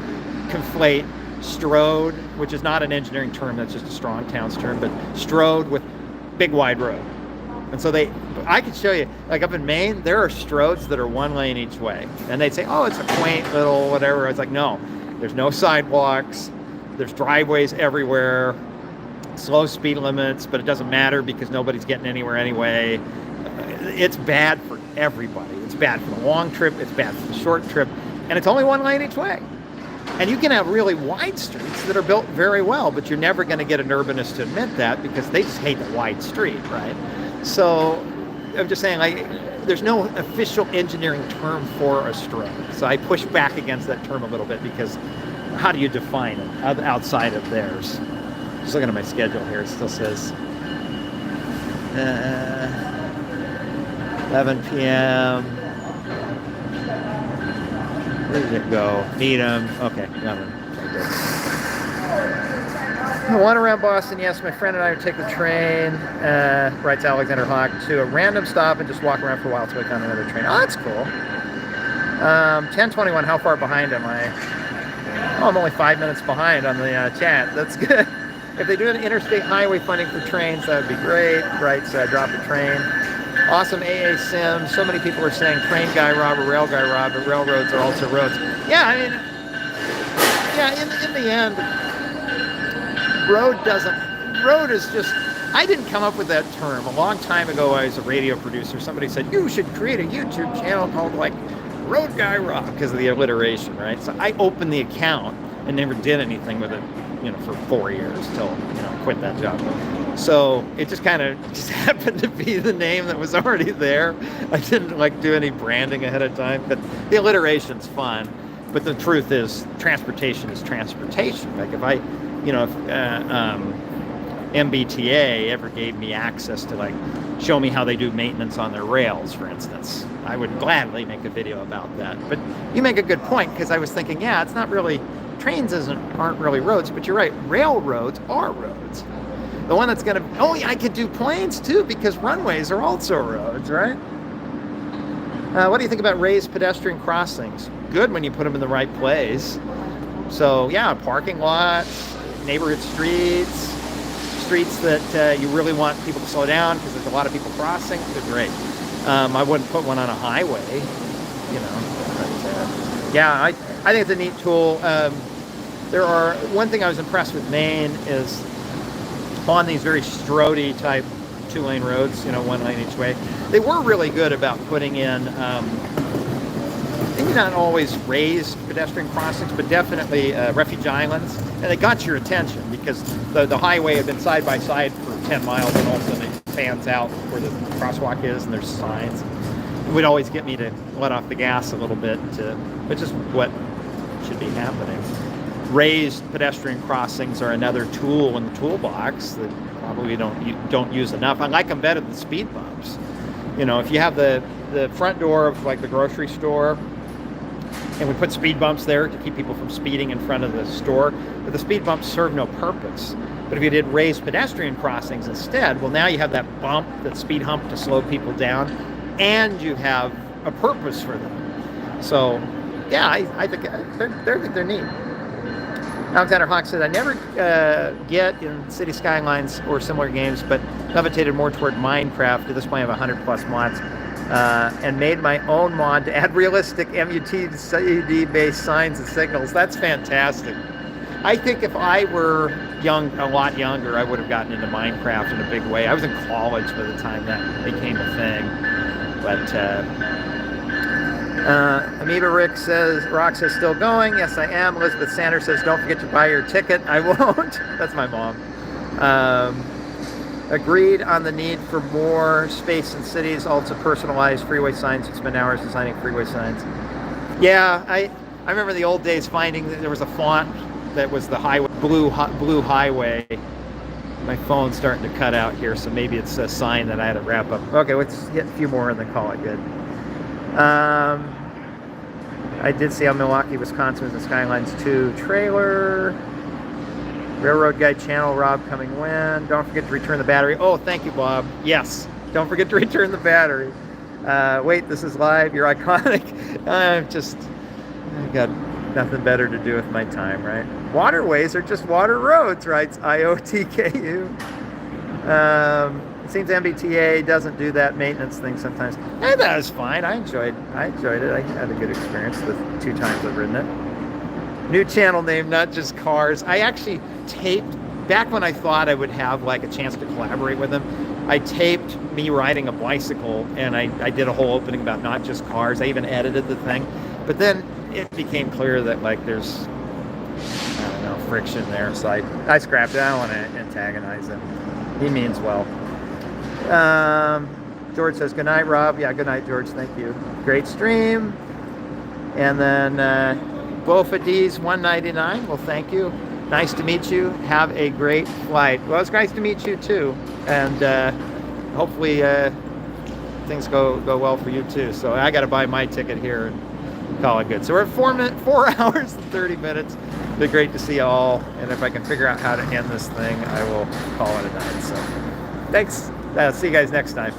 conflate Strode, which is not an engineering term, that's just a strong towns term, but Strode with big wide road. And so I could show you, like up in Maine, there are Stroads that are one lane each way. And they'd say, oh, it's a quaint little whatever. It's like, no, there's no sidewalks, there's driveways everywhere, slow speed limits, but it doesn't matter because nobody's getting anywhere anyway. It's bad for everybody. It's bad for the long trip, it's bad for the short trip, and it's only one lane each way. And you can have really wide streets that are built very well, but you're never going to get an urbanist to admit that because they just hate the wide street, right? So I'm just saying, like, there's no official engineering term for a Strode. So I push back against that term a little bit because how do you define it outside of theirs? Just looking at my schedule here, it still says 11 p.m. Where did it go? Needham. Okay, nothing. I want around Boston. Yes, my friend and I would take the train, writes Alexander Hawk, to a random stop and just walk around for a while until we found another train. Oh, that's cool. 10:21, how far behind am I? Oh, I'm only 5 minutes behind on the chat. That's good. If they do an interstate highway funding for trains, that would be great. Writes Drop a Train. Awesome AA Sim. So many people are saying train guy Rob or rail guy Rob, but railroads are also roads. Yeah, I mean, yeah, in the end, road is just, I didn't come up with that term. A long time ago, I was a radio producer. Somebody said, you should create a YouTube channel called like Road Guy Rob because of the alliteration, right? So I opened the account and never did anything with it, you know, for 4 years till, you know, quit that job. So it just kind of just happened to be the name that was already there. I didn't like do any branding ahead of time, but the alliteration's fun. But the truth is, transportation is transportation. Like if I, you know, if MBTA ever gave me access to like show me how they do maintenance on their rails, for instance, I would gladly make a video about that. But you make a good point because I was thinking, yeah, it's not really, trains aren't really roads, but you're right, railroads are roads. The one that's gonna, oh yeah, I could do planes too because runways are also roads, right? What do you think about raised pedestrian crossings? Good when you put them in the right place. So yeah, parking lots, neighborhood streets that you really want people to slow down because there's a lot of people crossing. They're great. I wouldn't put one on a highway, you know. But, yeah, I think it's a neat tool. One thing I was impressed with Maine is on these very Strode-y type 2-lane roads, you know, 1 lane each way, they were really good about putting in, maybe not always raised pedestrian crossings, but definitely refuge islands. And they got your attention because the highway had been side by side for 10 miles and all of a sudden it fans out where the crosswalk is and there's signs. It would always get me to let off the gas a little bit, which is what should be happening. Raised pedestrian crossings are another tool in the toolbox that probably don't use enough. I like them better than speed bumps. You know, if you have the front door of like the grocery store, and we put speed bumps there to keep people from speeding in front of the store, but the speed bumps serve no purpose. But if you did raised pedestrian crossings instead, well, now you have that bump, that speed hump to slow people down, and you have a purpose for them. So, yeah, I think they're neat. Alexander Hawk said, I never get in City Skylines or similar games, but levitated more toward Minecraft. At this point, I have 100 plus mods, and made my own mod to add realistic MUTCD-based signs and signals. That's fantastic. I think if I were a lot younger, I would have gotten into Minecraft in a big way. I was in college by the time that became a thing. But Amoeba Rock says, still going. Yes, I am. Elizabeth Sanders says, don't forget to buy your ticket. I won't. That's my mom. Agreed on the need for more space in cities, also personalized freeway signs. You spend hours designing freeway signs. Yeah, I remember the old days finding that there was a font that was the highway, blue highway. My phone's starting to cut out here, so maybe it's a sign that I had to wrap up. Okay, let's hit a few more and then call it good. I did see how Milwaukee, Wisconsin was the Skylines 2 trailer. Railroad Guide channel, Rob coming when. Don't forget to return the battery. Oh, thank you, Bob. Yes, don't forget to return the battery. Wait, this is live. You're iconic. I've got nothing better to do with my time, right? Waterways are just water roads, writes IOTKU. It seems MBTA doesn't do that maintenance thing sometimes. And that was fine. I enjoyed it. I had a good experience the 2 times I've ridden it. New channel name, not just cars. I actually taped, back when I thought I would have like a chance to collaborate with him, I taped me riding a bicycle, and I did a whole opening about not just cars. I even edited the thing. But then it became clear that like there's, I don't know, friction there. So I scrapped it. I don't want to antagonize him. He means well. George says, good night, Rob. Yeah, good night, George. Thank you. Great stream. And then Bofa D's 199. Well, thank you. Nice to meet you. Have a great flight. Well, it's nice to meet you too. And hopefully things go well for you too. So I got to buy my ticket here and call it good. So we're at 4 hours and 30 minutes. It'd be great to see you all. And if I can figure out how to end this thing, I will call it a night. So thanks. See you guys next time.